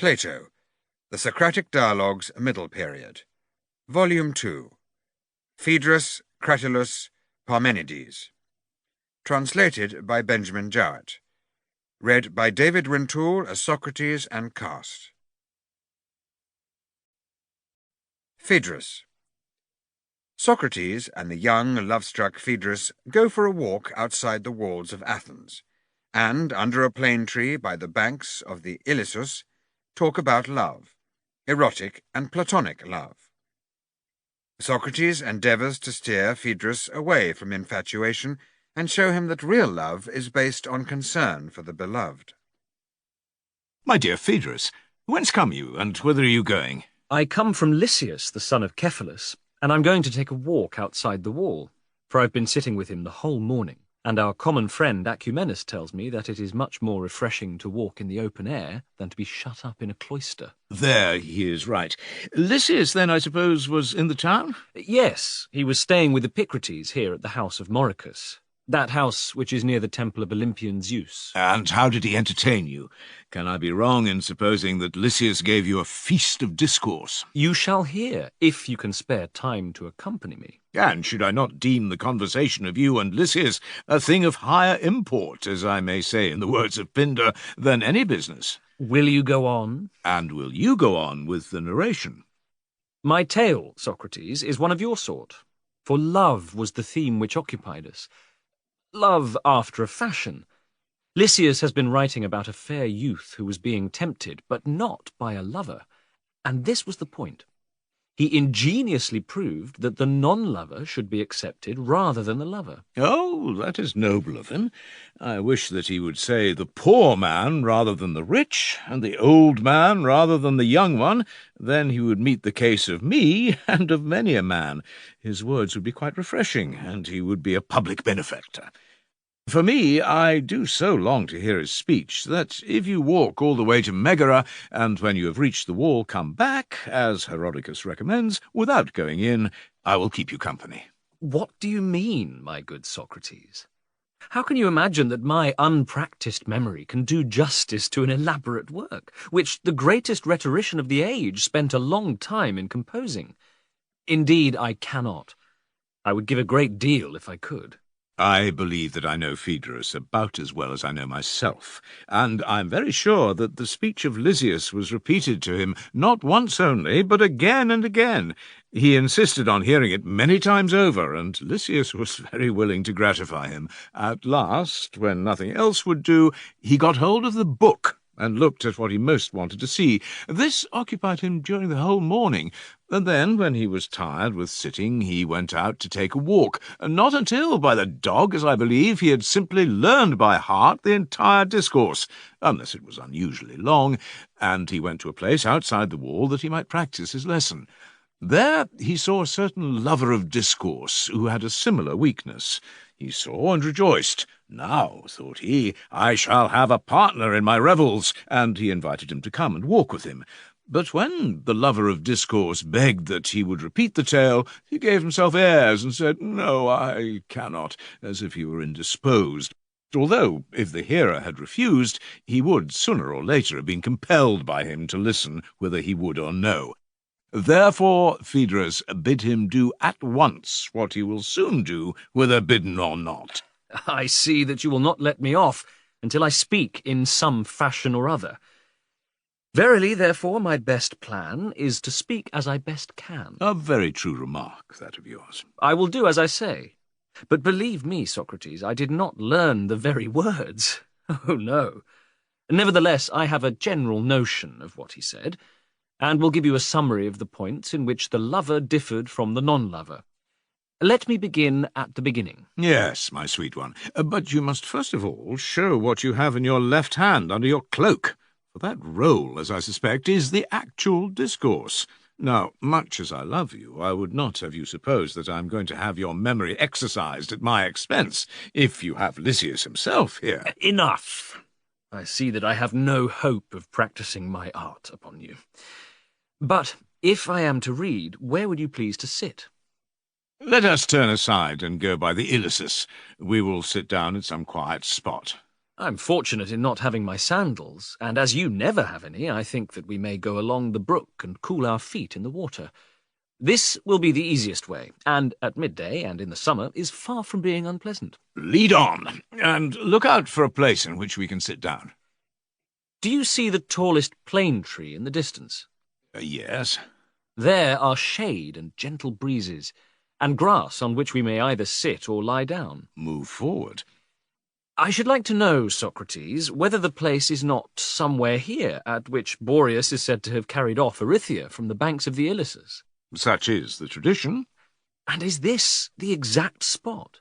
Plato, The Socratic Dialogues, Middle Period. Volume 2. Phaedrus, Cratylus, Parmenides. Translated by Benjamin Jowett. Read by David Rintoul as Socrates and cast. Phaedrus. Socrates and the young, love-struck Phaedrus go for a walk outside the walls of Athens, and, under a plane tree by the banks of the Ilissus, talk about love, erotic and Platonic love. Socrates endeavours to steer Phaedrus away from infatuation and show him that real love is based on concern for the beloved. My dear Phaedrus, whence come you, and whither are you going? I come from Lysias, the son of Cephalus, and I'm going to take a walk outside the wall, for I've been sitting with him the whole morning, and our common friend Acumenus tells me that it is much more refreshing to walk in the open air than to be shut up in a cloister. There he is right. Lysias, then, I suppose, was in the town? Yes, he was staying with Epicrates here at the house of Mauricus, that house which is near the temple of Olympian Zeus. And how did he entertain you? Can I be wrong in supposing that Lysias gave you a feast of discourse? You shall hear, if you can spare time to accompany me. And should I not deem the conversation of you and Lysias a thing of higher import, as I may say in the words of Pindar, than any business? Will you go on? And will you go on with the narration? My tale, Socrates, is one of your sort, for love was the theme which occupied us. Love after a fashion. Lysias has been writing about a fair youth who was being tempted, but not by a lover, and this was the point. He ingeniously proved that the non-lover should be accepted rather than the lover. Oh, that is noble of him. I wish that he would say the poor man rather than the rich, and the old man rather than the young one. Then he would meet the case of me and of many a man. His words would be quite refreshing, and he would be a public benefactor. For me, I do so long to hear his speech, that if you walk all the way to Megara, and when you have reached the wall come back, as Herodotus recommends, without going in, I will keep you company. What do you mean, my good Socrates? How can you imagine that my unpractised memory can do justice to an elaborate work, which the greatest rhetorician of the age spent a long time in composing? Indeed, I cannot. I would give a great deal if I could. I believe that I know Phaedrus about as well as I know myself, and I'm very sure that the speech of Lysias was repeated to him not once only, but again and again. He insisted on hearing it many times over, and Lysias was very willing to gratify him. At last, when nothing else would do, he got hold of the book and looked at what he most wanted to see. This occupied him during the whole morning, and then, when he was tired with sitting, he went out to take a walk, not until, by the dog, as I believe, he had simply learned by heart the entire discourse, unless it was unusually long, and he went to a place outside the wall that he might practise his lesson. There he saw a certain lover of discourse, who had a similar weakness. He saw and rejoiced. Now, thought he, I shall have a partner in my revels, and he invited him to come and walk with him. But when the lover of discourse begged that he would repeat the tale, he gave himself airs and said, No, I cannot, as if he were indisposed, although, if the hearer had refused, he would sooner or later have been compelled by him to listen whether he would or no. Therefore, Phaedrus, bid him do at once what he will soon do, whether bidden or not. I see that you will not let me off until I speak in some fashion or other. Verily, therefore, my best plan is to speak as I best can. A very true remark, that of yours. I will do as I say. But believe me, Socrates, I did not learn the very words. Oh, no. Nevertheless, I have a general notion of what he said, and will give you a summary of the points in which the lover differed from the non-lover. Let me begin at the beginning. Yes, my sweet one, but you must first of all show what you have in your left hand under your cloak, for that roll, as I suspect, is the actual discourse. Now, much as I love you, I would not have you suppose that I am going to have your memory exercised at my expense, if you have Lysias himself here. Enough! I see that I have no hope of practising my art upon you. But if I am to read, where would you please to sit? Let us turn aside and go by the Ilissus. We will sit down at some quiet spot. I'm fortunate in not having my sandals, and as you never have any, I think that we may go along the brook and cool our feet in the water. This will be the easiest way, and at midday and in the summer is far from being unpleasant. Lead on, and look out for a place in which we can sit down. Do you see the tallest plane tree in the distance? Yes. There are shade and gentle breezes, and grass on which we may either sit or lie down. Move forward. I should like to know, Socrates, whether the place is not somewhere here, at which Boreas is said to have carried off Erythia from the banks of the Ilissus. Such is the tradition. And is this the exact spot?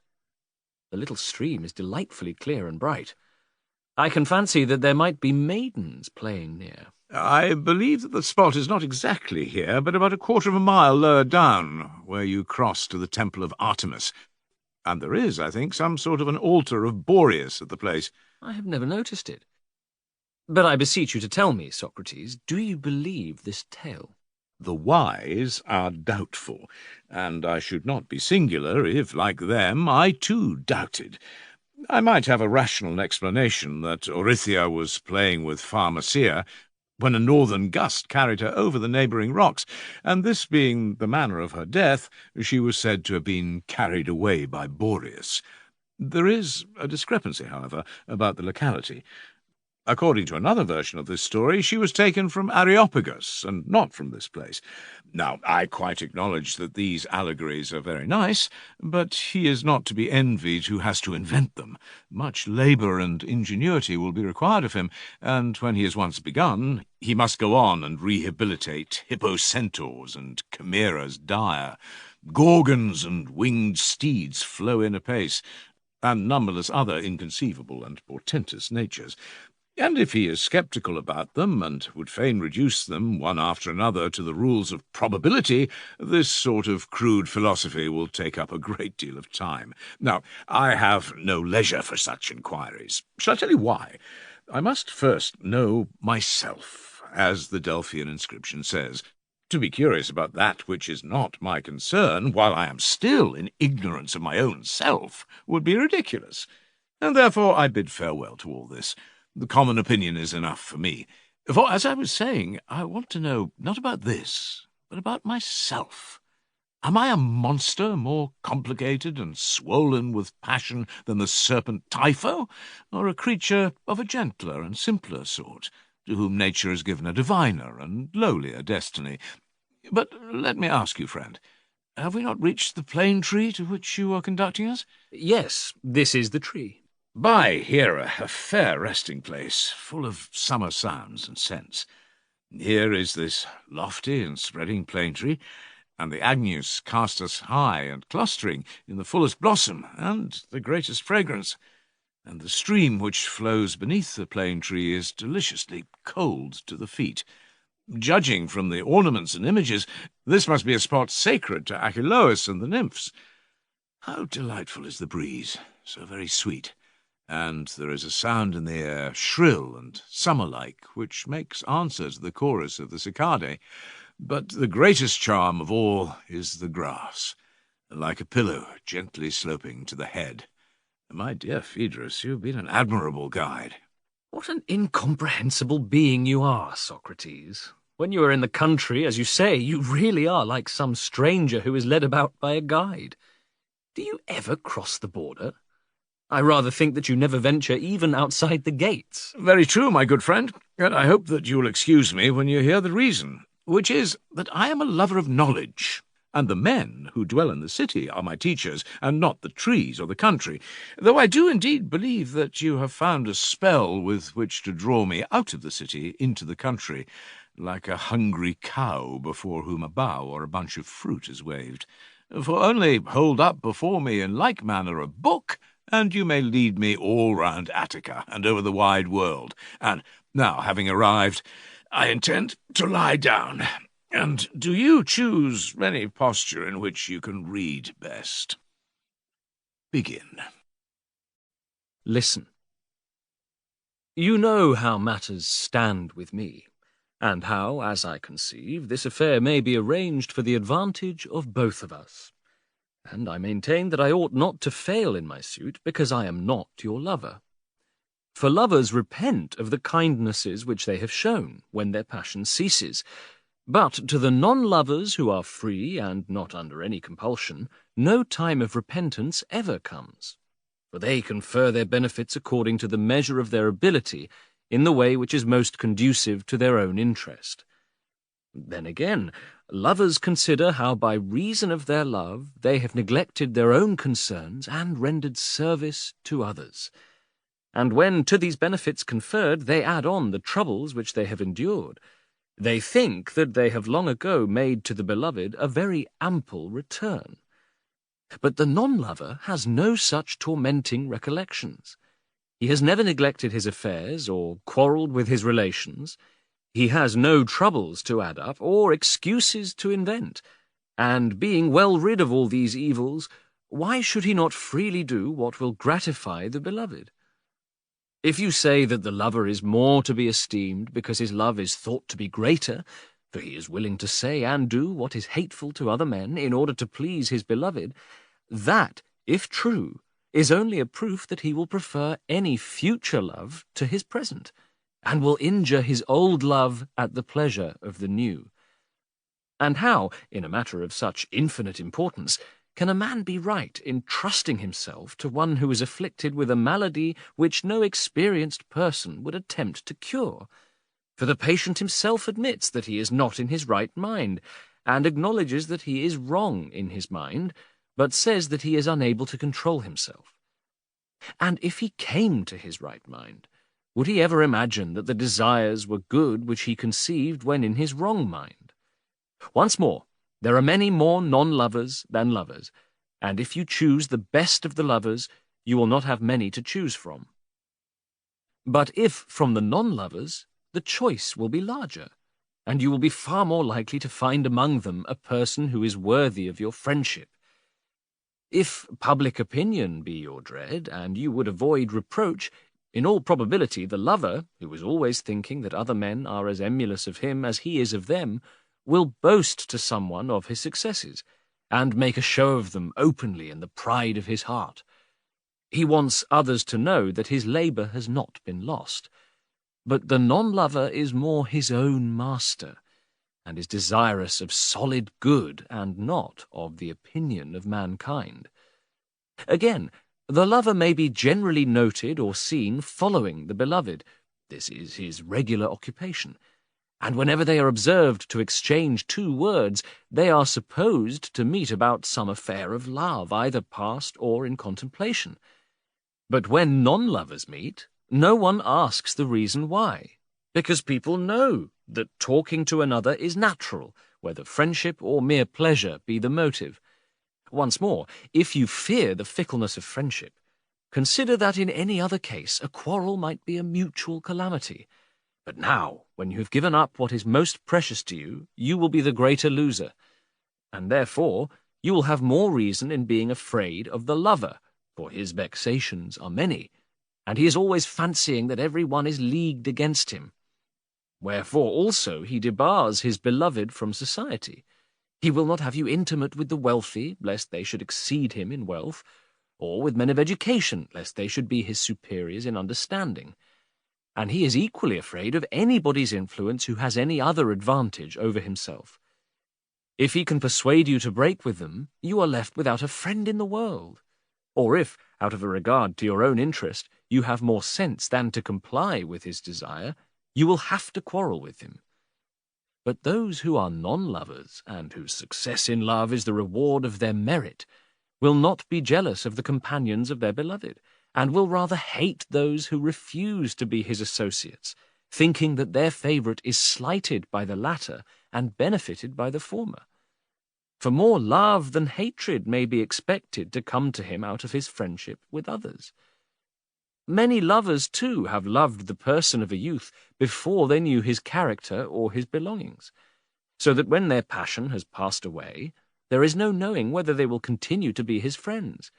The little stream is delightfully clear and bright. I can fancy that there might be maidens playing near. I believe that the spot is not exactly here, but about a quarter of a mile lower down, where you cross to the temple of Artemis. And there is, I think, some sort of an altar of Boreas at the place. I have never noticed it. But I beseech you to tell me, Socrates, do you believe this tale? The wise are doubtful, and I should not be singular if, like them, I too doubted. I might have a rational explanation that Erythia was playing with Pharmacia when a northern gust carried her over the neighbouring rocks, and this being the manner of her death, she was said to have been carried away by Boreas. There is a discrepancy, however, about the locality. According to another version of this story, she was taken from Areopagus, and not from this place. Now, I quite acknowledge that these allegories are very nice, but he is not to be envied who has to invent them. Much labour and ingenuity will be required of him, and when he has once begun, he must go on and rehabilitate hippocentaurs and chimeras dire. Gorgons and winged steeds flow in apace, and numberless other inconceivable and portentous natures. And if he is sceptical about them, and would fain reduce them, one after another, to the rules of probability, this sort of crude philosophy will take up a great deal of time. Now, I have no leisure for such inquiries. Shall I tell you why? I must first know myself, as the Delphian inscription says. To be curious about that which is not my concern, while I am still in ignorance of my own self, would be ridiculous. And therefore I bid farewell to all this. The common opinion is enough for me. For, as I was saying, I want to know not about this, but about myself. Am I a monster more complicated and swollen with passion than the serpent Typho, or a creature of a gentler and simpler sort, to whom nature has given a diviner and lowlier destiny? But let me ask you, friend, have we not reached the plane tree to which you are conducting us? Yes, this is the tree. By Hera, a fair resting place, full of summer sounds and scents. Here is this lofty and spreading plane tree, and the agnus cast us high and clustering in the fullest blossom and the greatest fragrance, and the stream which flows beneath the plane tree is deliciously cold to the feet. Judging from the ornaments and images, this must be a spot sacred to Achelous and the nymphs. How delightful is the breeze, so very sweet, and there is a sound in the air, shrill and summer-like, which makes answer to the chorus of the cicadae. But the greatest charm of all is the grass, like a pillow gently sloping to the head. My dear Phaedrus, you have been an admirable guide. What an incomprehensible being you are, Socrates. When you are in the country, as you say, you really are like some stranger who is led about by a guide. Do you ever cross the border? I rather think that you never venture even outside the gates. Very true, my good friend, and I hope that you will excuse me when you hear the reason, which is that I am a lover of knowledge, and the men who dwell in the city are my teachers, and not the trees or the country, though I do indeed believe that you have found a spell with which to draw me out of the city into the country, like a hungry cow before whom a bough or a bunch of fruit is waved. For only hold up before me in like manner a book, and you may lead me all round Attica and over the wide world. And now, having arrived, I intend to lie down. And do you choose any posture in which you can read best? Begin. Listen. You know how matters stand with me, and how, as I conceive, this affair may be arranged for the advantage of both of us. And I maintain that I ought not to fail in my suit, because I am not your lover. For lovers repent of the kindnesses which they have shown, when their passion ceases. But to the non-lovers who are free and not under any compulsion, no time of repentance ever comes. For they confer their benefits according to the measure of their ability, in the way which is most conducive to their own interest. Then again, lovers consider how by reason of their love they have neglected their own concerns and rendered service to others. And when to these benefits conferred they add on the troubles which they have endured, they think that they have long ago made to the beloved a very ample return. But the non-lover has no such tormenting recollections. He has never neglected his affairs or quarrelled with his relations. He has no troubles to add up or excuses to invent, and being well rid of all these evils, why should he not freely do what will gratify the beloved? If you say that the lover is more to be esteemed because his love is thought to be greater, for he is willing to say and do what is hateful to other men in order to please his beloved, that, if true, is only a proof that he will prefer any future love to his present, and will injure his old love at the pleasure of the new. And how, in a matter of such infinite importance, can a man be right in trusting himself to one who is afflicted with a malady which no experienced person would attempt to cure? For the patient himself admits that he is not in his right mind, and acknowledges that he is wrong in his mind, but says that he is unable to control himself. And if he came to his right mind, would he ever imagine that the desires were good which he conceived when in his wrong mind? Once more, there are many more non-lovers than lovers, and if you choose the best of the lovers, you will not have many to choose from. But if from the non-lovers, the choice will be larger, and you will be far more likely to find among them a person who is worthy of your friendship. If public opinion be your dread, and you would avoid reproach, in all probability the lover, who is always thinking that other men are as emulous of him as he is of them, will boast to someone of his successes, and make a show of them openly in the pride of his heart. He wants others to know that his labour has not been lost. But the non-lover is more his own master, and is desirous of solid good and not of the opinion of mankind. Again, the lover may be generally noted or seen following the beloved. This is his regular occupation. And whenever they are observed to exchange 2 words, they are supposed to meet about some affair of love, either past or in contemplation. But when non-lovers meet, no one asks the reason why, because people know that talking to another is natural, whether friendship or mere pleasure be the motive. Once more, if you fear the fickleness of friendship, consider that in any other case a quarrel might be a mutual calamity. But now, when you have given up what is most precious to you, you will be the greater loser, and therefore you will have more reason in being afraid of the lover, for his vexations are many, and he is always fancying that every one is leagued against him. Wherefore also he debars his beloved from society. He will not have you intimate with the wealthy, lest they should exceed him in wealth, or with men of education, lest they should be his superiors in understanding. And he is equally afraid of anybody's influence who has any other advantage over himself. If he can persuade you to break with them, you are left without a friend in the world. Or if, out of a regard to your own interest, you have more sense than to comply with his desire, you will have to quarrel with him. But those who are non-lovers, and whose success in love is the reward of their merit, will not be jealous of the companions of their beloved, and will rather hate those who refuse to be his associates, thinking that their favourite is slighted by the latter and benefited by the former. For more love than hatred may be expected to come to him out of his friendship with others. Many lovers, too, have loved the person of a youth before they knew his character or his belongings, so that when their passion has passed away, there is no knowing whether they will continue to be his friends.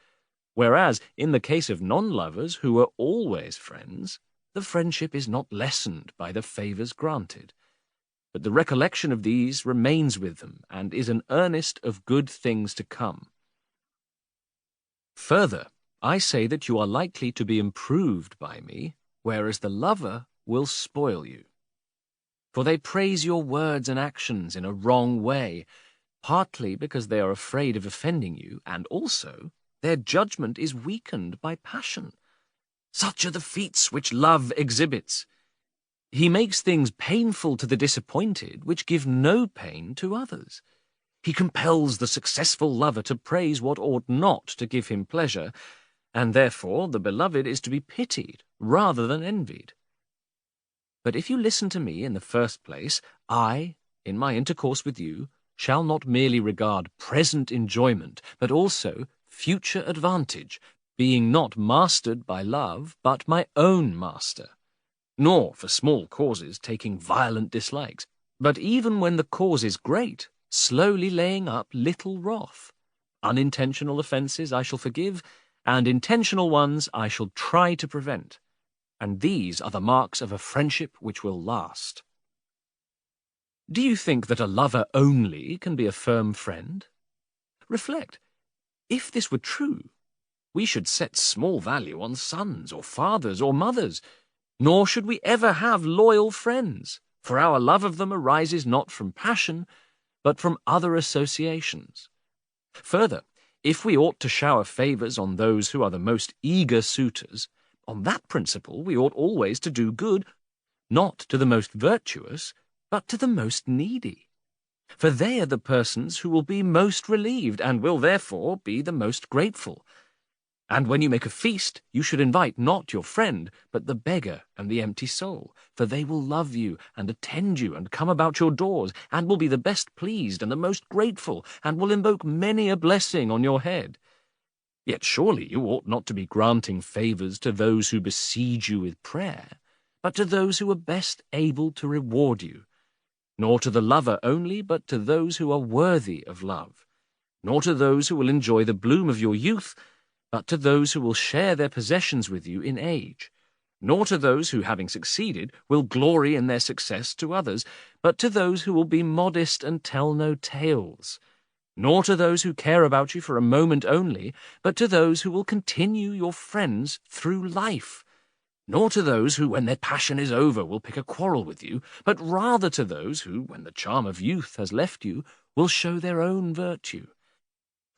Whereas, in the case of non-lovers who are always friends, the friendship is not lessened by the favours granted. But the recollection of these remains with them, and is an earnest of good things to come. Further, I say that you are likely to be improved by me, whereas the lover will spoil you. For they praise your words and actions in a wrong way, partly because they are afraid of offending you, and also their judgment is weakened by passion. Such are the feats which love exhibits. He makes things painful to the disappointed which give no pain to others. He compels the successful lover to praise what ought not to give him pleasure, and therefore the beloved is to be pitied rather than envied. But if you listen to me in the first place, I, in my intercourse with you, shall not merely regard present enjoyment, but also future advantage, being not mastered by love, but my own master, nor for small causes taking violent dislikes, but even when the cause is great, slowly laying up little wrath. Unintentional offences I shall forgive, and intentional ones I shall try to prevent. And these are the marks of a friendship which will last. Do you think that a lover only can be a firm friend? Reflect. If this were true, we should set small value on sons or fathers or mothers, nor should we ever have loyal friends, for our love of them arises not from passion, but from other associations. Further, if we ought to shower favours on those who are the most eager suitors, on that principle we ought always to do good, not to the most virtuous, but to the most needy. For they are the persons who will be most relieved, and will therefore be the most grateful. And when you make a feast, you should invite not your friend, but the beggar and the empty soul, for they will love you, and attend you, and come about your doors, and will be the best pleased and the most grateful, and will invoke many a blessing on your head. Yet surely you ought not to be granting favours to those who besiege you with prayer, but to those who are best able to reward you, nor to the lover only, but to those who are worthy of love, nor to those who will enjoy the bloom of your youth, but to those who will share their possessions with you in age, nor to those who, having succeeded, will glory in their success to others, but to those who will be modest and tell no tales, nor to those who care about you for a moment only, but to those who will continue your friends through life, nor to those who, when their passion is over, will pick a quarrel with you, but rather to those who, when the charm of youth has left you, will show their own virtue.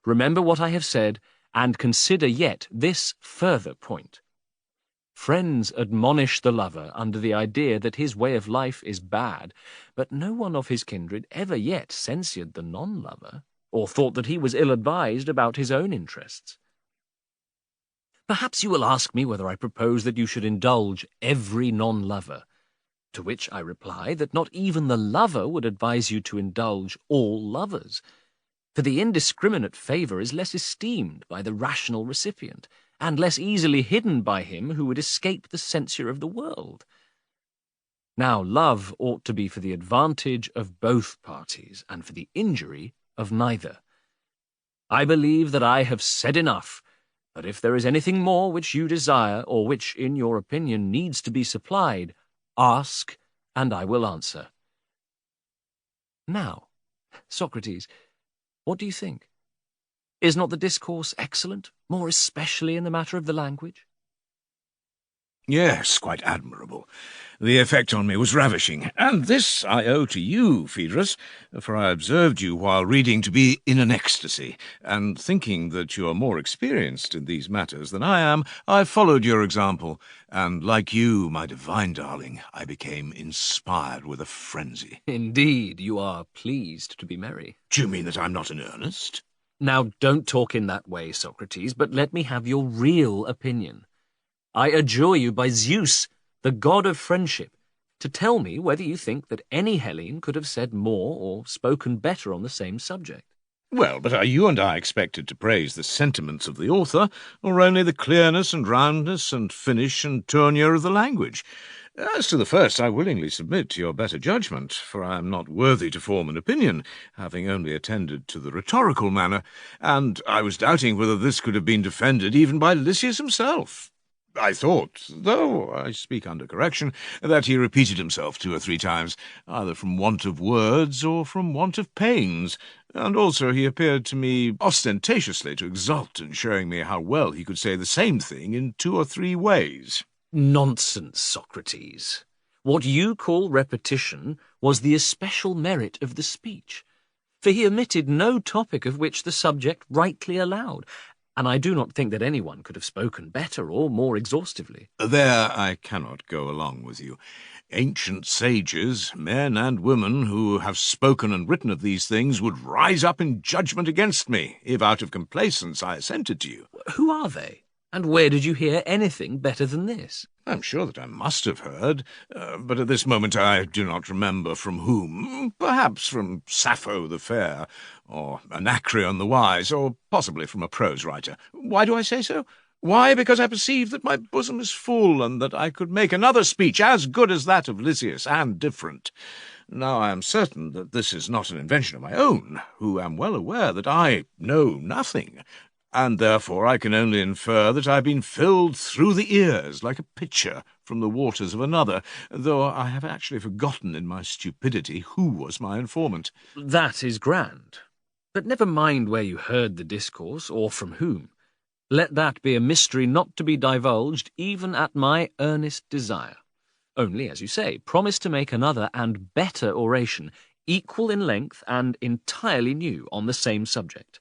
Remember what I have said, and consider yet this further point. Friends admonish the lover under the idea that his way of life is bad, but no one of his kindred ever yet censured the non-lover, or thought that he was ill-advised about his own interests. Perhaps you will ask me whether I propose that you should indulge every non-lover, to which I reply that not even the lover would advise you to indulge all lovers, for the indiscriminate favour is less esteemed by the rational recipient, and less easily hidden by him who would escape the censure of the world. Now, love ought to be for the advantage of both parties, and for the injury of neither. I believe that I have said enough, but if there is anything more which you desire, or which, in your opinion, needs to be supplied, ask, and I will answer. Now, Socrates, what do you think? Is not the discourse excellent, more especially in the matter of the language? Yes, quite admirable. The effect on me was ravishing, and this I owe to you, Phaedrus, for I observed you while reading to be in an ecstasy, and thinking that you are more experienced in these matters than I am, I followed your example, and like you, my divine darling, I became inspired with a frenzy. Indeed, you are pleased to be merry. Do you mean that I'm not in earnest? Now, don't talk in that way, Socrates, but let me have your real opinion. I adjure you by Zeus, the god of friendship, to tell me whether you think that any Hellene could have said more or spoken better on the same subject. Well, but are you and I expected to praise the sentiments of the author, or only the clearness and roundness and finish and tournure of the language? As to the first, I willingly submit to your better judgment, for I am not worthy to form an opinion, having only attended to the rhetorical manner, and I was doubting whether this could have been defended even by Lysias himself. I thought, though I speak under correction, that he repeated himself 2 or 3 times, either from want of words or from want of pains, and also he appeared to me ostentatiously to exult in showing me how well he could say the same thing in 2 or 3 ways. Nonsense, Socrates. What you call repetition was the especial merit of the speech, for he omitted no topic of which the subject rightly allowed, and I do not think that anyone could have spoken better or more exhaustively. There I cannot go along with you. Ancient sages, men and women who have spoken and written of these things, would rise up in judgment against me, if out of complaisance I assented to you. Who are they? And where did you hear anything better than this? I'm sure that I must have heard, but at this moment I do not remember from whom. Perhaps from Sappho the Fair, or Anacreon the Wise, or possibly from a prose writer. Why do I say so? Why, because I perceive that my bosom is full, and that I could make another speech as good as that of Lysias, and different. Now I am certain that this is not an invention of my own, who am well aware that I know nothing, and therefore I can only infer that I have been filled through the ears like a pitcher from the waters of another, though I have actually forgotten in my stupidity who was my informant. That is grand. But never mind where you heard the discourse, or from whom. Let that be a mystery not to be divulged even at my earnest desire. Only, as you say, promise to make another and better oration, equal in length and entirely new on the same subject.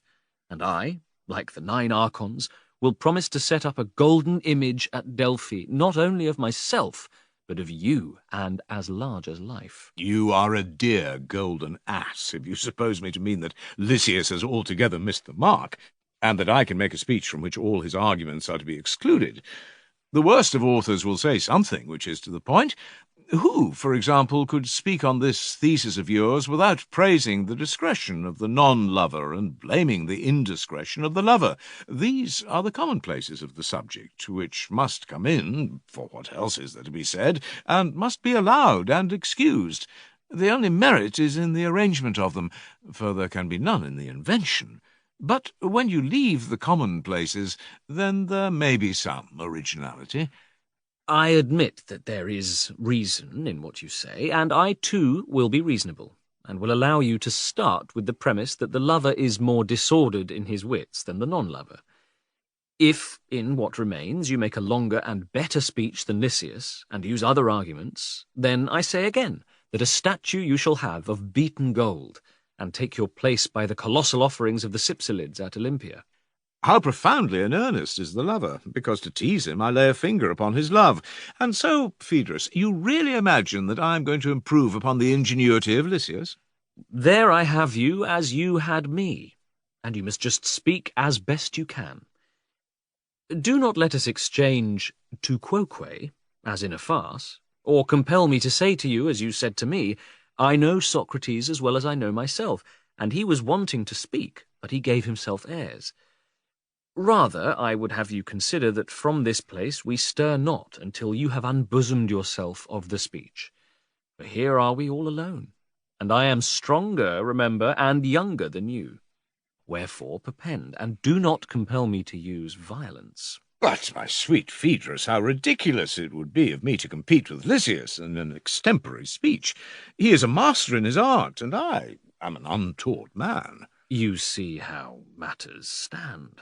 And I, like the 9 archons, will promise to set up a golden image at Delphi, not only of myself, but of you, and as large as life. You are a dear golden ass, if you suppose me to mean that Lysias has altogether missed the mark, and that I can make a speech from which all his arguments are to be excluded. The worst of authors will say something which is to the point. Who, for example, could speak on this thesis of yours without praising the discretion of the non-lover and blaming the indiscretion of the lover? These are the commonplaces of the subject, which must come in, for what else is there to be said, and must be allowed and excused. The only merit is in the arrangement of them, for there can be none in the invention. But when you leave the commonplaces, then there may be some originality. I admit that there is reason in what you say, and I too will be reasonable, and will allow you to start with the premise that the lover is more disordered in his wits than the non-lover. If, in what remains, you make a longer and better speech than Lysias, and use other arguments, then I say again that a statue you shall have of beaten gold, and take your place by the colossal offerings of the Cypselids at Olympia. How profoundly in earnest is the lover, because to tease him I lay a finger upon his love. And so, Phaedrus, you really imagine that I am going to improve upon the ingenuity of Lysias? There I have you as you had me, and you must just speak as best you can. Do not let us exchange tu quoque, as in a farce, or compel me to say to you, as you said to me, I know Socrates as well as I know myself, and he was wanting to speak, but he gave himself airs. Rather, I would have you consider that from this place we stir not until you have unbosomed yourself of the speech. For here are we all alone, and I am stronger, remember, and younger than you. Wherefore perpend, and do not compel me to use violence. But, my sweet Phaedrus, how ridiculous it would be of me to compete with Lysias in an extempore speech. He is a master in his art, and I am an untaught man. You see how matters stand.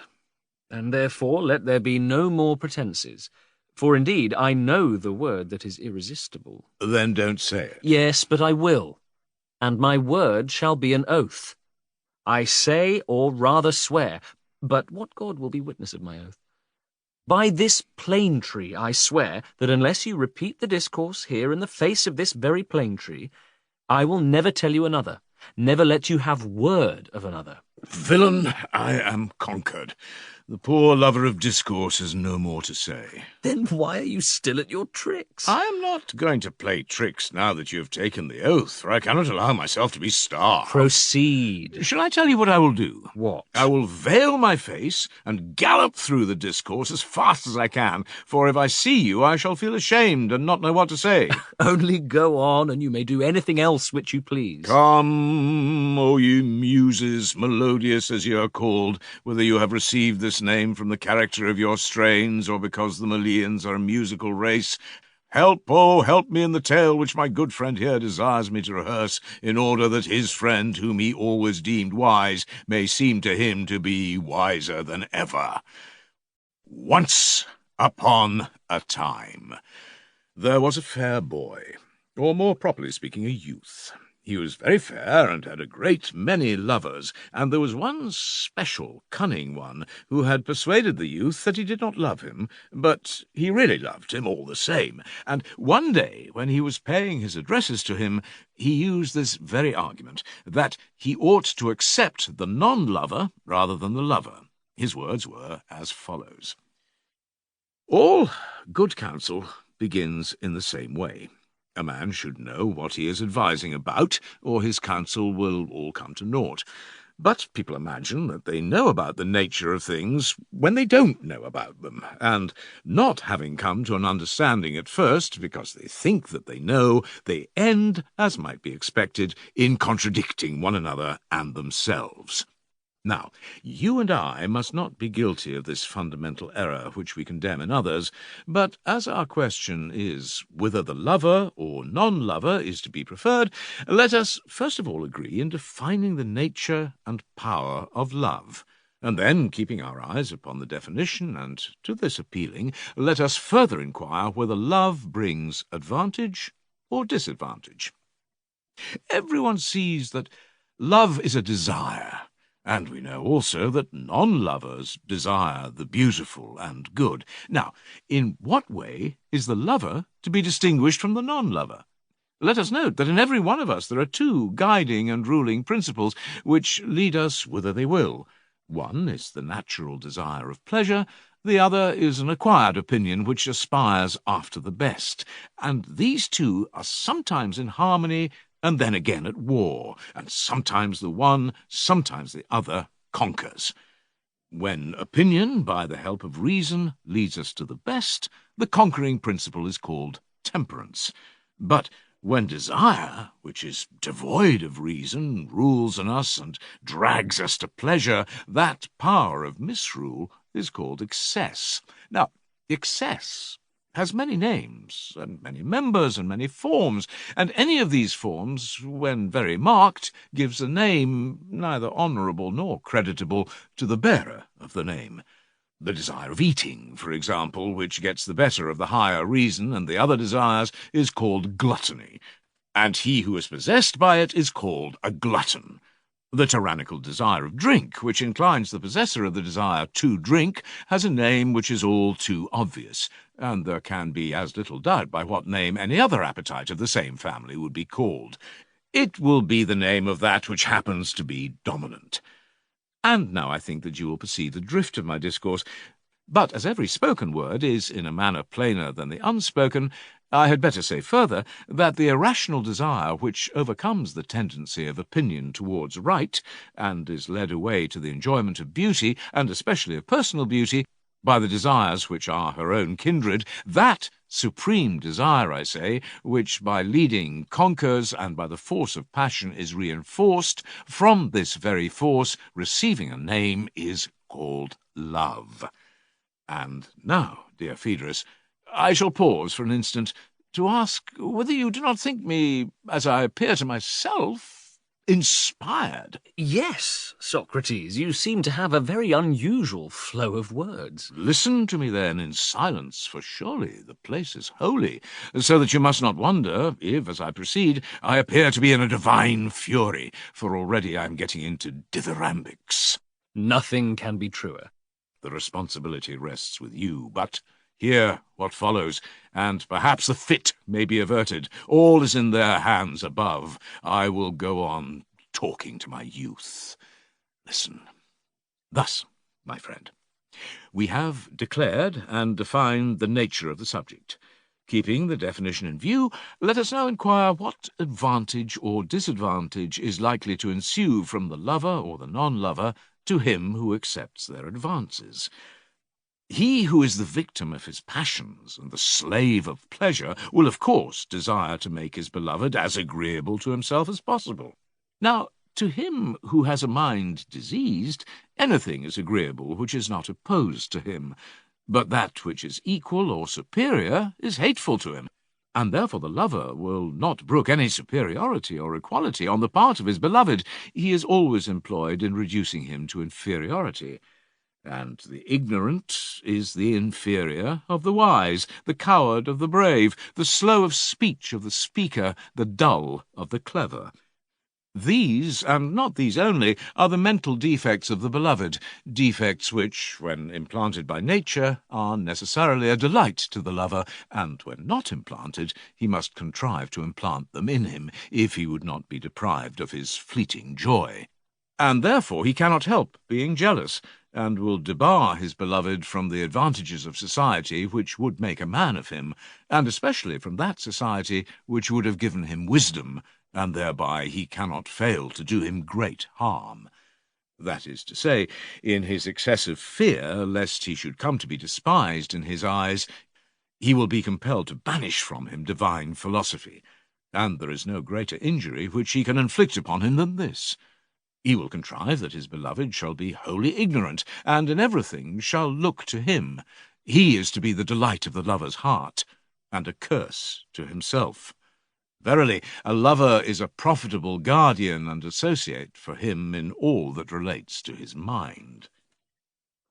And therefore let there be no more pretences. For indeed I know the word that is irresistible. Then don't say it. Yes, but I will. And my word shall be an oath. I say, or rather swear, but what God will be witness of my oath? By this plane tree I swear that unless you repeat the discourse here in the face of this very plane tree, I will never tell you another, never let you have word of another. Villain, I am conquered. The poor lover of discourse has no more to say. Then why are you still at your tricks? I am not going to play tricks now that you have taken the oath, for I cannot allow myself to be starved. Proceed. Shall I tell you what I will do? What? I will veil my face and gallop through the discourse as fast as I can, for if I see you I shall feel ashamed and not know what to say. Only go on, and you may do anything else which you please. Come, O ye muses, melodious as you are called, whether you have received this name from the character of your strains, or because the Melians are a musical race. Help, oh, help me in the tale which my good friend here desires me to rehearse, in order that his friend, whom he always deemed wise, may seem to him to be wiser than ever. Once Upon a time, there was a fair boy, or more properly speaking, a youth. He was very fair and had a great many lovers, and there was one special cunning one who had persuaded the youth that he did not love him, but he really loved him all the same. And one day, when he was paying his addresses to him, he used this very argument, that he ought to accept the non-lover rather than the lover. His words were as follows: "All good counsel begins in the same way. A man should know what he is advising about, or his counsel will all come to naught. But people imagine that they know about the nature of things when they don't know about them, and not having come to an understanding at first, because they think that they know, they end, as might be expected, in contradicting one another and themselves. Now, you and I must not be guilty of this fundamental error which we condemn in others, but as our question is whether the lover or non-lover is to be preferred, let us first of all agree in defining the nature and power of love, and then, keeping our eyes upon the definition, and to this appealing, let us further inquire whether love brings advantage or disadvantage. Everyone sees that love is a desire, and we know also that non-lovers desire the beautiful and good. Now, in what way is the lover to be distinguished from the non-lover? Let us note that in every one of us there are two guiding and ruling principles which lead us whither they will. One is the natural desire of pleasure, the other is an acquired opinion which aspires after the best, and these two are sometimes in harmony and then again at war, and sometimes the one, sometimes the other conquers. When opinion, by the help of reason, leads us to the best, the conquering principle is called temperance. But when desire, which is devoid of reason, rules in us and drags us to pleasure, that power of misrule is called excess. Now, excess has many names, and many members, and many forms, and any of these forms, when very marked, gives a name neither honourable nor creditable to the bearer of the name. The desire of eating, for example, which gets the better of the higher reason and the other desires, is called gluttony, and he who is possessed by it is called a glutton. The tyrannical desire of drink, which inclines the possessor of the desire to drink, has a name which is all too obvious, and there can be as little doubt by what name any other appetite of the same family would be called. It will be the name of that which happens to be dominant. And now I think that you will perceive the drift of my discourse. But as every spoken word is in a manner plainer than the unspoken, I had better say further that the irrational desire which overcomes the tendency of opinion towards right, and is led away to the enjoyment of beauty, and especially of personal beauty, by the desires which are her own kindred, that supreme desire, I say, which by leading conquers, and by the force of passion is reinforced, from this very force receiving a name, is called love. And now, dear Phaedrus, I shall pause for an instant to ask whether you do not think me, as I appear to myself, inspired. Yes, Socrates, you seem to have a very unusual flow of words. Listen to me then in silence, for surely the place is holy, so that you must not wonder if, as I proceed, I appear to be in a divine fury, for already I am getting into dithyrambics. Nothing can be truer. The responsibility rests with you, but hear what follows, and perhaps the fit may be averted. All is in their hands above. I will go on talking to my youth. Listen. Thus, my friend, we have declared and defined the nature of the subject. Keeping the definition in view, let us now inquire what advantage or disadvantage is likely to ensue from the lover or the non-lover to him who accepts their advances. He who is the victim of his passions and the slave of pleasure will, of course, desire to make his beloved as agreeable to himself as possible. Now, to him who has a mind diseased, anything is agreeable which is not opposed to him, but that which is equal or superior is hateful to him, and therefore the lover will not brook any superiority or equality on the part of his beloved. He is always employed in reducing him to inferiority. And the ignorant is the inferior of the wise, the coward of the brave, the slow of speech of the speaker, the dull of the clever. These, and not these only, are the mental defects of the beloved, defects which, when implanted by nature, are necessarily a delight to the lover, and when not implanted, he must contrive to implant them in him, if he would not be deprived of his fleeting joy. And therefore he cannot help being jealous, and will debar his beloved from the advantages of society which would make a man of him, and especially from that society which would have given him wisdom, and thereby he cannot fail to do him great harm. That is to say, in his excessive fear lest he should come to be despised in his eyes, he will be compelled to banish from him divine philosophy, and there is no greater injury which he can inflict upon him than this. He will contrive that his beloved shall be wholly ignorant, and in everything shall look to him. He is to be the delight of the lover's heart, and a curse to himself. Verily, a lover is a profitable guardian and associate for him in all that relates to his mind.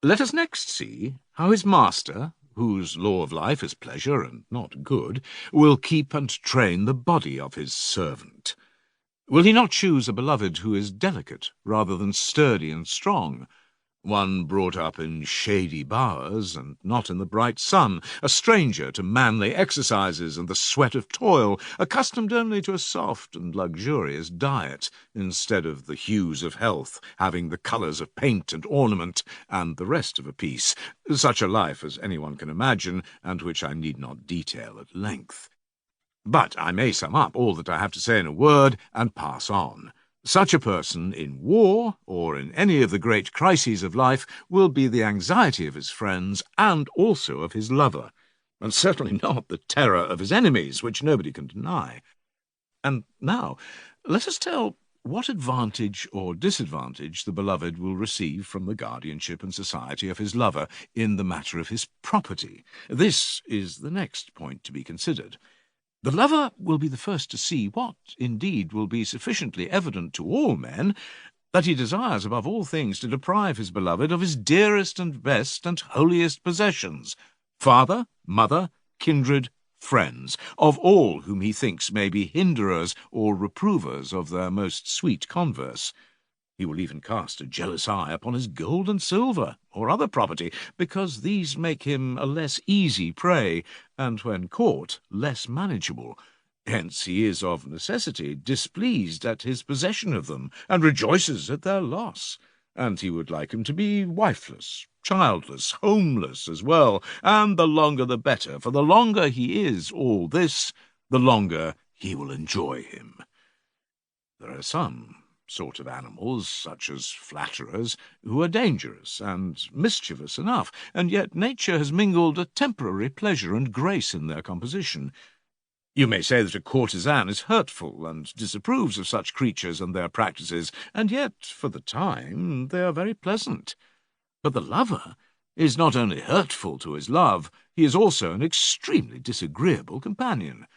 Let us next see how his master, whose law of life is pleasure and not good, will keep and train the body of his servant. Will he not choose a beloved who is delicate rather than sturdy and strong, one brought up in shady bowers and not in the bright sun, a stranger to manly exercises and the sweat of toil, accustomed only to a soft and luxurious diet, instead of the hues of health, having the colours of paint and ornament, and the rest of a piece, such a life as anyone can imagine, and which I need not detail at length. But I may sum up all that I have to say in a word, and pass on. Such a person in war, or in any of the great crises of life, will be the anxiety of his friends and also of his lover, and certainly not the terror of his enemies, which nobody can deny. And now let us tell what advantage or disadvantage the beloved will receive from the guardianship and society of his lover in the matter of his property. This is the next point to be considered. The lover will be the first to see what, indeed, will be sufficiently evident to all men, that he desires above all things to deprive his beloved of his dearest and best and holiest possessions, father, mother, kindred, friends, of all whom he thinks may be hinderers or reprovers of their most sweet converse. He will even cast a jealous eye upon his gold and silver, or other property, because these make him a less easy prey, and when caught, less manageable. Hence he is of necessity displeased at his possession of them, and rejoices at their loss. And he would like him to be wifeless, childless, homeless as well, and the longer the better, for the longer he is all this, the longer he will enjoy him. There are some sort of animals, such as flatterers, who are dangerous and mischievous enough, and yet nature has mingled a temporary pleasure and grace in their composition. You may say that a courtesan is hurtful and disapproves of such creatures and their practices, and yet, for the time, they are very pleasant. But the lover is not only hurtful to his love, he is also an extremely disagreeable companion.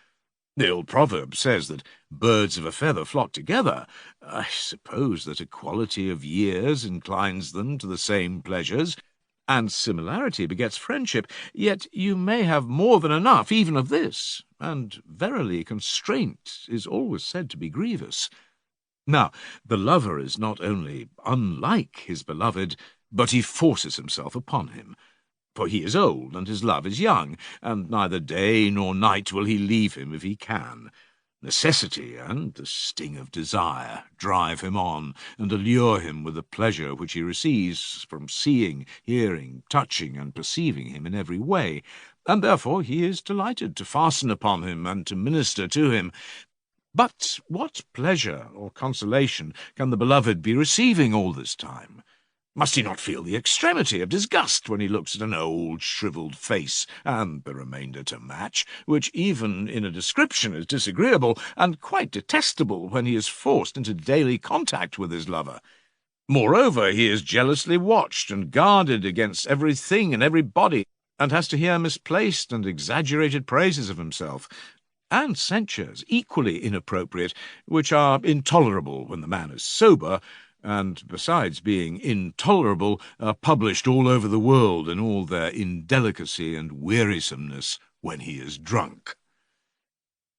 The old proverb says that birds of a feather flock together. I suppose that equality of years inclines them to the same pleasures, and similarity begets friendship, yet you may have more than enough even of this, and verily constraint is always said to be grievous. Now, the lover is not only unlike his beloved, but he forces himself upon him. For he is old, and his love is young, and neither day nor night will he leave him if he can. Necessity and the sting of desire drive him on, and allure him with the pleasure which he receives from seeing, hearing, touching, and perceiving him in every way, and therefore he is delighted to fasten upon him and to minister to him. But what pleasure or consolation can the beloved be receiving all this time? Must he not feel the extremity of disgust when he looks at an old, shrivelled face, and the remainder to match, which even in a description is disagreeable, and quite detestable when he is forced into daily contact with his lover? Moreover, he is jealously watched and guarded against everything and everybody, and has to hear misplaced and exaggerated praises of himself, and censures equally inappropriate, which are intolerable when the man is sober, and, besides being intolerable, are published all over the world in all their indelicacy and wearisomeness when he is drunk.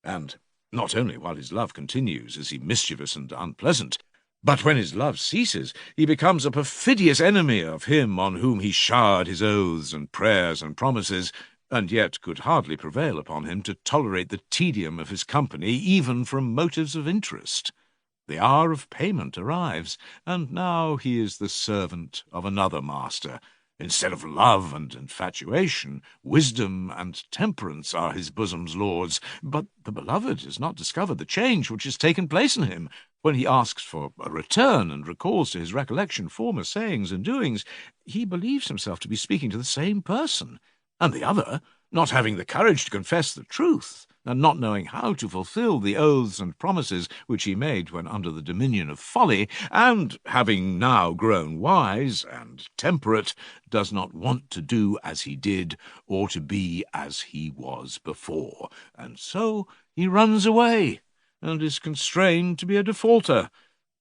And not only while his love continues is he mischievous and unpleasant, but when his love ceases, he becomes a perfidious enemy of him on whom he showered his oaths and prayers and promises, and yet could hardly prevail upon him to tolerate the tedium of his company, even from motives of interest. The hour of payment arrives, and now he is the servant of another master. Instead of love and infatuation, wisdom and temperance are his bosom's lords, but the beloved has not discovered the change which has taken place in him. When he asks for a return and recalls to his recollection former sayings and doings, he believes himself to be speaking to the same person, and the other, not having the courage to confess the truth, and not knowing how to fulfil the oaths and promises which he made when under the dominion of folly, and having now grown wise and temperate, does not want to do as he did, or to be as he was before, and so he runs away, and is constrained to be a defaulter.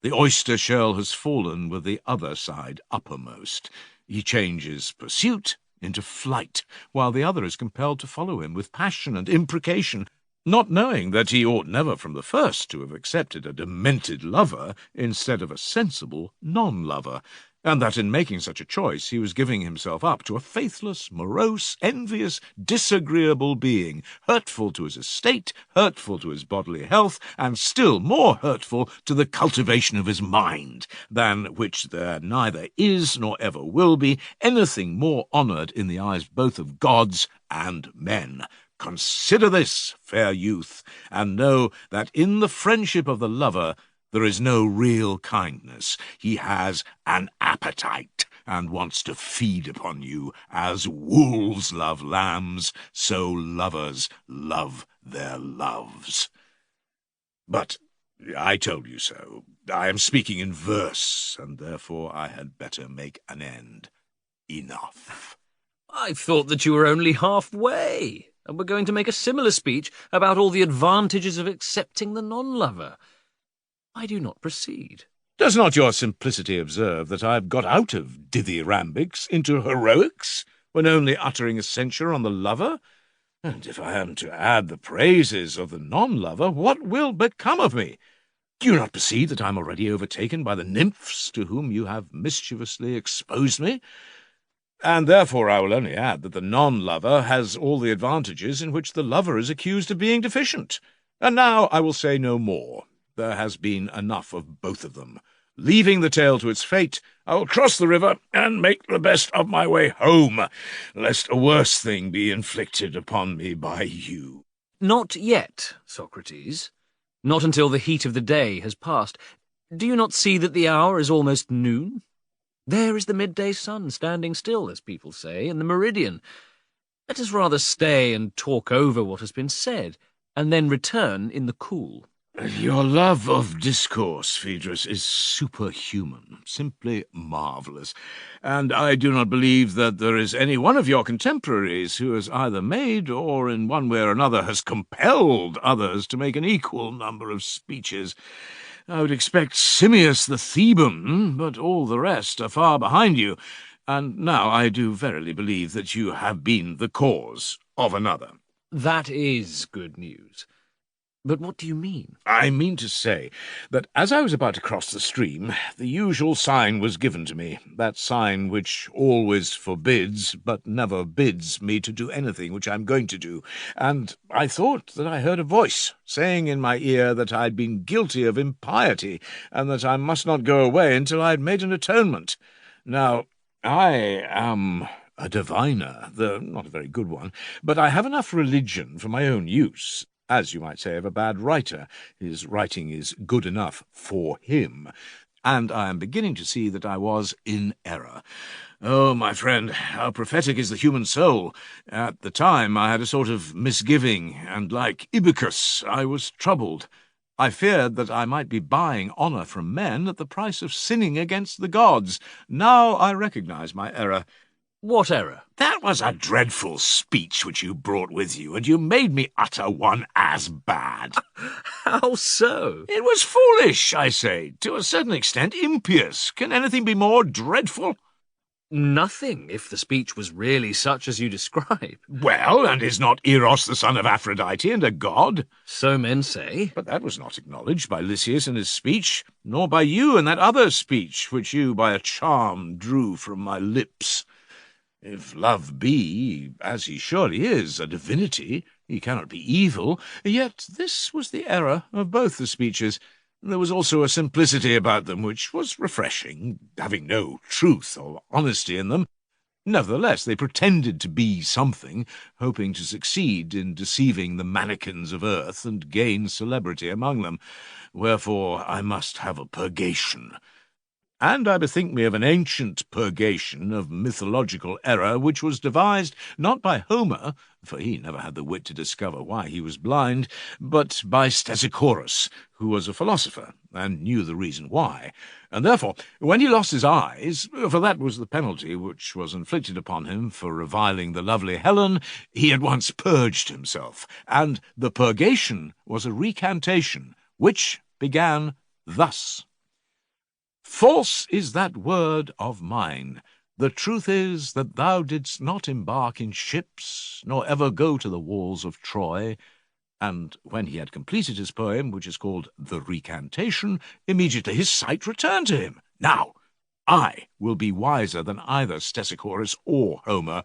The oyster shell has fallen with the other side uppermost. He changes pursuit into flight, while the other is compelled to follow him with passion and imprecation, not knowing that he ought never from the first to have accepted a demented lover instead of a sensible non-lover, and that in making such a choice he was giving himself up to a faithless, morose, envious, disagreeable being, hurtful to his estate, hurtful to his bodily health, and still more hurtful to the cultivation of his mind, than which there neither is nor ever will be anything more honoured in the eyes both of gods and men. Consider this, fair youth, and know that in the friendship of the lover there is no real kindness. He has an appetite, and wants to feed upon you. As wolves love lambs, so lovers love their loves. But I told you so. I am speaking in verse, and therefore I had better make an end. Enough. I thought that you were only halfway, and were going to make a similar speech about all the advantages of accepting the non-lover. Why do you not proceed? Does not your simplicity observe that I have got out of dithyrambics into heroics, when only uttering a censure on the lover? And if I am to add the praises of the non-lover, what will become of me? Do you not perceive that I am already overtaken by the nymphs to whom you have mischievously exposed me? And therefore I will only add that the non-lover has all the advantages in which the lover is accused of being deficient. And now I will say no more. There has been enough of both of them. Leaving the tale to its fate, I will cross the river and make the best of my way home, lest a worse thing be inflicted upon me by you. Not yet, Socrates. Not until the heat of the day has passed. Do you not see that the hour is almost noon? There is the midday sun standing still, as people say, in the meridian. Let us rather stay and talk over what has been said, and then return in the cool. Your love of discourse, Phaedrus, is superhuman, simply marvellous, and I do not believe that there is any one of your contemporaries who has either made or in one way or another has compelled others to make an equal number of speeches. I would expect Simmias the Theban, but all the rest are far behind you, and now I do verily believe that you have been the cause of another. That is good news. But what do you mean? I mean to say that as I was about to cross the stream, the usual sign was given to me, that sign which always forbids, but never bids me to do anything which I am going to do, and I thought that I heard a voice saying in my ear that I had been guilty of impiety, and that I must not go away until I had made an atonement. Now, I am a diviner, though not a very good one, but I have enough religion for my own use, as you might say of a bad writer. His writing is good enough for him, and I am beginning to see that I was in error. Oh, my friend, how prophetic is the human soul! At the time I had a sort of misgiving, and like Ibycus I was troubled. I feared that I might be buying honour from men at the price of sinning against the gods. Now I recognize my error. What error? That was a dreadful speech which you brought with you, and you made me utter one as bad. How so? It was foolish, I say, to a certain extent impious. Can anything be more dreadful? Nothing, if the speech was really such as you describe. Well, and is not Eros the son of Aphrodite and a god? So men say. But that was not acknowledged by Lysias in his speech, nor by you in that other speech which you by a charm drew from my lips. If love be, as he surely is, a divinity, he cannot be evil, yet this was the error of both the speeches. There was also a simplicity about them which was refreshing, having no truth or honesty in them. Nevertheless, they pretended to be something, hoping to succeed in deceiving the mannikins of earth and gain celebrity among them. Wherefore I must have a purgation. And I bethink me of an ancient purgation of mythological error, which was devised not by Homer, for he never had the wit to discover why he was blind, but by Stesichorus, who was a philosopher, and knew the reason why. And therefore, when he lost his eyes, for that was the penalty which was inflicted upon him for reviling the lovely Helen, he at once purged himself, and the purgation was a recantation, which began thus. False is that word of mine. The truth is that thou didst not embark in ships, nor ever go to the walls of Troy. And when he had completed his poem, which is called The Recantation, immediately his sight returned to him. Now, I will be wiser than either Stesichorus or Homer,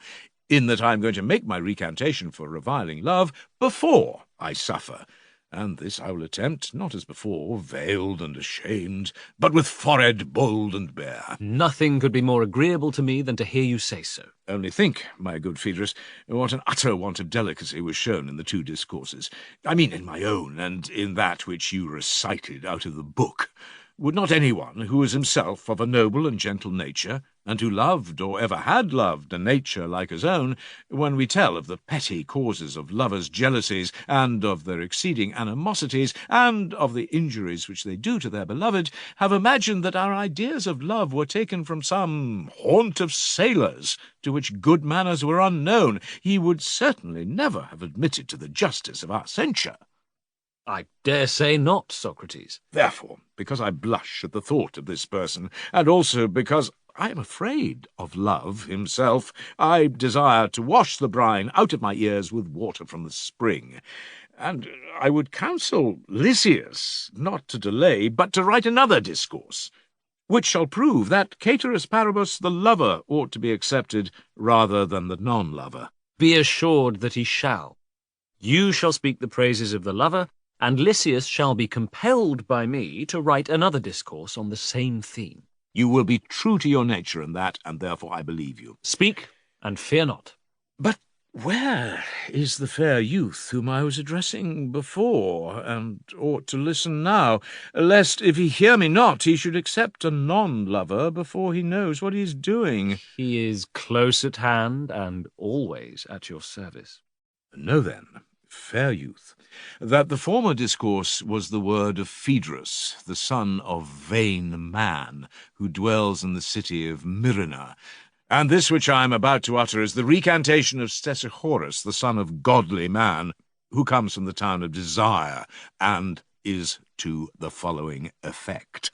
in that I am going to make my recantation for reviling love before I suffer. And this I will attempt, not as before, veiled and ashamed, but with forehead bold and bare. Nothing could be more agreeable to me than to hear you say so. Only think, my good Phaedrus, what an utter want of delicacy was shown in the two discourses. I mean in my own, and in that which you recited out of the book. Would not anyone who was himself of a noble and gentle nature, and who loved or ever had loved a nature like his own, when we tell of the petty causes of lovers' jealousies, and of their exceeding animosities, and of the injuries which they do to their beloved, have imagined that our ideas of love were taken from some haunt of sailors, to which good manners were unknown, he would certainly never have admitted to the justice of our censure. I dare say not, Socrates. Therefore, because I blush at the thought of this person, and also because I am afraid of love himself, I desire to wash the brine out of my ears with water from the spring. And I would counsel Lysias not to delay, but to write another discourse, which shall prove that Caterus Paribus the lover ought to be accepted rather than the non-lover. Be assured that he shall. You shall speak the praises of the lover, and Lysias shall be compelled by me to write another discourse on the same theme. You will be true to your nature in that, and therefore I believe you. Speak, and fear not. But where is the fair youth whom I was addressing before, and ought to listen now, lest, if he hear me not, he should accept a non-lover before he knows what he is doing? He is close at hand, and always at your service. Know then, fair youth, that the former discourse was the word of Phaedrus, the son of vain man, who dwells in the city of Myrina, and this which I am about to utter is the recantation of Stesichorus, the son of godly man, who comes from the town of Desire, and is to the following effect.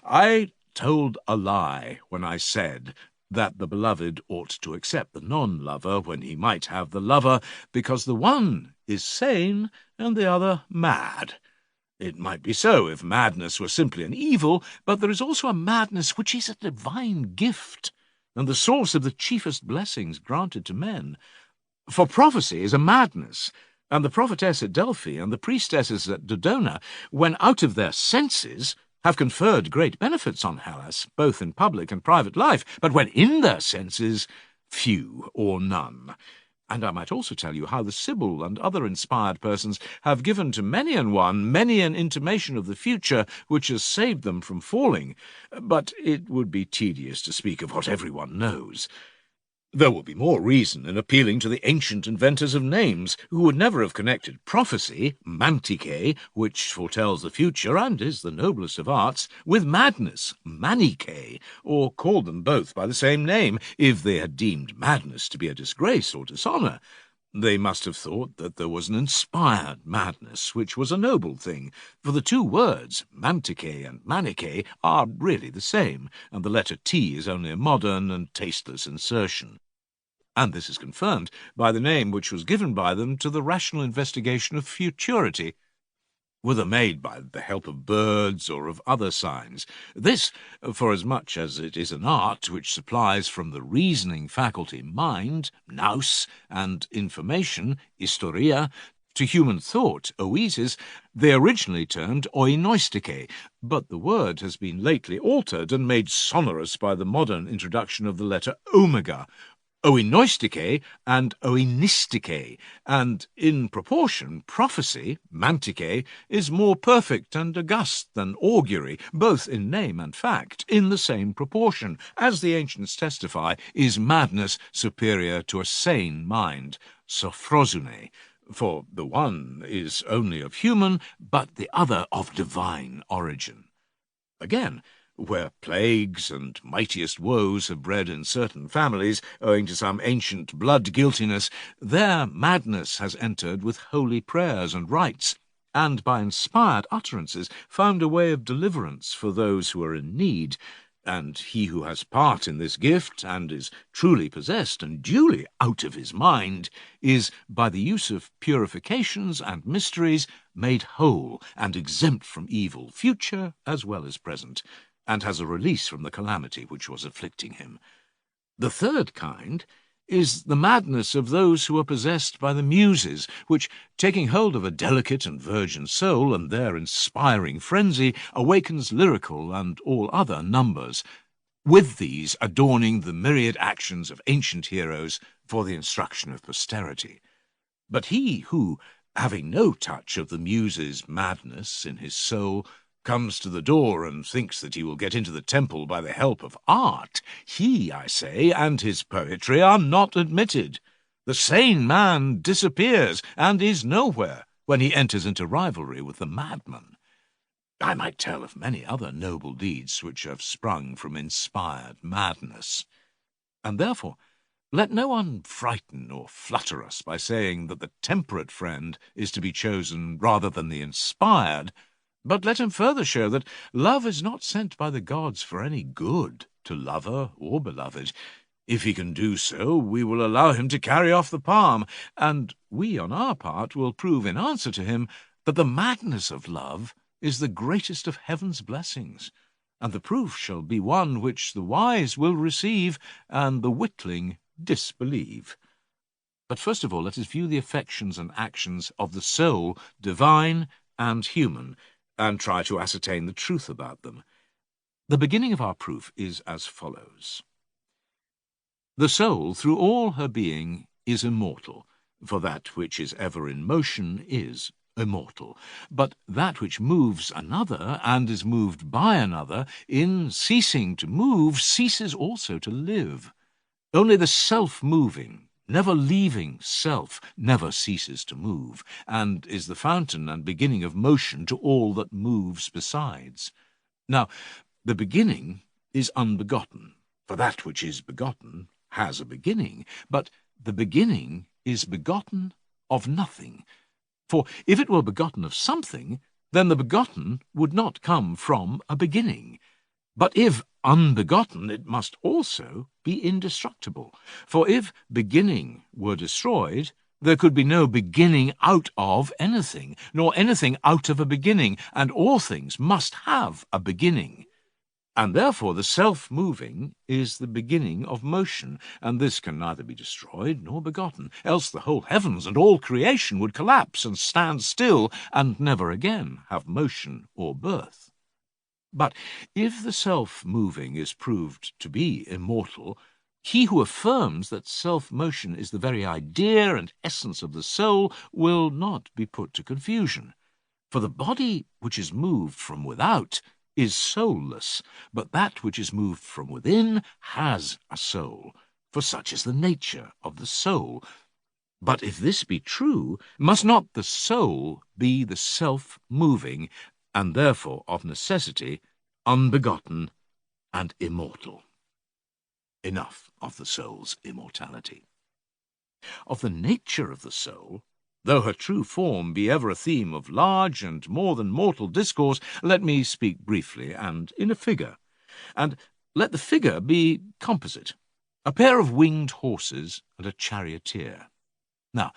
I told a lie when I said that the beloved ought to accept the non-lover when he might have the lover, because the one is sane and the other mad. It might be so if madness were simply an evil, but there is also a madness which is a divine gift, and the source of the chiefest blessings granted to men. For prophecy is a madness, and the prophetess at Delphi and the priestesses at Dodona, when out of their senses, have conferred great benefits on Hellas, both in public and private life, but when in their senses, few or none. And I might also tell you how the Sibyl and other inspired persons have given to many an one many an intimation of the future which has saved them from falling, but it would be tedious to speak of what every one knows. There will be more reason in appealing to the ancient inventors of names, who would never have connected prophecy, mantike, which foretells the future and is the noblest of arts, with madness, manike, or called them both by the same name, if they had deemed madness to be a disgrace or dishonour. They must have thought that there was an inspired madness, which was a noble thing, for the two words, mantike and manike, are really the same, and the letter T is only a modern and tasteless insertion. And this is confirmed by the name which was given by them to the rational investigation of futurity, whether made by the help of birds or of other signs. This, forasmuch as it is an art which supplies from the reasoning faculty mind, nous, and information, historia, to human thought, oesis, they originally termed oinoistike, but the word has been lately altered and made sonorous by the modern introduction of the letter omega, oinoistike and oinistike, and in proportion prophecy, mantike, is more perfect and august than augury, both in name and fact, in the same proportion, as the ancients testify, is madness superior to a sane mind, sophrosune, for the one is only of human, but the other of divine origin. Again, where plagues and mightiest woes have bred in certain families, owing to some ancient blood-guiltiness, there madness has entered with holy prayers and rites, and by inspired utterances found a way of deliverance for those who are in need, and he who has part in this gift, and is truly possessed and duly out of his mind, is, by the use of purifications and mysteries, made whole and exempt from evil, future as well as present, and has a release from the calamity which was afflicting him. The third kind is the madness of those who are possessed by the Muses, which, taking hold of a delicate and virgin soul, and their inspiring frenzy, awakens lyrical and all other numbers, with these adorning the myriad actions of ancient heroes for the instruction of posterity. But he who, having no touch of the Muses' madness in his soul, comes to the door and thinks that he will get into the temple by the help of art, he, I say, and his poetry are not admitted. The sane man disappears and is nowhere when he enters into rivalry with the madman. I might tell of many other noble deeds which have sprung from inspired madness. And therefore, let no one frighten or flutter us by saying that the temperate friend is to be chosen rather than the inspired, but let him further show that love is not sent by the gods for any good to lover or beloved. If he can do so, we will allow him to carry off the palm, and we, on our part, will prove in answer to him that the madness of love is the greatest of heaven's blessings, and the proof shall be one which the wise will receive and the witling disbelieve. But first of all, let us view the affections and actions of the soul, divine and human, and try to ascertain the truth about them. The beginning of our proof is as follows. The soul, through all her being, is immortal, for that which is ever in motion is immortal. But that which moves another, and is moved by another, in ceasing to move, ceases also to live. Only the self-moving, never leaving self, never ceases to move, and is the fountain and beginning of motion to all that moves besides. Now, the beginning is unbegotten, for that which is begotten has a beginning, but the beginning is begotten of nothing. For if it were begotten of something, then the begotten would not come from a beginning. But if unbegotten, it must also be indestructible. For if beginning were destroyed, there could be no beginning out of anything, nor anything out of a beginning, and all things must have a beginning. And therefore the self-moving is the beginning of motion, and this can neither be destroyed nor begotten, else the whole heavens and all creation would collapse and stand still, and never again have motion or birth. But if the self-moving is proved to be immortal, he who affirms that self-motion is the very idea and essence of the soul will not be put to confusion. For the body which is moved from without is soulless, but that which is moved from within has a soul. for such is the nature of the soul. But if this be true, must not the soul be the self-moving, and therefore of necessity unbegotten and immortal? Enough of the soul's immortality. Of the nature of the soul, though her true form be ever a theme of large and more than mortal discourse, let me speak briefly and in a figure, and let the figure be composite, a pair of winged horses and a charioteer. Now,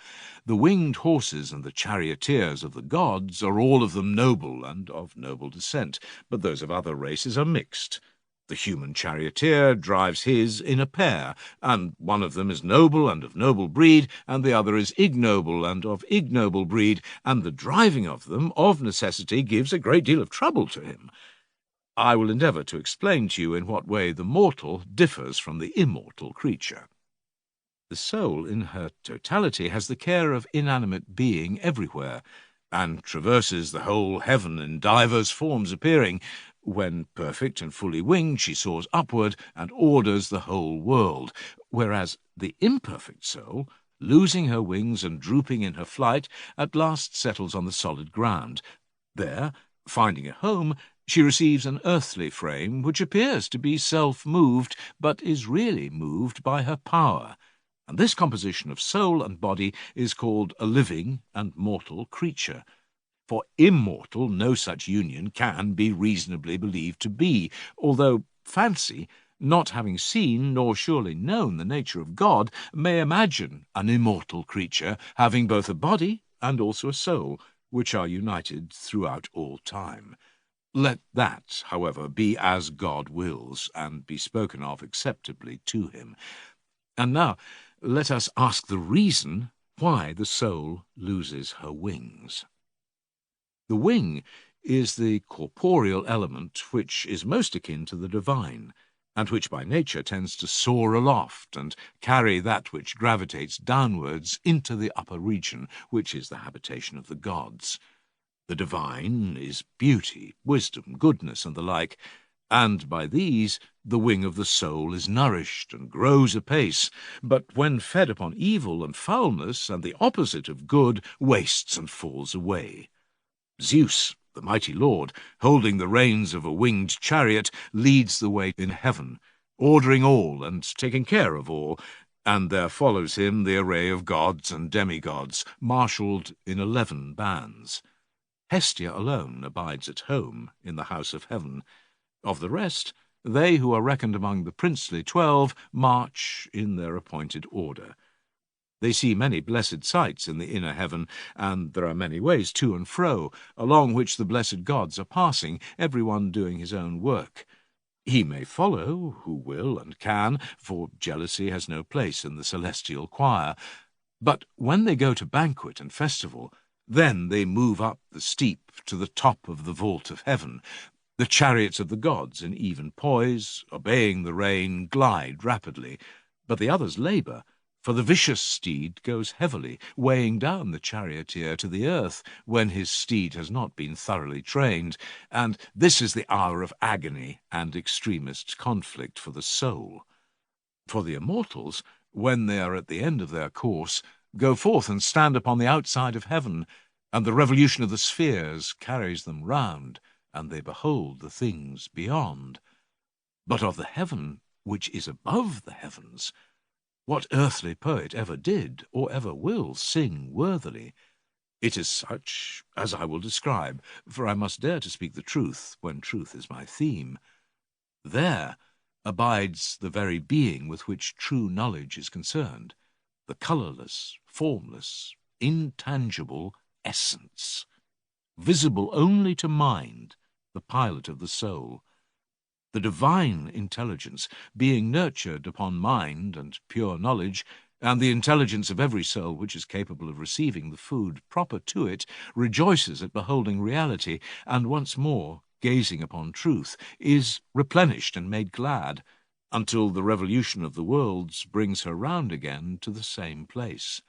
the winged horses and the charioteers of the gods are all of them noble and of noble descent, but those of other races are mixed. The human charioteer drives his in a pair, and one of them is noble and of noble breed, and the other is ignoble and of ignoble breed, and the driving of them, of necessity, gives a great deal of trouble to him. I will endeavour to explain to you in what way the mortal differs from the immortal creature. The soul in her totality has the care of inanimate being everywhere, and traverses the whole heaven in divers forms appearing. When perfect and fully winged, she soars upward and orders the whole world, whereas the imperfect soul, losing her wings and drooping in her flight, at last settles on the solid ground. There, finding a home, she receives an earthly frame which appears to be self-moved, but is really moved by her power. And this composition of soul and body is called a living and mortal creature. For immortal no such union can be reasonably believed to be, although fancy, not having seen nor surely known the nature of God, may imagine an immortal creature having both a body and also a soul, which are united throughout all time. Let that, however, be as God wills, and be spoken of acceptably to him. And now let us ask the reason why the soul loses her wings. The wing is the corporeal element which is most akin to the divine, and which by nature tends to soar aloft and carry that which gravitates downwards into the upper region, which is the habitation of the gods. The divine is beauty, wisdom, goodness, and the like, and by these the wing of the soul is nourished and grows apace, but when fed upon evil and foulness and the opposite of good, wastes and falls away. Zeus, the mighty lord, holding the reins of a winged chariot, leads the way in heaven, ordering all and taking care of all, and there follows him the array of gods and demigods, marshalled in 11 bands. Hestia alone abides at home in the house of heaven. Of the rest, they who are reckoned among the princely 12 march in their appointed order. They see many blessed sights in the inner heaven, and there are many ways to and fro, along which the blessed gods are passing, every one doing his own work. He may follow, who will and can, for jealousy has no place in the celestial choir. But when they go to banquet and festival, then they move up the steep to the top of the vault of heaven. The chariots of the gods, in even poise, obeying the rein, glide rapidly, but the others labour, for the vicious steed goes heavily, weighing down the charioteer to the earth when his steed has not been thoroughly trained, and this is the hour of agony and extremest conflict for the soul. For the immortals, when they are at the end of their course, go forth and stand upon the outside of heaven, and the revolution of the spheres carries them round, and they behold the things beyond. But of the heaven which is above the heavens, what earthly poet ever did or ever will sing worthily? It is such as I will describe, for I must dare to speak the truth when truth is my theme. There abides the very being with which true knowledge is concerned, the colourless, formless, intangible essence, visible only to mind, the pilot of the soul. The divine intelligence, being nurtured upon mind and pure knowledge, and the intelligence of every soul which is capable of receiving the food proper to it, rejoices at beholding reality, and once more, gazing upon truth, is replenished and made glad, until the revolution of the worlds brings her round again to the same place.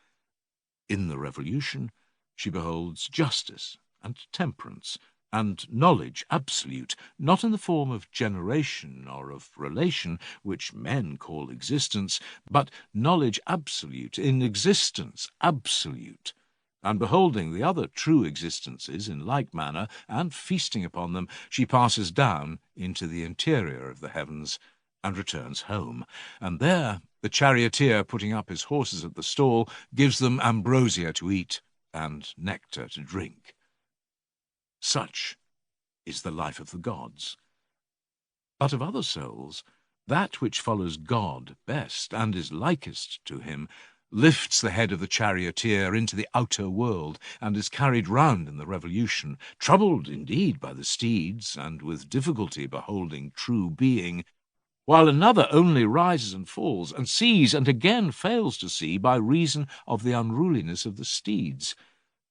In the revolution she beholds justice and temperance, and knowledge absolute, not in the form of generation or of relation, which men call existence, but knowledge absolute in existence absolute. And beholding the other true existences in like manner, and feasting upon them, she passes down into the interior of the heavens, and returns home. And there the charioteer, putting up his horses at the stall, gives them ambrosia to eat and nectar to drink. Such is the life of the gods. But of other souls, that which follows God best, and is likest to him, lifts the head of the charioteer into the outer world, and is carried round in the revolution, troubled indeed by the steeds, and with difficulty beholding true being, while another only rises and falls, and sees, and again fails to see, by reason of the unruliness of the steeds.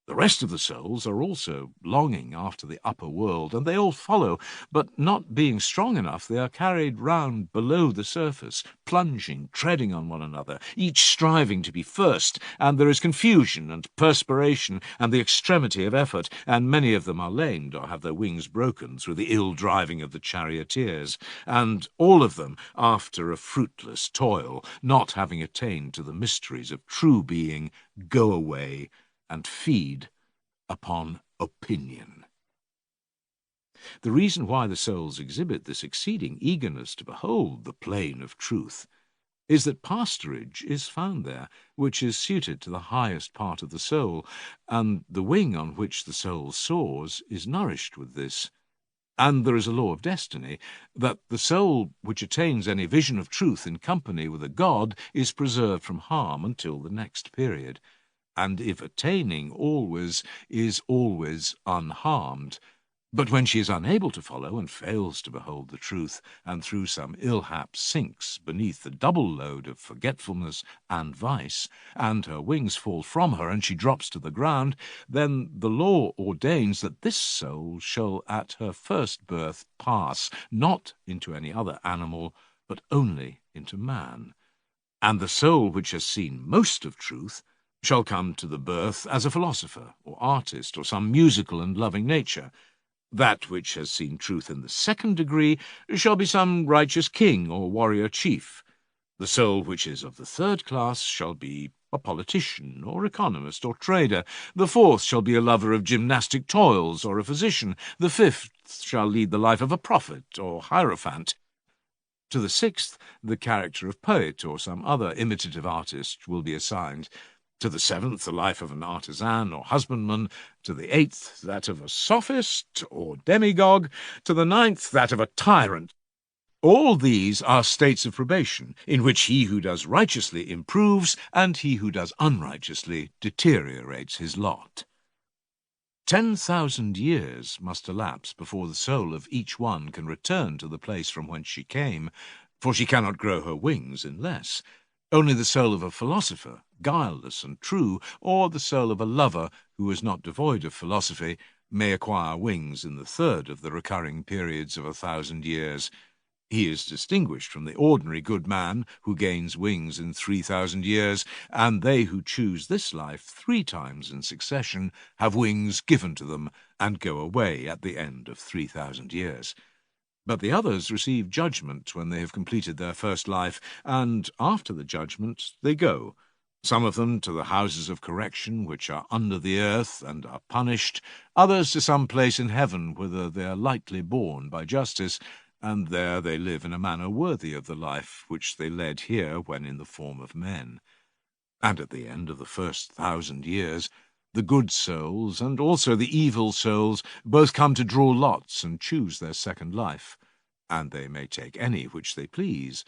The rest of the souls are also longing after the upper world, and they all follow, but not being strong enough, they are carried round below the surface, plunging, treading on one another, each striving to be first, and there is confusion and perspiration and the extremity of effort, and many of them are lamed or have their wings broken through the ill driving of the charioteers, and all of them after a fruitless toil, not having attained to the mysteries of true being, go away and feed upon opinion. The reason why the souls exhibit this exceeding eagerness to behold the plain of truth is that pasturage is found there, which is suited to the highest part of the soul, and the wing on which the soul soars is nourished with this. And there is a law of destiny, that the soul which attains any vision of truth in company with a god is preserved from harm until the next period, and if attaining always, is always unharmed. But when she is unable to follow, and fails to behold the truth, and through some ill hap sinks beneath the double load of forgetfulness and vice, and her wings fall from her, and she drops to the ground, then the law ordains that this soul shall at her first birth pass, not into any other animal, but only into man. And the soul which has seen most of truth shall come to the birth as a philosopher, or artist, or some musical and loving nature. That which has seen truth in the second degree shall be some righteous king or warrior chief. The soul which is of the third class shall be a politician, or economist, or trader. The fourth shall be a lover of gymnastic toils, or a physician. The fifth shall lead the life of a prophet, or hierophant. To the sixth, the character of poet, or some other imitative artist, will be assigned. To the seventh, the life of an artisan or husbandman. To the eighth, that of a sophist or demagogue. To the ninth, that of a tyrant. All these are states of probation, in which he who does righteously improves, and he who does unrighteously deteriorates his lot. 10,000 years must elapse before the soul of each one can return to the place from whence she came, for she cannot grow her wings in less. Only the soul of a philosopher, guileless and true, or the soul of a lover who is not devoid of philosophy, may acquire wings in the third of the recurring periods of 1,000 years. He is distinguished from the ordinary good man who gains wings in 3,000 years, and they who choose this life 3 times in succession have wings given to them and go away at the end of 3,000 years. But the others receive judgment when they have completed their first life, and after the judgment they go, some of them to the houses of correction which are under the earth and are punished, others to some place in heaven whither they are lightly borne by justice, and there they live in a manner worthy of the life which they led here when in the form of men. And at the end of the first 1,000 years, the good souls and also the evil souls both come to draw lots and choose their second life, and they may take any which they please.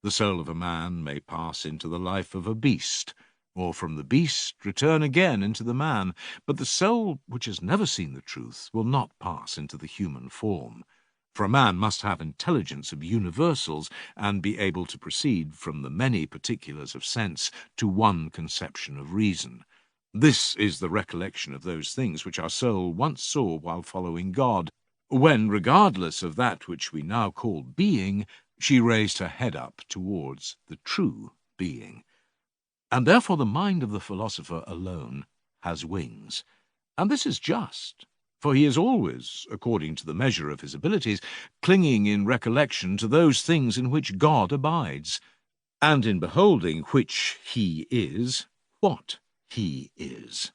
The soul of a man may pass into the life of a beast, or from the beast return again into the man, but the soul which has never seen the truth will not pass into the human form. For a man must have intelligence of universals, and be able to proceed from the many particulars of sense to one conception of reason. This is the recollection of those things which our soul once saw while following God, when, regardless of that which we now call being, she raised her head up towards the true being. And therefore the mind of the philosopher alone has wings. And this is just, For he is always, according to the measure of his abilities, clinging in recollection to those things in which God abides, and in beholding which he is, what he is.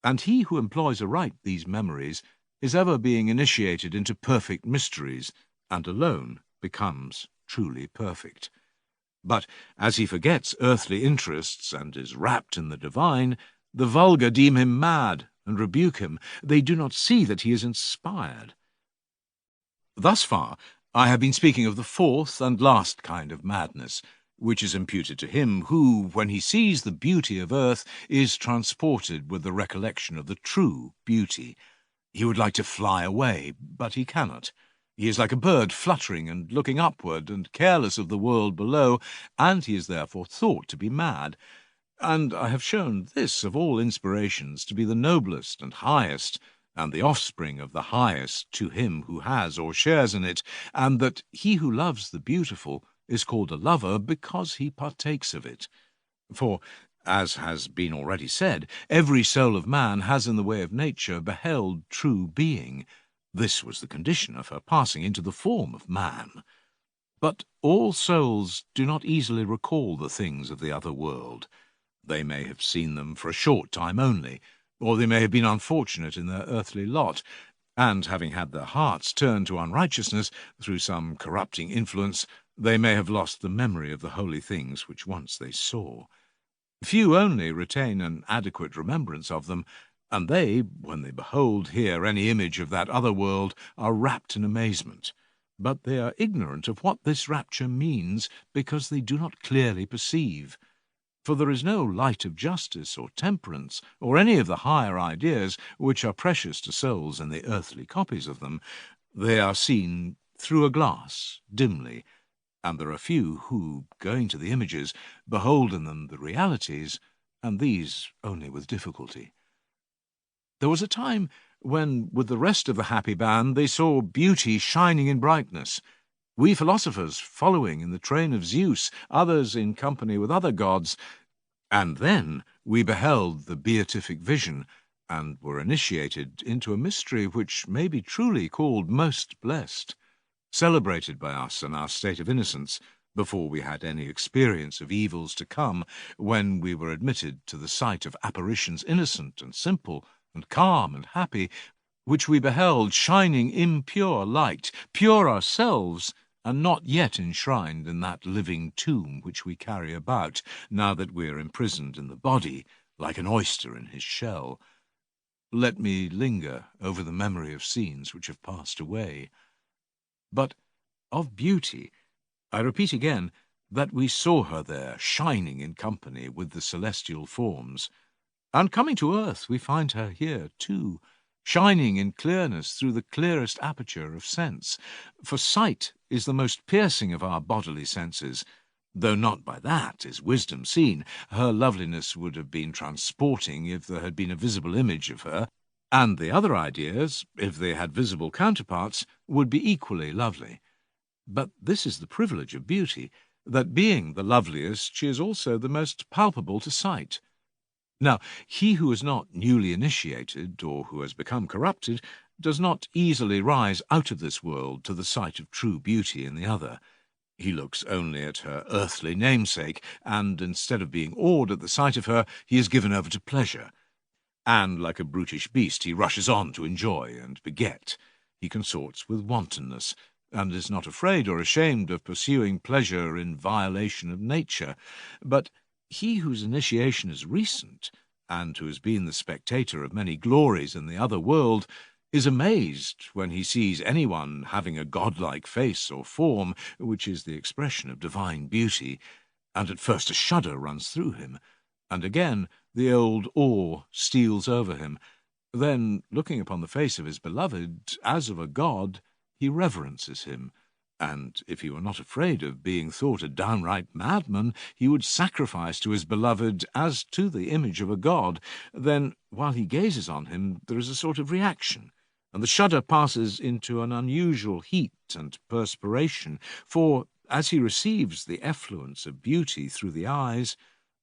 And he who employs aright these memories is ever being initiated into perfect mysteries, and alone becomes truly perfect. But as he forgets earthly interests and is wrapped in the divine, the vulgar deem him mad and rebuke him. They do not see that he is inspired. Thus far, I have been speaking of the fourth and last kind of madness, which is imputed to him who, when he sees the beauty of earth, is transported with the recollection of the true beauty. He would like to fly away, but he cannot. He is like a bird fluttering and looking upward and careless of the world below, and he is therefore thought to be mad. And I have shown this of all inspirations to be the noblest and highest, and the offspring of the highest to him who has or shares in it, and that he who loves the beautiful is called a lover because he partakes of it. For, as has been already said, every soul of man has in the way of nature beheld true being. This was the condition of her passing into the form of man. But all souls do not easily recall the things of the other world. They may have seen them for a short time only, or they may have been unfortunate in their earthly lot, and having had their hearts turned to unrighteousness through some corrupting influence, they may have lost the memory of the holy things which once they saw. Few only retain an adequate remembrance of them, and they, when they behold here any image of that other world, are rapt in amazement. But they are ignorant of what this rapture means, because they do not clearly perceive. For there is no light of justice or temperance, or any of the higher ideas which are precious to souls in the earthly copies of them. They are seen through a glass, dimly, and there are few who, going to the images, behold in them the realities, and these only with difficulty. There was a time when, with the rest of the happy band, they saw beauty shining in brightness, we philosophers following in the train of Zeus, others in company with other gods, and then we beheld the beatific vision, and were initiated into a mystery which may be truly called most blessed, celebrated by us in our state of innocence, before we had any experience of evils to come, when we were admitted to the sight of apparitions innocent and simple, and calm and happy, which we beheld shining impure light, pure ourselves, and not yet enshrined in that living tomb which we carry about, now that we are imprisoned in the body, like an oyster in his shell. Let me linger over the memory of scenes which have passed away. But of beauty, I repeat again, that we saw her there, shining in company with the celestial forms. And coming to earth, we find her here too, shining in clearness through the clearest aperture of sense. For sight is the most piercing of our bodily senses, though not by that is wisdom seen. Her loveliness would have been transporting if there had been a visible image of her, and the other ideas, if they had visible counterparts, would be equally lovely. But this is the privilege of beauty, that being the loveliest, she is also the most palpable to sight. Now, he who is not newly initiated, or who has become corrupted, does not easily rise out of this world to the sight of true beauty in the other. He looks only at her earthly namesake, and instead of being awed at the sight of her, he is given over to pleasure. And like a brutish beast, he rushes on to enjoy and beget. He consorts with wantonness, and is not afraid or ashamed of pursuing pleasure in violation of nature. But he whose initiation is recent, and who has been the spectator of many glories in the other world, is amazed when he sees anyone having a godlike face or form, which is the expression of divine beauty, and at first a shudder runs through him, and again the old awe steals over him. Then, looking upon the face of his beloved as of a god, he reverences him, and if he were not afraid of being thought a downright madman, he would sacrifice to his beloved as to the image of a god. Then, while he gazes on him, there is a sort of reaction, and the shudder passes into an unusual heat and perspiration, for, as he receives the effluence of beauty through the eyes,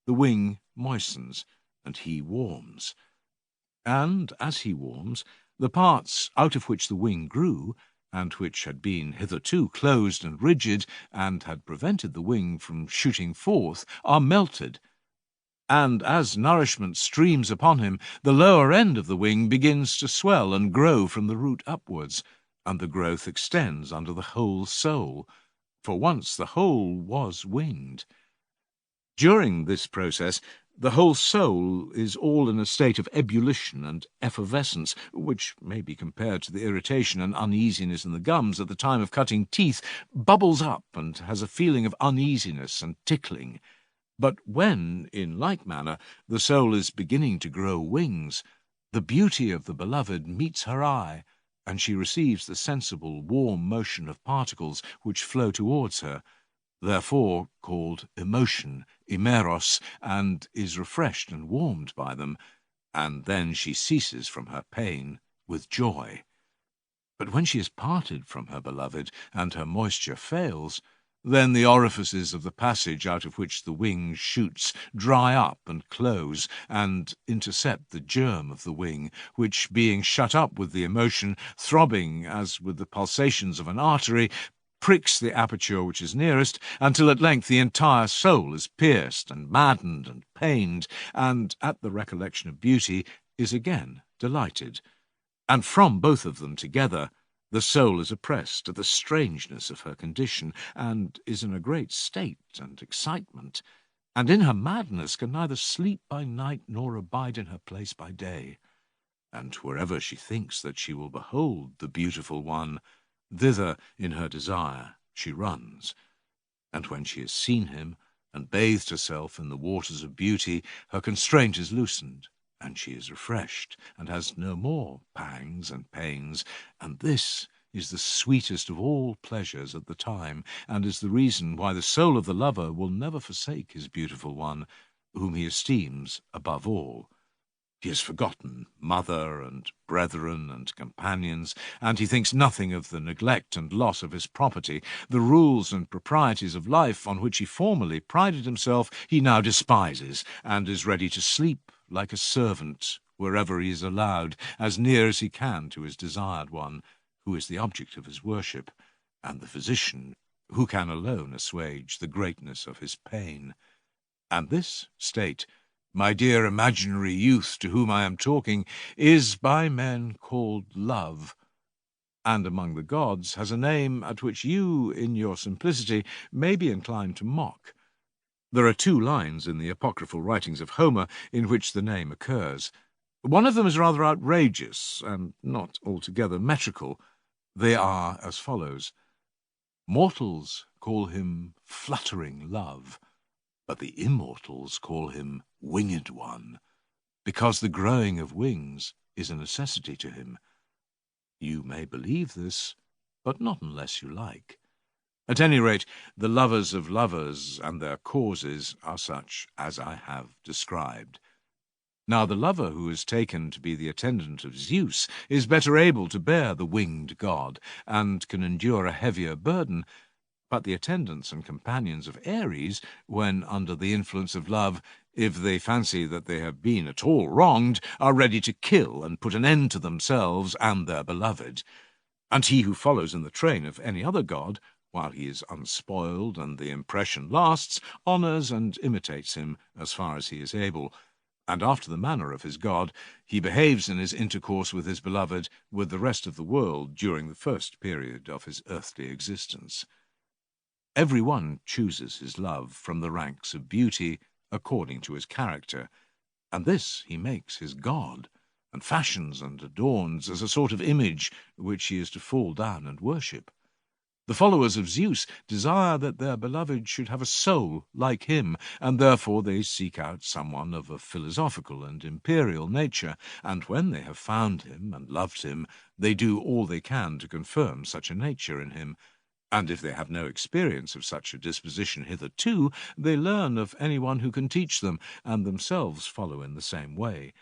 the wing moistens, and he warms. And, as he warms, The parts out of which the wing grew, and which had been hitherto closed and rigid, and had prevented the wing from shooting forth, are melted, and as nourishment streams upon him, the lower end of the wing begins to swell and grow from the root upwards, and the growth extends under the whole soul, for once the whole was winged. During this process, the whole soul is all in a state of ebullition and effervescence, which may be compared to the irritation and uneasiness in the gums at the time of cutting teeth, bubbles up and has a feeling of uneasiness and tickling. But when, in like manner, the soul is beginning to grow wings, the beauty of the beloved meets her eye, and she receives the sensible, warm motion of particles which flow towards her, therefore called emotion, emeros, and is refreshed and warmed by them, and then she ceases from her pain with joy. But when she is parted from her beloved, and her moisture fails, then the orifices of the passage out of which the wing shoots dry up and close, and intercept the germ of the wing, which, being shut up with the emotion, throbbing as with the pulsations of an artery, pricks the aperture which is nearest, until at length the entire soul is pierced and maddened and pained, and at the recollection of beauty is again delighted. And from both of them together the soul is oppressed at the strangeness of her condition, and is in a great state and excitement, and in her madness can neither sleep by night nor abide in her place by day. And wherever she thinks that she will behold the beautiful one, thither in her desire she runs. And when she has seen him, and bathed herself in the waters of beauty, her constraint is loosened, and she is refreshed, and has no more pangs and pains, and this is the sweetest of all pleasures at the time, and is the reason why the soul of the lover will never forsake his beautiful one, whom he esteems above all. He has forgotten mother and brethren and companions, and he thinks nothing of the neglect and loss of his property. The rules and proprieties of life on which he formerly prided himself he now despises, and is ready to sleep like a servant wherever he is allowed, as near as he can to his desired one, who is the object of his worship, and the physician who can alone assuage the greatness of his pain. And this state, my dear imaginary youth to whom I am talking, is by men called love, and among the gods has a name at which you, in your simplicity, may be inclined to mock. There are 2 lines in the apocryphal writings of Homer in which the name occurs. One of them is rather outrageous, and not altogether metrical. They are as follows: Mortals call him fluttering love, but the immortals call him winged one, because the growing of wings is a necessity to him. You may believe this, but not unless you like. At any rate, the lovers of lovers and their causes are such as I have described. Now the lover who is taken to be the attendant of Zeus is better able to bear the winged god, and can endure a heavier burden, but the attendants and companions of Ares, when under the influence of love, if they fancy that they have been at all wronged, are ready to kill and put an end to themselves and their beloved. And he who follows in the train of any other god, while he is unspoiled and the impression lasts, honours and imitates him as far as he is able, and after the manner of his god, he behaves in his intercourse with his beloved with the rest of the world during the first period of his earthly existence. Every one chooses his love from the ranks of beauty according to his character, and this he makes his god, and fashions and adorns as a sort of image which he is to fall down and worship. The followers of Zeus desire that their beloved should have a soul like him, and therefore they seek out someone of a philosophical and imperial nature, and when they have found him and loved him, they do all they can to confirm such a nature in him. And if they have no experience of such a disposition hitherto, they learn of anyone who can teach them, and themselves follow in the same way.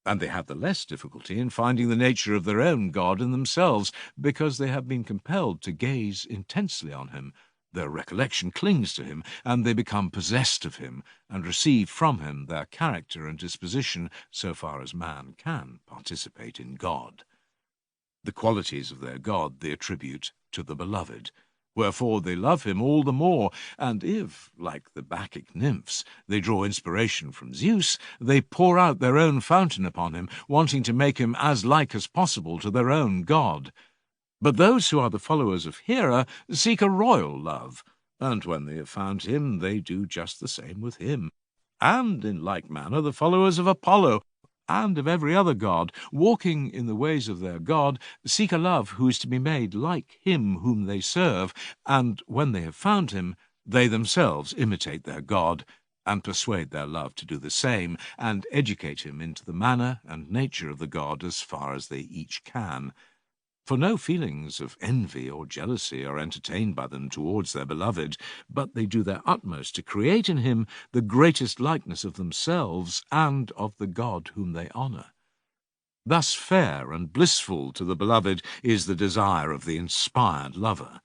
And they have the less difficulty in finding the nature of their own god in themselves, because they have been compelled to gaze intensely on him. Their recollection clings to him, and they become possessed of him, and receive from him their character and disposition, so far as man can participate in God. The qualities of their god they attribute to the beloved, wherefore they love him all the more, and if, like the Bacchic nymphs, they draw inspiration from Zeus, they pour out their own fountain upon him, wanting to make him as like as possible to their own god. But those who are the followers of Hera seek a royal love, and when they have found him, they do just the same with him. And in like manner the followers of Apollo and of every other god, walking in the ways of their god, seek a love who is to be made like him whom they serve, and when they have found him, they themselves imitate their god, and persuade their love to do the same, and educate him into the manner and nature of the god as far as they each can. For no feelings of envy or jealousy are entertained by them towards their beloved, but they do their utmost to create in him the greatest likeness of themselves and of the god whom they honour. Thus fair and blissful to the beloved is the desire of the inspired lover,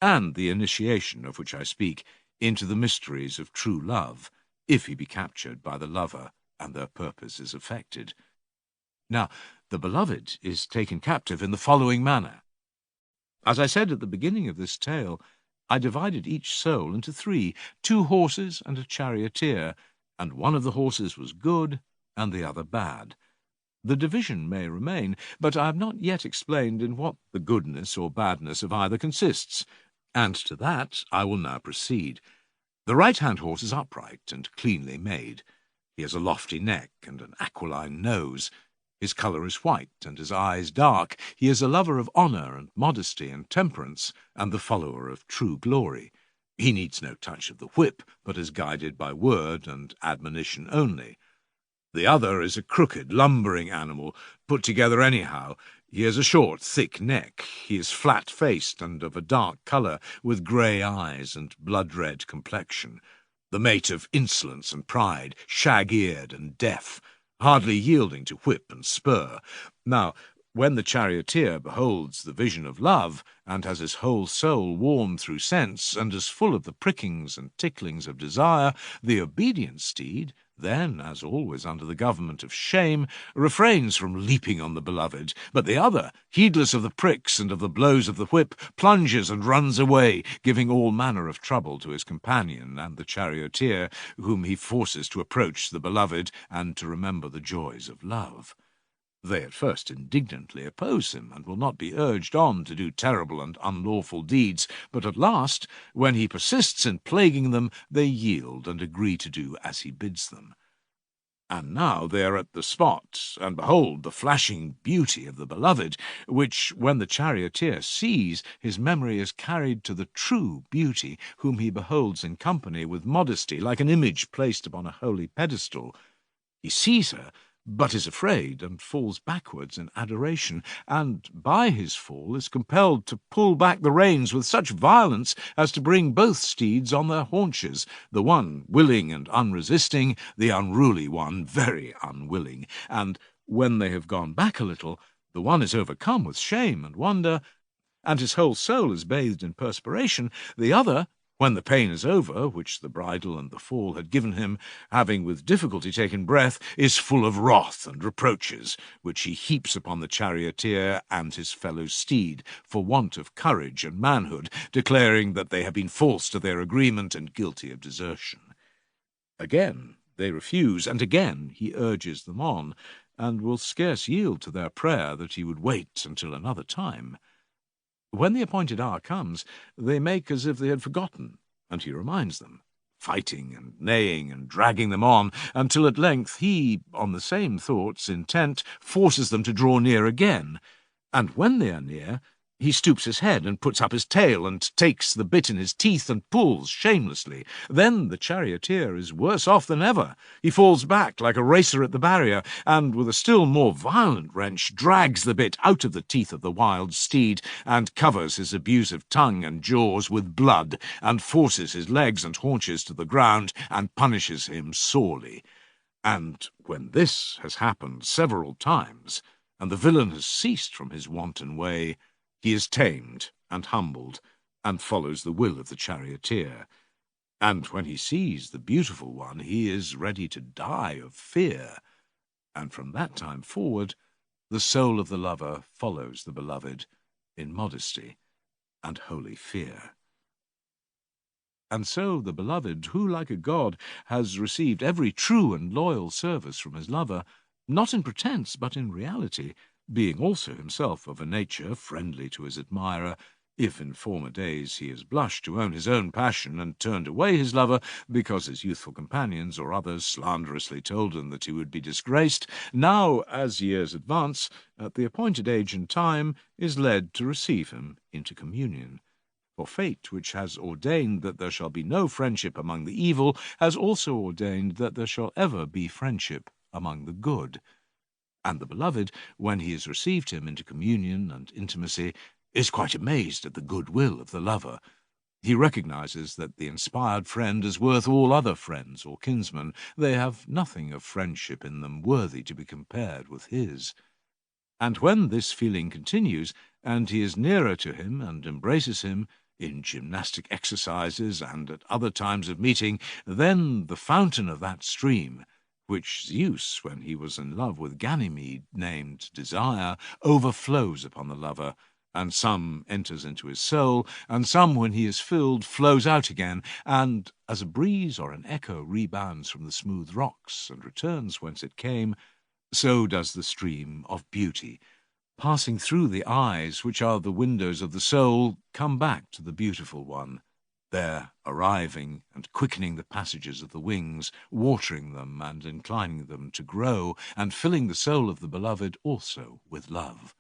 and the initiation of which I speak into the mysteries of true love, if he be captured by the lover and their purpose is effected. Now, the beloved is taken captive in the following manner. As I said at the beginning of this tale, I divided each soul into three, 2 horses and a charioteer, and one of the horses was good and the other bad. The division may remain, but I have not yet explained in what the goodness or badness of either consists, and to that I will now proceed. The right-hand horse is upright and cleanly made. He has a lofty neck and an aquiline nose. His colour is white, and his eyes dark. He is a lover of honour and modesty and temperance, and the follower of true glory. He needs no touch of the whip, but is guided by word and admonition only. The other is a crooked, lumbering animal, put together anyhow. He has a short, thick neck. He is flat-faced and of a dark colour, with grey eyes and blood-red complexion. The mate of insolence and pride, shag-eared and deaf, hardly yielding to whip and spur. Now, when the charioteer beholds the vision of love, and has his whole soul warmed through sense, and is full of the prickings and ticklings of desire, the obedient steed, then, as always under the government of shame, refrains from leaping on the beloved, but the other, heedless of the pricks and of the blows of the whip, plunges and runs away, giving all manner of trouble to his companion and the charioteer, whom he forces to approach the beloved and to remember the joys of love. They at first indignantly oppose him, and will not be urged on to do terrible and unlawful deeds, but at last, when he persists in plaguing them, they yield and agree to do as he bids them. And now they are at the spot, and behold the flashing beauty of the beloved, which, when the charioteer sees, his memory is carried to the true beauty, whom he beholds in company with modesty, like an image placed upon a holy pedestal. He sees her, but is afraid, and falls backwards in adoration, and by his fall is compelled to pull back the reins with such violence as to bring both steeds on their haunches, the one willing and unresisting, the unruly one very unwilling, and when they have gone back a little, the one is overcome with shame and wonder, and his whole soul is bathed in perspiration, the other, when the pain is over, which the bridle and the fall had given him, having with difficulty taken breath, is full of wrath and reproaches, which he heaps upon the charioteer and his fellow steed, for want of courage and manhood, declaring that they have been false to their agreement and guilty of desertion. Again they refuse, and again he urges them on, and will scarce yield to their prayer that he would wait until another time. When the appointed hour comes, they make as if they had forgotten, and he reminds them, fighting and neighing and dragging them on, until at length he, on the same thoughts intent, forces them to draw near again, and when they are near, he stoops his head and puts up his tail and takes the bit in his teeth and pulls shamelessly. Then the charioteer is worse off than ever. He falls back like a racer at the barrier, and with a still more violent wrench drags the bit out of the teeth of the wild steed, and covers his abusive tongue and jaws with blood, and forces his legs and haunches to the ground, and punishes him sorely. And when this has happened several times, and the villain has ceased from his wanton way, he is tamed and humbled, and follows the will of the charioteer. And when he sees the beautiful one, he is ready to die of fear. And from that time forward, the soul of the lover follows the beloved in modesty and holy fear. And so the beloved, who, like a god, has received every true and loyal service from his lover, not in pretence but in reality, being also himself of a nature friendly to his admirer, if in former days he has blushed to own his own passion and turned away his lover because his youthful companions or others slanderously told him that he would be disgraced, now, as years advance, at the appointed age and time, is led to receive him into communion. For fate, which has ordained that there shall be no friendship among the evil, has also ordained that there shall ever be friendship among the good. And the beloved, when he has received him into communion and intimacy, is quite amazed at the goodwill of the lover. He recognizes that the inspired friend is worth all other friends or kinsmen. They have nothing of friendship in them worthy to be compared with his. And when this feeling continues, and he is nearer to him and embraces him, in gymnastic exercises and at other times of meeting, then the fountain of that stream, which Zeus, when he was in love with Ganymede, named Desire, overflows upon the lover, and some enters into his soul, and some, when he is filled, flows out again, and, as a breeze or an echo rebounds from the smooth rocks and returns whence it came, so does the stream of beauty, passing through the eyes, which are the windows of the soul, come back to the beautiful one, there arriving and quickening the passages of the wings, watering them and inclining them to grow, and filling the soul of the beloved also with love.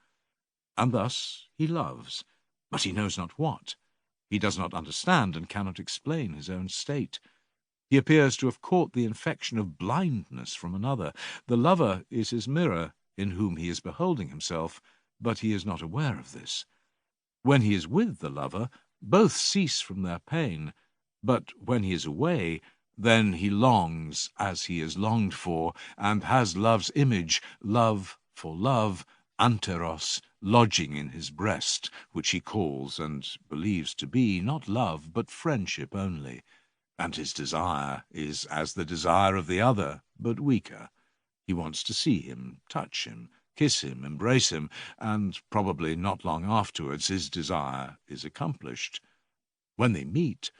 And thus he loves, but he knows not what. He does not understand and cannot explain his own state. He appears to have caught the infection of blindness from another. The lover is his mirror, in whom he is beholding himself, but he is not aware of this. When he is with the lover, both cease from their pain, but when he is away, then he longs as he is longed for, and has love's image, love for love, anteros, lodging in his breast, which he calls and believes to be not love, but friendship only. And his desire is as the desire of the other, but weaker. He wants to see him, touch him, kiss him, embrace him, and probably not long afterwards his desire is accomplished. When they meet,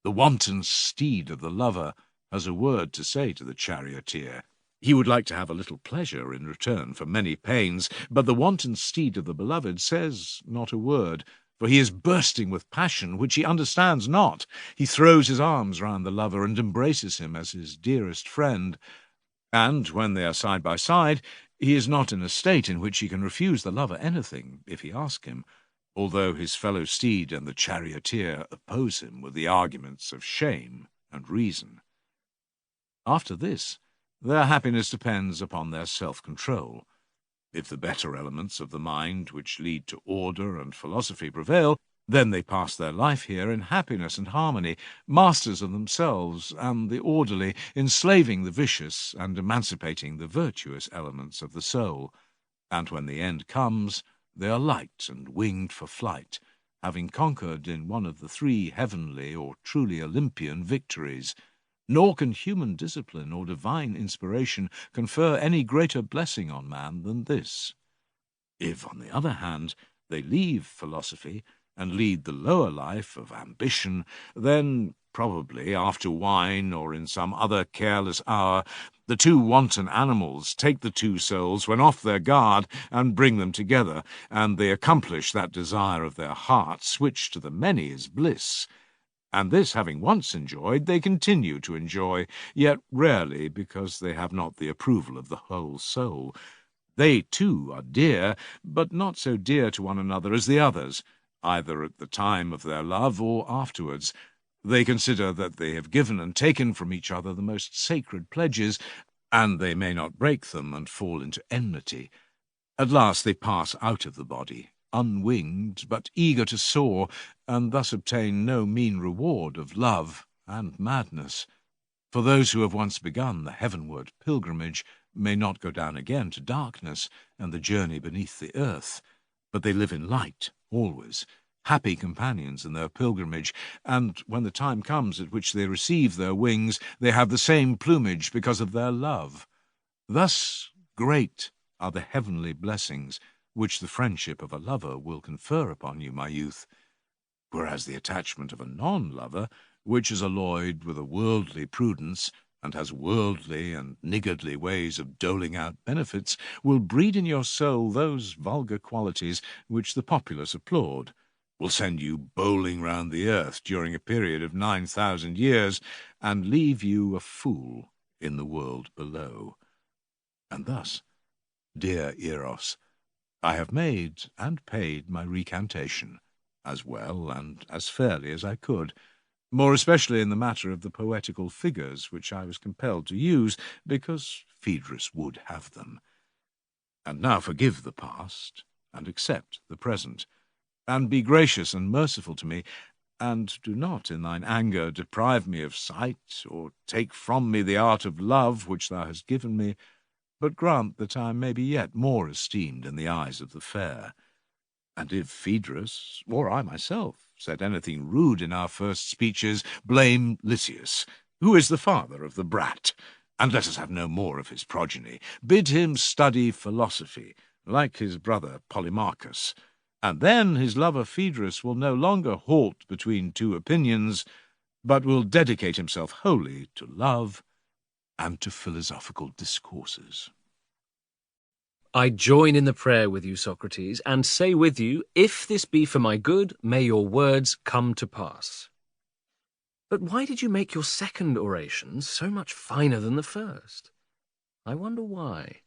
the wanton steed of the lover has a word to say to the charioteer. He would like to have a little pleasure in return for many pains, but the wanton steed of the beloved says not a word, for he is bursting with passion which he understands not. He throws his arms round the lover and embraces him as his dearest friend. And when they are side by side, he is not in a state in which he can refuse the lover anything, if he ask him, although his fellow steed and the charioteer oppose him with the arguments of shame and reason. After this, their happiness depends upon their self-control. If the better elements of the mind, which lead to order and philosophy, prevail, then they pass their life here in happiness and harmony, masters of themselves and the orderly, enslaving the vicious and emancipating the virtuous elements of the soul. And when the end comes, they are light and winged for flight, having conquered in one of the three heavenly or truly Olympian victories. Nor can human discipline or divine inspiration confer any greater blessing on man than this. If, on the other hand, they leave philosophy and lead the lower life of ambition, then, probably after wine or in some other careless hour, the two wanton animals take the two souls when off their guard and bring them together, and they accomplish that desire of their hearts, which to the many is bliss. And this having once enjoyed, they continue to enjoy, yet rarely because they have not the approval of the whole soul. They, too, are dear, but not so dear to one another as the others, either at the time of their love or afterwards. They consider that they have given and taken from each other the most sacred pledges, and they may not break them and fall into enmity. At last they pass out of the body, unwinged, but eager to soar, and thus obtain no mean reward of love and madness. For those who have once begun the heavenward pilgrimage may not go down again to darkness and the journey beneath the earth, but they live in light always, happy companions in their pilgrimage, and when the time comes at which they receive their wings, they have the same plumage because of their love. Thus great are the heavenly blessings which the friendship of a lover will confer upon you, my youth, whereas the attachment of a non-lover, which is alloyed with a worldly prudence, and has worldly and niggardly ways of doling out benefits, will breed in your soul those vulgar qualities which the populace applaud, will send you bowling round the earth during a period of 9,000 years, and leave you a fool in the world below. And thus, dear Eros, I have made and paid my recantation, as well and as fairly as I could, more especially in the matter of the poetical figures which I was compelled to use, because Phaedrus would have them. And now forgive the past, and accept the present, and be gracious and merciful to me, and do not in thine anger deprive me of sight, or take from me the art of love which thou hast given me, but grant that I may be yet more esteemed in the eyes of the fair. And if Phaedrus, or I myself, said anything rude in our first speeches, blame Lysias, who is the father of the brat, and let us have no more of his progeny. Bid him study philosophy, like his brother Polemarchus, and then his lover Phaedrus will no longer halt between two opinions, but will dedicate himself wholly to love and to philosophical discourses. I join in the prayer with you, Socrates, and say with you, if this be for my good, may your words come to pass. But why did you make your second oration so much finer than the first? I wonder why.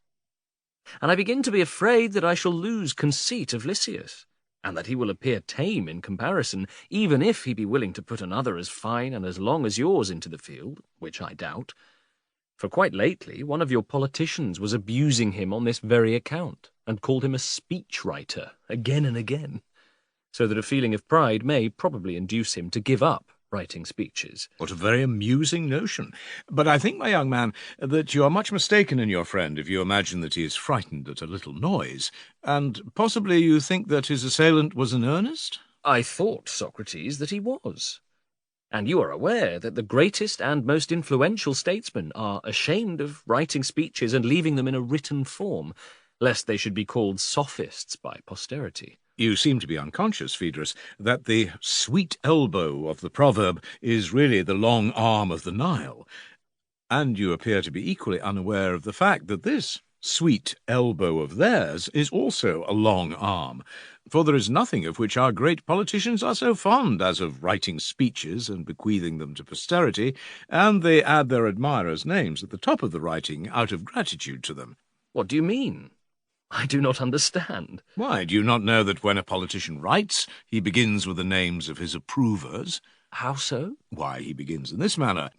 And I begin to be afraid that I shall lose conceit of Lysias, and that he will appear tame in comparison, even if he be willing to put another as fine and as long as yours into the field, which I doubt. For quite lately one of your politicians was abusing him on this very account, and called him a speech-writer again and again, so that a feeling of pride may probably induce him to give up writing speeches. What a very amusing notion. But I think, my young man, that you are much mistaken in your friend if you imagine that he is frightened at a little noise, and possibly you think that his assailant was in earnest? I thought, Socrates, that he was. And you are aware that the greatest and most influential statesmen are ashamed of writing speeches and leaving them in a written form, lest they should be called sophists by posterity. You seem to be unconscious, Phaedrus, that the sweet elbow of the proverb is really the long arm of the Nile, and you appear to be equally unaware of the fact that this sweet elbow of theirs is also a long arm, for there is nothing of which our great politicians are so fond as of writing speeches and bequeathing them to posterity, and they add their admirers' names at the top of the writing out of gratitude to them. What do you mean? I do not understand. Why, do you not know that when a politician writes, he begins with the names of his approvers? How so? Why, he begins in this manner: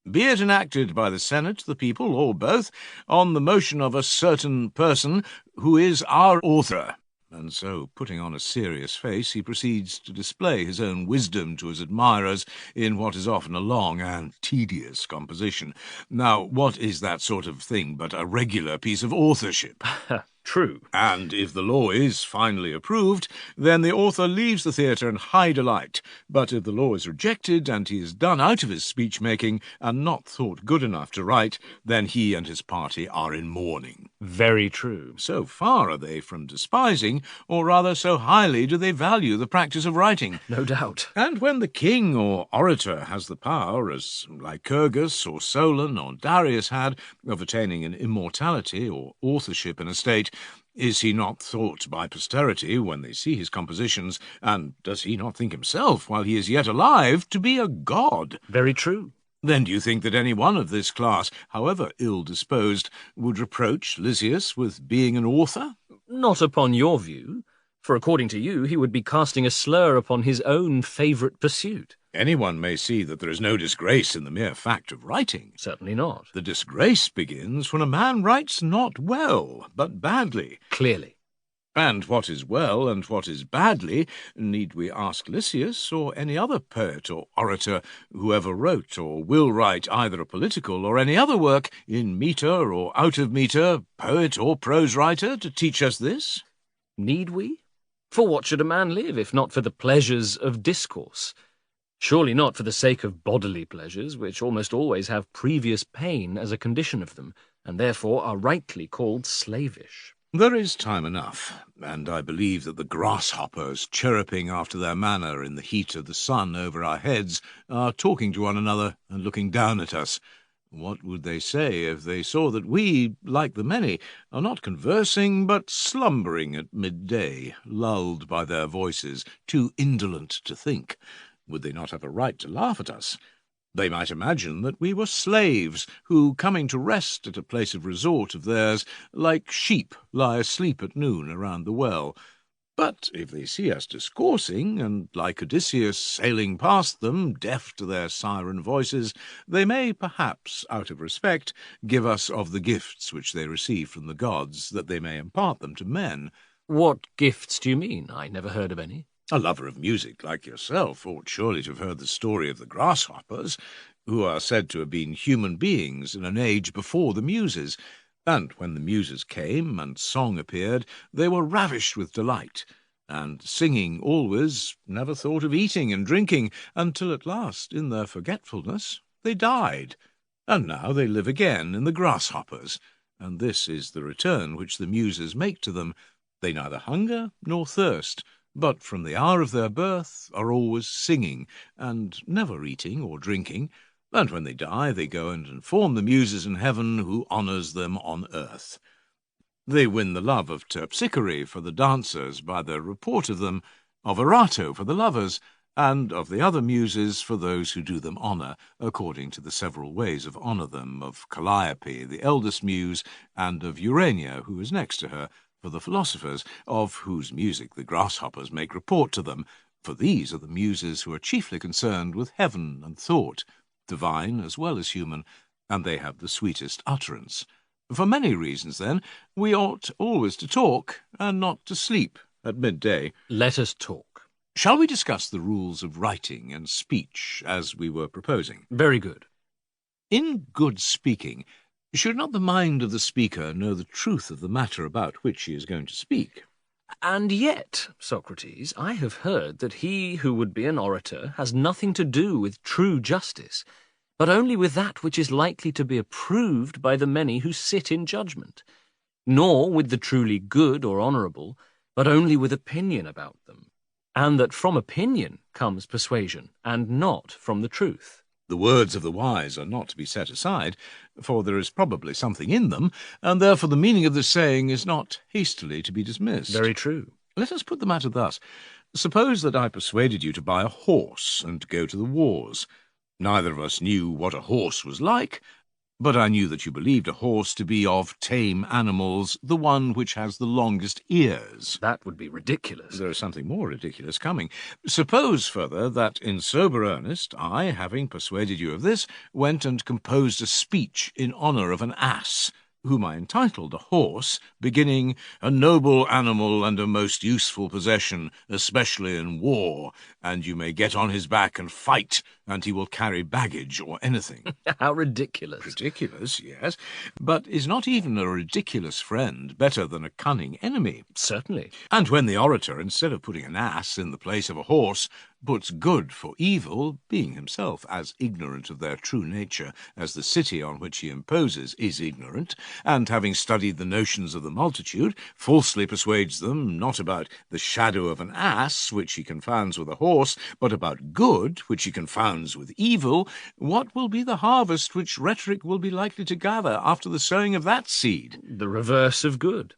be it enacted by the Senate, the people, or both, on the motion of a certain person who is our author. And so, putting on a serious face, he proceeds to display his own wisdom to his admirers in what is often a long and tedious composition. Now, what is that sort of thing but a regular piece of authorship? True. And if the law is finally approved, then the author leaves the theatre in high delight. But if the law is rejected, and he is done out of his speech-making, and not thought good enough to write, then he and his party are in mourning. Very true. So far are they from despising, or rather so highly do they value the practice of writing. No doubt. And when the king or orator has the power, as Lycurgus or Solon or Darius had, of attaining an immortality or authorship in a state, is he not thought by posterity, when they see his compositions, and does he not think himself, while he is yet alive, to be a god? Very true. Then do you think that any one of this class, however ill-disposed, would reproach Lysias with being an author? Not upon your view, for according to you he would be casting a slur upon his own favourite pursuit. Anyone may see that there is no disgrace in the mere fact of writing. Certainly not. The disgrace begins when a man writes not well, but badly. Clearly. And what is well and what is badly, need we ask Lysias or any other poet or orator who ever wrote or will write either a political or any other work, in metre or out of metre, poet or prose writer, to teach us this? Need we? For what should a man live, if not for the pleasures of discourse? Surely not for the sake of bodily pleasures, which almost always have previous pain as a condition of them, and therefore are rightly called slavish. There is time enough, and I believe that the grasshoppers, chirruping after their manner in the heat of the sun over our heads, are talking to one another and looking down at us. What would they say if they saw that we, like the many, are not conversing but slumbering at midday, lulled by their voices, too indolent to think? Would they not have a right to laugh at us? They might imagine that we were slaves, who, coming to rest at a place of resort of theirs, like sheep lie asleep at noon around the well. But if they see us discoursing, and, like Odysseus, sailing past them, deaf to their siren voices, they may, perhaps, out of respect, give us of the gifts which they receive from the gods, that they may impart them to men. What gifts do you mean? I never heard of any. A lover of music like yourself ought surely to have heard the story of the grasshoppers, who are said to have been human beings in an age before the Muses, and when the Muses came and song appeared, they were ravished with delight, and singing always, never thought of eating and drinking, until at last, in their forgetfulness, they died. And now they live again in the grasshoppers, and this is the return which the Muses make to them. They neither hunger nor thirst, but from the hour of their birth are always singing, and never eating or drinking, and when they die they go and inform the Muses in heaven, who honours them on earth. They win the love of Terpsichore for the dancers by their report of them, of Erato for the lovers, and of the other Muses for those who do them honour, according to the several ways of honour them, of Calliope, the eldest Muse, and of Urania, who is next to her, for the philosophers, of whose music the grasshoppers make report to them, for these are the Muses who are chiefly concerned with heaven and thought, divine as well as human, and they have the sweetest utterance. For many reasons, then, we ought always to talk, and not to sleep at midday. Let us talk. Shall we discuss the rules of writing and speech, as we were proposing? Very good. In good speaking, should not the mind of the speaker know the truth of the matter about which he is going to speak? And yet, Socrates, I have heard that he who would be an orator has nothing to do with true justice, but only with that which is likely to be approved by the many who sit in judgment, nor with the truly good or honourable, but only with opinion about them, and that from opinion comes persuasion, and not from the truth. The words of the wise are not to be set aside, for there is probably something in them, and therefore the meaning of the saying is not hastily to be dismissed. Very true. Let us put the matter thus. Suppose that I persuaded you to buy a horse and go to the wars. Neither of us knew what a horse was like, but I knew that you believed a horse to be of tame animals the one which has the longest ears. That would be ridiculous. There is something more ridiculous coming. Suppose, further, that in sober earnest I, having persuaded you of this, went and composed a speech in honour of an ass, whom I entitled a horse, beginning, "A noble animal and a most useful possession, especially in war, and you may get on his back and fight, and he will carry baggage or anything." How ridiculous. Ridiculous, yes, but is not even a ridiculous friend better than a cunning enemy? Certainly. And when the orator, instead of putting an ass in the place of a horse, puts good for evil, being himself as ignorant of their true nature as the city on which he imposes is ignorant, and having studied the notions of the multitude, falsely persuades them not about the shadow of an ass, which he confounds with a horse, but about good, which he confounds with evil, what will be the harvest which rhetoric will be likely to gather after the sowing of that seed? The reverse of good.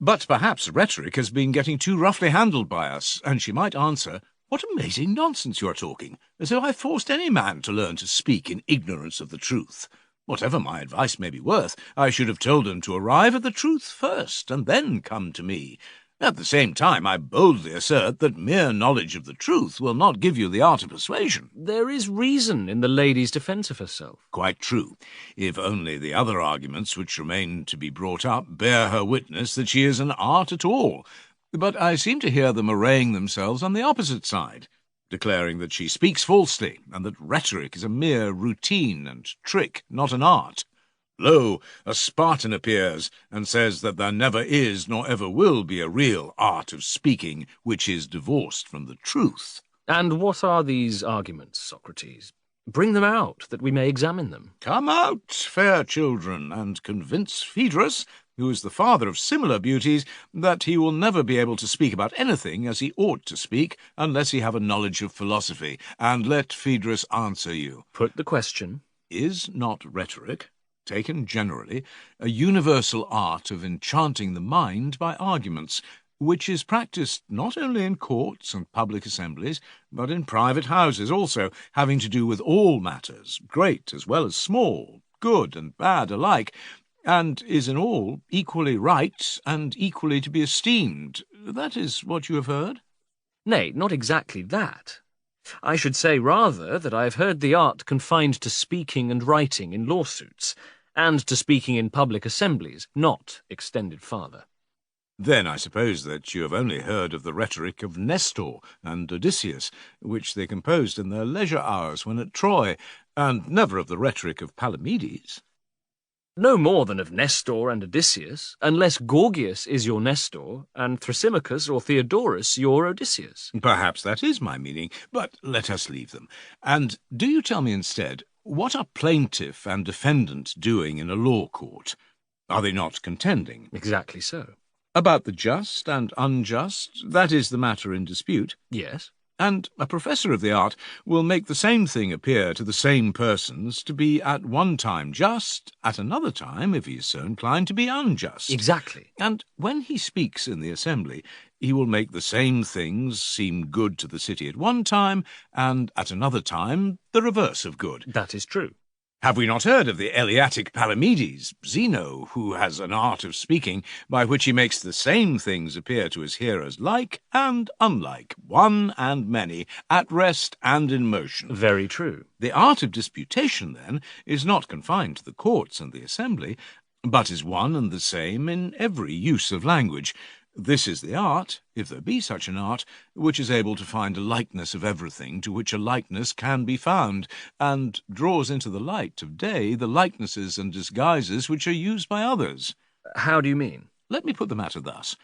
But perhaps rhetoric has been getting too roughly handled by us, and she might answer, "What amazing nonsense you are talking, as though I forced any man to learn to speak in ignorance of the truth. Whatever my advice may be worth, I should have told him to arrive at the truth first, and then come to me. At the same time, I boldly assert that mere knowledge of the truth will not give you the art of persuasion." There is reason in the lady's defence of herself. Quite true, if only the other arguments which remain to be brought up bear her witness that she is an art at all. But I seem to hear them arraying themselves on the opposite side, declaring that she speaks falsely, and that rhetoric is a mere routine and trick, not an art. Lo, a Spartan appears, and says that there never is nor ever will be a real art of speaking which is divorced from the truth. And what are these arguments, Socrates? Bring them out, that we may examine them. Come out, fair children, and convince Phaedrus, who is the father of similar beauties, that he will never be able to speak about anything as he ought to speak unless he have a knowledge of philosophy. And let Phaedrus answer you. Put the question. Is not rhetoric, taken generally, a universal art of enchanting the mind by arguments, which is practised not only in courts and public assemblies, but in private houses also, having to do with all matters, great as well as small, good and bad alike, and is in all equally right and equally to be esteemed? That is what you have heard? Nay, not exactly that. I should say rather that I have heard the art confined to speaking and writing in lawsuits, and to speaking in public assemblies, not extended farther. Then I suppose that you have only heard of the rhetoric of Nestor and Odysseus, which they composed in their leisure hours when at Troy, and never of the rhetoric of Palmenides. No more than of Nestor and Odysseus, unless Gorgias is your Nestor, and Thrasymachus or Theodorus your Odysseus. Perhaps that is my meaning, but let us leave them. And do you tell me instead, what are plaintiff and defendant doing in a law court? Are they not contending? Exactly so. About the just and unjust, that is the matter in dispute. Yes. And a professor of the art will make the same thing appear to the same persons to be at one time just, at another time, if he is so inclined, to be unjust. Exactly. And when he speaks in the assembly, he will make the same things seem good to the city at one time, and at another time the reverse of good. That is true. Have we not heard of the Eleatic Palmenides, Zeno, who has an art of speaking by which he makes the same things appear to his hearers like and unlike, one and many, at rest and in motion? Very true. The art of disputation, then, is not confined to the courts and the assembly, but is one and the same in every use of language. This is the art, if there be such an art, which is able to find a likeness of everything to which a likeness can be found, and draws into the light of day the likenesses and disguises which are used by others. How do you mean? Let me put the matter thus.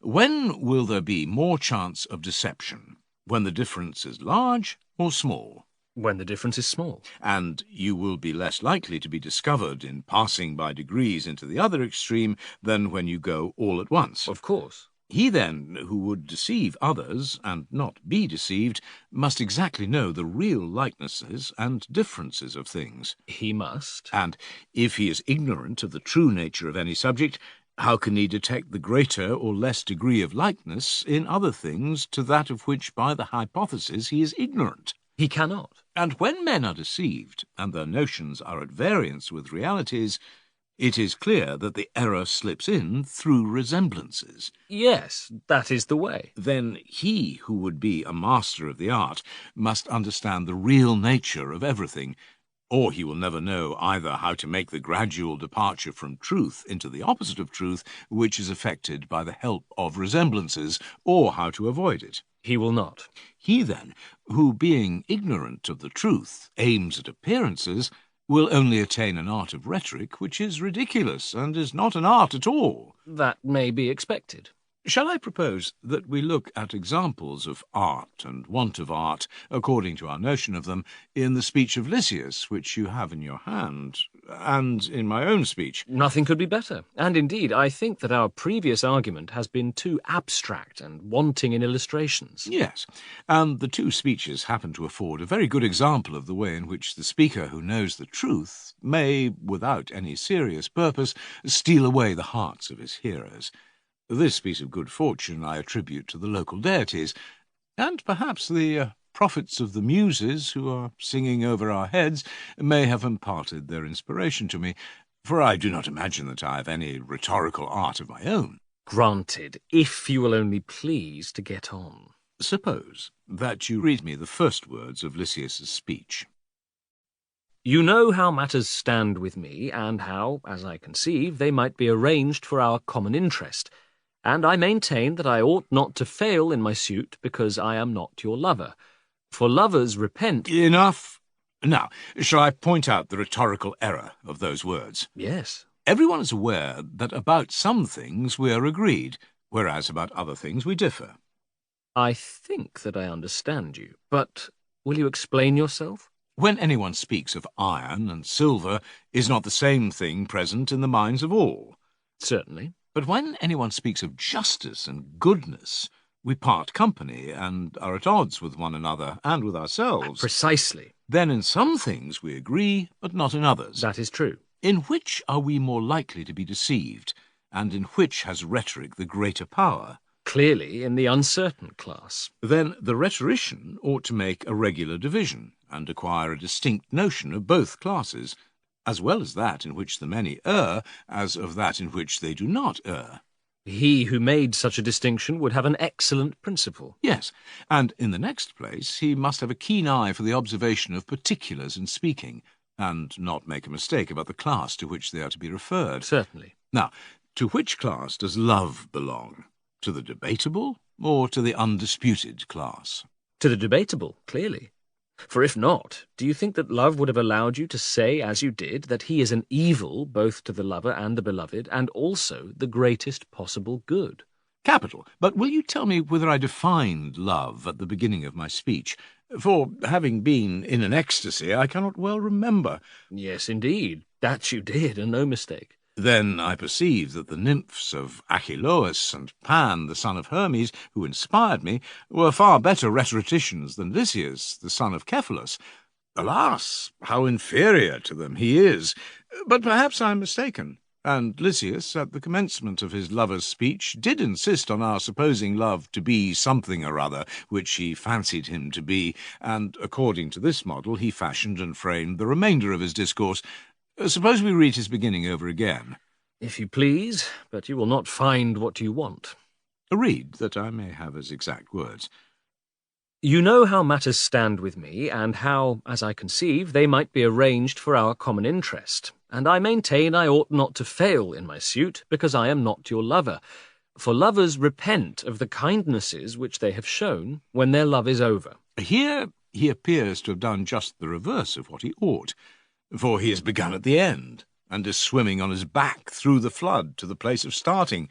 When will there be more chance of deception? When the difference is large or small? When the difference is small. And you will be less likely to be discovered in passing by degrees into the other extreme than when you go all at once. Of course. He, then, who would deceive others, and not be deceived, must exactly know the real likenesses and differences of things. He must. And if he is ignorant of the true nature of any subject, how can he detect the greater or less degree of likeness in other things to that of which by the hypothesis he is ignorant? He cannot. And when men are deceived, and their notions are at variance with realities, it is clear that the error slips in through resemblances. Yes, that is the way. Then he who would be a master of the art must understand the real nature of everything, or he will never know either how to make the gradual departure from truth into the opposite of truth, which is effected by the help of resemblances, or how to avoid it. He will not. He, then, who, being ignorant of the truth, aims at appearances, will only attain an art of rhetoric which is ridiculous and is not an art at all. That may be expected. Shall I propose that we look at examples of art and want of art, according to our notion of them, in the speech of Lysias, which you have in your hand, and in my own speech? Nothing could be better. And indeed, I think that our previous argument has been too abstract and wanting in illustrations. Yes, and the two speeches happen to afford a very good example of the way in which the speaker who knows the truth may, without any serious purpose, steal away the hearts of his hearers. This piece of good fortune I attribute to the local deities, and perhaps the prophets of the Muses, who are singing over our heads, may have imparted their inspiration to me, for I do not imagine that I have any rhetorical art of my own. Granted, if you will only please to get on. Suppose that you read me the first words of Lysias's speech. You know how matters stand with me, and how, as I conceive, they might be arranged for our common interest. And I maintain that I ought not to fail in my suit because I am not your lover. For lovers repent— Enough. Now, shall I point out the rhetorical error of those words? Yes. Everyone is aware that about some things we are agreed, whereas about other things we differ. I think that I understand you, but will you explain yourself? When anyone speaks of iron and silver, is not the same thing present in the minds of all? Certainly. But when anyone speaks of justice and goodness, we part company and are at odds with one another and with ourselves. Precisely. Then in some things we agree, but not in others. That is true. In which are we more likely to be deceived, and in which has rhetoric the greater power? Clearly in the uncertain class. Then the rhetorician ought to make a regular division, and acquire a distinct notion of both classes, as well as that in which the many err, as of that in which they do not err. He who made such a distinction would have an excellent principle. Yes, and in the next place he must have a keen eye for the observation of particulars in speaking, and not make a mistake about the class to which they are to be referred. Certainly. Now, to which class does love belong? To the debatable, or to the undisputed class? To the debatable, clearly. For if not, do you think that love would have allowed you to say, as you did, that he is an evil both to the lover and the beloved, and also the greatest possible good? Capital. But will you tell me whether I defined love at the beginning of my speech? For, having been in an ecstasy, I cannot well remember. Yes, indeed. That you did, and no mistake. Then I perceive that the nymphs of Achelous and Pan, the son of Hermes, who inspired me, were far better rhetoricians than Lysias, the son of Cephalus. Alas, how inferior to them he is! But perhaps I am mistaken, and Lysias, at the commencement of his lover's speech, did insist on our supposing love to be something or other, which he fancied him to be, and according to this model he fashioned and framed the remainder of his discourse. Suppose we read his beginning over again. If you please, but you will not find what you want. Read, that I may have his exact words. You know how matters stand with me, and how, as I conceive, they might be arranged for our common interest, and I maintain I ought not to fail in my suit, because I am not your lover. For lovers repent of the kindnesses which they have shown when their love is over. Here he appears to have done just the reverse of what he ought, for he has begun at the end, and is swimming on his back through the flood to the place of starting.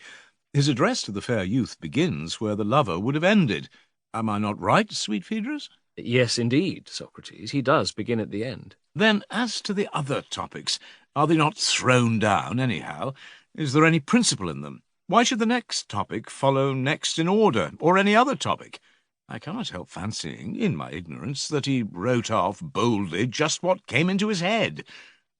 His address to the fair youth begins where the lover would have ended. Am I not right, sweet Phaedrus? Yes, indeed, Socrates, he does begin at the end. Then, as to the other topics, are they not thrown down anyhow? Is there any principle in them? Why should the next topic follow next in order, or any other topic? I cannot help fancying, in my ignorance, that he wrote off boldly just what came into his head.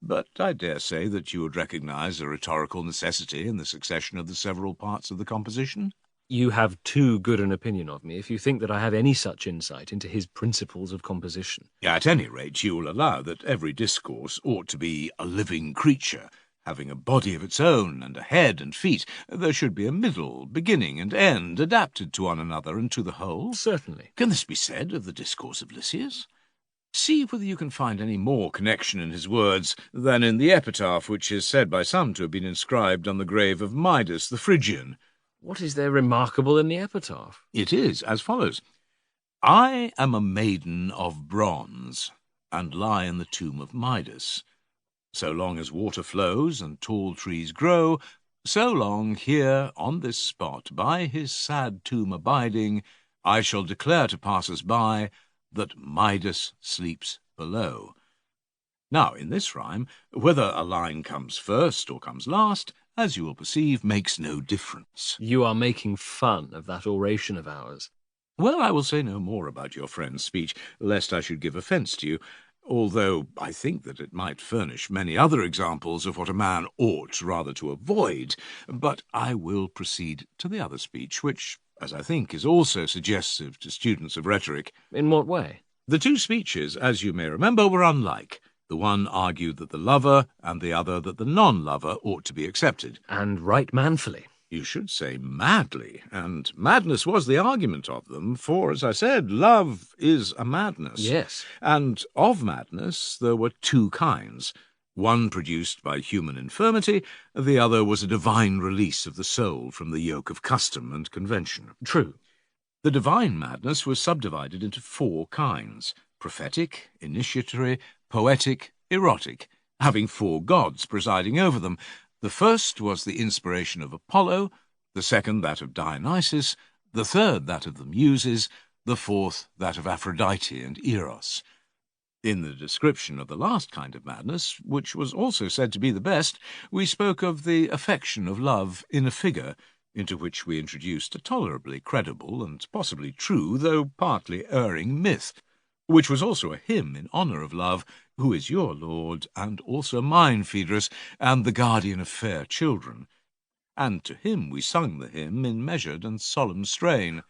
But I dare say that you would recognize a rhetorical necessity in the succession of the several parts of the composition. You have too good an opinion of me if you think that I have any such insight into his principles of composition. At any rate, you will allow that every discourse ought to be a living creature, having a body of its own, and a head and feet. There should be a middle, beginning, and end, adapted to one another and to the whole. Certainly. Can this be said of the discourse of Lysias? See whether you can find any more connection in his words than in the epitaph which is said by some to have been inscribed on the grave of Midas the Phrygian. What is there remarkable in the epitaph? It is as follows. I am a maiden of bronze, and lie in the tomb of Midas. So long as water flows and tall trees grow, so long here on this spot, by his sad tomb abiding, I shall declare to passers-by that Midas sleeps below. Now, in this rhyme, whether a line comes first or comes last, as you will perceive, makes no difference. You are making fun of that oration of ours. Well, I will say no more about your friend's speech, lest I should give offence to you, although I think that it might furnish many other examples of what a man ought rather to avoid. But I will proceed to the other speech, which, as I think, is also suggestive to students of rhetoric. In what way? The two speeches, as you may remember, were unlike. The one argued that the lover, and the other that the non-lover ought to be accepted. And right manfully. You should say madly, and madness was the argument of them, for, as I said, love is a madness. Yes. And of madness there were two kinds. One produced by human infirmity, the other was a divine release of the soul from the yoke of custom and convention. True. The divine madness was subdivided into four kinds: prophetic, initiatory, poetic, erotic, having four gods presiding over them. The first was the inspiration of Apollo, the second that of Dionysus, the third that of the Muses, the fourth that of Aphrodite and Eros. In the description of the last kind of madness, which was also said to be the best, we spoke of the affection of love in a figure, into which we introduced a tolerably credible and possibly true, though partly erring myth, which was also a hymn in honour of love, who is your lord, and also mine, Phaedrus, and the guardian of fair children. And to him we sung the hymn in measured and solemn strain.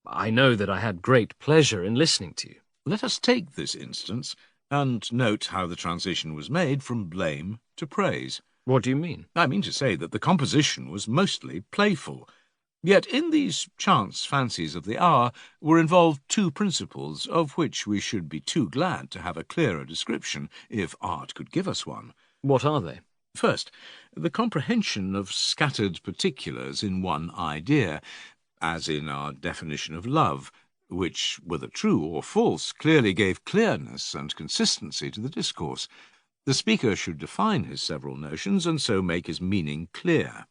I know that I had great pleasure in listening to you. Let us take this instance, and note how the transition was made from blame to praise. What do you mean? I mean to say that the composition was mostly playful. Yet in these chance fancies of the hour were involved two principles, of which we should be too glad to have a clearer description, if art could give us one. What are they? First, the comprehension of scattered particulars in one idea, as in our definition of love, which, whether true or false, clearly gave clearness and consistency to the discourse. The speaker should define his several notions, and so make his meaning clear.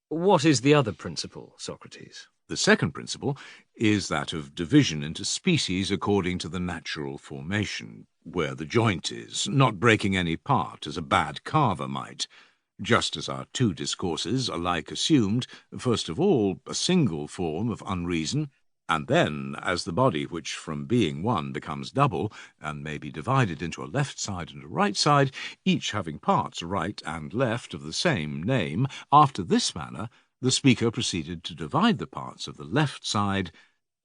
What is the other principle, Socrates? The second principle is that of division into species according to the natural formation, where the joint is, not breaking any part, as a bad carver might. Just as our two discourses alike assumed, first of all, a single form of unreason, and then, as the body which from being one becomes double, and may be divided into a left side and a right side, each having parts right and left of the same name, after this manner the speaker proceeded to divide the parts of the left side,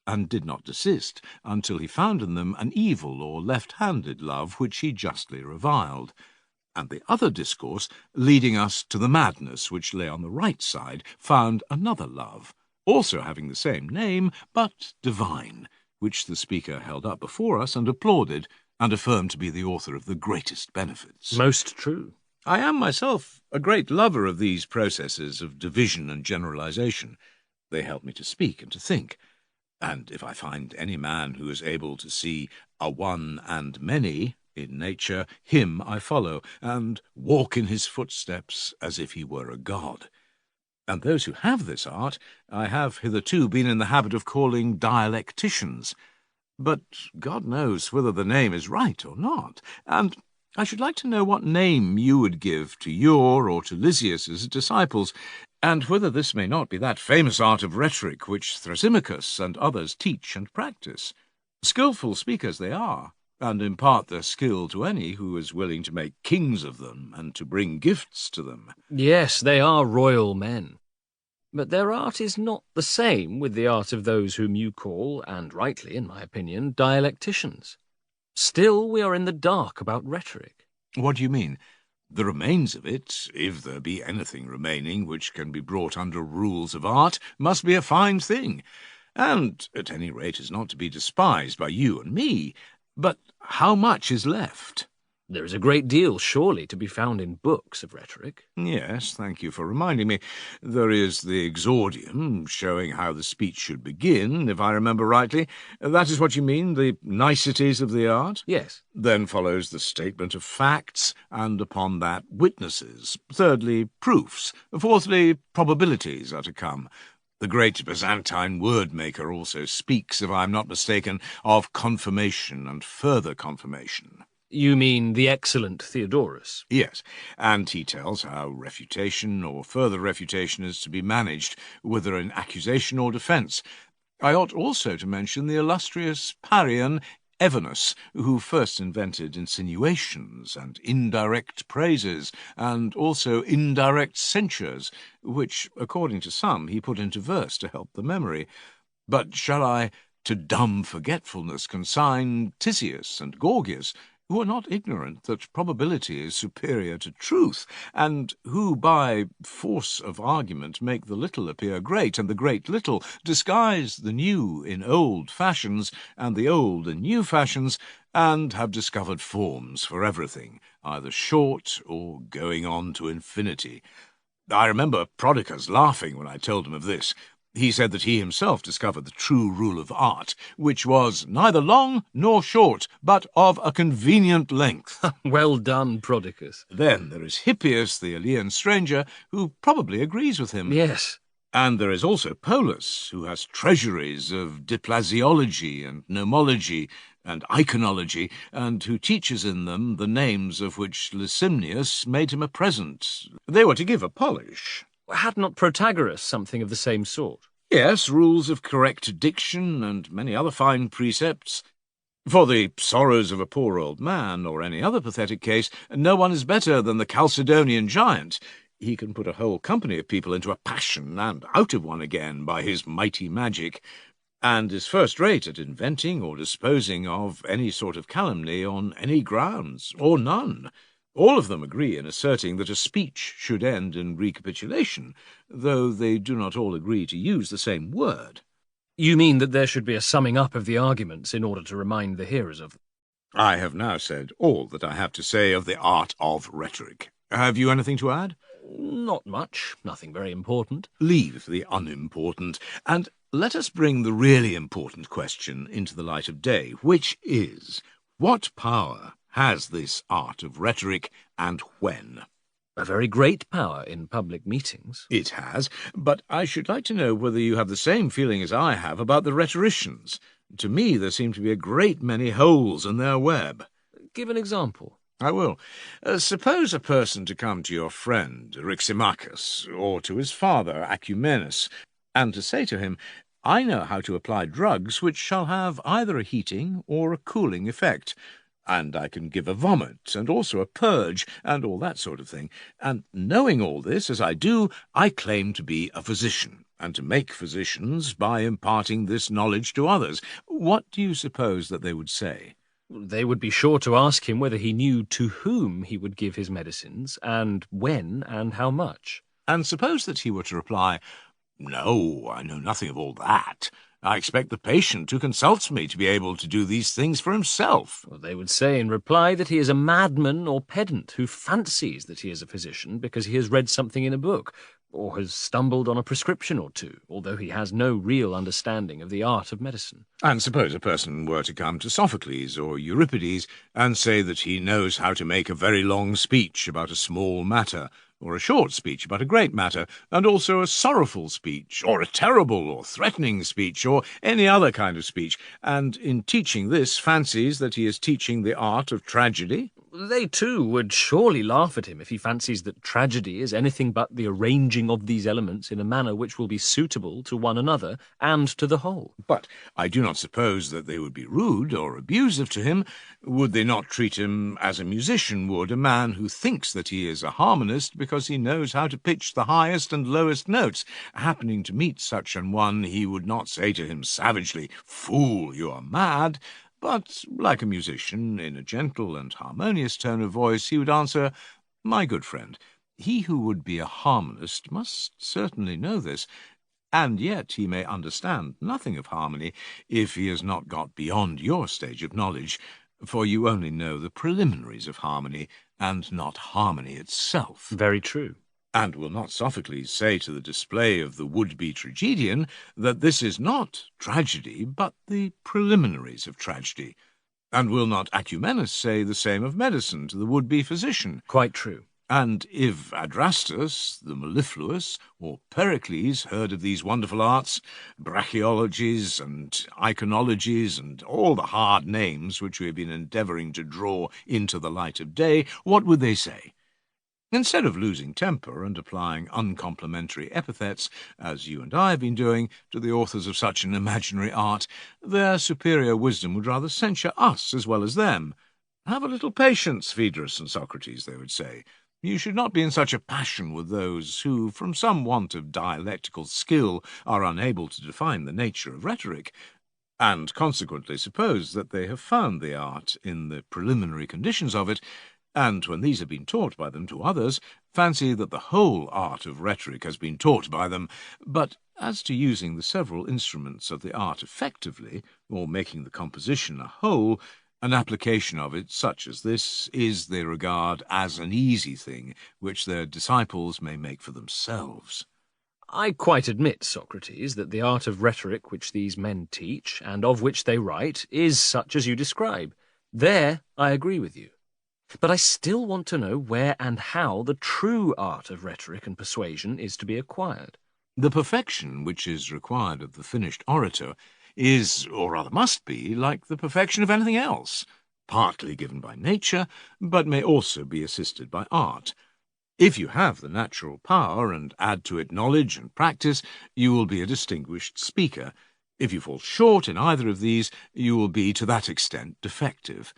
and did not desist until he found in them an evil or left-handed love which he justly reviled. And the other discourse, leading us to the madness which lay on the right side, found another love, also having the same name, but divine, which the speaker held up before us and applauded, and affirmed to be the author of the greatest benefits. Most true. I am myself a great lover of these processes of division and generalization. They help me to speak and to think. And if I find any man who is able to see a one and many in nature, him I follow, and walk in his footsteps as if he were a god. And those who have this art I have hitherto been in the habit of calling dialecticians. But God knows whether the name is right or not, and I should like to know what name you would give to your or to Lysias's disciples, and whether this may not be that famous art of rhetoric which Thrasymachus and others teach and practice. Skilful speakers they are, and impart their skill to any who is willing to make kings of them and to bring gifts to them. Yes, they are royal men. But their art is not the same with the art of those whom you call, and rightly in my opinion, dialecticians. Still we are in the dark about rhetoric. What do you mean? The remains of it, if there be anything remaining which can be brought under rules of art, must be a fine thing, and at any rate is not to be despised by you and me. But how much is left? There is a great deal, surely, to be found in books of rhetoric. Yes, thank you for reminding me. There is the exordium, showing how the speech should begin, if I remember rightly. That is what you mean, the niceties of the art? Yes. Then follows the statement of facts, and upon that witnesses. Thirdly, proofs. Fourthly, probabilities are to come. The great Byzantine word-maker also speaks, if I am not mistaken, of confirmation and further confirmation. You mean the excellent Theodorus? Yes, and he tells how refutation or further refutation is to be managed, whether in accusation or defence. I ought also to mention the illustrious Parian Evenus, who first invented insinuations and indirect praises, and also indirect censures, which, according to some, he put into verse to help the memory. But shall I to dumb forgetfulness consign Tisius and Gorgias, who are not ignorant that probability is superior to truth, and who by force of argument make the little appear great, and the great little, disguise the new in old fashions, and the old in new fashions, and have discovered forms for everything, either short or going on to infinity. I remember Prodicus laughing when I told him of this. He said that he himself discovered the true rule of art, which was neither long nor short, but of a convenient length. Well done, Prodicus. Then there is Hippias, the Elean stranger, who probably agrees with him. Yes. And there is also Polus, who has treasuries of diplasiology and nomology and iconology, and who teaches in them the names of which Licymnius made him a present. They were to give a polish. Had not Protagoras something of the same sort? Yes, rules of correct diction and many other fine precepts. For the sorrows of a poor old man, or any other pathetic case, no one is better than the Chalcedonian giant. He can put a whole company of people into a passion and out of one again by his mighty magic, and is first-rate at inventing or disposing of any sort of calumny on any grounds, or none. All of them agree in asserting that a speech should end in recapitulation, though they do not all agree to use the same word. You mean that there should be a summing up of the arguments in order to remind the hearers of them? I have now said all that I have to say of the art of rhetoric. Have you anything to add? Not much. Nothing very important. Leave the unimportant, and let us bring the really important question into the light of day, which is, what power has this art of rhetoric, and when? A very great power in public meetings. It has, but I should like to know whether you have the same feeling as I have about the rhetoricians. To me, there seem to be a great many holes in their web. Give an example. I will. Suppose a person to come to your friend, Eryximachus, or to his father, Acumenus, and to say to him, I know how to apply drugs which shall have either a heating or a cooling effect, and I can give a vomit, and also a purge, and all that sort of thing. And knowing all this, as I do, I claim to be a physician, and to make physicians by imparting this knowledge to others. What do you suppose that they would say? They would be sure to ask him whether he knew to whom he would give his medicines, and when, and how much. And suppose that he were to reply, No, I know nothing of all that. I expect the patient who consults me to be able to do these things for himself. Well, they would say in reply that he is a madman or pedant who fancies that he is a physician because he has read something in a book, or has stumbled on a prescription or two, although he has no real understanding of the art of medicine. And suppose a person were to come to Sophocles or Euripides and say that he knows how to make a very long speech about a small matter, or a short speech about a great matter, and also a sorrowful speech, or a terrible or threatening speech, or any other kind of speech, and in teaching this fancies that he is teaching the art of tragedy. They, too, would surely laugh at him if he fancies that tragedy is anything but the arranging of these elements in a manner which will be suitable to one another and to the whole. But I do not suppose that they would be rude or abusive to him. Would they not treat him as a musician would a man who thinks that he is a harmonist because he knows how to pitch the highest and lowest notes? Happening to meet such an one, he would not say to him savagely, "Fool, you are mad," but, like a musician, in a gentle and harmonious tone of voice, he would answer, "My good friend, he who would be a harmonist must certainly know this, and yet he may understand nothing of harmony if he has not got beyond your stage of knowledge, for you only know the preliminaries of harmony, and not harmony itself." Very true. And will not Sophocles say to the display of the would-be tragedian that this is not tragedy, but the preliminaries of tragedy? And will not Acumenus say the same of medicine to the would-be physician? Quite true. And if Adrastus, the mellifluous, or Pericles heard of these wonderful arts, brachiologies and iconologies, and all the hard names which we have been endeavouring to draw into the light of day, what would they say? Instead of losing temper and applying uncomplimentary epithets, as you and I have been doing, to the authors of such an imaginary art, their superior wisdom would rather censure us as well as them. Have a little patience, Phaedrus and Socrates, they would say. You should not be in such a passion with those who, from some want of dialectical skill, are unable to define the nature of rhetoric, and consequently suppose that they have found the art in the preliminary conditions of it, and when these have been taught by them to others, fancy that the whole art of rhetoric has been taught by them. But as to using the several instruments of the art effectively, or making the composition a whole, an application of it such as this is, they regard as an easy thing which their disciples may make for themselves. I quite admit, Socrates, that the art of rhetoric which these men teach, and of which they write, is such as you describe. There I agree with you. But I still want to know where and how the true art of rhetoric and persuasion is to be acquired. The perfection which is required of the finished orator is, or rather must be, like the perfection of anything else, partly given by nature, but may also be assisted by art. If you have the natural power and add to it knowledge and practice, you will be a distinguished speaker. If you fall short in either of these, you will be to that extent defective.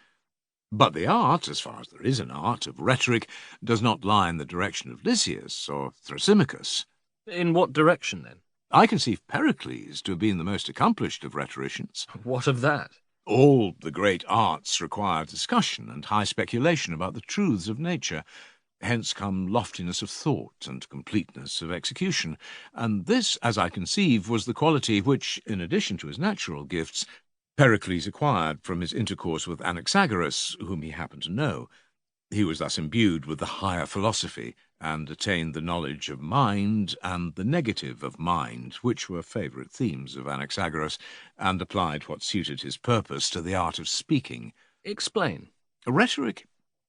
But the art, as far as there is an art, of rhetoric does not lie in the direction of Lysias or Thrasymachus. In what direction, then? I conceive Pericles to have been the most accomplished of rhetoricians. What of that? All the great arts require discussion and high speculation about the truths of nature. Hence come loftiness of thought and completeness of execution. And this, as I conceive, was the quality which, in addition to his natural gifts, Pericles acquired from his intercourse with Anaxagoras, whom he happened to know. He was thus imbued with the higher philosophy, and attained the knowledge of mind and the negative of mind, which were favourite themes of Anaxagoras, and applied what suited his purpose to the art of speaking. Explain. Rhetoric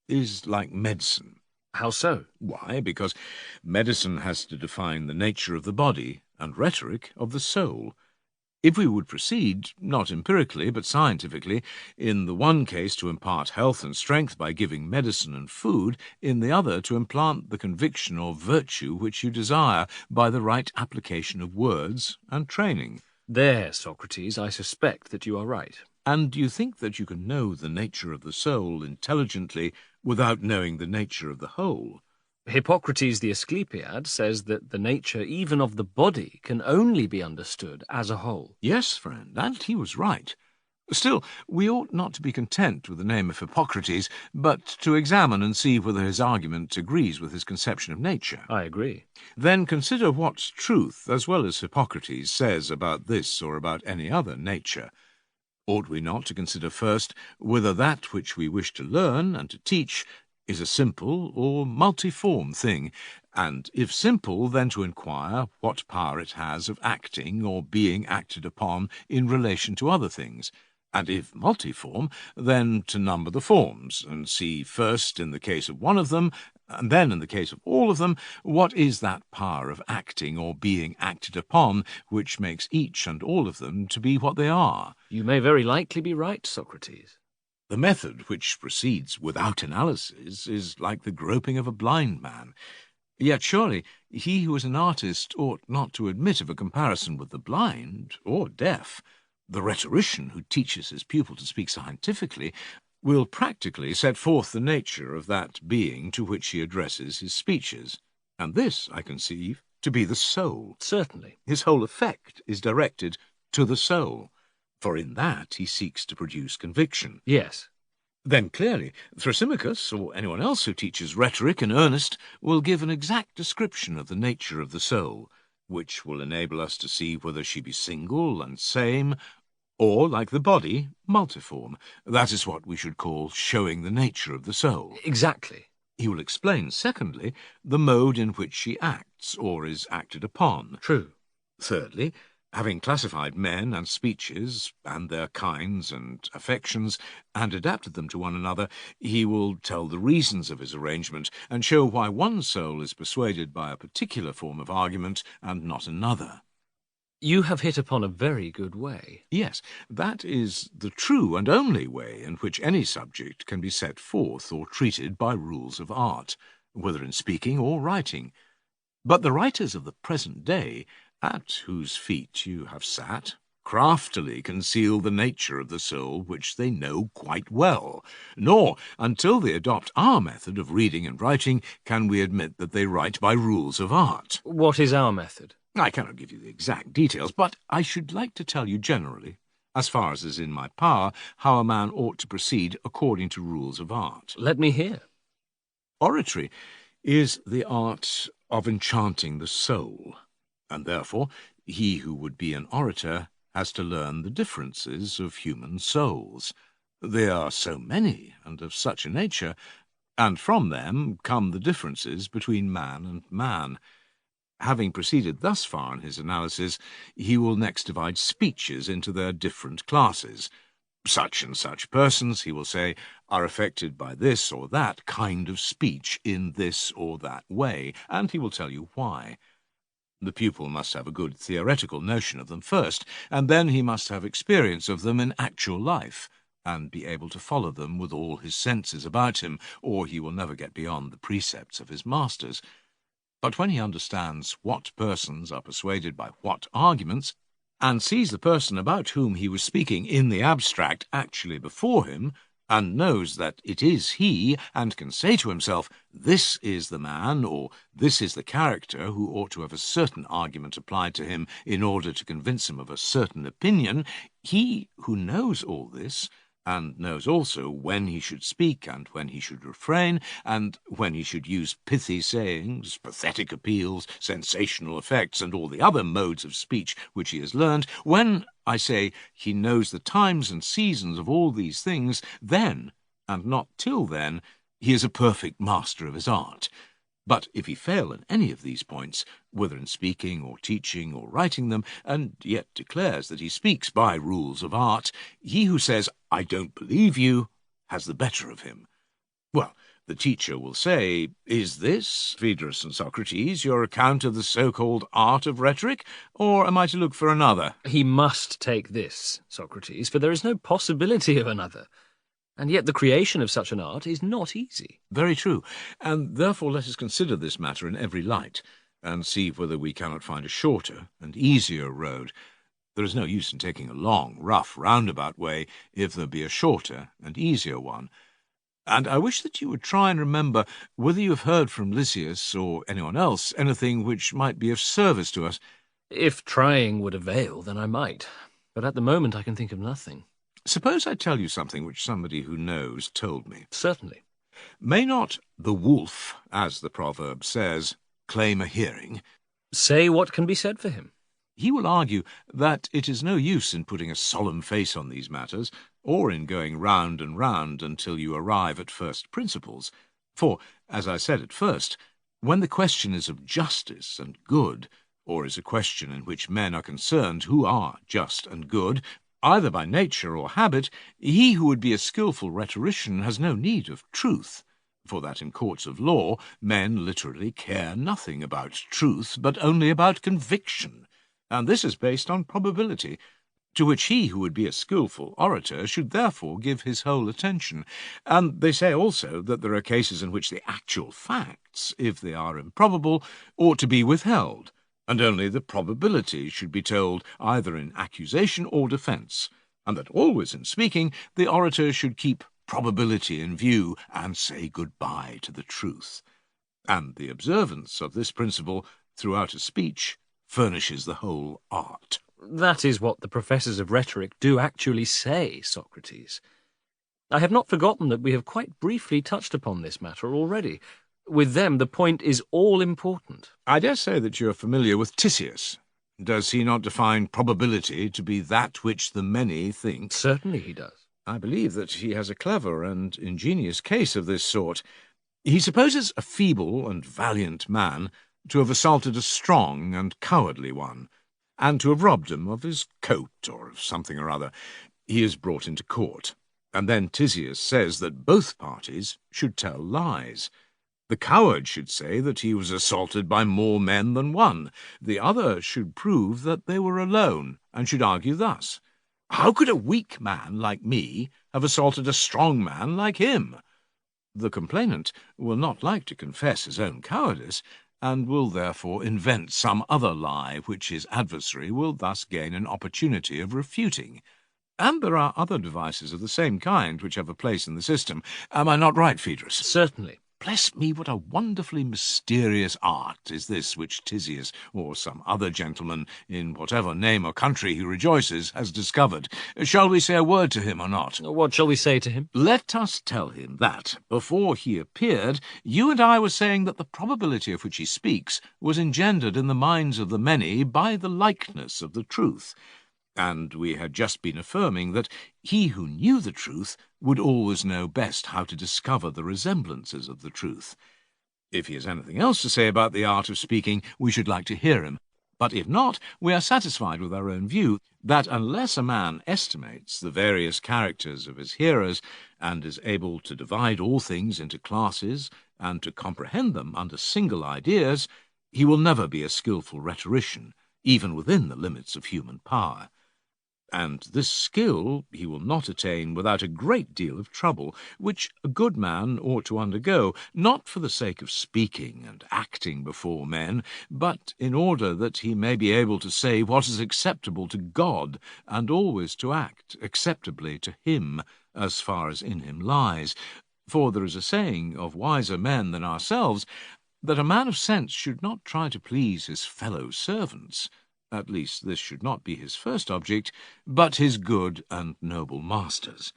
is like medicine. How so? Why? Because medicine has to define the nature of the body, and rhetoric of the soul. If we would proceed, not empirically, but scientifically, in the one case to impart health and strength by giving medicine and food, in the other to implant the conviction or virtue which you desire by the right application of words and training. There, Socrates, I suspect that you are right. And do you think that you can know the nature of the soul intelligently without knowing the nature of the whole? Hippocrates the Asclepiad says that the nature even of the body can only be understood as a whole. Yes, friend, and he was right. Still, we ought not to be content with the name of Hippocrates, but to examine and see whether his argument agrees with his conception of nature. I agree. Then consider what truth, as well as Hippocrates, says about this or about any other nature. Ought we not to consider first whether that which we wish to learn and to teach is a simple or multiform thing, and if simple, then to inquire what power it has of acting or being acted upon in relation to other things, and if multiform, then to number the forms, and see first in the case of one of them, and then in the case of all of them, what is that power of acting or being acted upon which makes each and all of them to be what they are. You may very likely be right, Socrates. The method which proceeds without analysis is like the groping of a blind man. Yet surely he who is an artist ought not to admit of a comparison with the blind or deaf. The rhetorician who teaches his pupil to speak scientifically will practically set forth the nature of that being to which he addresses his speeches, and this, I conceive, to be the soul. Certainly. His whole effect is directed to the soul, for in that he seeks to produce conviction. Yes. Then clearly Thrasymachus, or anyone else who teaches rhetoric in earnest, will give an exact description of the nature of the soul, which will enable us to see whether she be single and same, or, like the body, multiform. That is what we should call showing the nature of the soul. Exactly. He will explain, secondly, the mode in which she acts, or is acted upon. True. Thirdly, having classified men and speeches, and their kinds and affections, and adapted them to one another, he will tell the reasons of his arrangement, and show why one soul is persuaded by a particular form of argument, and not another. You have hit upon a very good way. Yes, that is the true and only way in which any subject can be set forth or treated by rules of art, whether in speaking or writing. But the writers of the present day, at whose feet you have sat, craftily conceal the nature of the soul which they know quite well, nor, until they adopt our method of reading and writing, can we admit that they write by rules of art. What is our method? I cannot give you the exact details, but I should like to tell you generally, as far as is in my power, how a man ought to proceed according to rules of art. Let me hear. Oratory is the art of enchanting the soul, and therefore he who would be an orator has to learn the differences of human souls. They are so many and of such a nature, and from them come the differences between man and man. Having proceeded thus far in his analysis, he will next divide speeches into their different classes. Such and such persons, he will say, are affected by this or that kind of speech in this or that way, and he will tell you why. The pupil must have a good theoretical notion of them first, and then he must have experience of them in actual life, and be able to follow them with all his senses about him, or he will never get beyond the precepts of his masters. But when he understands what persons are persuaded by what arguments, and sees the person about whom he was speaking in the abstract actually before him, and knows that it is he, and can say to himself, this is the man, or this is the character who ought to have a certain argument applied to him in order to convince him of a certain opinion, he who knows all this, and knows also when he should speak and when he should refrain, and when he should use pithy sayings, pathetic appeals, sensational effects, and all the other modes of speech which he has learned, when, I say, he knows the times and seasons of all these things, then, and not till then, he is a perfect master of his art. But if he fail in any of these points, whether in speaking or teaching or writing them, and yet declares that he speaks by rules of art, he who says, I don't believe you, has the better of him. Well, the teacher will say, is this, Phaedrus and Socrates, your account of the so-called art of rhetoric, or am I to look for another? He must take this, Socrates, for there is no possibility of another. And yet the creation of such an art is not easy. Very true, and therefore let us consider this matter in every light, and see whether we cannot find a shorter and easier road. There is no use in taking a long, rough, roundabout way if there be a shorter and easier one. And I wish that you would try and remember whether you have heard from Lysias or anyone else anything which might be of service to us. If trying would avail, then I might, but at the moment I can think of nothing. Suppose I tell you something which somebody who knows told me. Certainly. May not the wolf, as the proverb says, claim a hearing? Say what can be said for him. He will argue that it is no use in putting a solemn face on these matters, or in going round and round until you arrive at first principles. For, as I said at first, when the question is of justice and good, or is a question in which men are concerned who are just and good, either by nature or habit, he who would be a skilful rhetorician has no need of truth, for that in courts of law men literally care nothing about truth, but only about conviction, and this is based on probability, to which he who would be a skilful orator should therefore give his whole attention. And they say also that there are cases in which the actual facts, if they are improbable, ought to be withheld, and only the probability should be told either in accusation or defence, and that always in speaking the orator should keep probability in view and say goodbye to the truth. And the observance of this principle throughout a speech furnishes the whole art. That is what the professors of rhetoric do actually say, Socrates. I have not forgotten that we have quite briefly touched upon this matter already. With them, the point is all important. I dare say that you are familiar with Tisias. Does he not define probability to be that which the many think? Certainly he does. I believe that he has a clever and ingenious case of this sort. He supposes a feeble and valiant man to have assaulted a strong and cowardly one, and to have robbed him of his coat or of something or other. He is brought into court, and then Tisias says that both parties should tell lies. The coward should say that he was assaulted by more men than one. The other should prove that they were alone, and should argue thus: how could a weak man like me have assaulted a strong man like him? The complainant will not like to confess his own cowardice, and will therefore invent some other lie which his adversary will thus gain an opportunity of refuting. And there are other devices of the same kind which have a place in the system. Am I not right, Phaedrus? Certainly. Bless me, what a wonderfully mysterious art is this which Tisias, or some other gentleman, in whatever name or country he rejoices, has discovered. Shall we say a word to him or not? What shall we say to him? Let us tell him that, before he appeared, you and I were saying that the probability of which he speaks was engendered in the minds of the many by the likeness of the truth. And we had just been affirming that he who knew the truth would always know best how to discover the resemblances of the truth. If he has anything else to say about the art of speaking, we should like to hear him. But if not, we are satisfied with our own view, that unless a man estimates the various characters of his hearers, and is able to divide all things into classes, and to comprehend them under single ideas, He will never be a skilful rhetorician, even within the limits of human power. And this skill he will not attain without a great deal of trouble, which a good man ought to undergo, not for the sake of speaking and acting before men, but in order that he may be able to say what is acceptable to God, and always to act acceptably to him, as far as in him lies. For there is a saying of wiser men than ourselves, that a man of sense should not try to please his fellow servants. At least this should not be his first object, but his good and noble masters.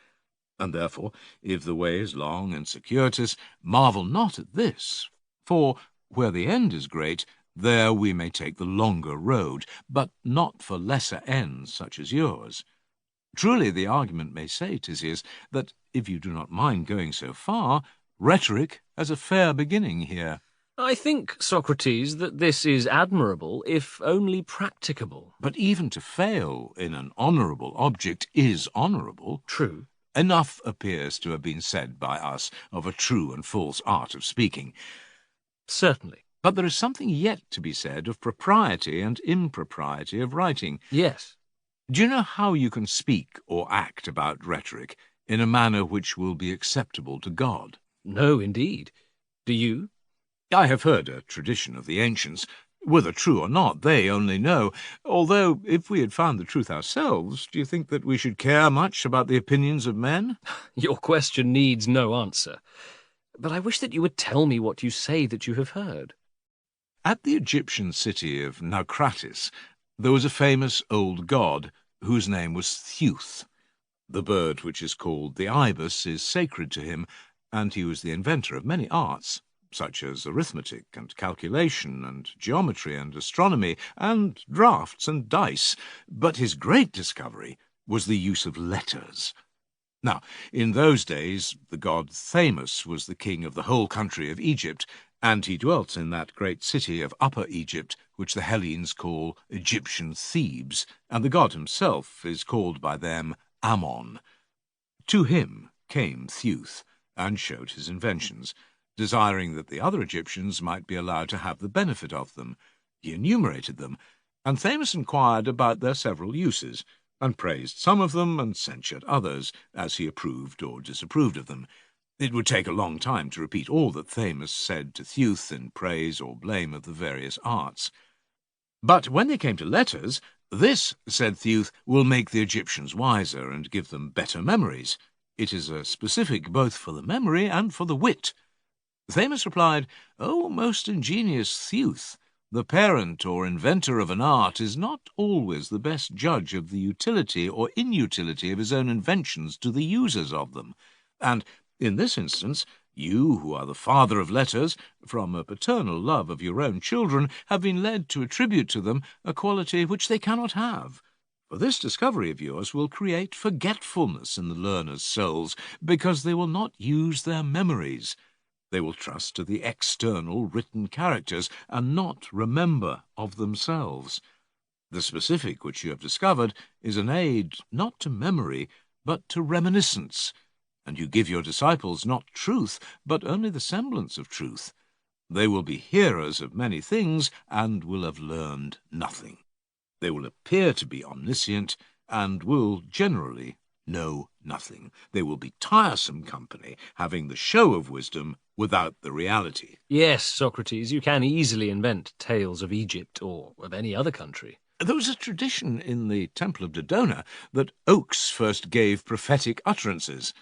And therefore, if the way is long and circuitous, marvel not at this. For where the end is great, there we may take the longer road, but not for lesser ends such as yours. Truly the argument may say, Tisias, that if you do not mind going so far, rhetoric has a fair beginning here. I think, Socrates, that this is admirable, if only practicable. But even to fail in an honourable object is honourable. True. Enough appears to have been said by us of a true and false art of speaking. Certainly. But there is something yet to be said of propriety and impropriety of writing. Yes. Do you know how you can speak or act about rhetoric in a manner which will be acceptable to God? No, indeed. Do you? I have heard a tradition of the ancients. Whether true or not, they only know. Although, if we had found the truth ourselves, do you think that we should care much about the opinions of men? Your question needs no answer. But I wish that you would tell me what you say that you have heard. At the Egyptian city of Naucratis, there was a famous old god whose name was Zeus. The bird which is called the ibis is sacred to him, and he was the inventor of many arts, such as arithmetic and calculation and geometry and astronomy and draughts and dice. But his great discovery was the use of letters. Now, in those days, the god Thamus was the king of the whole country of Egypt, and he dwelt in that great city of Upper Egypt, which the Hellenes call Egyptian Thebes, and the god himself is called by them Ammon. To him came Zeus, and showed his inventions, desiring that the other Egyptians might be allowed to have the benefit of them. He enumerated them, and Thamus inquired about their several uses, and praised some of them and censured others, as he approved or disapproved of them. It would take a long time to repeat all that Thamus said to Zeus in praise or blame of the various arts. But when they came to letters, this, said Zeus, will make the Egyptians wiser and give them better memories. It is a specific both for the memory and for the wit. Thamus replied, O most ingenious Zeus, the parent or inventor of an art is not always the best judge of the utility or inutility of his own inventions to the users of them. And in this instance, you, who are the father of letters, from a paternal love of your own children, have been led to attribute to them a quality which they cannot have. For this discovery of yours will create forgetfulness in the learners' souls, because they will not use their memories. They will trust to the external written characters, and not remember of themselves. The specific which you have discovered is an aid not to memory, but to reminiscence, and you give your disciples not truth, but only the semblance of truth. They will be hearers of many things, and will have learned nothing. They will appear to be omniscient, and will generally know nothing. They will be tiresome company, having the show of wisdom without the reality. Yes, Socrates, you can easily invent tales of Egypt or of any other country. There was a tradition in the Temple of Dodona that oaks first gave prophetic utterances.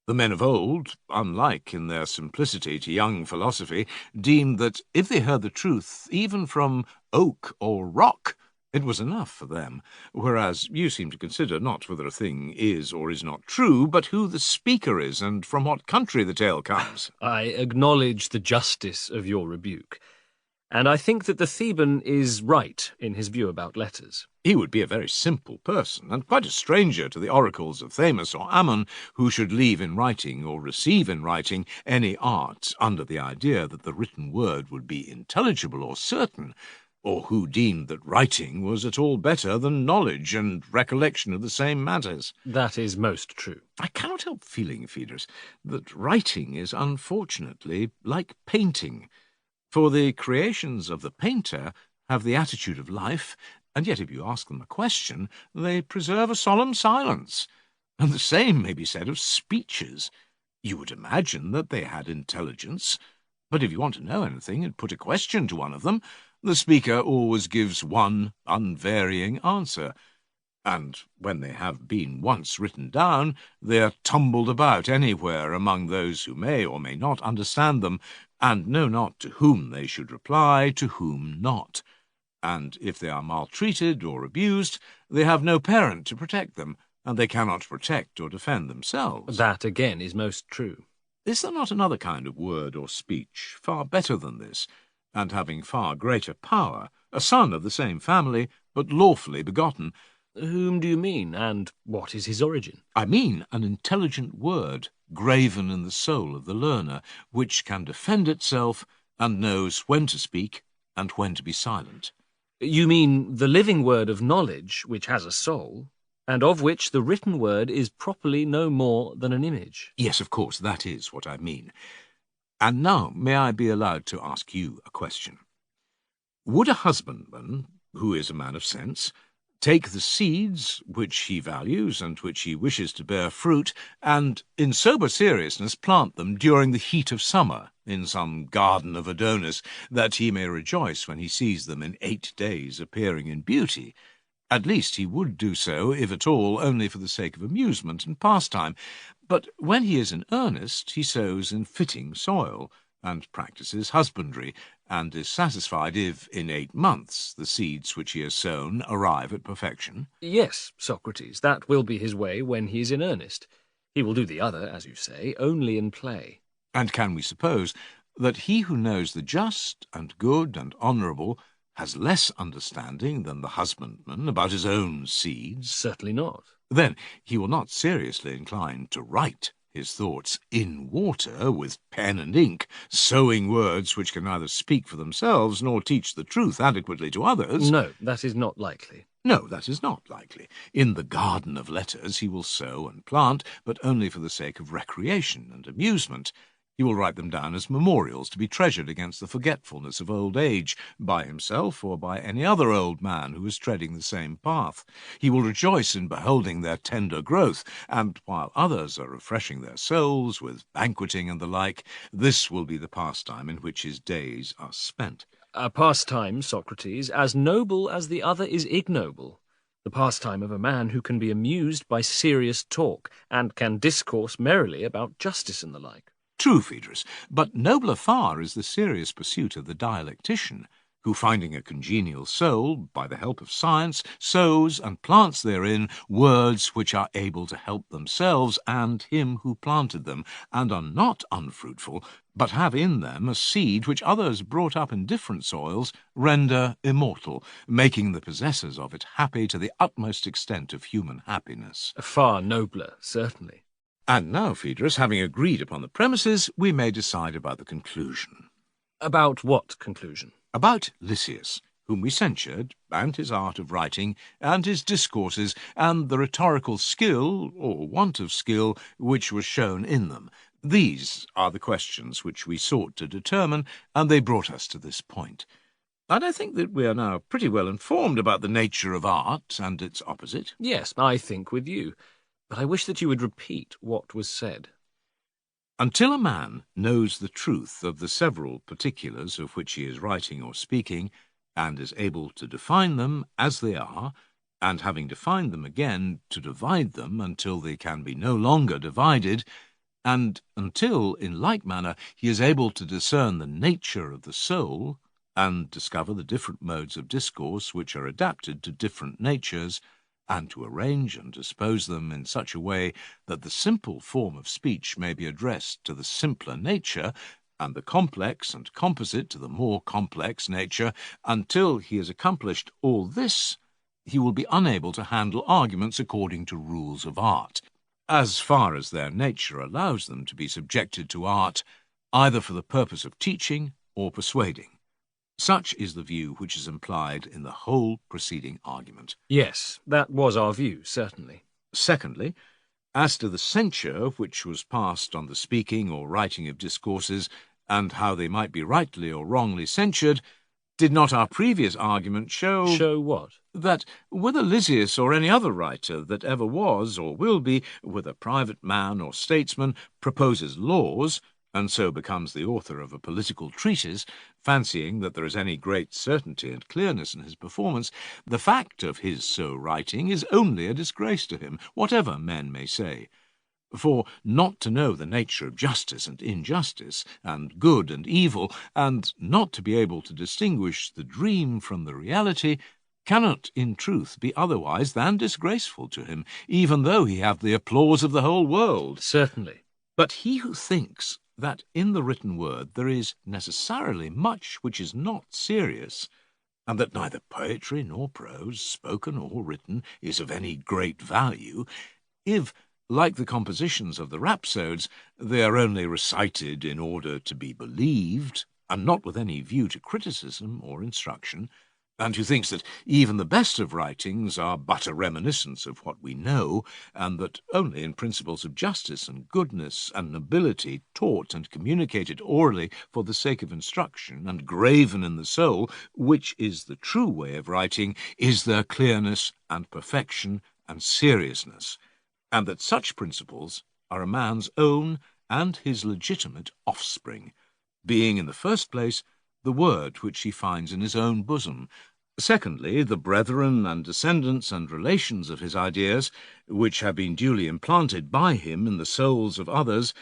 The men of old, unlike in their simplicity to young philosophy, deemed that if they heard the truth, even from oak or rock, it was enough for them, whereas you seem to consider not whether a thing is or is not true, but who the speaker is and from what country the tale comes. I acknowledge the justice of your rebuke, and I think that the Theban is right in his view about letters. He would be a very simple person, and quite a stranger to the oracles of Thamus or Ammon, who should leave in writing or receive in writing any art under the idea that the written word would be intelligible or certain, or who deemed that writing was at all better than knowledge and recollection of the same matters. That is most true. I cannot help feeling, Phaedrus, that writing is unfortunately like painting. For the creations of the painter have the attitude of life, and yet if you ask them a question, they preserve a solemn silence. And the same may be said of speeches. You would imagine that they had intelligence, but if you want to know anything and put a question to one of them, the speaker always gives one unvarying answer. And when they have been once written down, they are tumbled about anywhere among those who may or may not understand them, and know not to whom they should reply, to whom not. And if they are maltreated or abused, they have no parent to protect them, and they cannot protect or defend themselves. That, again, is most true. Is there not another kind of word or speech, far better than this, and having far greater power, a son of the same family, but lawfully begotten? Whom do you mean, and what is his origin? I mean an intelligent word, graven in the soul of the learner, which can defend itself, and knows when to speak and when to be silent. You mean the living word of knowledge, which has a soul, and of which the written word is properly no more than an image? Yes, of course, that is what I mean. And now may I be allowed to ask you a question? Would a husbandman, who is a man of sense, take the seeds which he values and which he wishes to bear fruit, and in sober seriousness plant them during the heat of summer in some garden of Adonis, that he may rejoice when he sees them in 8 days appearing in beauty? At least he would do so, if at all, only for the sake of amusement and pastime. But when he is in earnest, he sows in fitting soil, and practices husbandry, and is satisfied if, in 8 months, the seeds which he has sown arrive at perfection. Yes, Socrates, that will be his way when he is in earnest. He will do the other, as you say, only in play. And can we suppose that he who knows the just and good and honourable has less understanding than the husbandman about his own seeds? Certainly not. Then he will not seriously incline to write his thoughts in water with pen and ink, sowing words which can neither speak for themselves nor teach the truth adequately to others. No, that is not likely. No, that is not likely. In the garden of letters he will sow and plant, but only for the sake of recreation and amusement. He will write them down as memorials to be treasured against the forgetfulness of old age, by himself or by any other old man who is treading the same path. He will rejoice in beholding their tender growth, and while others are refreshing their souls with banqueting and the like, this will be the pastime in which his days are spent. A pastime, Socrates, as noble as the other is ignoble. The pastime of a man who can be amused by serious talk, and can discourse merrily about justice and the like. True, Phaedrus, but nobler far is the serious pursuit of the dialectician, who, finding a congenial soul, by the help of science, sows and plants therein words which are able to help themselves and him who planted them, and are not unfruitful, but have in them a seed which others brought up in different soils render immortal, making the possessors of it happy to the utmost extent of human happiness. Far nobler, certainly. And now, Phaedrus, having agreed upon the premises, we may decide about the conclusion. About what conclusion? About Lysias, whom we censured, and his art of writing, and his discourses, and the rhetorical skill, or want of skill, which was shown in them. These are the questions which we sought to determine, and they brought us to this point. And I think that we are now pretty well informed about the nature of art and its opposite. Yes, I think with you. But I wish that you would repeat what was said. Until a man knows the truth of the several particulars of which he is writing or speaking, and is able to define them as they are, and having defined them again, to divide them until they can be no longer divided, and until, in like manner, he is able to discern the nature of the soul, and discover the different modes of discourse which are adapted to different natures, and to arrange and dispose them in such a way that the simple form of speech may be addressed to the simpler nature, and the complex and composite to the more complex nature, until he has accomplished all this, he will be unable to handle arguments according to rules of art, as far as their nature allows them to be subjected to art, either for the purpose of teaching or persuading. Such is the view which is implied in the whole preceding argument. Yes, that was our view, certainly. Secondly, as to the censure which was passed on the speaking or writing of discourses, and how they might be rightly or wrongly censured, did not our previous argument show— Show what? That whether Lysias or any other writer that ever was or will be, whether private man or statesman, proposes laws, and so becomes the author of a political treatise, fancying that there is any great certainty and clearness in his performance, the fact of his so writing is only a disgrace to him, whatever men may say. For not to know the nature of justice and injustice, and good and evil, and not to be able to distinguish the dream from the reality, cannot in truth be otherwise than disgraceful to him, even though he have the applause of the whole world. Certainly. But he who thinks that in the written word there is necessarily much which is not serious, and that neither poetry nor prose, spoken or written, is of any great value, if, like the compositions of the rhapsodes, they are only recited in order to be believed, and not with any view to criticism or instruction, and who thinks that even the best of writings are but a reminiscence of what we know, and that only in principles of justice and goodness and nobility, taught and communicated orally for the sake of instruction, and graven in the soul, which is the true way of writing, is their clearness and perfection and seriousness, and that such principles are a man's own and his legitimate offspring, being in the first place the word which he finds in his own bosom, secondly, the brethren and descendants and relations of his ideas, which have been duly implanted by him in the souls of others,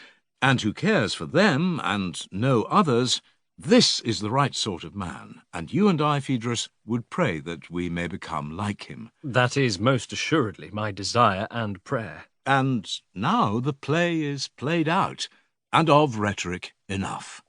and who cares for them and no others. This is the right sort of man, and you and I, Phaedrus, would pray that we may become like him. That is most assuredly my desire and prayer. And now the play is played out, and of rhetoric enough.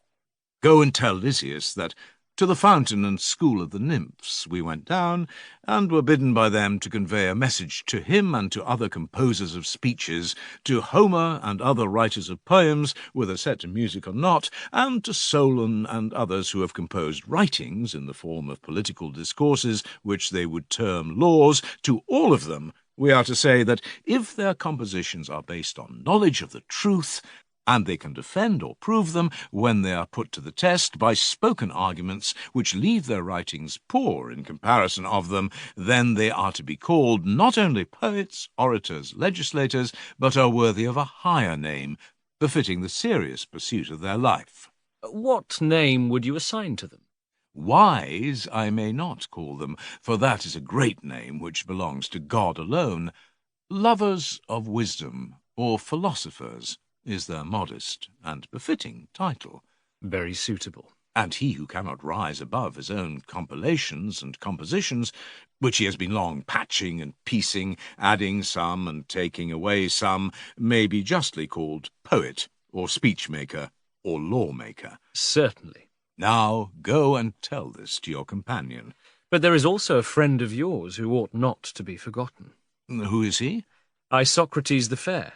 Go and tell Lysias that to the fountain and school of the nymphs we went down, and were bidden by them to convey a message to him and to other composers of speeches, to Homer and other writers of poems, whether set to music or not, and to Solon and others who have composed writings in the form of political discourses which they would term laws. To all of them we are to say that if their compositions are based on knowledge of the truth, and they can defend or prove them when they are put to the test by spoken arguments which leave their writings poor in comparison of them, then they are to be called not only poets, orators, legislators, but are worthy of a higher name, befitting the serious pursuit of their life. What name would you assign to them? Wise I may not call them, for that is a great name which belongs to God alone. Lovers of wisdom, or philosophers, is their modest and befitting title. Very suitable. And he who cannot rise above his own compilations and compositions, which he has been long patching and piecing, adding some and taking away some, may be justly called poet, or speech-maker, or law-maker. Certainly. Now go and tell this to your companion. But there is also a friend of yours who ought not to be forgotten. Who is he? Socrates the Fair.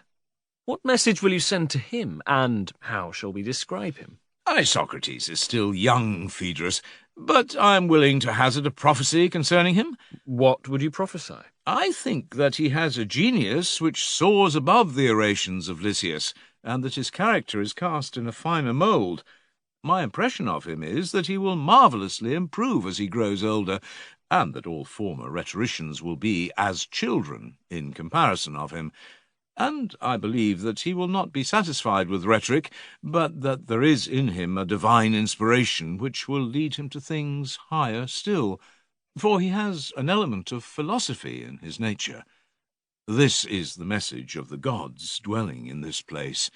What message will you send to him, and how shall we describe him? Socrates is still young, Phaedrus, but I am willing to hazard a prophecy concerning him. What would you prophesy? I think that he has a genius which soars above the orations of Lysias, and that his character is cast in a finer mould. My impression of him is that he will marvellously improve as he grows older, and that all former rhetoricians will be as children in comparison of him. And I believe that he will not be satisfied with rhetoric, but that there is in him a divine inspiration which will lead him to things higher still, for he has an element of philosophy in his nature. This is the message of the gods dwelling in this place,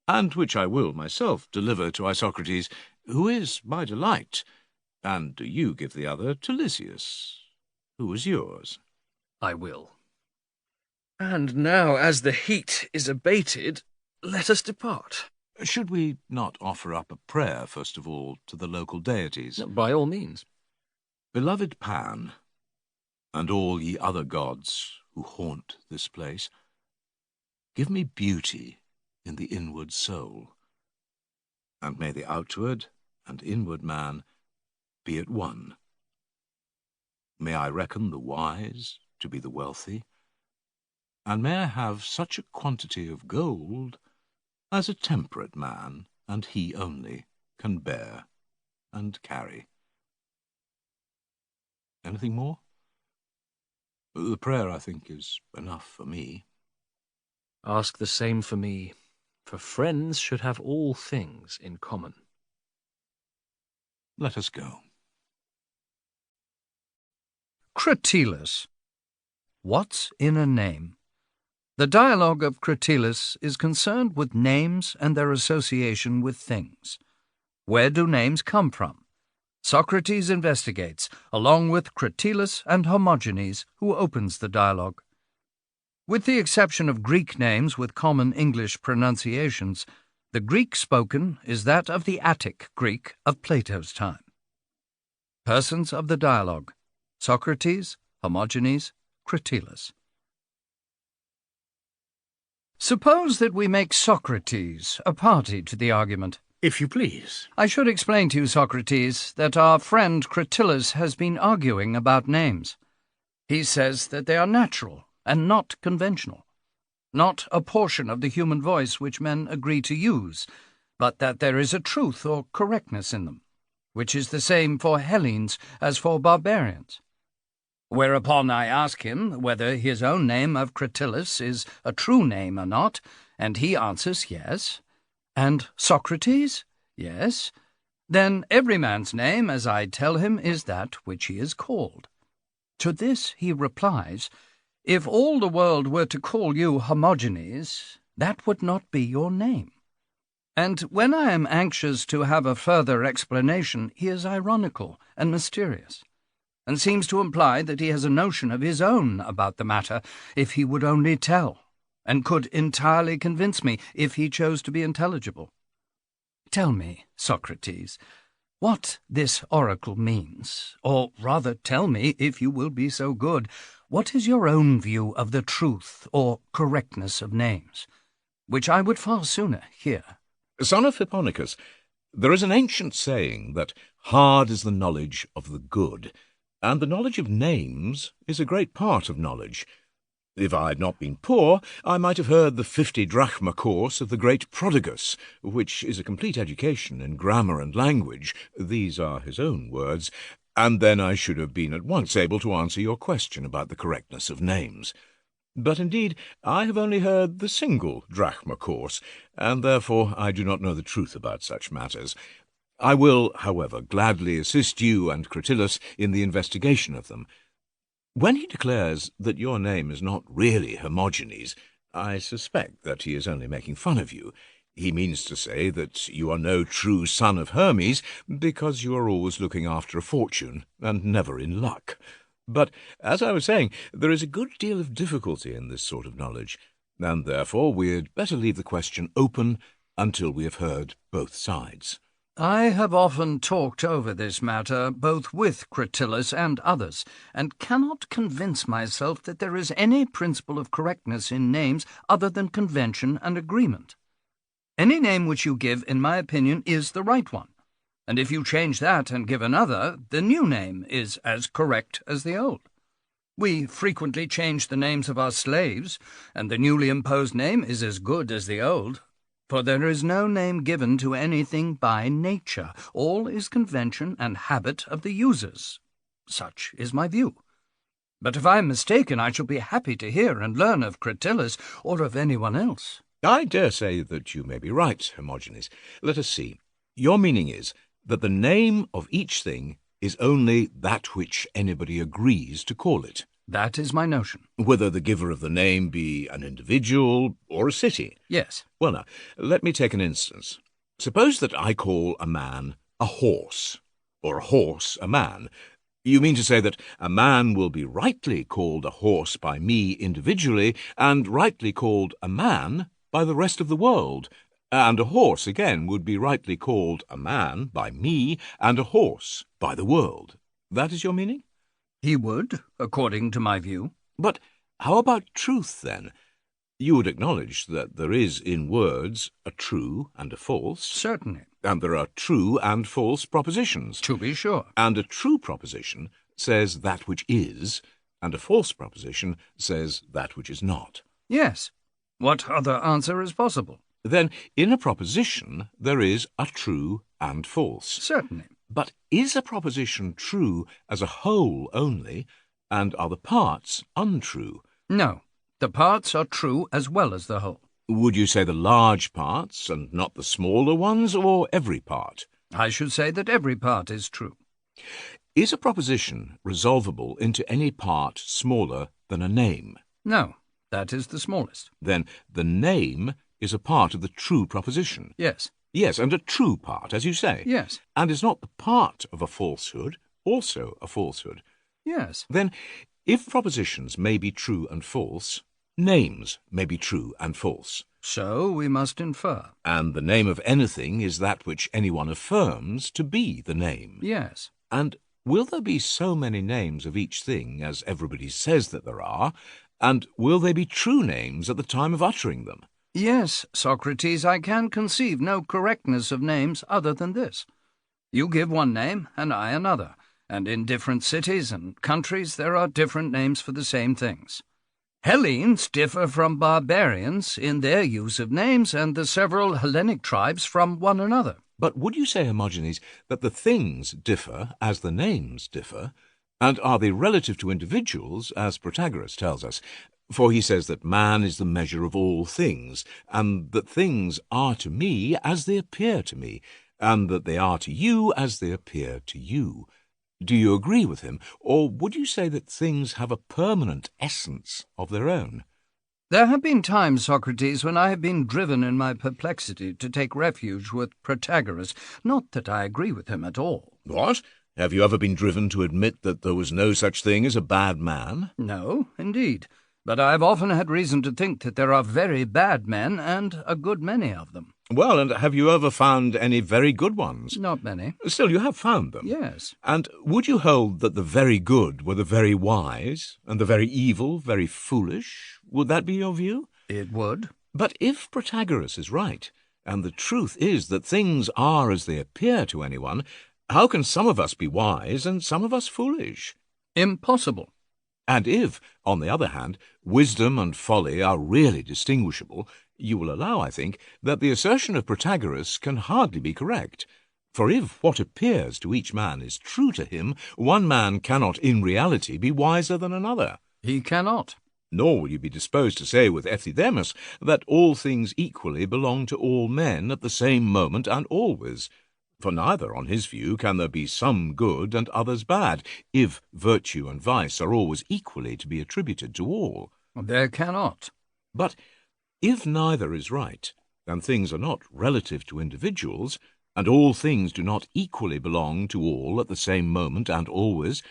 and which I will myself deliver to Isocrates, who is my delight, and do you give the other to Lysias, who is yours. I will. And now, as the heat is abated, let us depart. Should we not offer up a prayer, first of all, to the local deities? By all means. Beloved Pan, and all ye other gods who haunt this place, give me beauty in the inward soul, and may the outward and inward man be at one. May I reckon the wise to be the wealthy, and may I have such a quantity of gold as a temperate man, and he only, can bear and carry. Anything more? The prayer, I think, is enough for me. Ask the same for me, for friends should have all things in common. Let us go. Cratylus. What's in a name? The dialogue of Cratylus is concerned with names and their association with things. Where do names come from? Socrates investigates, along with Cratylus and Hermogenes, who opens the dialogue. With the exception of Greek names with common English pronunciations, the Greek spoken is that of the Attic Greek of Plato's time. Persons of the dialogue: Socrates, Hermogenes, Cratylus. Suppose that we make Socrates a party to the argument. If you please. I should explain to you, Socrates, that our friend Cratylus has been arguing about names. He says that they are natural and not conventional, not a portion of the human voice which men agree to use, but that there is a truth or correctness in them, which is the same for Hellenes as for barbarians. Whereupon I ask him whether his own name of Cratylus is a true name or not, and he answers yes. And Socrates? Yes. Then every man's name, as I tell him, is that which he is called. To this he replies, if all the world were to call you Hermogenes, that would not be your name. And when I am anxious to have a further explanation, he is ironical and mysterious, and seems to imply that he has a notion of his own about the matter, if he would only tell, and could entirely convince me if he chose to be intelligible. Tell me, Socrates, what this oracle means, or rather tell me, if you will be so good, what is your own view of the truth or correctness of names, which I would far sooner hear. Son of Hipponicus, there is an ancient saying that hard is the knowledge of the good, and the knowledge of names is a great part of knowledge. If I had not been poor, I might have heard the 50-drachma course of the great Prodigus, which is a complete education in grammar and language, these are his own words, and then I should have been at once able to answer your question about the correctness of names. But indeed I have only heard the single drachma course, and therefore I do not know the truth about such matters. I will, however, gladly assist you and Cratylus in the investigation of them. When he declares that your name is not really Hermogenes, I suspect that he is only making fun of you. He means to say that you are no true son of Hermes, because you are always looking after a fortune, and never in luck. But, as I was saying, there is a good deal of difficulty in this sort of knowledge, and therefore we had better leave the question open until we have heard both sides. I have often talked over this matter, both with Cratylus and others, and cannot convince myself that there is any principle of correctness in names other than convention and agreement. Any name which you give, in my opinion, is the right one, and if you change that and give another, the new name is as correct as the old. We frequently change the names of our slaves, and the newly imposed name is as good as the old. For there is no name given to anything by nature. All is convention and habit of the users. Such is my view. But if I am mistaken, I shall be happy to hear and learn of Cratylus or of anyone else. I dare say that you may be right, Hermogenes. Let us see. Your meaning is that the name of each thing is only that which anybody agrees to call it. That is my notion. Whether the giver of the name be an individual or a city. Yes. Well, now, let me take an instance. Suppose that I call a man a horse, or a horse a man. You mean to say that a man will be rightly called a horse by me individually, and rightly called a man by the rest of the world, and a horse, again, would be rightly called a man by me, and a horse by the world. That is your meaning? He would, according to my view. But how about truth, then? You would acknowledge that there is in words a true and a false. Certainly. And there are true and false propositions. To be sure. And a true proposition says that which is, and a false proposition says that which is not. Yes. What other answer is possible? Then, in a proposition, there is a true and false. Certainly. But is a proposition true as a whole only, and are the parts untrue? No, the parts are true as well as the whole. Would you say the large parts and not the smaller ones, or every part? I should say that every part is true. Is a proposition resolvable into any part smaller than a name? No, that is the smallest. Then the name is a part of the true proposition. Yes. Yes, and a true part, as you say. Yes. And is not the part of a falsehood also a falsehood? Yes. Then, if propositions may be true and false, names may be true and false. So we must infer. And the name of anything is that which anyone affirms to be the name. Yes. And will there be so many names of each thing as everybody says that there are, and will they be true names at the time of uttering them? Yes, Socrates, I can conceive no correctness of names other than this. You give one name, and I another, and in different cities and countries there are different names for the same things. Hellenes differ from barbarians in their use of names, and the several Hellenic tribes from one another. But would you say, Hermogenes, that the things differ as the names differ, and are they relative to individuals, as Protagoras tells us? For he says that man is the measure of all things, and that things are to me as they appear to me, and that they are to you as they appear to you. Do you agree with him, or would you say that things have a permanent essence of their own? There have been times, Socrates, when I have been driven in my perplexity to take refuge with Protagoras. Not that I agree with him at all. What? Have you ever been driven to admit that there was no such thing as a bad man? No, indeed. But I have often had reason to think that there are very bad men, and a good many of them. Well, and have you ever found any very good ones? Not many. Still, you have found them. Yes. And would you hold that the very good were the very wise, and the very evil very foolish? Would that be your view? It would. But if Protagoras is right, and the truth is that things are as they appear to anyone, how can some of us be wise and some of us foolish? Impossible. And if, on the other hand, wisdom and folly are really distinguishable, you will allow, I think, that the assertion of Protagoras can hardly be correct. For if what appears to each man is true to him, one man cannot in reality be wiser than another. He cannot. Nor will you be disposed to say with Euthydemus that all things equally belong to all men at the same moment and always. For neither, on his view, can there be some good and others bad, if virtue and vice are always equally to be attributed to all. There cannot. But if neither is right, and things are not relative to individuals, and all things do not equally belong to all at the same moment and always,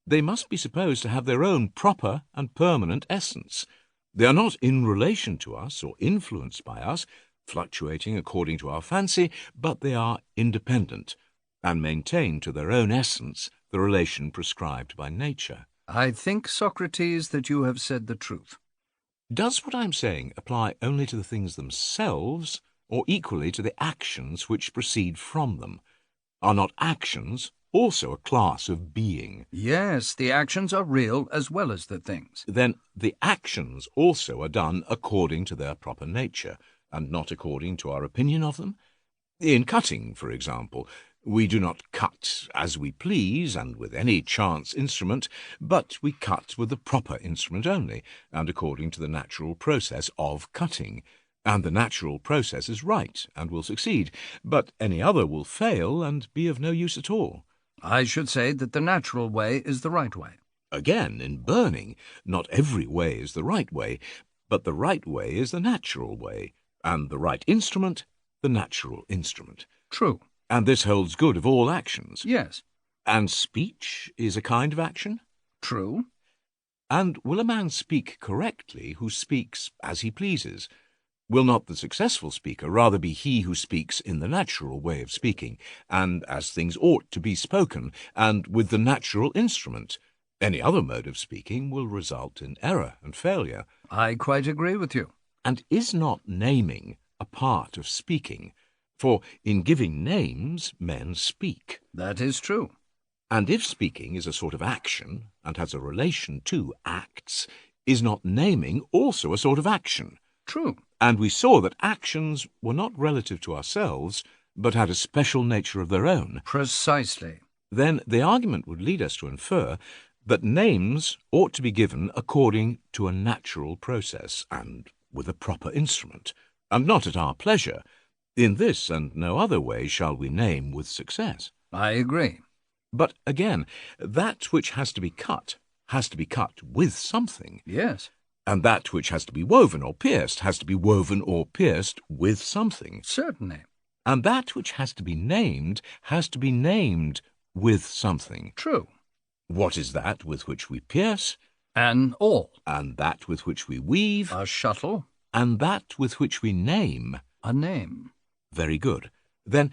they must be supposed to have their own proper and permanent essence. They are not in relation to us or influenced by us, fluctuating according to our fancy, but they are independent, and maintain to their own essence the relation prescribed by nature. I think, Socrates, that you have said the truth. Does what I am saying apply only to the things themselves, or equally to the actions which proceed from them? Are not actions also a class of being? Yes, the actions are real as well as the things. Then the actions also are done according to their proper nature, and not according to our opinion of them? In cutting, for example, we do not cut as we please and with any chance instrument, but we cut with the proper instrument only, and according to the natural process of cutting. And the natural process is right and will succeed, but any other will fail and be of no use at all. I should say that the natural way is the right way. Again, in burning, not every way is the right way, but the right way is the natural way, and the right instrument, the natural instrument. True. And this holds good of all actions. Yes. And speech is a kind of action? True. And will a man speak correctly who speaks as he pleases? Will not the successful speaker rather be he who speaks in the natural way of speaking, and as things ought to be spoken, and with the natural instrument? Any other mode of speaking will result in error and failure. I quite agree with you. And is not naming a part of speaking? For in giving names, men speak. That is true. And if speaking is a sort of action, and has a relation to acts, is not naming also a sort of action? True. and we saw that actions were not relative to ourselves, but had a special nature of their own. Precisely. Then the argument would lead us to infer that names ought to be given according to a natural process and with a proper instrument, and not at our pleasure. In this and no other way shall we name with success. I agree. But again, that which has to be cut with something. Yes. And that which has to be woven or pierced has to be woven or pierced with something. Certainly. And that which has to be named with something. True. What is that with which we pierce? An awl. And that with which we weave? A shuttle. And that with which we name? A name. Very good. Then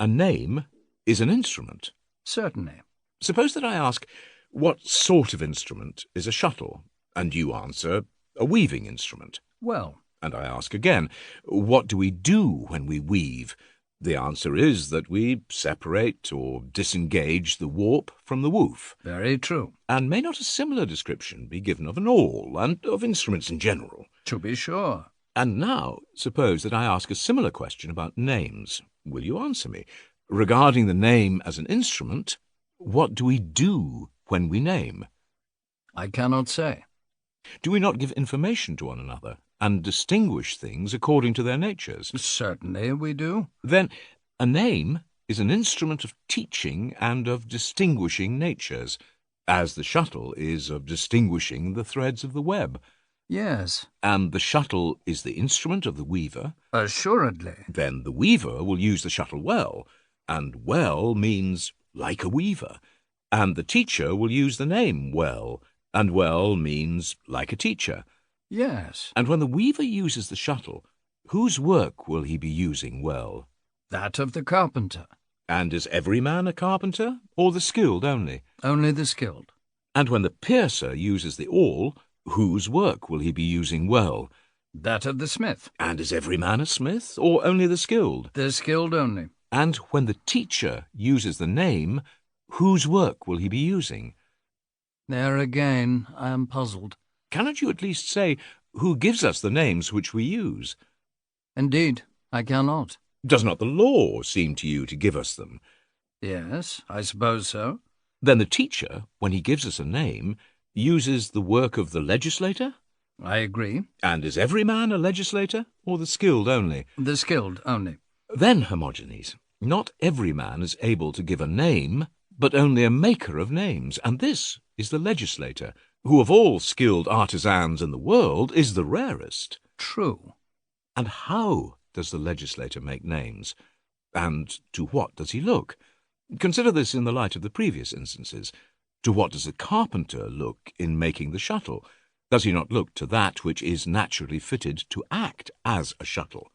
a name is an instrument. Certainly. Suppose that I ask, what sort of instrument is a shuttle? And you answer, a weaving instrument. Well. And I ask again, what do we do when we weave? The answer is that we separate or disengage the warp from the woof. Very true. And may not a similar description be given of an awl and of instruments in general? To be sure. And now, suppose that I ask a similar question about names. Will you answer me? Regarding the name as an instrument, what do we do when we name? I cannot say. Do we not give information to one another and distinguish things according to their natures? Certainly we do. Then a name is an instrument of teaching and of distinguishing natures, as the shuttle is of distinguishing the threads of the web. Yes. And the shuttle is the instrument of the weaver. Assuredly. Then the weaver will use the shuttle well, and well means like a weaver. And the teacher will use the name well, and well means like a teacher. Yes. And when the weaver uses the shuttle, whose work will he be using well? That of the carpenter. And is every man a carpenter, or the skilled only? Only the skilled. And when the piercer uses the awl, whose work will he be using well? That of the smith. And is every man a smith, or only the skilled? The skilled only. And when the teacher uses the name, whose work will he be using? There again I am puzzled. Cannot you at least say who gives us the names which we use? Indeed, I cannot. Does not the law seem to you to give us them? Yes, I suppose so. Then the teacher, when he gives us a name, uses the work of the legislator? I agree. And is every man a legislator, or the skilled only? The skilled only. Then, Hermogenes, not every man is able to give a name, but only a maker of names, and this is the legislator, who of all skilled artisans in the world is the rarest. True. And how does the legislator make names? And to what does he look? Consider this in the light of the previous instances. To what does the carpenter look in making the shuttle? Does he not look to that which is naturally fitted to act as a shuttle?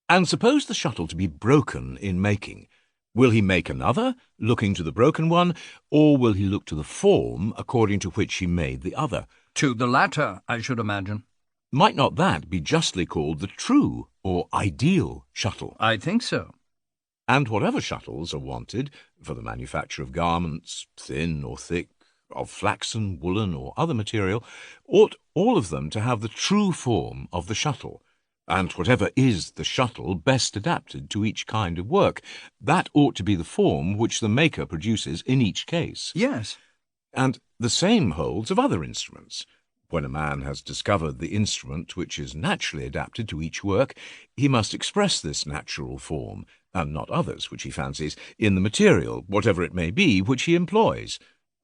And suppose the shuttle to be broken in making. Will he make another, looking to the broken one, or will he look to the form according to which he made the other? To the latter, I should imagine. Might not that be justly called the true or ideal shuttle? I think so. And whatever shuttles are wanted for the manufacture of garments, thin or thick, of flaxen, woolen, or other material, ought all of them to have the true form of the shuttle. And whatever is the shuttle best adapted to each kind of work, that ought to be the form which the maker produces in each case. Yes. And the same holds of other instruments. When a man has discovered the instrument which is naturally adapted to each work, he must express this natural form, and not others which he fancies, in the material, whatever it may be, which he employs.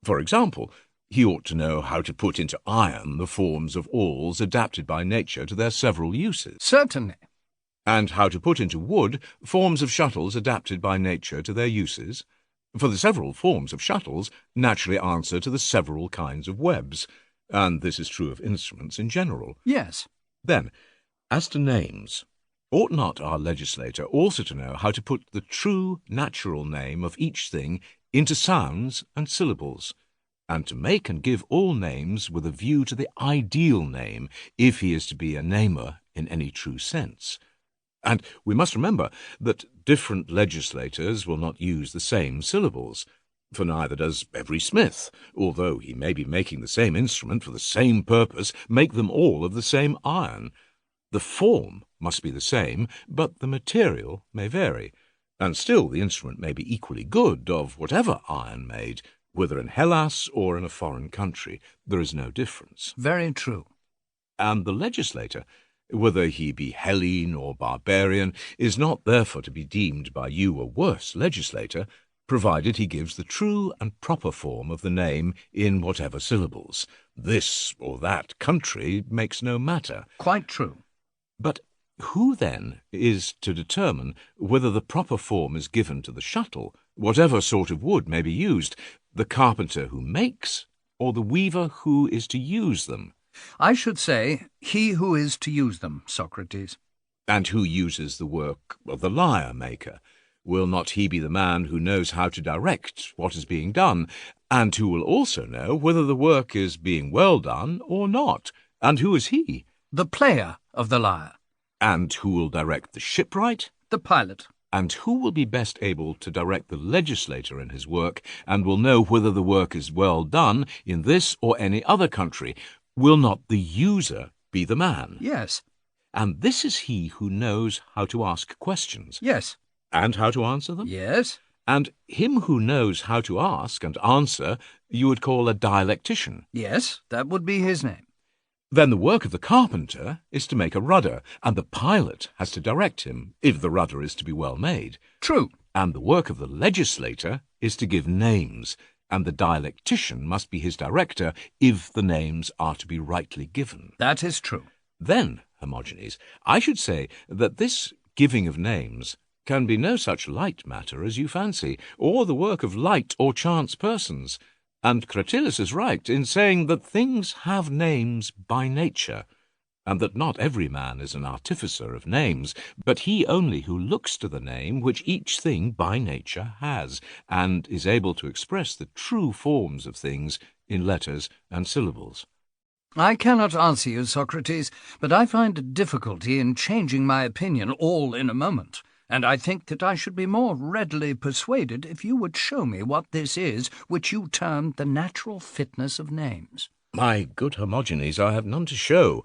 For example, he ought to know how to put into iron the forms of awls adapted by nature to their several uses. Certainly. And how to put into wood forms of shuttles adapted by nature to their uses. For the several forms of shuttles naturally answer to the several kinds of webs, and this is true of instruments in general. Yes. Then, as to names, ought not our legislator also to know how to put the true natural name of each thing into sounds and syllables, and to make and give all names with a view to the ideal name, if he is to be a namer in any true sense? And we must remember that different legislators will not use the same syllables, for neither does every smith, although he may be making the same instrument for the same purpose, make them all of the same iron. The form must be the same, but the material may vary, and still the instrument may be equally good of whatever iron made, whether in Hellas or in a foreign country. There is no difference. Very true. And the legislator, whether he be Hellene or barbarian, is not therefore to be deemed by you a worse legislator, provided he gives the true and proper form of the name in whatever syllables. This or that country makes no matter. Quite true. But who, then, is to determine whether the proper form is given to the shuttle, whatever sort of wood may be used, the carpenter who makes, or the weaver who is to use them? I should say, he who is to use them, Socrates. And who uses the work of the lyre-maker? Will not he be the man who knows how to direct what is being done, and who will also know whether the work is being well done or not? And who is he? The player of the lyre. And who will direct the shipwright? The pilot. And who will be best able to direct the legislator in his work, and will know whether the work is well done in this or any other country? Will not the user be the man? Yes. And this is he who knows how to ask questions. Yes. And how to answer them? Yes. And him who knows how to ask and answer you would call a dialectician. Yes, that would be his name. Then the work of the carpenter is to make a rudder, and the pilot has to direct him, if the rudder is to be well made. True. And the work of the legislator is to give names, and the dialectician must be his director, if the names are to be rightly given. That is true. Then, Hermogenes, I should say that this giving of names can be no such light matter as you fancy, or the work of light or chance persons. And Cratylus is right in saying that things have names by nature, and that not every man is an artificer of names, but he only who looks to the name which each thing by nature has, and is able to express the true forms of things in letters and syllables. I cannot answer you, Socrates, but I find a difficulty in changing my opinion all in a moment. And I think that I should be more readily persuaded if you would show me what this is which you term the natural fitness of names. My good Hermogenes, I have none to show.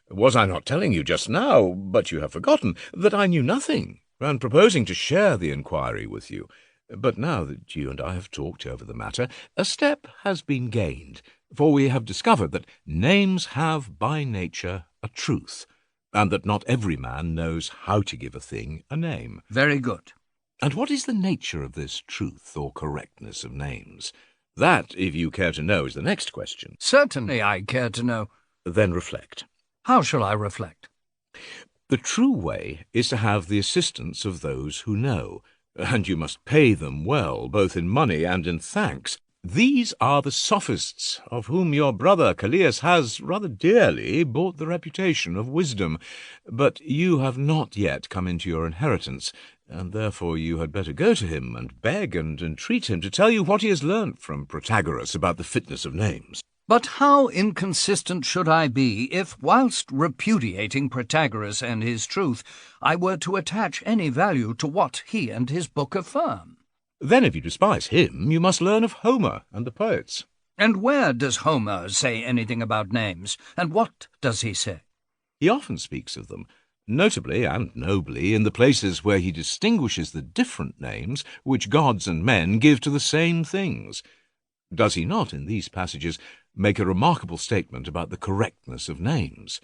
Was I not telling you just now, but you have forgotten, that I knew nothing, and proposing to share the inquiry with you? But now that you and I have talked over the matter, a step has been gained, for we have discovered that names have by nature a truth, and that not every man knows how to give a thing a name. Very good. And what is the nature of this truth or correctness of names? That, if you care to know, is the next question. Certainly I care to know. Then reflect. How shall I reflect? The true way is to have the assistance of those who know, and you must pay them well, both in money and in thanks. These are the sophists, of whom your brother Callias has rather dearly bought the reputation of wisdom. But you have not yet come into your inheritance, and therefore you had better go to him and beg and entreat him to tell you what he has learnt from Protagoras about the fitness of names. But how inconsistent should I be if, whilst repudiating Protagoras and his truth, I were to attach any value to what he and his book affirm? Then if you despise him, you must learn of Homer and the poets. And where does Homer say anything about names, and what does he say? He often speaks of them, notably and nobly in the places where he distinguishes the different names which gods and men give to the same things. Does he not, in these passages, make a remarkable statement about the correctness of names?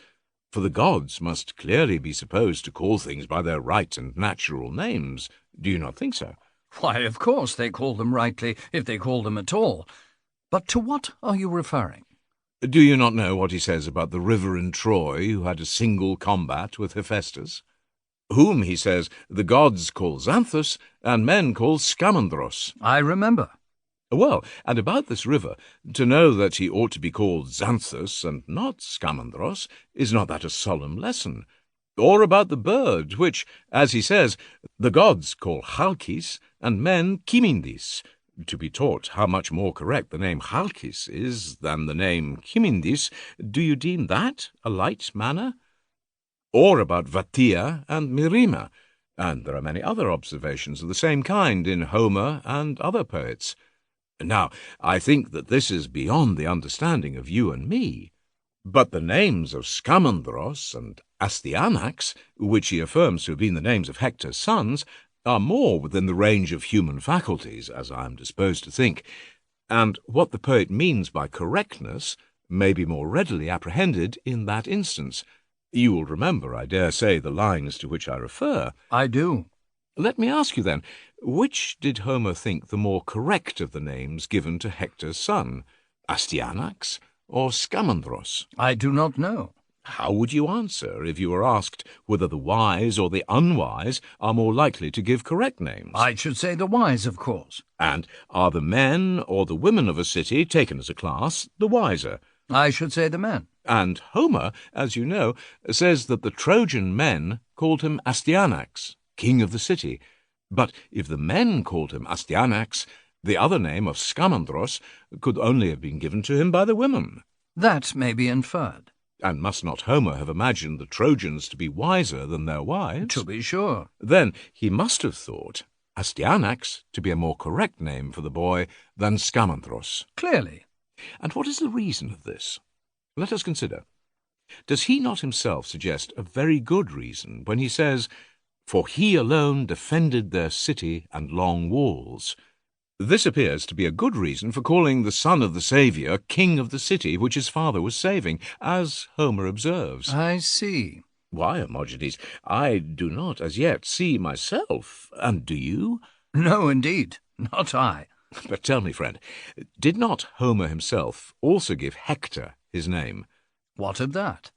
For the gods must clearly be supposed to call things by their right and natural names. Do you not think so? Why, of course they call them rightly, if they call them at all. But to what are you referring? Do you not know what he says about the river in Troy who had a single combat with Hephaestus? Whom, he says, the gods call Xanthus, and men call Scamandros. I remember. Well, and about this river, to know that he ought to be called Xanthus and not Scamandros, is not that a solemn lesson? Or about the bird, which, as he says, the gods call Chalkis, and men Chimindis, to be taught how much more correct the name Chalkis is than the name Chimindis, do you deem that a light manner? Or about Vatia and Myrima, and there are many other observations of the same kind in Homer and other poets. Now, I think that this is beyond the understanding of you and me. But the names of Scamandros and Astyanax, which he affirms to have been the names of Hector's sons, are more within the range of human faculties, as I am disposed to think, and what the poet means by correctness may be more readily apprehended in that instance. You will remember, I dare say, the lines to which I refer. I do. Let me ask you then, which did Homer think the more correct of the names given to Hector's son, Astyanax or Scamandros? I do not know. How would you answer if you were asked whether the wise or the unwise are more likely to give correct names? I should say the wise, of course. And are the men or the women of a city, taken as a class, the wiser? I should say the men. And Homer, as you know, says that the Trojan men called him Astyanax, king of the city. But if the men called him Astyanax, the other name of Scamandros could only have been given to him by the women. That may be inferred. And must not Homer have imagined the Trojans to be wiser than their wives? To be sure. Then he must have thought Astyanax to be a more correct name for the boy than Scamandros. Clearly. And what is the reason of this? Let us consider. Does he not himself suggest a very good reason when he says, "For he alone defended their city and long walls"? This appears to be a good reason for calling the son of the Saviour king of the city which his father was saving, as Homer observes. I see. Why, Hermogenes, I do not as yet see myself, and do you? No, indeed, not I. But tell me, friend, did not Homer himself also give Hector his name? What of that?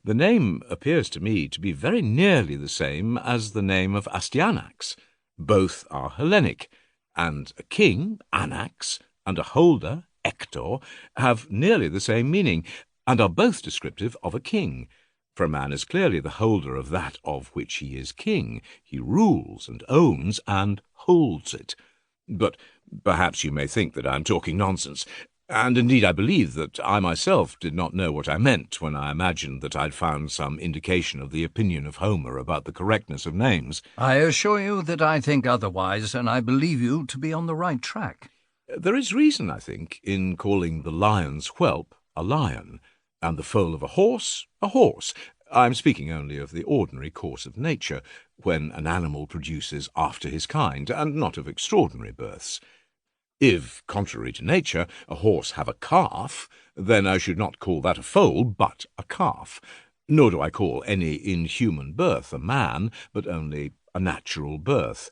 The name appears to me to be very nearly the same as the name of Astyanax. Both are Hellenic, and a king, Anax, and a holder, Hector, have nearly the same meaning, and are both descriptive of a king. For a man is clearly the holder of that of which he is king. He rules and owns and holds it. But perhaps you may think that I am talking nonsense, and indeed I believe that I myself did not know what I meant when I imagined that I'd found some indication of the opinion of Homer about the correctness of names. I assure you that I think otherwise, and I believe you to be on the right track. There is reason, I think, in calling the lion's whelp a lion, and the foal of a horse a horse. I am speaking only of the ordinary course of nature, when an animal produces after his kind, and not of extraordinary births. If, contrary to nature, a horse have a calf, then I should not call that a foal, but a calf. Nor do I call any inhuman birth a man, but only a natural birth.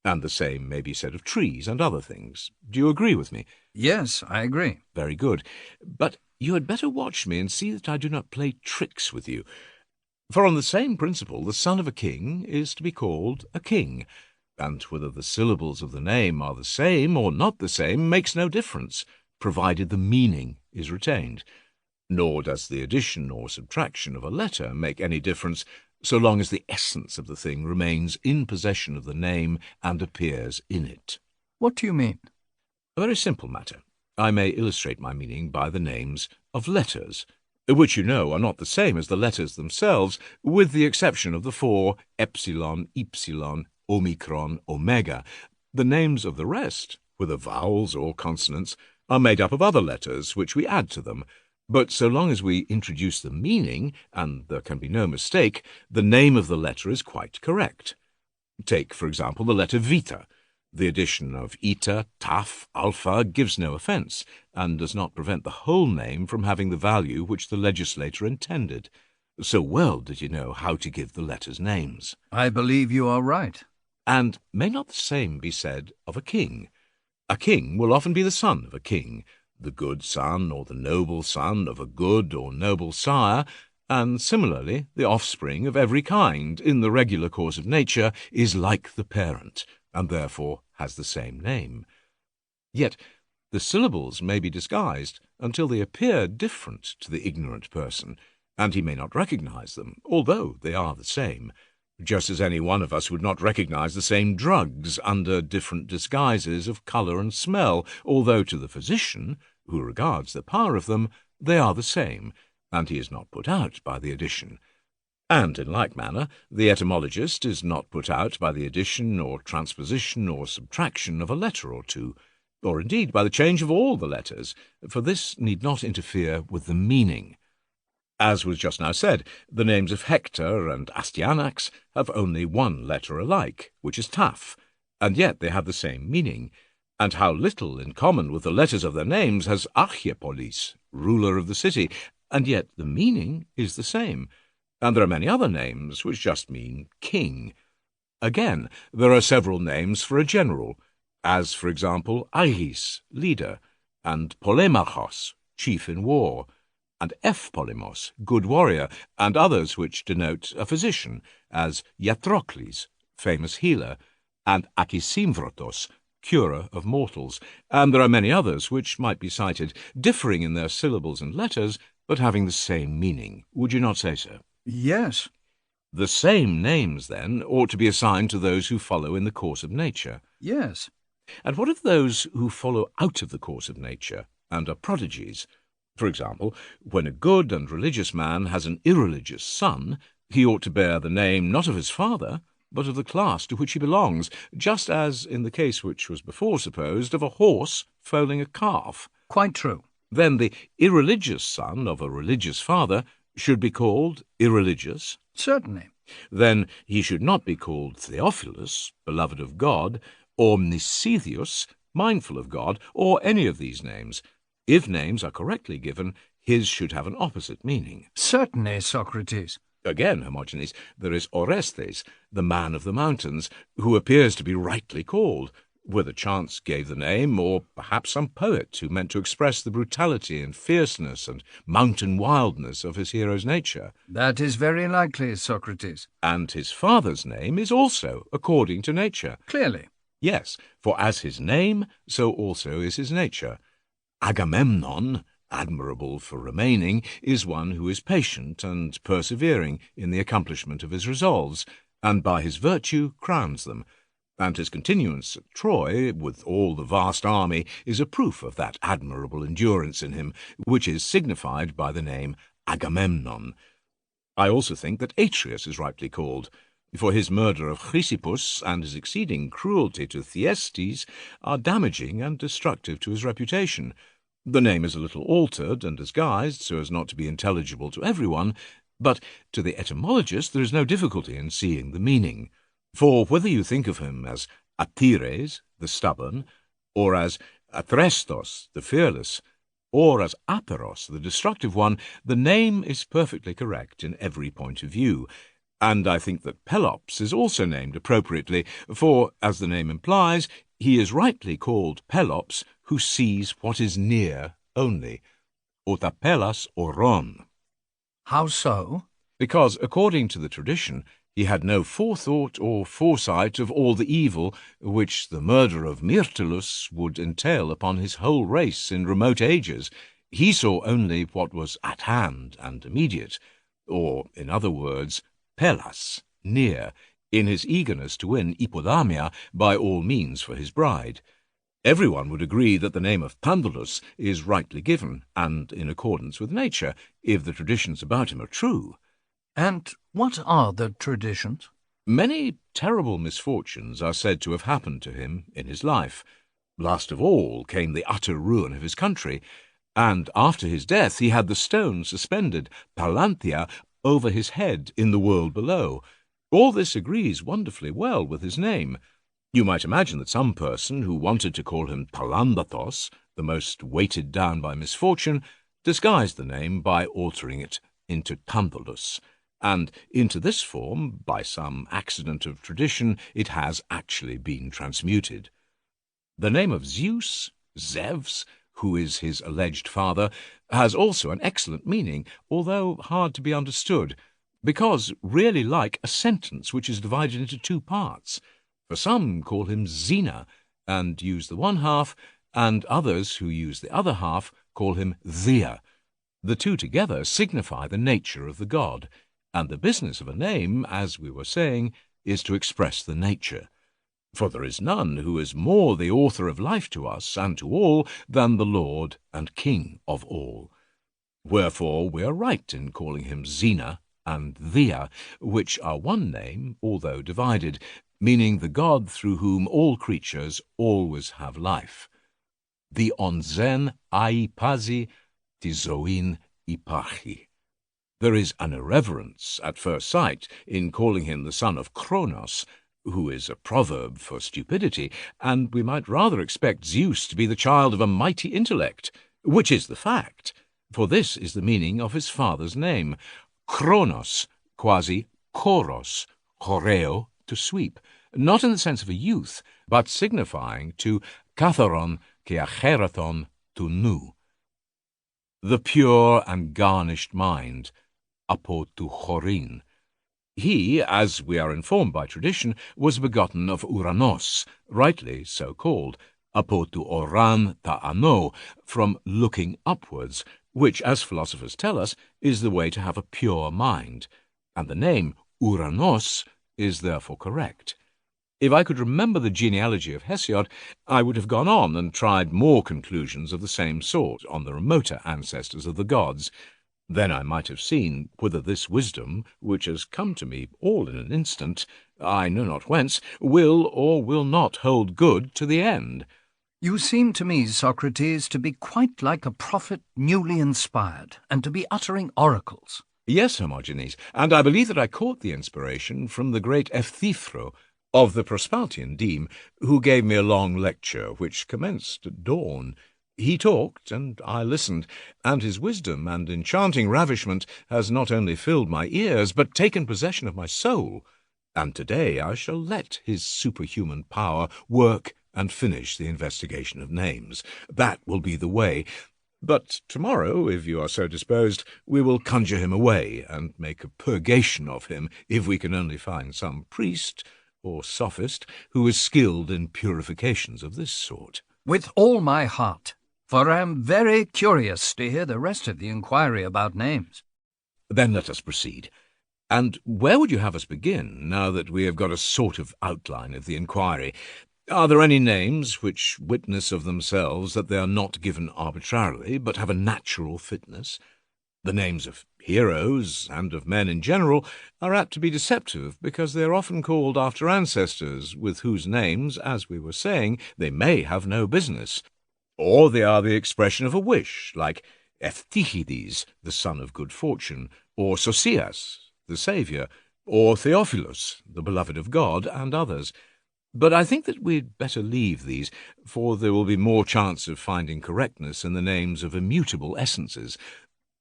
And the same may be said of trees and other things. Do you agree with me? Yes, I agree. Very good. But you had better watch me and see that I do not play tricks with you. For on the same principle, the son of a king is to be called a king, and whether the syllables of the name are the same or not the same makes no difference, provided the meaning is retained. Nor does the addition or subtraction of a letter make any difference, so long as the essence of the thing remains in possession of the name and appears in it. What do you mean? A very simple matter. I may illustrate my meaning by the names of letters, which you know are not the same as the letters themselves, with the exception of the four epsilon, ypsilon, omicron, omega. The names of the rest, whether vowels or consonants, are made up of other letters which we add to them. But so long as we introduce the meaning, and there can be no mistake, the name of the letter is quite correct. Take, for example, the letter vita. The addition of eta, taf, alpha gives no offence, and does not prevent the whole name from having the value which the legislator intended. So well did you know how to give the letters names. I believe you are right. And may not the same be said of a king? A king will often be the son of a king, the good son or the noble son of a good or noble sire, and similarly the offspring of every kind in the regular course of nature is like the parent, and therefore has the same name. Yet the syllables may be disguised until they appear different to the ignorant person, and he may not recognize them, although they are the same, just as any one of us would not recognize the same drugs under different disguises of colour and smell, although to the physician, who regards the power of them, they are the same, and he is not put out by the addition. And in like manner, the etymologist is not put out by the addition or transposition or subtraction of a letter or two, or indeed by the change of all the letters, for this need not interfere with the meaning. As was just now said, the names of Hector and Astyanax have only one letter alike, which is Taf, and yet they have the same meaning. And how little in common with the letters of their names has Archiepolis, ruler of the city, and yet the meaning is the same. And there are many other names which just mean king. Again, there are several names for a general, as, for example, Aigis, leader, and Polemarchos, chief in war, and Eupolemos, good warrior, and others which denote a physician, as Iatrocles, famous healer, and Akisimvrotos, curer of mortals, and there are many others which might be cited, differing in their syllables and letters, but having the same meaning. Would you not say so? Yes. The same names, then, ought to be assigned to those who follow in the course of nature. Yes. And what of those who follow out of the course of nature and are prodigies? For example, when a good and religious man has an irreligious son, he ought to bear the name not of his father, but of the class to which he belongs, just as in the case which was before supposed of a horse foaling a calf. Quite true. Then the irreligious son of a religious father should be called irreligious. Certainly. Then he should not be called Theophilus, beloved of God, or Mnesitheus, mindful of God, or any of these names. If names are correctly given, his should have an opposite meaning. Certainly, Socrates. Again, Hermogenes, there is Orestes, the man of the mountains, who appears to be rightly called, whether chance gave the name, or perhaps some poet who meant to express the brutality and fierceness and mountain wildness of his hero's nature. That is very likely, Socrates. And his father's name is also according to nature. Clearly. Yes, for as his name, so also is his nature. Agamemnon, admirable for remaining, is one who is patient and persevering in the accomplishment of his resolves, and by his virtue crowns them. And his continuance at Troy, with all the vast army, is a proof of that admirable endurance in him, which is signified by the name Agamemnon. I also think that Atreus is rightly called, for his murder of Chrysippus and his exceeding cruelty to Thyestes are damaging and destructive to his reputation. The name is a little altered and disguised so as not to be intelligible to everyone, but to the etymologist there is no difficulty in seeing the meaning. For whether you think of him as Atires, the stubborn, or as Athrestos, the fearless, or as Aperos, the destructive one, the name is perfectly correct in every point of view. And I think that Pelops is also named appropriately, for, as the name implies, he is rightly called Pelops, who sees what is near only, ota Pellas oron. How so? Because, according to the tradition, he had no forethought or foresight of all the evil which the murder of Myrtilus would entail upon his whole race in remote ages. He saw only what was at hand and immediate, or, in other words, Pellas, near, in his eagerness to win Hippodamia by all means for his bride. Everyone would agree that the name of Pandulus is rightly given, and in accordance with nature, if the traditions about him are true. And what are the traditions? Many terrible misfortunes are said to have happened to him in his life. Last of all came the utter ruin of his country, and after his death he had the stone suspended, Palanthia, over his head in the world below. All this agrees wonderfully well with his name. You might imagine that some person who wanted to call him Palandathos, the most weighted down by misfortune, disguised the name by altering it into Tantalus, and into this form, by some accident of tradition, it has actually been transmuted. The name of Zeus, Zevs, who is his alleged father, has also an excellent meaning, although hard to be understood, because really like a sentence which is divided into two parts. For some call him Xena, and use the one half, and others who use the other half call him Thea. The two together signify the nature of the god, and the business of a name, as we were saying, is to express the nature. For there is none who is more the author of life to us and to all than the Lord and King of all. Wherefore we are right in calling him Xena and Thea, which are one name, although divided, meaning the God through whom all creatures always have life. The onzen aipazi, ti zoin iparchi. There is an irreverence at first sight in calling him the son of Kronos, who is a proverb for stupidity, and we might rather expect Zeus to be the child of a mighty intellect, which is the fact, for this is the meaning of his father's name, Kronos, quasi choros, choreo, to sweep, not in the sense of a youth, but signifying to katharon ke acherathon, to nu. The pure and garnished mind, apo tu chorin. He, as we are informed by tradition, was begotten of Uranos, rightly so called, apo tu oran ta ano, from looking upwards, which, as philosophers tell us, is the way to have a pure mind, and the name Uranos is therefore correct. If I could remember the genealogy of Hesiod, I would have gone on and tried more conclusions of the same sort on the remoter ancestors of the gods. Then I might have seen whether this wisdom, which has come to me all in an instant, I know not whence, will or will not hold good to the end. You seem to me, Socrates, to be quite like a prophet newly inspired, and to be uttering oracles. Yes, Hermogenes, and I believe that I caught the inspiration from the great Euthyphro of the Prospaltian deme, who gave me a long lecture which commenced at dawn. He talked, and I listened, and his wisdom and enchanting ravishment has not only filled my ears, but taken possession of my soul. And today I shall let his superhuman power work and finish the investigation of names. That will be the way. But tomorrow, if you are so disposed, we will conjure him away, and make a purgation of him, if we can only find some priest or sophist who is skilled in purifications of this sort. With all my heart, for I am very curious to hear the rest of the inquiry about names. Then let us proceed. And where would you have us begin, now that we have got a sort of outline of the inquiry? Are there any names which witness of themselves that they are not given arbitrarily, but have a natural fitness? The names of heroes, and of men in general, are apt to be deceptive, because they are often called after ancestors, with whose names, as we were saying, they may have no business. Or they are the expression of a wish, like Efthychides, the son of good fortune, or Sosias, the saviour, or Theophilus, the beloved of God, and others. But I think that we'd better leave these, for there will be more chance of finding correctness in the names of immutable essences.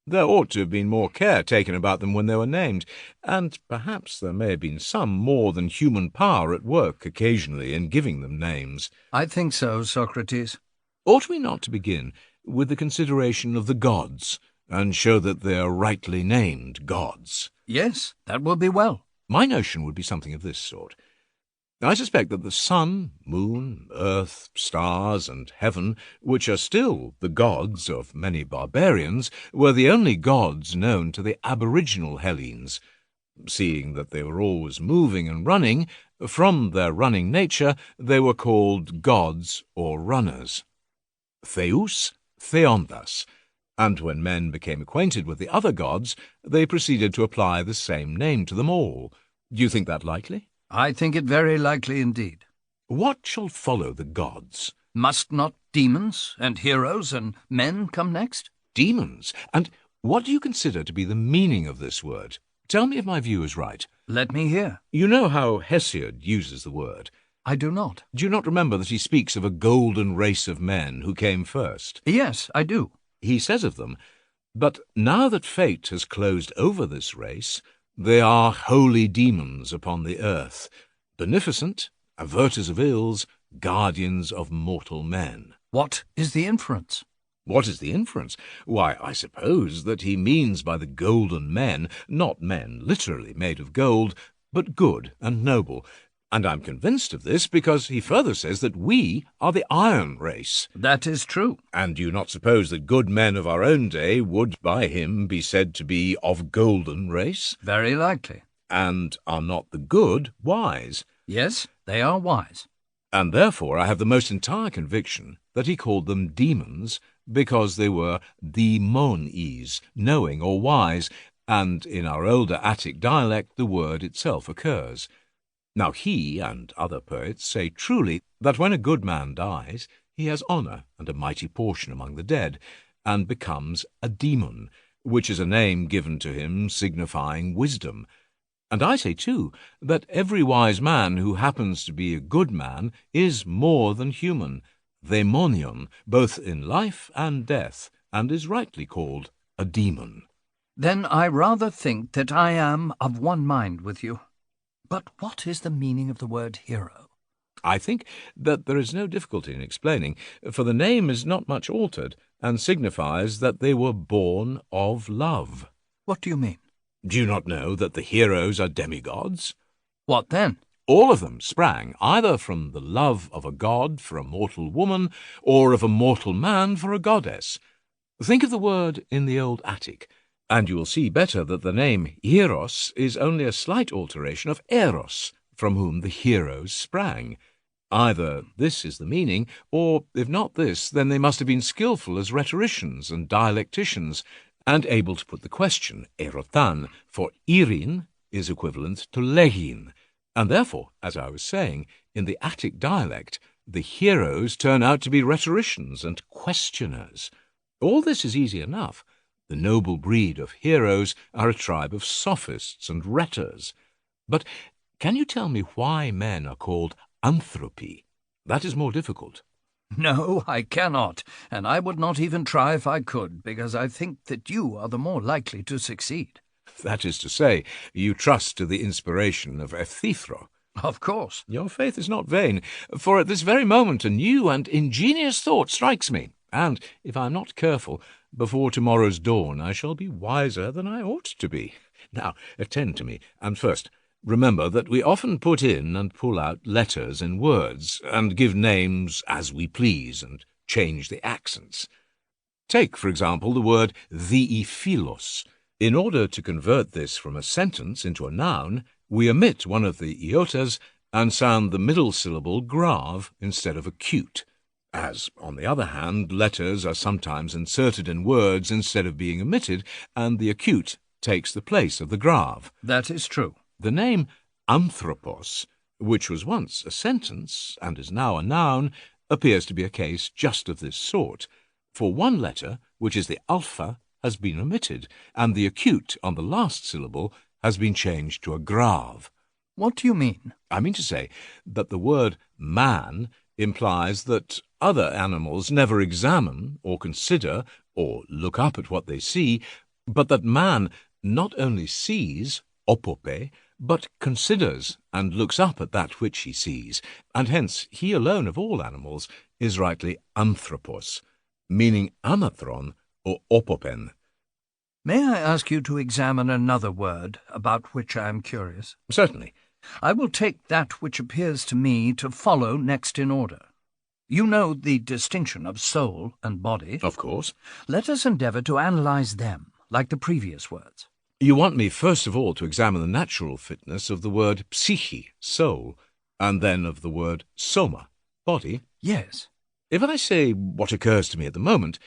There ought to have been more care taken about them when they were named, and perhaps there may have been some more than human power at work occasionally in giving them names. I think so, Socrates. Ought we not to begin with the consideration of the gods, and show that they are rightly named gods? Yes, that will be well. My notion would be something of this sort. I suspect that the sun, moon, earth, stars, and heaven, which are still the gods of many barbarians, were the only gods known to the aboriginal Hellenes. Seeing that they were always moving and running, from their running nature they were called gods or runners. Theus, Theondas, and when men became acquainted with the other gods, they proceeded to apply the same name to them all. Do you think that likely? I think it very likely indeed. What shall follow the gods? Must not demons and heroes and men come next? Demons? And what do you consider to be the meaning of this word? Tell me if my view is right. Let me hear. You know how Hesiod uses the word. I do not. Do you not remember that he speaks of a golden race of men who came first? Yes, I do. He says of them, "But now that fate has closed over this race, they are holy demons upon the earth, beneficent, averters of ills, guardians of mortal men." What is the inference? What is the inference? Why, I suppose that he means by the golden men, not men literally made of gold, but good and noble. And I'm convinced of this because he further says that we are the iron race. That is true. And do you not suppose that good men of our own day would by him be said to be of golden race? Very likely. And are not the good wise? Yes, they are wise. And therefore I have the most entire conviction that he called them demons because they were daimones, knowing or wise, and in our older Attic dialect the word itself occurs. Now he and other poets say truly that when a good man dies, he has honour and a mighty portion among the dead, and becomes a demon, which is a name given to him signifying wisdom. And I say, too, that every wise man who happens to be a good man is more than human, daimonion, both in life and death, and is rightly called a demon. Then I rather think that I am of one mind with you. But what is the meaning of the word hero? I think that there is no difficulty in explaining, for the name is not much altered, and signifies that they were born of love. What do you mean? Do you not know that the heroes are demigods? What then? All of them sprang either from the love of a god for a mortal woman, or of a mortal man for a goddess. Think of the word in the old Attic, and you will see better that the name Hieros is only a slight alteration of Eros, from whom the heroes sprang. Either this is the meaning, or, if not this, then they must have been skilful as rhetoricians and dialecticians, and able to put the question, erotan, for irin is equivalent to legin, and therefore, as I was saying, in the Attic dialect, the heroes turn out to be rhetoricians and questioners. All this is easy enough. The noble breed of heroes are a tribe of sophists and rhetors. But can you tell me why men are called anthropi? That is more difficult. No, I cannot, and I would not even try if I could, because I think that you are the more likely to succeed. That is to say, you trust to the inspiration of Euthyphro. Of course. Your faith is not vain, for at this very moment a new and ingenious thought strikes me, and, if I am not careful, before tomorrow's dawn I shall be wiser than I ought to be. Now, attend to me, and first, remember that we often put in and pull out letters in words, and give names as we please, and change the accents. Take, for example, the word theophilos. In order to convert this from a sentence into a noun, we omit one of the iotas and sound the middle syllable grave instead of acute, as, on the other hand, letters are sometimes inserted in words instead of being omitted, and the acute takes the place of the grave. That is true. The name anthropos, which was once a sentence and is now a noun, appears to be a case just of this sort, for one letter, which is the alpha, has been omitted, and the acute on the last syllable has been changed to a grave. What do you mean? I mean to say that the word man implies that other animals never examine or consider or look up at what they see, but that man not only sees, opope, but considers and looks up at that which he sees, and hence he alone of all animals is rightly anthropos, meaning amathron or opopen. May I ask you to examine another word about which I am curious? Certainly. I will take that which appears to me to follow next in order. You know the distinction of soul and body. Of course. Let us endeavour to analyse them, like the previous words. You want me first of all to examine the natural fitness of the word psuche, soul, and then of the word soma, body? Yes. If I say what occurs to me at the moment,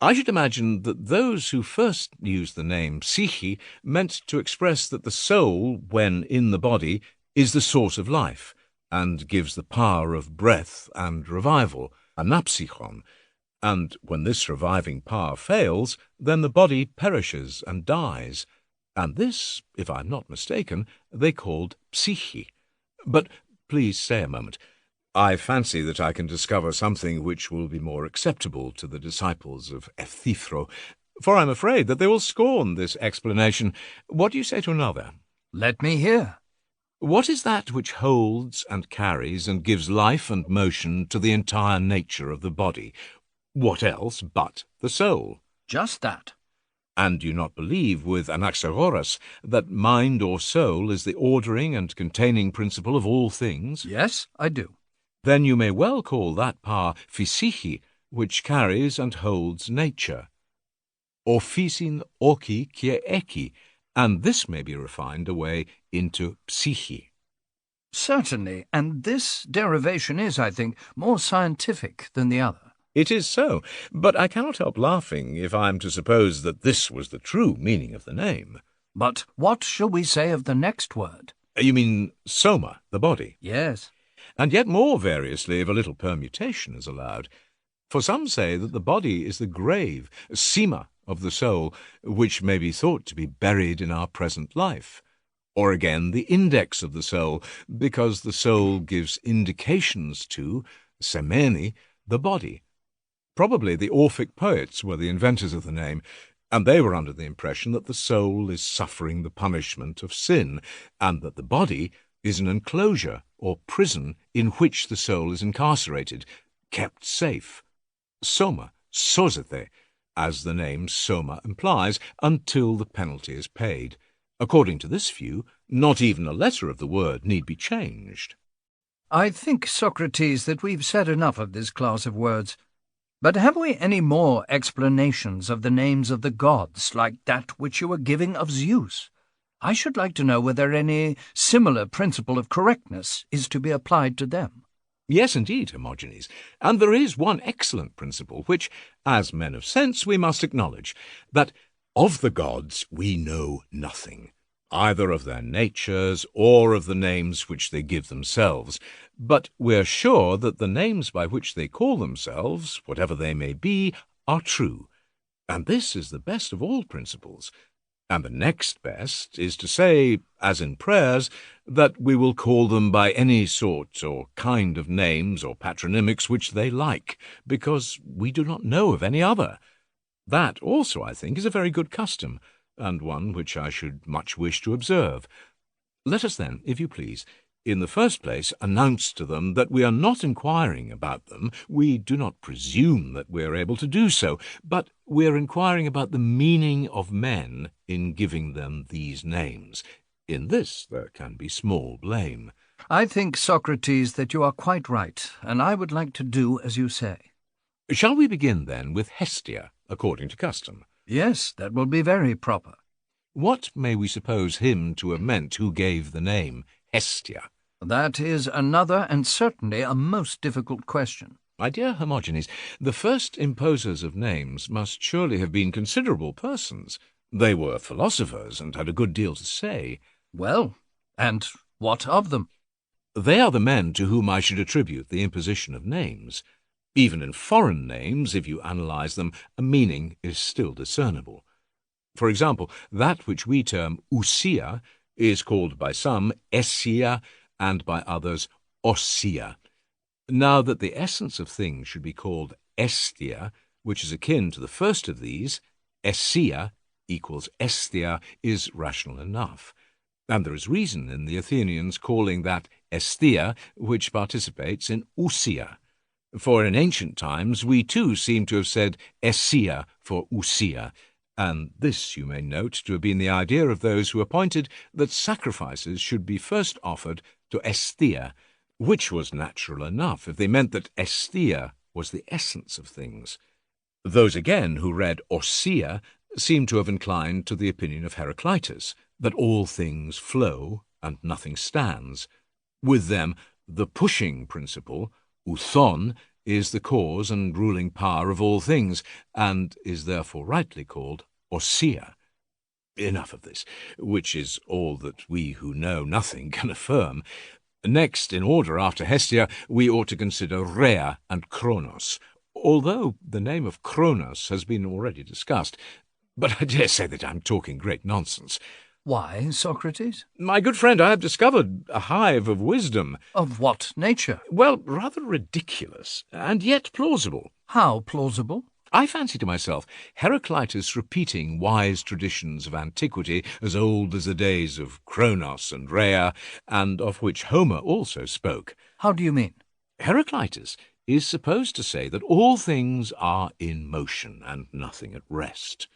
I should imagine that those who first used the name psuche meant to express that the soul, when in the body, is the source of life, and gives the power of breath and revival, anapsychon, and when this reviving power fails, then the body perishes and dies. And this, if I am not mistaken, they called psyche. But please stay a moment. I fancy that I can discover something which will be more acceptable to the disciples of Euthyphro, for I am afraid that they will scorn this explanation. What do you say to another? Let me hear. What is that which holds and carries and gives life and motion to the entire nature of the body? What else but the soul? Just that. And do you not believe with Anaxagoras that mind or soul is the ordering and containing principle of all things? Yes, I do. Then you may well call that power physiche, which carries and holds nature. Or physin oki kie eki, and this may be refined away into psyche. Certainly, and this derivation is, I think, more scientific than the other. It is so, but I cannot help laughing if I am to suppose that this was the true meaning of the name. But what shall we say of the next word? You mean soma, the body? Yes. And yet more variously if a little permutation is allowed. For some say that the body is the grave, sima, of the soul, which may be thought to be buried in our present life. Or again, the index of the soul, because the soul gives indications to, semeni, the body. Probably the Orphic poets were the inventors of the name, and they were under the impression that the soul is suffering the punishment of sin, and that the body is an enclosure or prison in which the soul is incarcerated, kept safe. Soma, sozete, as the name soma implies, until the penalty is paid. According to this view, not even a letter of the word need be changed. I think, Socrates, that we've said enough of this class of words. But have we any more explanations of the names of the gods, like that which you were giving of Zeus? I should like to know whether any similar principle of correctness is to be applied to them. Yes, indeed, Hermogenes, and there is one excellent principle which, as men of sense, we must acknowledge, that of the gods we know nothing, either of their natures or of the names which they give themselves, but we're sure that the names by which they call themselves, whatever they may be, are true, and this is the best of all principles. And the next best is to say, as in prayers, that we will call them by any sort or kind of names or patronymics which they like, because we do not know of any other. That also, I think, is a very good custom, and one which I should much wish to observe. Let us then, if you please, in the first place, announce to them that we are not inquiring about them. We do not presume that we are able to do so, but we are inquiring about the meaning of men in giving them these names. In this there can be small blame. I think, Socrates, that you are quite right, and I would like to do as you say. Shall we begin, then, with Hestia, according to custom? Yes, that will be very proper. What may we suppose him to have meant who gave the name Hestia? That is another and certainly a most difficult question. My dear Hermogenes, the first imposers of names must surely have been considerable persons. They were philosophers and had a good deal to say. Well, and what of them? They are the men to whom I should attribute the imposition of names. Even in foreign names, if you analyse them, a meaning is still discernible. For example, that which we term ousia is called by some essia, and by others ossia. Now that the essence of things should be called estia, which is akin to the first of these, essia equals estia, is rational enough. And there is reason in the Athenians calling that estia which participates in ousia. For in ancient times we too seem to have said essia for ousia, and this you may note to have been the idea of those who appointed that sacrifices should be first offered to estia, which was natural enough if they meant that estia was the essence of things. Those again who read ossia seem to have inclined to the opinion of Heraclitus, that all things flow and nothing stands. With them, the pushing principle, outhon, is the cause and ruling power of all things, and is therefore rightly called ossia. Enough of this, which is all that we who know nothing can affirm. Next, in order after Hestia, we ought to consider Rhea and Kronos, although the name of Kronos has been already discussed. But I dare say that I'm talking great nonsense. Why, Socrates? My good friend, I have discovered a hive of wisdom. Of what nature? Well, rather ridiculous, and yet plausible. How plausible? I fancy to myself Heraclitus repeating wise traditions of antiquity as old as the days of Kronos and Rhea, and of which Homer also spoke. How do you mean? Heraclitus is supposed to say that all things are in motion and nothing at rest.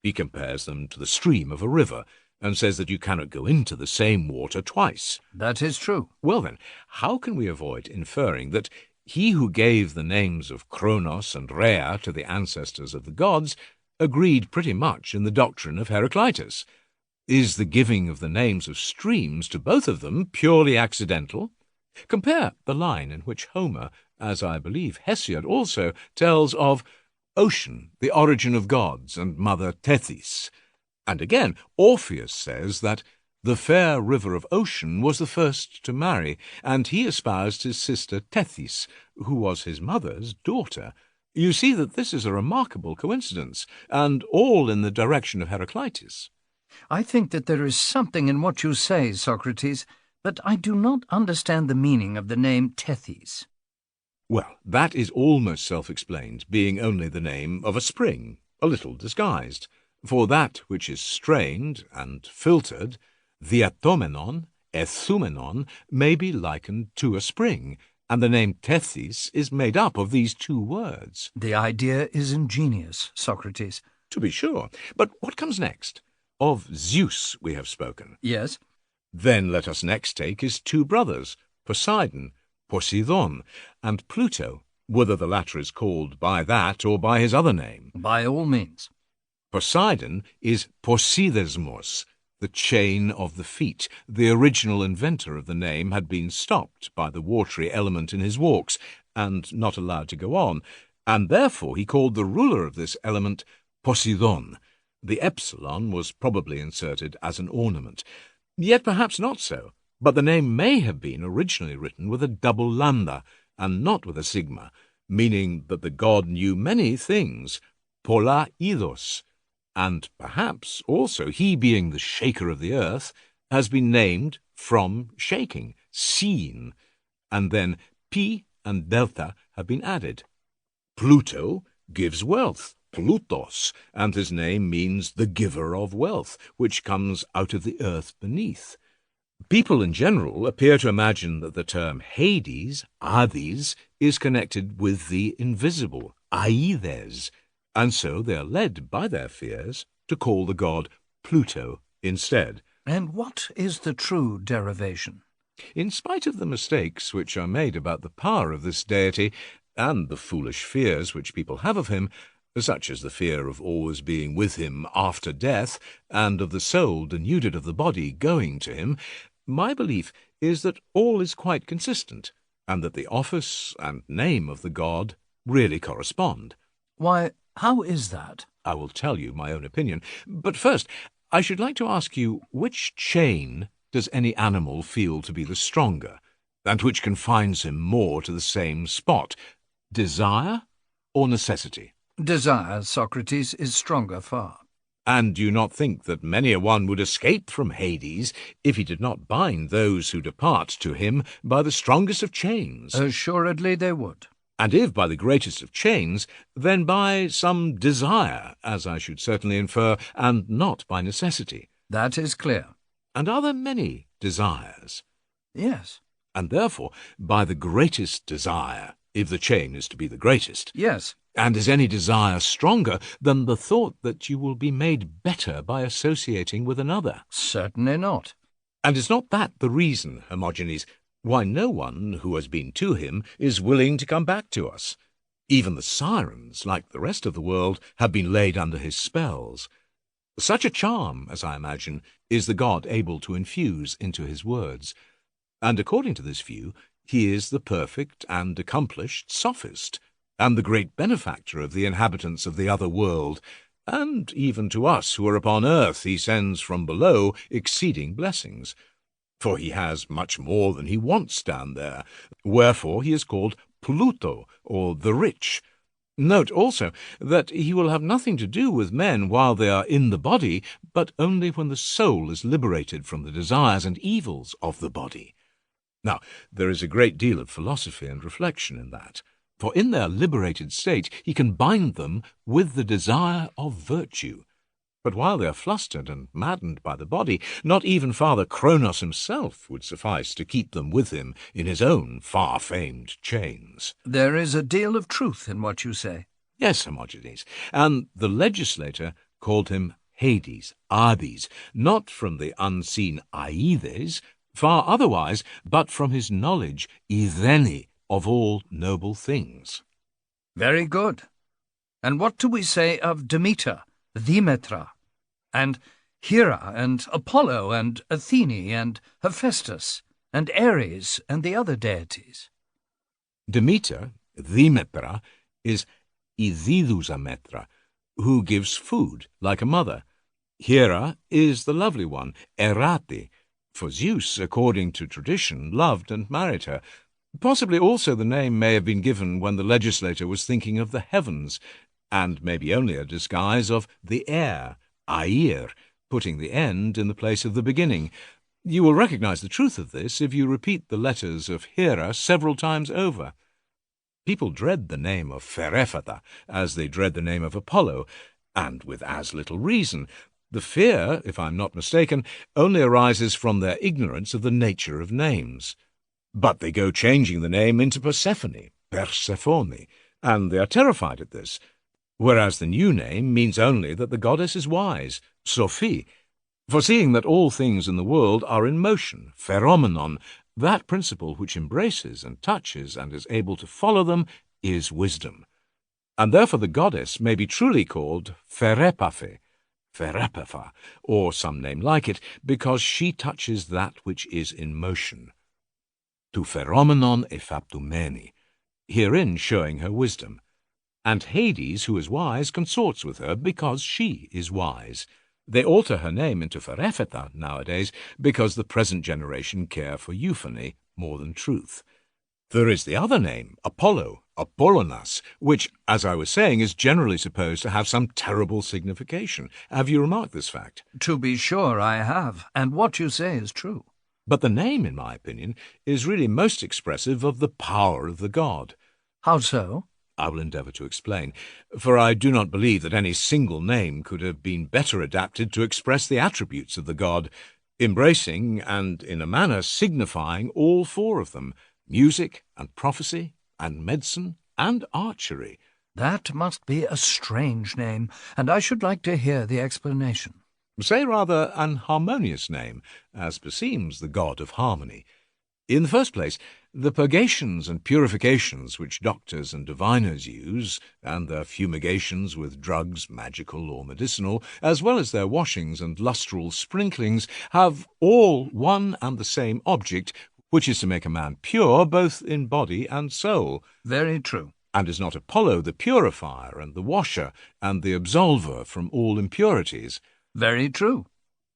He compares them to the stream of a river, and says that you cannot go into the same water twice. That is true. Well then, how can we avoid inferring that he who gave the names of Kronos and Rhea to the ancestors of the gods agreed pretty much in the doctrine of Heraclitus? Is the giving of the names of streams to both of them purely accidental? Compare the line in which Homer, as I believe Hesiod also, tells of ocean, the origin of gods, and mother Tethys. And again, Orpheus says that the fair river of Ocean was the first to marry, and he espoused his sister Tethys, who was his mother's daughter. You see that this is a remarkable coincidence, and all in the direction of Heraclitus. I think that there is something in what you say, Socrates, but I do not understand the meaning of the name Tethys. Well, that is almost self-explained, being only the name of a spring, a little disguised. For that which is strained and filtered, diatomenon, ethumenon, may be likened to a spring, and the name Tethys is made up of these two words. The idea is ingenious, Socrates. To be sure. But what comes next? Of Zeus we have spoken. Yes? Then let us next take his two brothers, Poseidon, Poseidon, and Pluto, whether the latter is called by that or by his other name. By all means. Poseidon is Posidesmos, the chain of the feet. The original inventor of the name had been stopped by the watery element in his walks, and not allowed to go on, and therefore he called the ruler of this element Poseidon. The epsilon was probably inserted as an ornament. Yet perhaps not so, but the name may have been originally written with a double lambda, and not with a sigma, meaning that the god knew many things, polaidos, and perhaps also he, being the shaker of the earth, has been named from shaking, seen, and then pi and delta have been added. Pluto gives wealth, Plutos, and his name means the giver of wealth, which comes out of the earth beneath. People in general appear to imagine that the term Hades, Hades, is connected with the invisible, Aides, and so they are led by their fears to call the god Pluto instead. And what is the true derivation? In spite of the mistakes which are made about the power of this deity, and the foolish fears which people have of him, such as the fear of always being with him after death, and of the soul denuded of the body going to him, my belief is that all is quite consistent, and that the office and name of the god really correspond. Why, how is that? I will tell you my own opinion, but first I should like to ask you, which chain does any animal feel to be the stronger, and which confines him more to the same spot, desire or necessity? Desire, Socrates, is stronger far. And do you not think that many a one would escape from Hades if he did not bind those who depart to him by the strongest of chains? Assuredly they would. And if by the greatest of chains, then by some desire, as I should certainly infer, and not by necessity. That is clear. And are there many desires? Yes. And therefore, by the greatest desire, if the chain is to be the greatest. Yes. And is any desire stronger than the thought that you will be made better by associating with another? Certainly not. And is not that the reason, Hermogenes, why no one who has been to him is willing to come back to us? Even the sirens, like the rest of the world, have been laid under his spells. Such a charm, as I imagine, is the god able to infuse into his words. And according to this view, he is the perfect and accomplished sophist, and the great benefactor of the inhabitants of the other world, and even to us who are upon earth he sends from below exceeding blessings. For he has much more than he wants down there, wherefore he is called Pluto, or the rich. Note also that he will have nothing to do with men while they are in the body, but only when the soul is liberated from the desires and evils of the body. Now, there is a great deal of philosophy and reflection in that. For in their liberated state he can bind them with the desire of virtue. But while they are flustered and maddened by the body, not even Father Kronos himself would suffice to keep them with him in his own far-famed chains. There is a deal of truth in what you say. Yes, Hermogenes, and the legislator called him Hades, Hades, not from the unseen Aides, far otherwise, but from his knowledge, Ideni, of all noble things. Very good. And what do we say of Demeter, Demetra, and Hera, and Apollo, and Athene, and Hephaestus, and Ares, and the other deities? Demeter, Demetra, is Ididusametra, who gives food like a mother. Hera is the lovely one, Erate, for Zeus, according to tradition, loved and married her. Possibly also the name may have been given when the legislator was thinking of the heavens, and maybe only a disguise of the air, air, putting the end in the place of the beginning. You will recognize the truth of this if you repeat the letters of Hera several times over. People dread the name of Pherephata as they dread the name of Apollo, and with as little reason. The fear, if I'm not mistaken, only arises from their ignorance of the nature of names. But they go changing the name into Persephone, Persephone, and they are terrified at this, whereas the new name means only that the goddess is wise, Sophie, foreseeing that all things in the world are in motion, phenomenon. That principle which embraces and touches and is able to follow them is wisdom. And therefore the goddess may be truly called Pherepaphe, Pherepapha, or some name like it, because she touches that which is in motion. Tu pheromenon ephaptumeni, herein showing her wisdom. And Hades, who is wise, consorts with her because she is wise. They alter her name into Pherephata nowadays because the present generation care for euphony more than truth. There is the other name, Apollo, Apollonas, which, as I was saying, is generally supposed to have some terrible signification. Have you remarked this fact? To be sure I have, and what you say is true. But the name, in my opinion, is really most expressive of the power of the god. How so? I will endeavour to explain, for I do not believe that any single name could have been better adapted to express the attributes of the god, embracing and, in a manner, signifying all four of them, music and prophecy and medicine and archery. That must be a strange name, and I should like to hear the explanation. Say rather an harmonious name, as beseems the god of harmony. In the first place, the purgations and purifications which doctors and diviners use, and their fumigations with drugs, magical or medicinal, as well as their washings and lustral sprinklings, have all one and the same object, which is to make a man pure both in body and soul. Very true. And is not Apollo the purifier and the washer and the absolver from all impurities? Very true.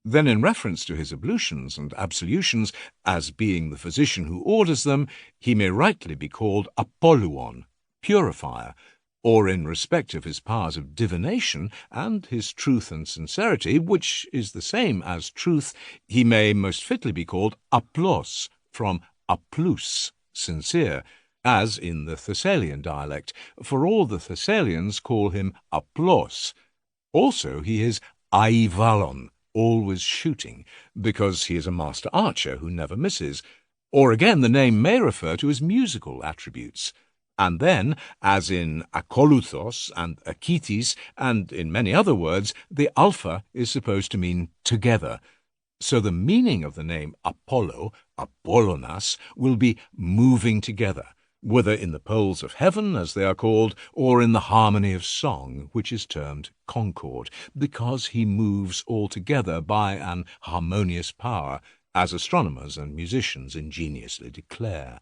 Then in reference to his ablutions and absolutions, as being the physician who orders them, he may rightly be called Apolluon, purifier, or in respect of his powers of divination and his truth and sincerity, which is the same as truth, he may most fitly be called Aplos, from aplus, sincere, as in the Thessalian dialect, for all the Thessalians call him Aplos. Also he is Aivalon, always shooting, because he is a master archer who never misses. Or again, the name may refer to his musical attributes. And then, as in akoluthos and akitis, and in many other words, the alpha is supposed to mean together. So the meaning of the name Apollo, Apollonas, will be moving together, whether in the poles of heaven, as they are called, or in the harmony of song, which is termed concord, because he moves all together by an harmonious power, as astronomers and musicians ingeniously declare.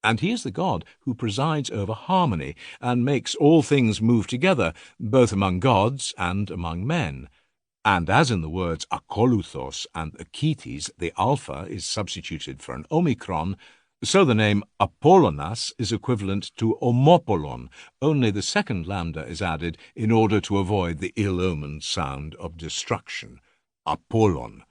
And he is the god who presides over harmony, and makes all things move together, both among gods and among men. And as in the words akoluthos and akitis the alpha is substituted for an omicron, so the name Apollonas is equivalent to Omopollon, only the second lambda is added in order to avoid the ill-omened sound of destruction, Apollon.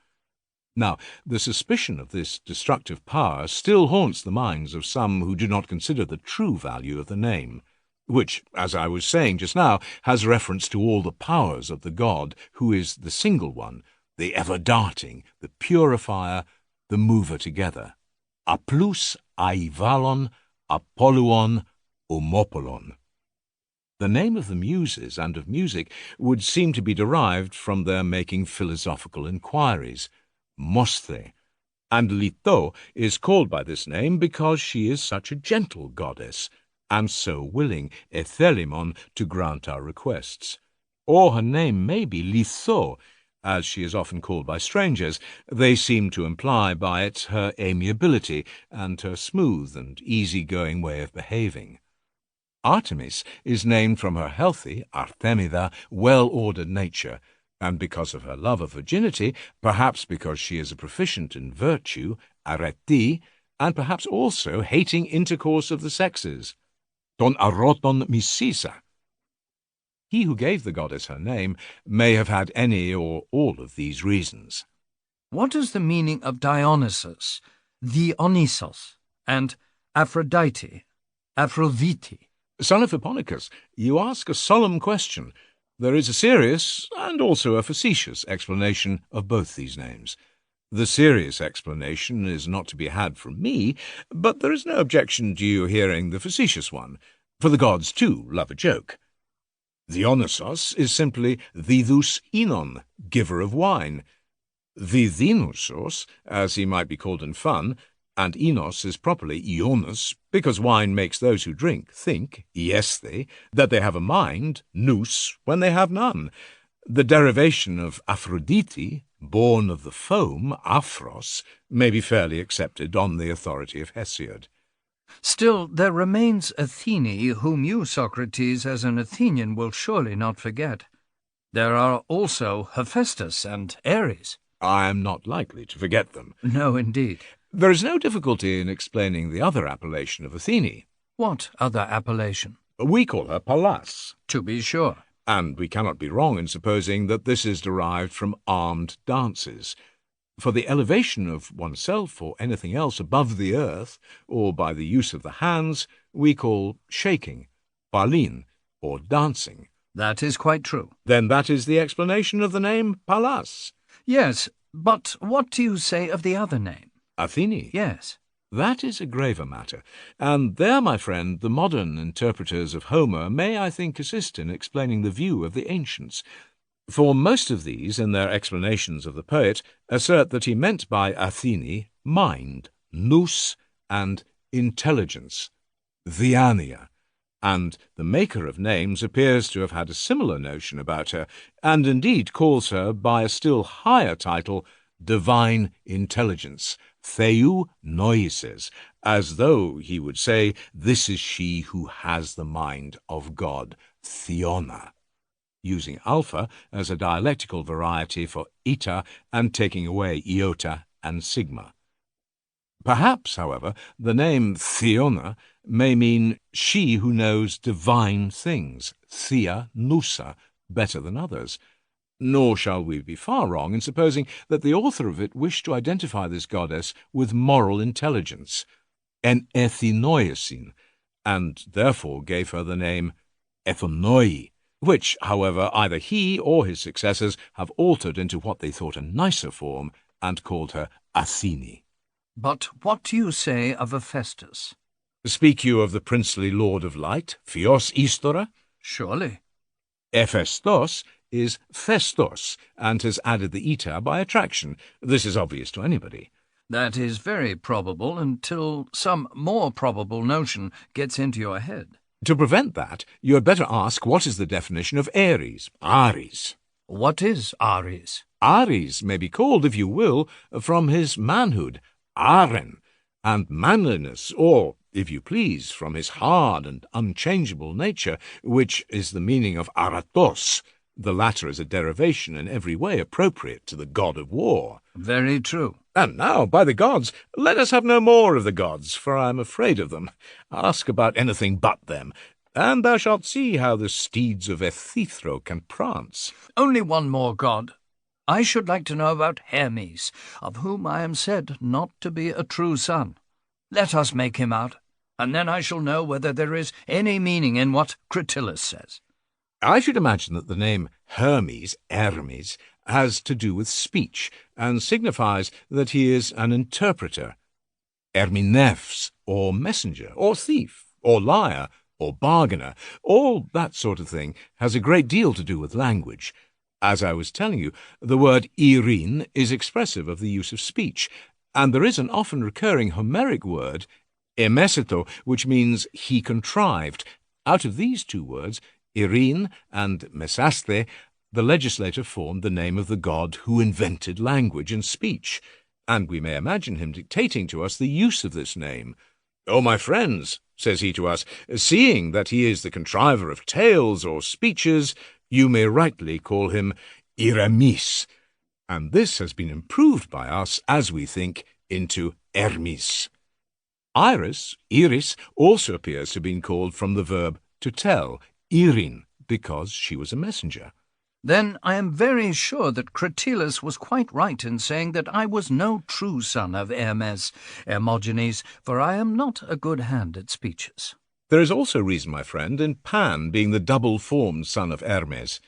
Now, the suspicion of this destructive power still haunts the minds of some who do not consider the true value of the name, which, as I was saying just now, has reference to all the powers of the god, who is the single one, the ever-darting, the purifier, the mover together. Aplus aivalon, Apolluon, Omopollon. The name of the Muses and of music would seem to be derived from their making philosophical inquiries, Mosthe, and Leto is called by this name because she is such a gentle goddess, and so willing, Ethelimon, to grant our requests. Or her name may be Litho, as she is often called by strangers. They seem to imply by it her amiability and her smooth and easy-going way of behaving. Artemis is named from her healthy, Artemida, well-ordered nature, and because of her love of virginity, perhaps because she is a proficient in virtue, areti, and perhaps also hating intercourse of the sexes. Ton aroton misisa. He who gave the goddess her name may have had any or all of these reasons. What is the meaning of Dionysus, Dionysos, and Aphrodite, Aphrodite? Son of Hipponicus, you ask a solemn question. There is a serious and also a facetious explanation of both these names. The serious explanation is not to be had from me, but there is no objection to you hearing the facetious one, for the gods too love a joke. Dionysos is simply Didus Inon, giver of wine. Dionysos, as he might be called in fun, and Enos is properly Ionos, because wine makes those who drink think, iesthe, that they have a mind, nous, when they have none. The derivation of Aphrodite, born of the foam, Aphros, may be fairly accepted on the authority of Hesiod. Still, there remains Athene, whom you, Socrates, as an Athenian, will surely not forget. There are also Hephaestus and Ares. I am not likely to forget them. No, indeed. There is no difficulty in explaining the other appellation of Athene. What other appellation? We call her Pallas. To be sure. And we cannot be wrong in supposing that this is derived from armed dances. For the elevation of oneself or anything else above the earth, or by the use of the hands, we call shaking, balin, or dancing. That is quite true. Then that is the explanation of the name Pallas. Yes, but what do you say of the other name? Athene. Yes. That is a graver matter, and there, my friend, the modern interpreters of Homer may, I think, assist in explaining the view of the ancients. For most of these, in their explanations of the poet, assert that he meant by Athene mind, nous, and intelligence, Diania, and the maker of names appears to have had a similar notion about her, and indeed calls her by a still higher title, divine intelligence, Theou Noises, as though he would say, this is she who has the mind of God, Theona, using alpha as a dialectical variety for eta and taking away iota and sigma. Perhaps, however, the name Theona may mean she who knows divine things, Thea Nusa, better than others. Nor shall we be far wrong in supposing that the author of it wished to identify this goddess with moral intelligence, en ethinoisin, and therefore gave her the name Ethonoi, which, however, either he or his successors have altered into what they thought a nicer form and called her Athene. But what do you say of Hephaestus? Speak you of the princely lord of light, Phios Istora? Surely. Hephaestos is Phestos, and has added the eta by attraction. This is obvious to anybody. That is very probable until some more probable notion gets into your head. To prevent that, you had better ask what is the definition of Ares, Ares. What is Ares? Ares may be called, if you will, from his manhood, Aren, and manliness, or, if you please, from his hard and unchangeable nature, which is the meaning of Aratos. The latter is a derivation in every way appropriate to the god of war. Very true. And now, by the gods, let us have no more of the gods, for I am afraid of them. Ask about anything but them, and thou shalt see how the steeds of Ethithro can prance. Only one more god. I should like to know about Hermes, of whom I am said not to be a true son. Let us make him out, and then I shall know whether there is any meaning in what Cratylus says. I should imagine that the name Hermes, has to do with speech, and signifies that he is an interpreter. Herminefs, or messenger, or thief, or liar, or bargainer, all that sort of thing has a great deal to do with language. As I was telling you, the word Irene is expressive of the use of speech, and there is an often recurring Homeric word, emeseto, which means he contrived. Out of these two words, Irene and Mesaste, the legislator formed the name of the god who invented language and speech, and we may imagine him dictating to us the use of this name. "O my friends," says he to us, "seeing that he is the contriver of tales or speeches, you may rightly call him Iramis." And this has been improved by us, as we think, into Hermes. Iris, also appears to have been called from the verb to tell, irin, because she was a messenger. Then I am very sure that Cratylus was quite right in saying that I was no true son of Hermogenes, for I am not a good hand at speeches. There is also reason, my friend, in Pan being the double-formed son of Hermes.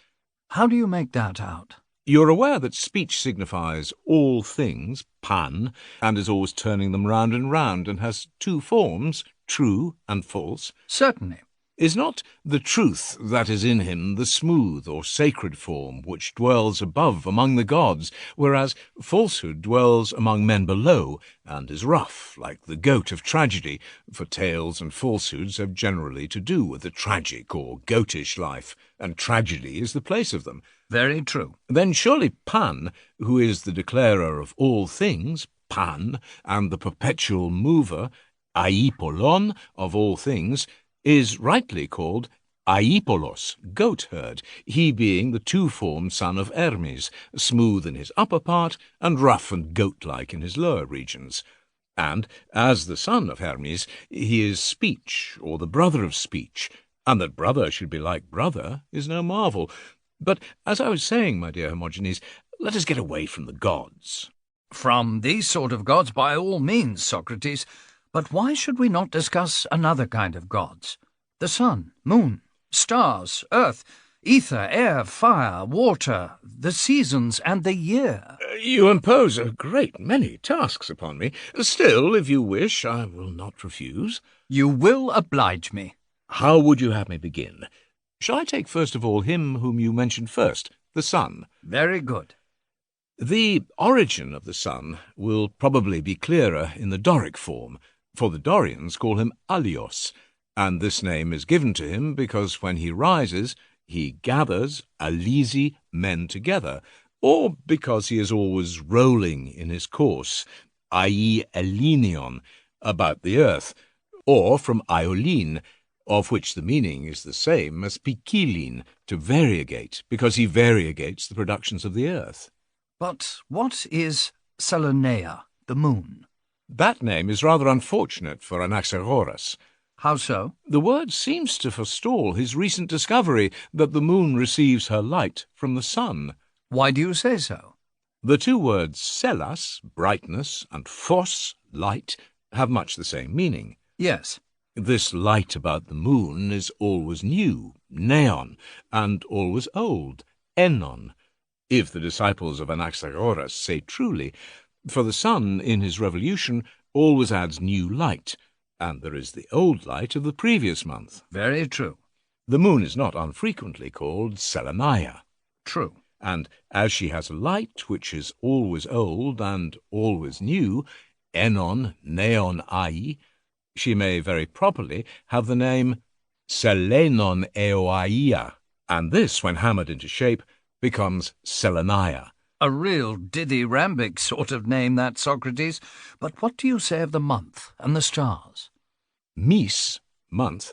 How do you make that out? You're aware that speech signifies all things, pan, and is always turning them round and round, and has two forms, true and false. Certainly. Is not the truth that is in him the smooth or sacred form which dwells above among the gods, whereas falsehood dwells among men below, and is rough, like the goat of tragedy, for tales and falsehoods have generally to do with the tragic or goatish life, and tragedy is the place of them. Very true. Then surely Pan, who is the declarer of all things, Pan, and the perpetual mover, aipollon, of all things, is rightly called Aipolos, goat-herd, he being the two-formed son of Hermes, smooth in his upper part and rough and goat-like in his lower regions. And, as the son of Hermes, he is speech, or the brother of speech, and that brother should be like brother is no marvel. But, as I was saying, my dear Hermogenes, let us get away from the gods. From these sort of gods, by all means, Socrates. But why should we not discuss another kind of gods? The sun, moon, stars, earth, ether, air, fire, water, the seasons, and the year. You impose a great many tasks upon me. Still, if you wish, I will not refuse. You will oblige me. How would you have me begin? Shall I take first of all him whom you mentioned first, the sun? Very good. The origin of the sun will probably be clearer in the Doric form, for the Dorians call him Alios, and this name is given to him because when he rises, he gathers, alisi, men together, or because he is always rolling in his course, i.e. elenion, about the earth, or from aiolin, of which the meaning is the same as pikilin, to variegate, because he variegates the productions of the earth. But what is Selene, the moon? That name is rather unfortunate for Anaxagoras. How so? The word seems to forestall his recent discovery that the moon receives her light from the sun. Why do you say so? The two words selas, brightness, and phos, light, have much the same meaning. Yes. This light about the moon is always new, neon, and always old, enon, if the disciples of Anaxagoras say truly, for the sun, in his revolution, always adds new light, and there is the old light of the previous month. Very true. The moon is not unfrequently called Selenia. True. And as she has a light which is always old and always new, enon, neon ai, she may very properly have the name Selenon eoaia, and this, when hammered into shape, becomes Selenia. A real dithyrambic sort of name, that, Socrates. But what do you say of the month and the stars? Mis, month,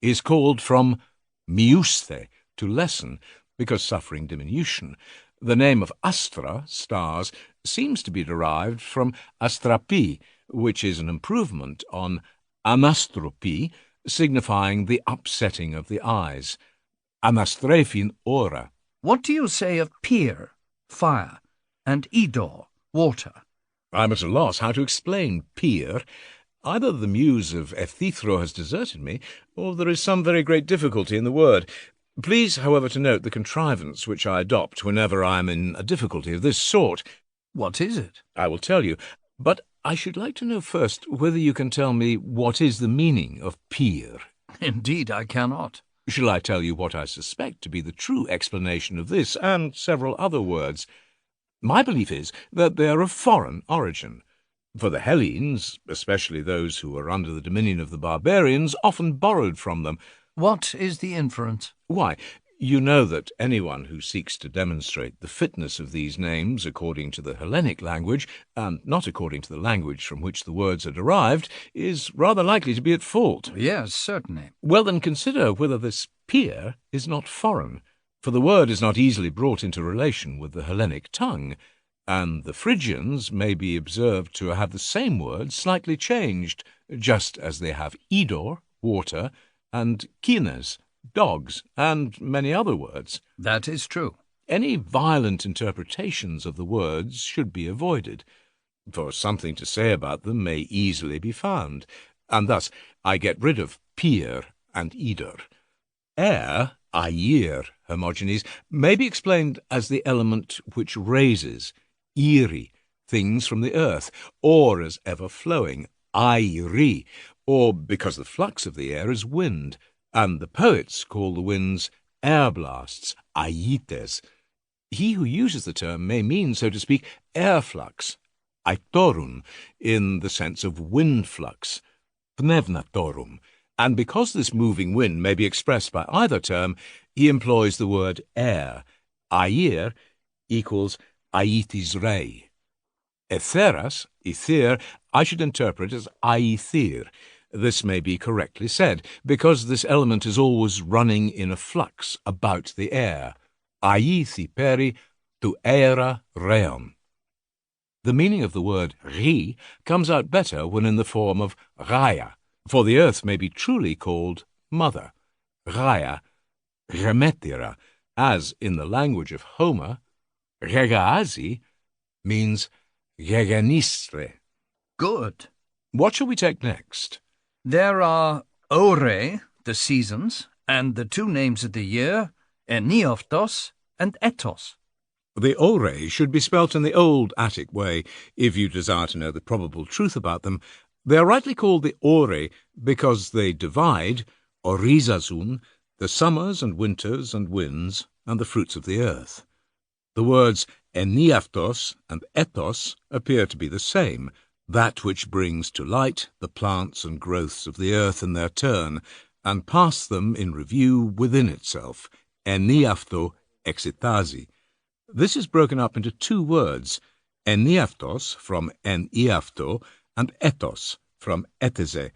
is called from miusthe, to lessen, because suffering diminution. The name of astra, stars, seems to be derived from astrapi, which is an improvement on anastropi, signifying the upsetting of the eyes. Anastrephin ora. What do you say of Pyr, fire, and Idor, water? I'm at a loss how to explain Pyr. Either the muse of Ephthithro has deserted me, or there is some very great difficulty in the word. Please, however, to note the contrivance which I adopt whenever I am in a difficulty of this sort. What is it? I will tell you, but I should like to know first whether you can tell me what is the meaning of Pyr. Indeed, I cannot. Shall I tell you what I suspect to be the true explanation of this and several other words? My belief is that they are of foreign origin, for the Hellenes, especially those who were under the dominion of the barbarians, often borrowed from them. What is the inference? Why, you know that anyone who seeks to demonstrate the fitness of these names according to the Hellenic language, and not according to the language from which the words are derived, is rather likely to be at fault. Yes, certainly. Well, then consider whether this Pyr is not foreign, for the word is not easily brought into relation with the Hellenic tongue, and the Phrygians may be observed to have the same word slightly changed, just as they have idor, water, and kines, dogs, and many other words. That is true. Any violent interpretations of the words should be avoided, for something to say about them may easily be found, and thus I get rid of pyr and idor. Air, air, Hermogenes, may be explained as the element which raises, iri, things from the earth, or as ever-flowing, airi, or because the flux of the air is wind, and the poets call the winds air blasts, aites. He who uses the term may mean, so to speak, air flux, aetorum, in the sense of wind flux, pneumatorum, and because this moving wind may be expressed by either term, he employs the word air. Air equals aetis rei. Etheras, ether, I should interpret as aether. This may be correctly said, because this element is always running in a flux about the air. Aethi peri tu aera reum. The meaning of the word ri comes out better when in the form of Gaia, for the earth may be truly called mother. Gaia, remetira, as in the language of Homer, regaasi means reganistre. Good. What shall we take next? There are ore, the seasons, and the two names of the year, enioftos and etos. The ore should be spelt in the old Attic way, if you desire to know the probable truth about them. They are rightly called the ore because they divide, orizazun, the summers and winters and winds and the fruits of the earth. The words eniaftos and ethos appear to be the same, that which brings to light the plants and growths of the earth in their turn, and pass them in review within itself, eniafto exitasi. This is broken up into two words, eniaftos from eniafto and ethos from ethese,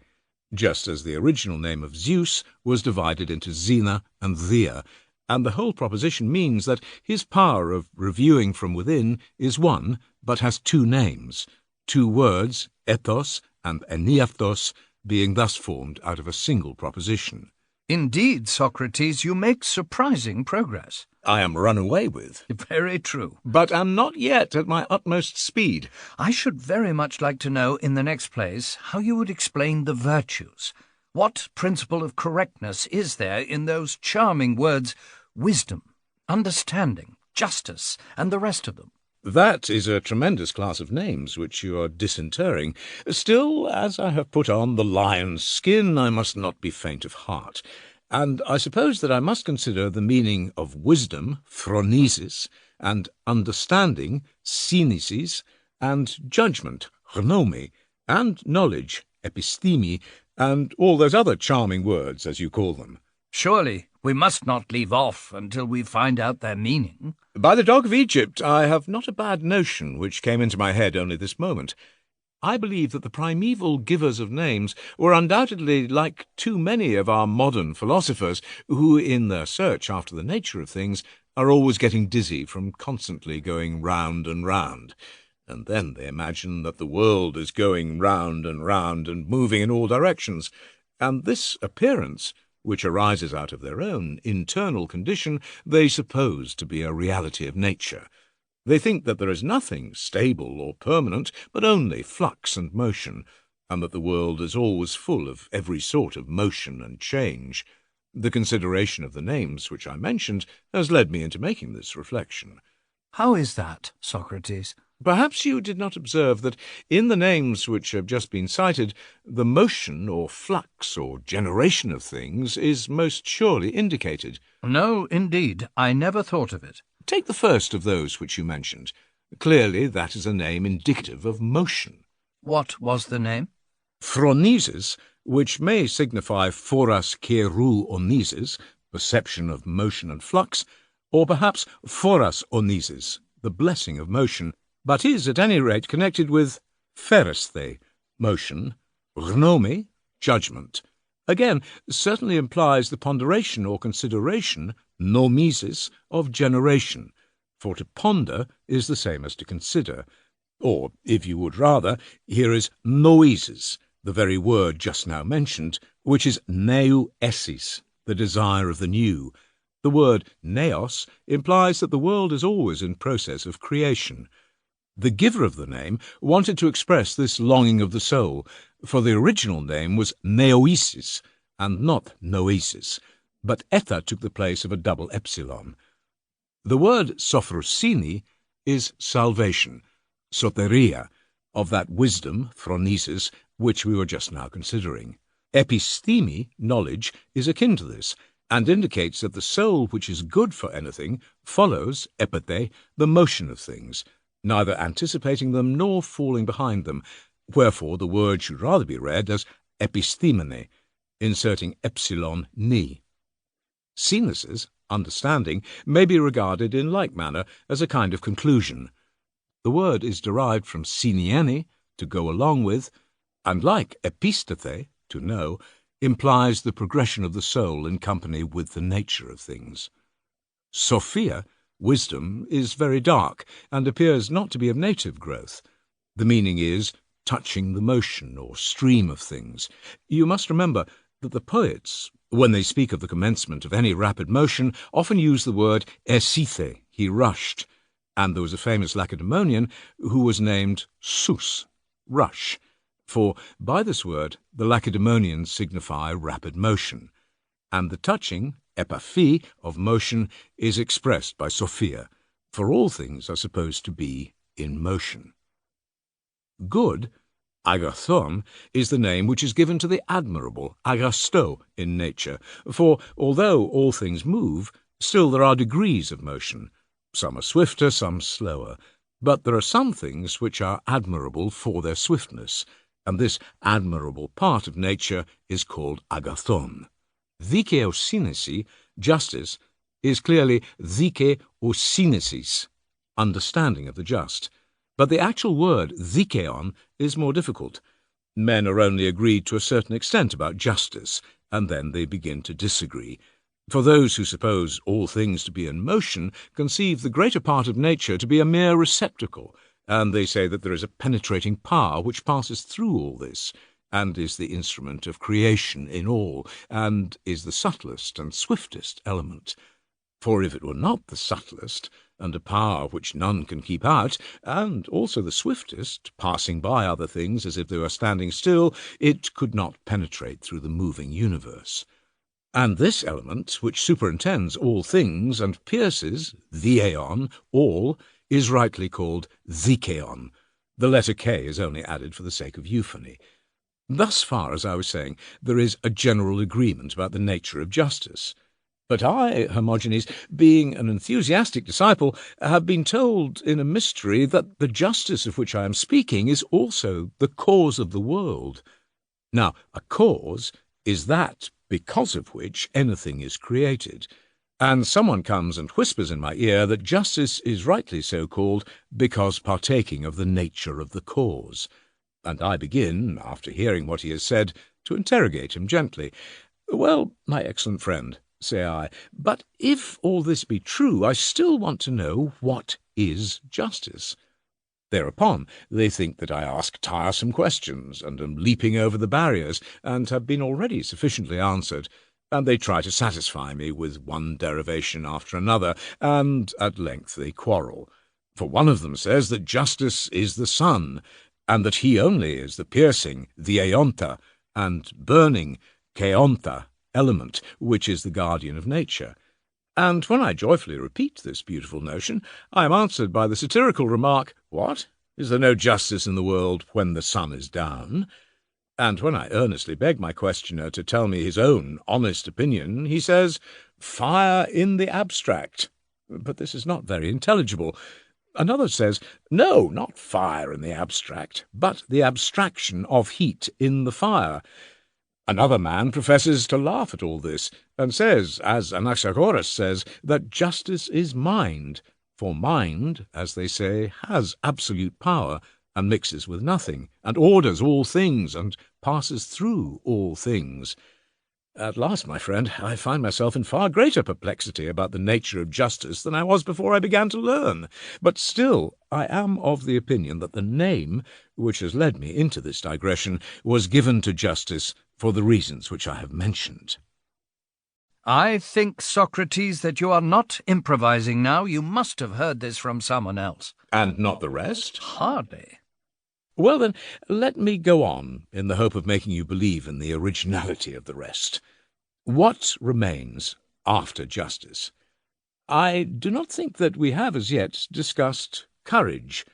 just as the original name of Zeus was divided into Xena and Thea, and the whole proposition means that his power of reviewing from within is one, but has two names, two words, ethos and eniaftos, being thus formed out of a single proposition. Indeed, Socrates, you make surprising progress. I am run away with. Very true. But am not yet at my utmost speed. I should very much like to know, in the next place, how you would explain the virtues. What principle of correctness is there in those charming words, wisdom, understanding, justice, and the rest of them? That is a tremendous class of names which you are disinterring. Still, as I have put on the lion's skin, I must not be faint of heart. And I suppose that I must consider the meaning of wisdom, phronesis, and understanding, synesis, and judgment, gnome, and knowledge, episteme, and all those other charming words, as you call them. Surely we must not leave off until we find out their meaning. By the dog of Egypt, I have not a bad notion which came into my head only this moment. I believe that the primeval givers of names were undoubtedly like too many of our modern philosophers, who, in their search after the nature of things, are always getting dizzy from constantly going round and round. And then they imagine that the world is going round and moving in all directions, and this appearance, which arises out of their own internal condition, they suppose to be a reality of nature. They think that there is nothing stable or permanent, but only flux and motion, and that the world is always full of every sort of motion and change. The consideration of the names which I mentioned has led me into making this reflection. How is that, Socrates? Perhaps you did not observe that in the names which have just been cited, the motion or flux or generation of things is most surely indicated. No, indeed, I never thought of it. Take the first of those which you mentioned. Clearly that is a name indicative of motion. What was the name? Phronesis, which may signify phoras kerou onisis, perception of motion and flux, or perhaps phoras onisis, the blessing of motion, but is at any rate connected with pheresthe, motion, gnome, judgment. Again, certainly implies the ponderation or consideration, nomisis, of generation, for to ponder is the same as to consider. Or, if you would rather, here is noesis, the very word just now mentioned, which is neu essis, the desire of the new. The word neos implies that the world is always in process of creation. The giver of the name wanted to express this longing of the soul, for the original name was neoisis and not noesis, but eta took the place of a double epsilon. The word sophrosini is salvation, soteria, of that wisdom, phronesis, which we were just now considering. Episteme, knowledge, is akin to this, and indicates that the soul which is good for anything follows, epithe, the motion of things, neither anticipating them nor falling behind them, wherefore the word should rather be read as epistemene, inserting epsilon ni. Sinuses, understanding, may be regarded in like manner as a kind of conclusion. The word is derived from siniene, to go along with, and like epistothe, to know, implies the progression of the soul in company with the nature of things. Sophia, wisdom, is very dark, and appears not to be of native growth. The meaning is touching the motion or stream of things. You must remember that the poets, when they speak of the commencement of any rapid motion, often use the word esithe, he rushed, and there was a famous Lacedaemonian who was named Sus, rush, for by this word the Lacedaemonians signify rapid motion, and the touching, epaphy, of motion is expressed by Sophia, for all things are supposed to be in motion. Good, agathon, is the name which is given to the admirable, agasto, in nature, for although all things move, still there are degrees of motion. Some are swifter, some slower, but there are some things which are admirable for their swiftness, and this admirable part of nature is called agathon. Dikeosynesis, justice, is clearly dikeosynesis, understanding of the just, but the actual word dikeon is more difficult. Men are only agreed to a certain extent about justice, and then they begin to disagree. For those who suppose all things to be in motion conceive the greater part of nature to be a mere receptacle, and they say that there is a penetrating power which passes through all this, and is the instrument of creation in all, and is the subtlest and swiftest element. For if it were not the subtlest, and a power which none can keep out, and also the swiftest, passing by other things as if they were standing still, it could not penetrate through the moving universe. And this element, which superintends all things and pierces, theon, all, is rightly called dikeon. The letter K is only added for the sake of euphony. Thus far, as I was saying, there is a general agreement about the nature of justice. But I, Hermogenes, being an enthusiastic disciple, have been told in a mystery that the justice of which I am speaking is also the cause of the world. Now, a cause is that because of which anything is created, and someone comes and whispers in my ear that justice is rightly so called because partaking of the nature of the cause. And I begin, after hearing what he has said, to interrogate him gently. Well, my excellent friend, say I, but if all this be true, I still want to know what is justice. Thereupon they think that I ask tiresome questions, and am leaping over the barriers, and have been already sufficiently answered, and they try to satisfy me with one derivation after another, and at length they quarrel. For one of them says that justice is the sun, and that he only is the piercing, the aeonta, and burning, keonta, element, which is the guardian of nature. And when I joyfully repeat this beautiful notion, I am answered by the satirical remark, "What? Is there no justice in the world when the sun is down?" And when I earnestly beg my questioner to tell me his own honest opinion, he says, "Fire in the abstract." But this is not very intelligible. Another says, "No, not fire in the abstract, but the abstraction of heat in the fire." Another man professes to laugh at all this, and says, as Anaxagoras says, that justice is mind, for mind, as they say, has absolute power, and mixes with nothing, and orders all things, and passes through all things. At last, my friend, I find myself in far greater perplexity about the nature of justice than I was before I began to learn. But still, I am of the opinion that the name, which has led me into this digression, was given to justice for the reasons which I have mentioned. I think, Socrates, that you are not improvising now. You must have heard this from someone else. And not the rest? Hardly. Well, then, let me go on, in the hope of making you believe in the originality of the rest. What remains after justice? I do not think that we have as yet discussed courage,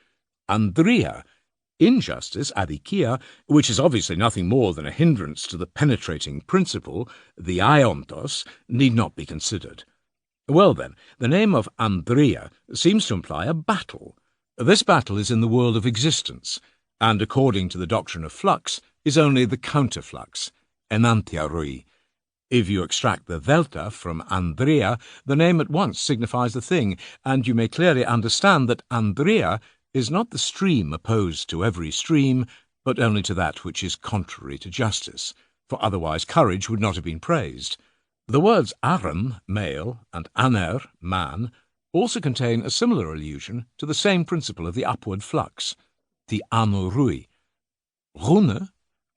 andria, injustice, adikia, which is obviously nothing more than a hindrance to the penetrating principle, the iontos, need not be considered. Well, then, the name of andria seems to imply a battle. This battle is in the world of existence, and according to the doctrine of flux, is only the counterflux, enantiaroi. If you extract the delta from andria, the name at once signifies the thing, and you may clearly understand that andria is not the stream opposed to every stream, but only to that which is contrary to justice, for otherwise courage would not have been praised. The words aram, male, and aner, man, also contain a similar allusion to the same principle of the upward flux, the anorui. Rune,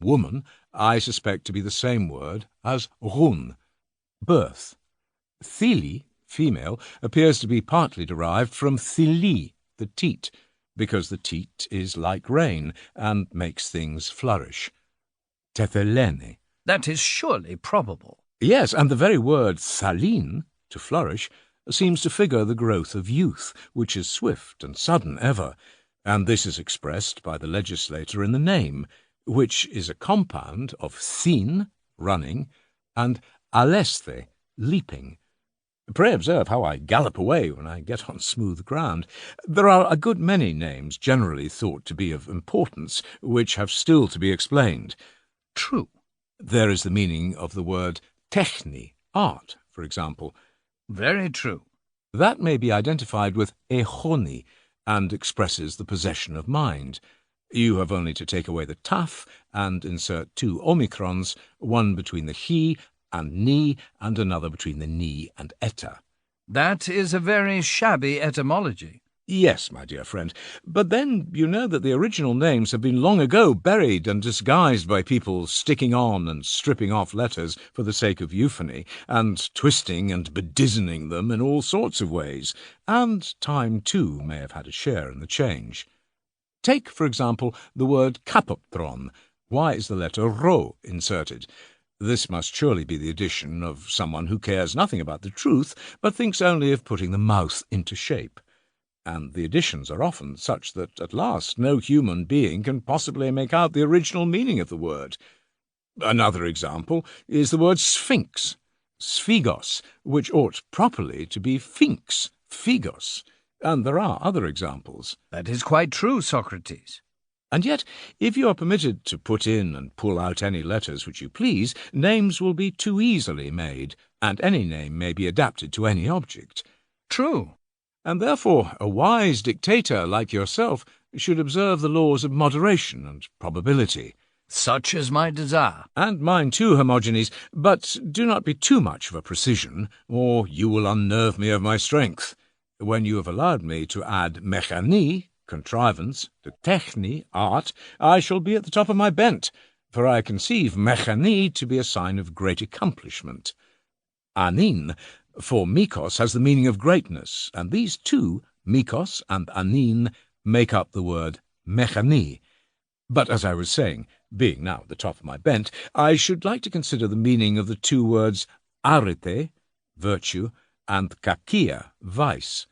woman, I suspect to be the same word as run, birth. Thili, female, appears to be partly derived from thili, the teat, because the teat is like rain and makes things flourish. Tethelene. That is surely probable. Yes, and the very word thalin, to flourish, seems to figure the growth of youth, which is swift and sudden ever, and this is expressed by the legislator in the name, which is a compound of thin, running, and alesthe, leaping. Pray observe how I gallop away when I get on smooth ground. There are a good many names generally thought to be of importance, which have still to be explained. True. There is the meaning of the word techni, art, for example. Very true. That may be identified with echoni, and expresses the possession of mind. You have only to take away the taf and insert two omicrons, one between the he and ni, and another between the ni and eta. That is a very shabby etymology. Yes, my dear friend, but then you know that the original names have been long ago buried and disguised by people sticking on and stripping off letters for the sake of euphony, and twisting and bedizening them in all sorts of ways, and time, too, may have had a share in the change. Take, for example, the word kapoptron. Why is the letter rho inserted? This must surely be the addition of someone who cares nothing about the truth, but thinks only of putting the mouth into shape. And the additions are often such that at last no human being can possibly make out the original meaning of the word. Another example is the word sphinx, sphygos, which ought properly to be phinx, phygos, and there are other examples. That is quite true, Socrates. And yet, if you are permitted to put in and pull out any letters which you please, names will be too easily made, and any name may be adapted to any object. True. And therefore a wise dictator like yourself should observe the laws of moderation and probability. Such is my desire. And mine too, Hermogenes, but do not be too much of a precision, or you will unnerve me of my strength. When you have allowed me to add mechani, contrivance, to techni, art, I shall be at the top of my bent, for I conceive mechani to be a sign of great accomplishment. Anin, for Mikos, has the meaning of greatness, and these two, Mikos and Anin, make up the word mechani. But as I was saying, being now at the top of my bent, I should like to consider the meaning of the two words arete, virtue, and kakia, vice.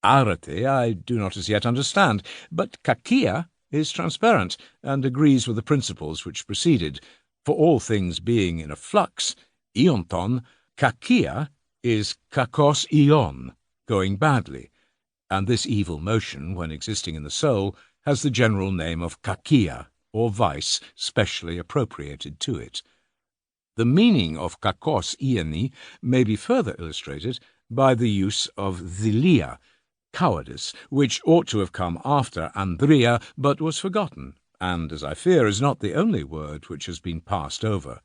Arete I do not as yet understand, but kakia is transparent, and agrees with the principles which preceded. For all things being in a flux, ionton, kakia is kakos ion, going badly, and this evil motion, when existing in the soul, has the general name of kakia, or vice, specially appropriated to it. The meaning of kakos ioni may be further illustrated by the use of thilia, cowardice, which ought to have come after andria, but was forgotten, and, as I fear, is not the only word which has been passed over.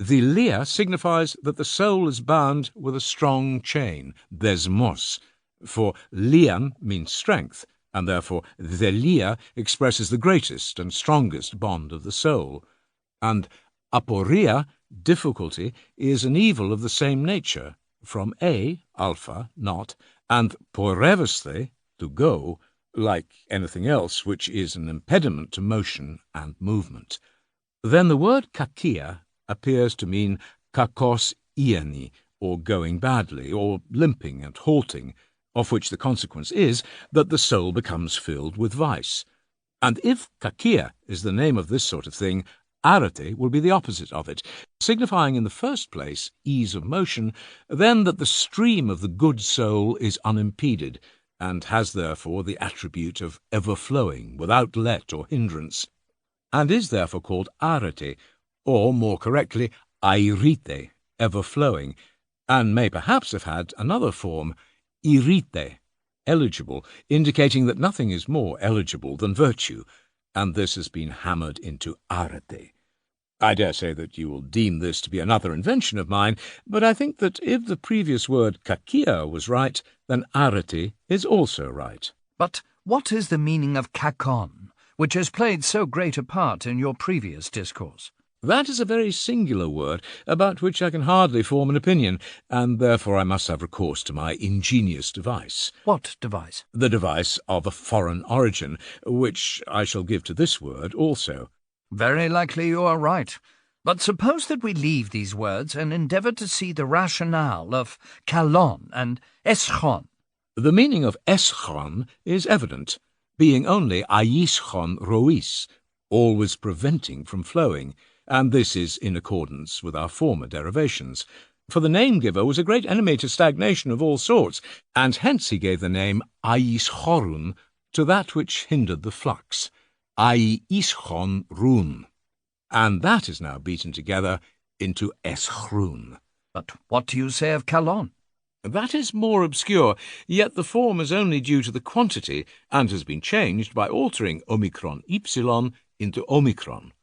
The lia signifies that the soul is bound with a strong chain, desmos, for lian means strength, and therefore the lia expresses the greatest and strongest bond of the soul. And aporia, difficulty, is an evil of the same nature, from alpha, not, and poreveste, to go, like anything else which is an impediment to motion and movement. Then the word kakia appears to mean kakos iani, or going badly, or limping and halting, of which the consequence is that the soul becomes filled with vice. And if kakia is the name of this sort of thing, arete will be the opposite of it, signifying in the first place ease of motion, then that the stream of the good soul is unimpeded, and has therefore the attribute of ever-flowing, without let or hindrance, and is therefore called arete, or more correctly, airite, ever-flowing, and may perhaps have had another form, irite, eligible, indicating that nothing is more eligible than virtue, and this has been hammered into arete. I dare say that you will deem this to be another invention of mine, but I think that if the previous word kakia was right, then arete is also right. But what is the meaning of kakon, which has played so great a part in your previous discourse? That is a very singular word, about which I can hardly form an opinion, and therefore I must have recourse to my ingenious device. What device? The device of a foreign origin, which I shall give to this word also. Very likely you are right. But suppose that we leave these words and endeavour to see the rationale of kalon and eschon. The meaning of eschon is evident, being only aischon rois, always preventing from flowing, and this is in accordance with our former derivations. For the name-giver was a great enemy to stagnation of all sorts, and hence he gave the name aischorun to that which hindered the flux, aischon run, and that is now beaten together into eschrun. But what do you say of kalon? That is more obscure, yet the form is only due to the quantity, and has been changed by altering omicron ypsilon into omicron.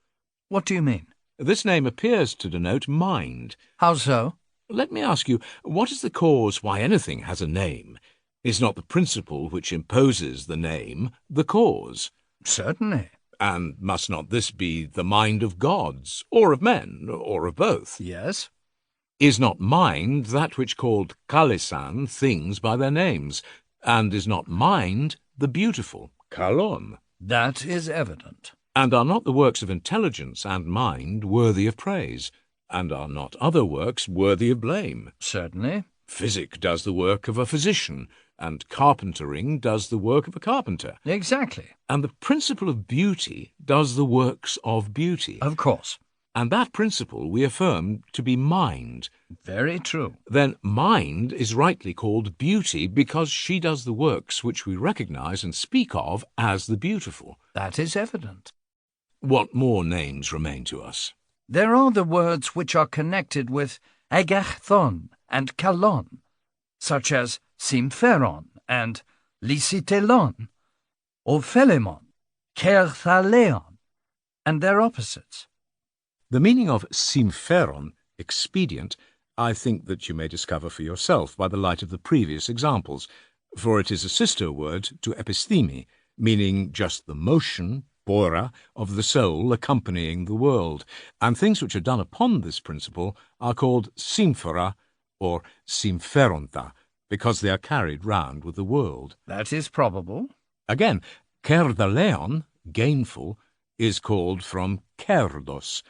What do you mean? This name appears to denote mind. How so? Let me ask you, what is the cause why anything has a name? Is not the principle which imposes the name the cause? Certainly. And must not this be the mind of gods, or of men, or of both? Yes. Is not mind that which called kalesan things by their names, and is not mind the beautiful, kalon? That is evident. And are not the works of intelligence and mind worthy of praise? And are not other works worthy of blame? Certainly. Physic does the work of a physician, and carpentering does the work of a carpenter. Exactly. And the principle of beauty does the works of beauty. Of course. And that principle we affirm to be mind. Very true. Then mind is rightly called beauty because she does the works which we recognize and speak of as the beautiful. That is evident. What more names remain to us? There are the words which are connected with agachthon and kalon, such as sympheron and lysitelon, ophelemon, kerthaleon, and their opposites. The meaning of sympheron, expedient, I think that you may discover for yourself by the light of the previous examples, for it is a sister word to episteme, meaning just the motion, pora, of the soul accompanying the world, and things which are done upon this principle are called symphora or sympheronta, because they are carried round with the world. That is probable. Again, kerdaleon, gainful, is called from kerdos,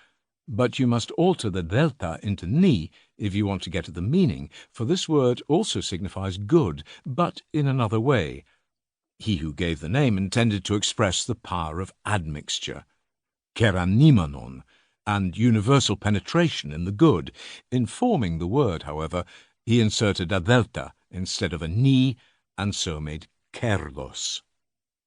but you must alter the delta into ni if you want to get at the meaning, for this word also signifies good, but in another way. He who gave the name intended to express the power of admixture, keranimanon, and universal penetration in the good. In forming the word, however, he inserted a delta instead of a ni, and so made kerdos.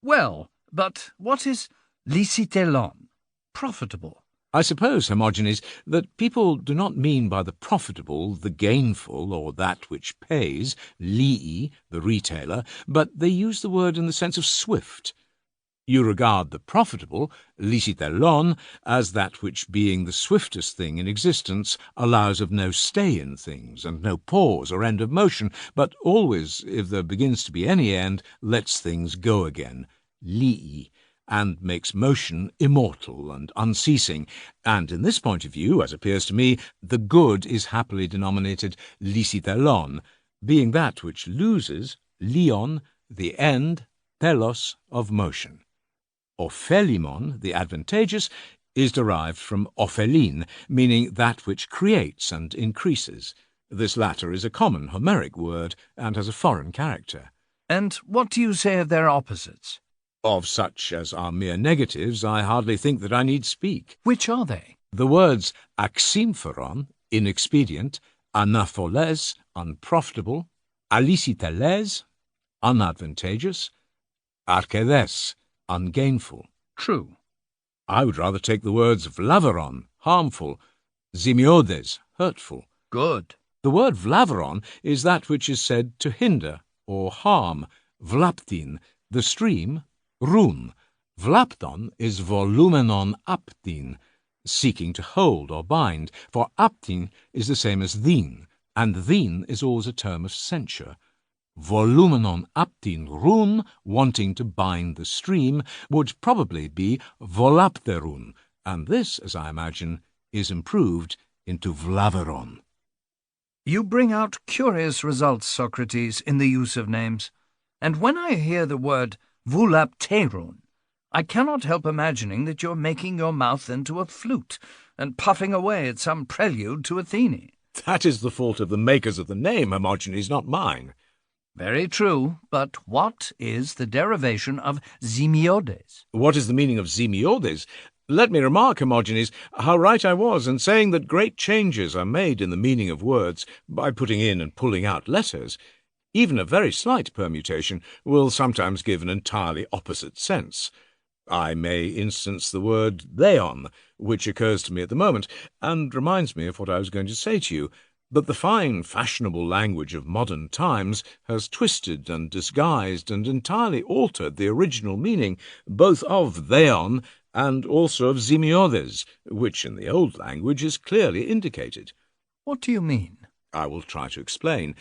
Well, but what is lysitelon? Profitable. I suppose, Hermogenes, that people do not mean by the profitable the gainful or that which pays, lii, the retailer, but they use the word in the sense of swift. You regard the profitable, lysitellon, as that which, being the swiftest thing in existence, allows of no stay in things, and no pause or end of motion, but always, if there begins to be any end, lets things go again, lii, and makes motion immortal and unceasing. And in this point of view, as appears to me, the good is happily denominated lysitellon, being that which loses, lion, the end, telos, of motion. Ophelimon, the advantageous, is derived from ophelin, meaning that which creates and increases. This latter is a common Homeric word and has a foreign character. And what do you say of their opposites? Of such as are mere negatives, I hardly think that I need speak. Which are they? The words axymphoron, inexpedient, anapholes, unprofitable, alisiteles, unadvantageous, archedes, ungainful. True. I would rather take the words vlaveron, harmful, zimiodes, hurtful. Good. The word vlaveron is that which is said to hinder or harm, vlaptin, the stream, run. Vlapton is volumenon aptin, seeking to hold or bind, for aptin is the same as thine, and thine is always a term of censure. Volumenon aptin run, wanting to bind the stream, would probably be volapterun, and this, as I imagine, is improved into vlaveron. You bring out curious results, Socrates, in the use of names, and when I hear the word volapterun, I cannot help imagining that you're making your mouth into a flute and puffing away at some prelude to Athene. That is the fault of the makers of the name, Hermogenes, not mine. Very true, but what is the derivation of zimiodes? What is the meaning of zimiodes? Let me remark, Hermogenes, how right I was in saying that great changes are made in the meaning of words by putting in and pulling out letters. Even a very slight permutation will sometimes give an entirely opposite sense. I may instance the word theon, which occurs to me at the moment, and reminds me of what I was going to say to you. But the fine, fashionable language of modern times has twisted and disguised and entirely altered the original meaning both of theon and also of zimiodes, which in the old language is clearly indicated. What do you mean? I will try to explain.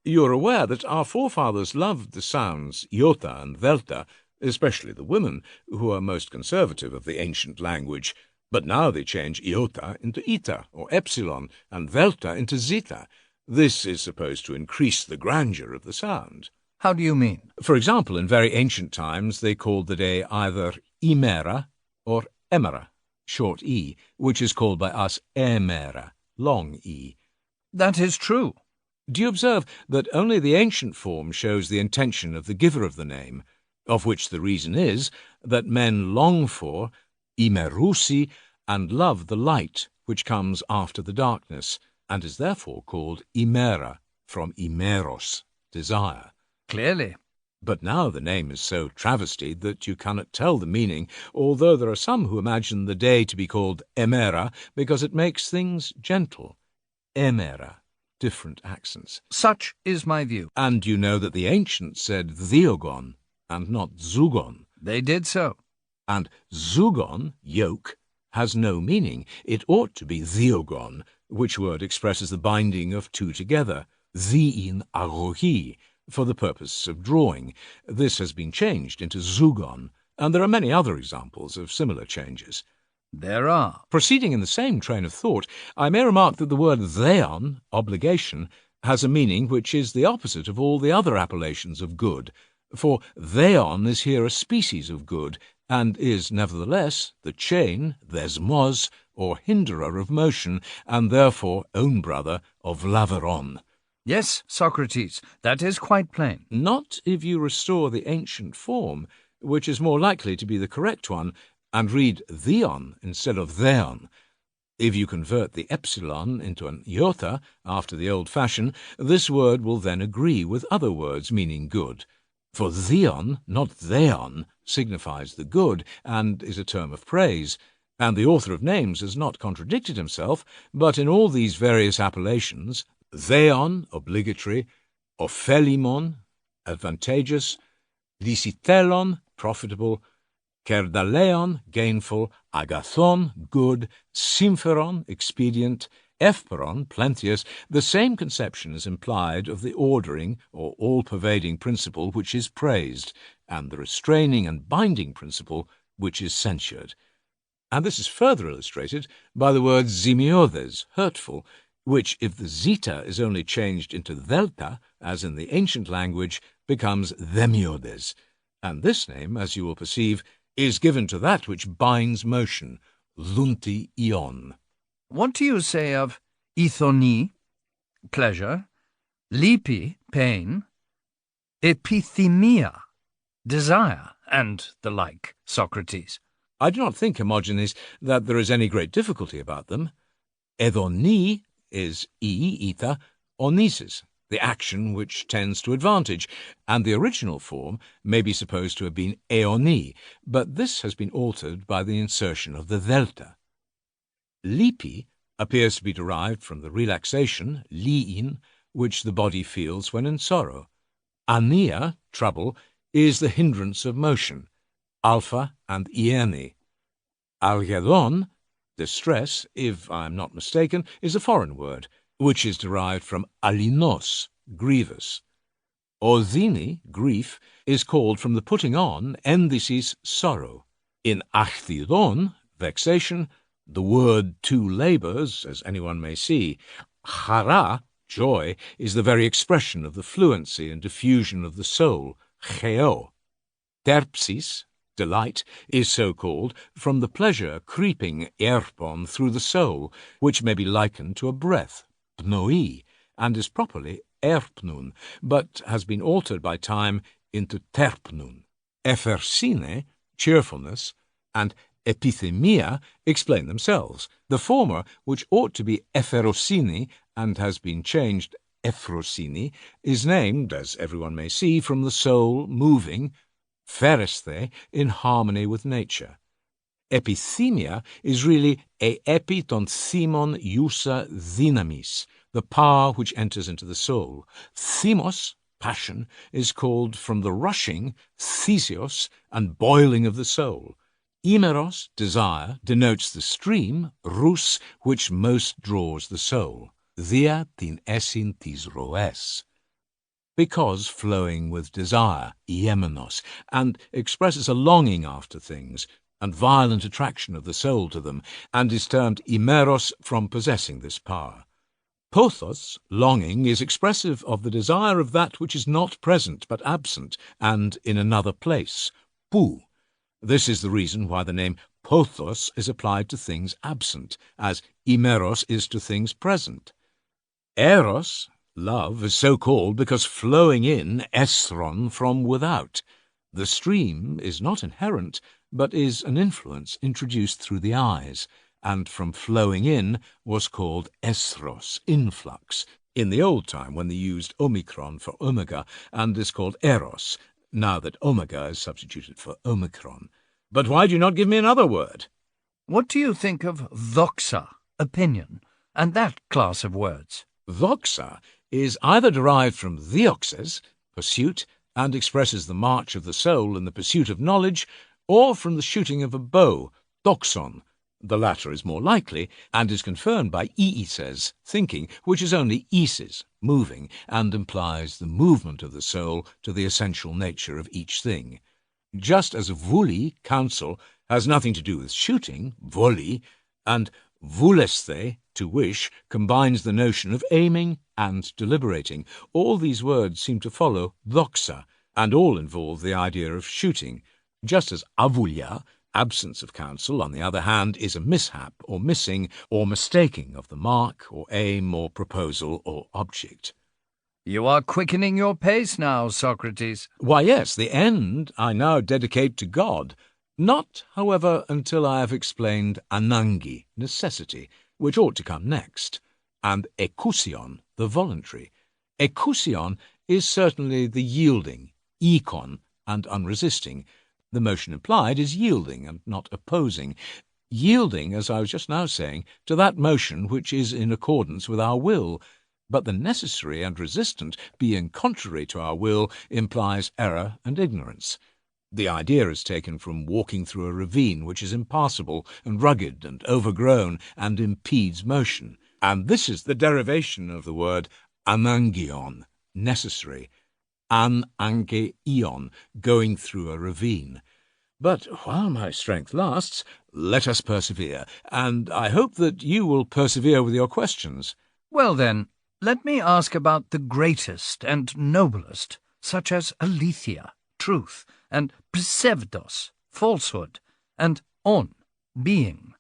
You are aware that our forefathers loved the sounds iota and delta, especially the women, who are most conservative of the ancient language. But now they change iota into eta, or epsilon, and delta into zeta. This is supposed to increase the grandeur of the sound. How do you mean? For example, in very ancient times they called the day either imera or emera, short e, which is called by us emera, long e. That is true. Do you observe that only the ancient form shows the intention of the giver of the name, of which the reason is that men long for imerusi, and love the light which comes after the darkness, and is therefore called imera, from imeros, desire. Clearly. But now the name is so travestied that you cannot tell the meaning, although there are some who imagine the day to be called emera because it makes things gentle. Emera, different accents. Such is my view. And you know that the ancients said theogon, and not zugon. They did so. And zugon, yoke, has no meaning. It ought to be theogon, which word expresses the binding of two together, thein arohi, for the purpose of drawing. This has been changed into zugon, and there are many other examples of similar changes. There are. Proceeding in the same train of thought, I may remark that the word theon, obligation, has a meaning which is the opposite of all the other appellations of good, for theon is here a species of good, and is nevertheless the chain, thesmos, or hinderer of motion, and therefore own brother of laveron. Yes, Socrates, that is quite plain. Not if you restore the ancient form, which is more likely to be the correct one, and read theon instead of theon. If you convert the epsilon into an iota after the old fashion, this word will then agree with other words meaning good. For theon, not theon, signifies the good, and is a term of praise, and the author of names has not contradicted himself, but in all these various appellations, theon, obligatory, ophelimon, advantageous, lysitellon, profitable, Kerdaleon, gainful, agathon, good, sympheron, expedient, ephperon, plenteous. The same conception is implied of the ordering or all-pervading principle which is praised, and the restraining and binding principle which is censured. And this is further illustrated by the word zimiodes, hurtful, which, if the zeta is only changed into delta, as in the ancient language, becomes themiodes. And this name, as you will perceive, is given to that which binds motion, lunti ion. What do you say of ithoni, pleasure, lipi, pain, epithemia, desire, and the like, Socrates? I do not think, Hermogenes, that there is any great difficulty about them. Edoni is ether, onisis, the action which tends to advantage, and the original form may be supposed to have been eoni, but this has been altered by the insertion of the delta. Lipi appears to be derived from the relaxation, liin, which the body feels when in sorrow. Ania, trouble, is the hindrance of motion, alpha and ieni. Algedon, distress, if I am not mistaken, is a foreign word, which is derived from alinos, grievous. Ozini, grief, is called from the putting on, endisis, sorrow. In achthidon, vexation, the word two labours, as anyone may see. Chara, joy, is the very expression of the fluency and diffusion of the soul, cheo. Terpsis, delight, is so called from the pleasure creeping erpon through the soul, which may be likened to a breath, pnoi, and is properly erpnun, but has been altered by time into terpnun. Ephersine, cheerfulness, and epithemia explain themselves. The former, which ought to be epherosini and has been changed ephrosini, is named, as everyone may see, from the soul moving, pheresthe, in harmony with nature. Epithemia is really e epi ton themon iusa dynamis, the power which enters into the soul. Themos, passion, is called from the rushing, thesios, and boiling of the soul. Imeros, desire, denotes the stream, rous, which most draws the soul. Dia tin essin tis roes, because flowing with desire, iemenos, and expresses a longing after things, and violent attraction of the soul to them, and is termed imeros from possessing this power. Pothos, longing, is expressive of the desire of that which is not present but absent, and in another place, pou. This is the reason why the name pothos is applied to things absent, as imeros is to things present. Eros, love, is so called because flowing in, esthron, from without. The stream is not inherent, but is an influence introduced through the eyes, and from flowing in was called esthros, influx, in the old time when they used omicron for omega, and is called eros, now that omega is substituted for omicron. But why do you not give me another word? What do you think of doxa, opinion, and that class of words? Doxa is either derived from dioxes, pursuit, and expresses the march of the soul in the pursuit of knowledge, or from the shooting of a bow, doxon. The latter is more likely, and is confirmed by iises, thinking, which is only isis, moving, and implies the movement of the soul to the essential nature of each thing. Just as vuli, counsel, has nothing to do with shooting, voli, and vulesthe, to wish, combines the notion of aiming and deliberating. All these words seem to follow doxa, and all involve the idea of shooting, just as avulia, absence of counsel, on the other hand, is a mishap or missing or mistaking of the mark or aim or proposal or object. You are quickening your pace now, Socrates. Why, yes, the end I now dedicate to God, not, however, until I have explained anangi, necessity, which ought to come next, and ekousion, the voluntary. Ekousion is certainly the yielding, ekon, and unresisting. The motion implied is yielding and not opposing. Yielding, as I was just now saying, to that motion which is in accordance with our will. But the necessary and resistant, being contrary to our will, implies error and ignorance. The idea is taken from walking through a ravine which is impassable and rugged and overgrown and impedes motion. And this is the derivation of the word anangion, necessary, anangeion, going through a ravine. But while my strength lasts, let us persevere, and I hope that you will persevere with your questions. Well then, let me ask about the greatest and noblest, such as aletheia, truth, and pseudos, falsehood, and on, being,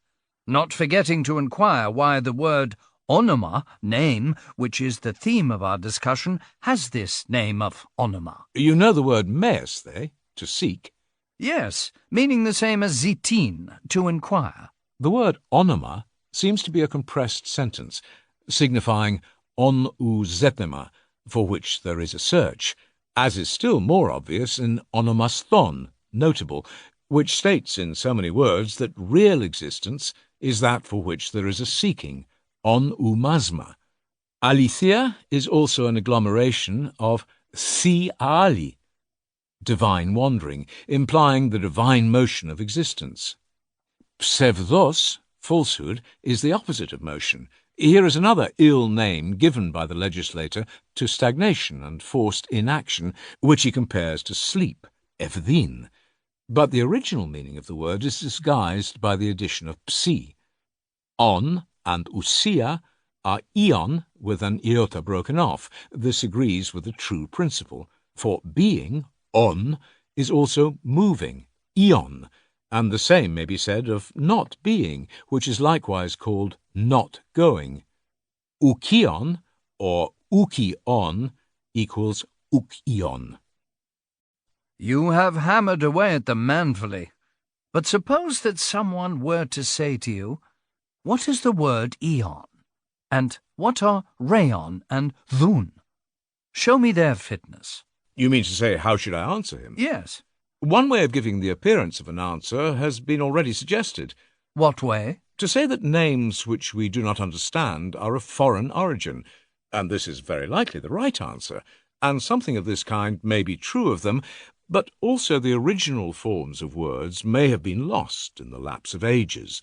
not forgetting to inquire why the word onoma, name, which is the theme of our discussion, has this name of onoma. You know the word meisthe, to seek. Yes, meaning the same as zitin, to inquire. The word onoma seems to be a compressed sentence, signifying on ou zetema, for which there is a search, as is still more obvious in onomaston, notable, which states in so many words that real existence is that for which there is a seeking, on ou masma. Aletheia is also an agglomeration of ali, divine wandering, implying the divine motion of existence. Pseudos, falsehood, is the opposite of motion. Here is another ill name given by the legislator to stagnation and forced inaction, which he compares to sleep, ephedine. But the original meaning of the word is disguised by the addition of psi. On and ousia are eon with an iota broken off. This agrees with the true principle, for being, on, is also moving, eon, and the same may be said of not being, which is likewise called not going. Oukion, or oukion, equals oukion. You have hammered away at them manfully. But suppose that someone were to say to you, what is the word eon? And what are rheon and thun? Show me their fitness. You mean to say, how should I answer him? Yes. One way of giving the appearance of an answer has been already suggested. What way? To say that names which we do not understand are of foreign origin, and this is very likely the right answer, and something of this kind may be true of them, but also the original forms of words may have been lost in the lapse of ages.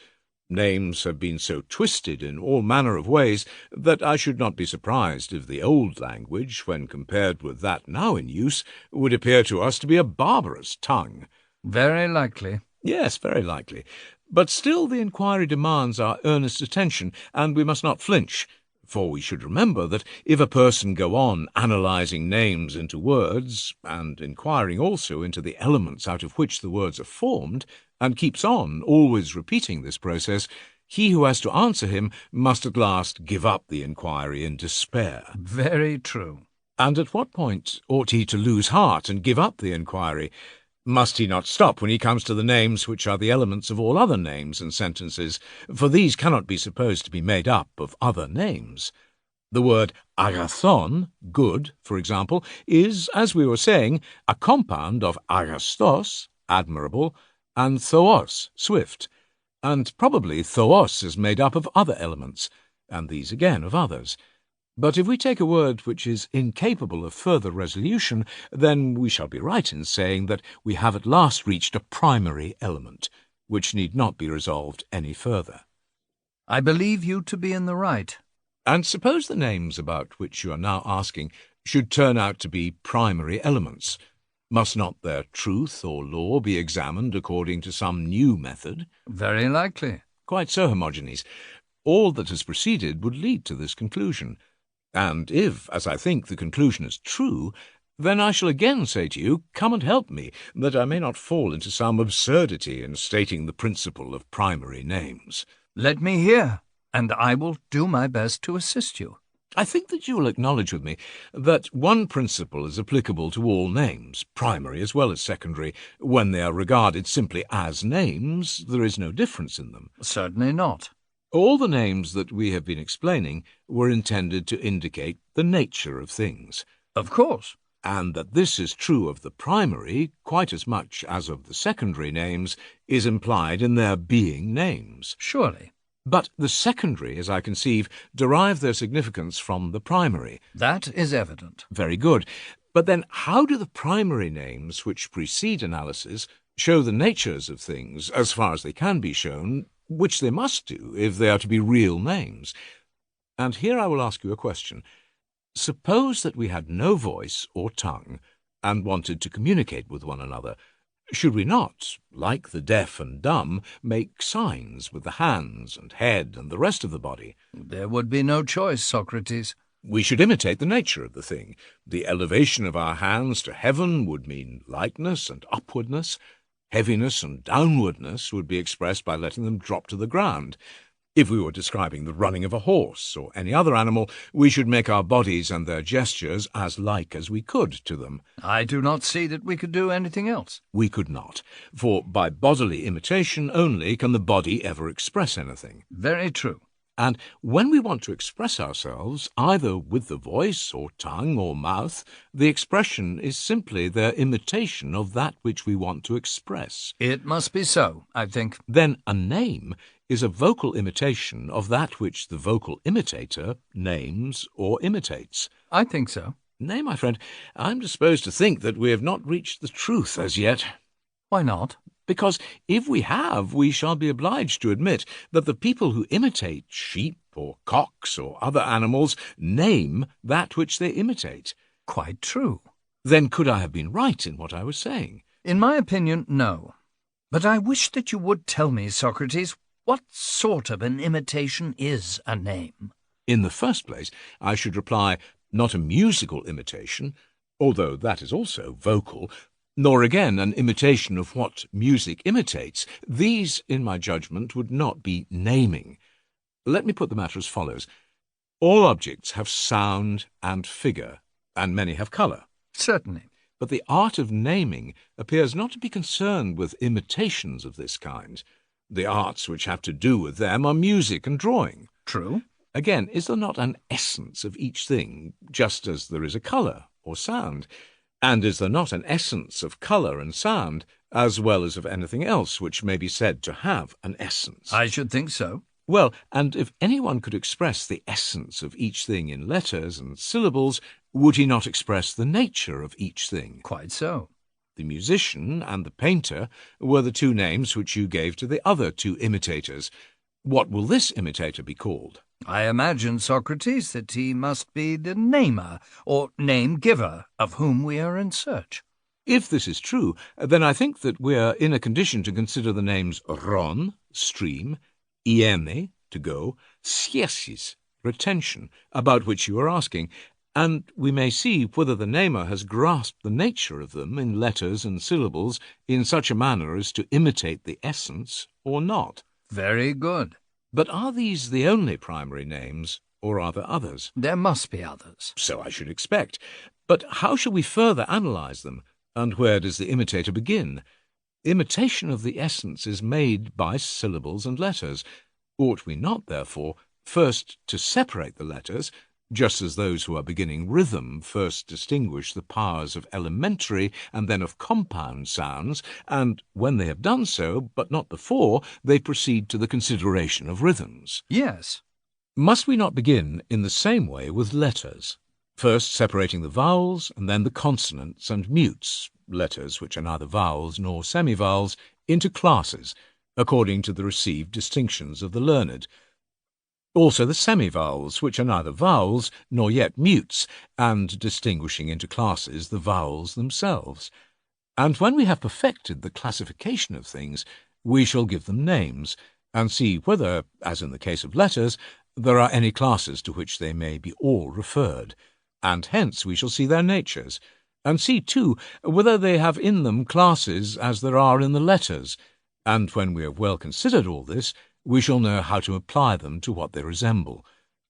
Names have been so twisted in all manner of ways that I should not be surprised if the old language, when compared with that now in use, would appear to us to be a barbarous tongue. Very likely. Yes, very likely. But still the inquiry demands our earnest attention, and we must not flinch, for we should remember that if a person go on analysing names into words, and inquiring also into the elements out of which the words are formed, and keeps on always repeating this process, he who has to answer him must at last give up the inquiry in despair. Very true. And at what point ought he to lose heart and give up the inquiry? Must he not stop when he comes to the names which are the elements of all other names and sentences, for these cannot be supposed to be made up of other names? The word agathon, good, for example, is, as we were saying, a compound of agastos, admirable, and thoos, swift, and probably thoos is made up of other elements, and these again of others. But if we take a word which is incapable of further resolution, then we shall be right in saying that we have at last reached a primary element, which need not be resolved any further. I believe you to be in the right. And suppose the names about which you are now asking should turn out to be primary elements. Must not their truth or law be examined according to some new method? Very likely. Quite so, Hermogenes. All that has preceded would lead to this conclusion. And if, as I think, the conclusion is true, then I shall again say to you, come and help me, that I may not fall into some absurdity in stating the principle of primary names. Let me hear, and I will do my best to assist you. I think that you will acknowledge with me that one principle is applicable to all names, primary as well as secondary. When they are regarded simply as names, there is no difference in them. Certainly not. All the names that we have been explaining were intended to indicate the nature of things. Of course. And that this is true of the primary quite as much as of the secondary names is implied in their being names. Surely. But the secondary, as I conceive, derive their significance from the primary. That is evident. Very good. But then how do the primary names which precede analysis show the natures of things, as far as they can be shown, which they must do if they are to be real names? And here I will ask you a question. Suppose that we had no voice or tongue, and wanted to communicate with one another. Should we not, like the deaf and dumb, make signs with the hands and head and the rest of the body? There would be no choice, Socrates. We should imitate the nature of the thing. The elevation of our hands to heaven would mean lightness and upwardness. Heaviness and downwardness would be expressed by letting them drop to the ground. If we were describing the running of a horse or any other animal, we should make our bodies and their gestures as like as we could to them. I do not see that we could do anything else. We could not, for by bodily imitation only can the body ever express anything. Very true. And when we want to express ourselves, either with the voice or tongue or mouth, the expression is simply their imitation of that which we want to express. It must be so, I think. Then a name is a vocal imitation of that which the vocal imitator names or imitates. I think so. Nay, my friend, I'm disposed to think that we have not reached the truth as yet. Why not? Because if we have, we shall be obliged to admit that the people who imitate sheep or cocks or other animals name that which they imitate. Quite true. Then could I have been right in what I was saying? In my opinion, no. But I wish that you would tell me, Socrates, what sort of an imitation is a name? In the first place, I should reply, not a musical imitation, although that is also vocal, nor again an imitation of what music imitates. These, in my judgment, would not be naming. Let me put the matter as follows. All objects have sound and figure, and many have colour. Certainly. But the art of naming appears not to be concerned with imitations of this kind. The arts which have to do with them are music and drawing. True. Again, is there not an essence of each thing, just as there is a colour or sound? And is there not an essence of colour and sound, as well as of anything else which may be said to have an essence? I should think so. Well, and if anyone could express the essence of each thing in letters and syllables, would he not express the nature of each thing? Quite so. The musician and the painter were the two names which you gave to the other two imitators. What will this imitator be called? I imagine, Socrates, that he must be the namer, or name-giver, of whom we are in search. If this is true, then I think that we are in a condition to consider the names ron, stream, ieme, to go, schiesis, retention, about which you are asking, and we may see whether the namer has grasped the nature of them in letters and syllables in such a manner as to imitate the essence or not. Very good. But are these the only primary names, or are there others? There must be others. So I should expect. But how shall we further analyse them, and where does the imitator begin? Imitation of the essence is made by syllables and letters. Ought we not, therefore, first to separate the letters, just as those who are beginning rhythm first distinguish the powers of elementary and then of compound sounds, and when they have done so, but not before, they proceed to the consideration of rhythms? Yes. Must we not begin in the same way with letters, first separating the vowels and then the consonants and mutes, letters which are neither vowels nor semivowels, into classes, according to the received distinctions of the learned? Also the semivowels, which are neither vowels nor yet mutes, and distinguishing into classes the vowels themselves. And when we have perfected the classification of things, we shall give them names, and see whether, as in the case of letters, there are any classes to which they may be all referred, and hence we shall see their natures, and see, too, whether they have in them classes as there are in the letters, and when we have well considered all this, we shall know how to apply them to what they resemble,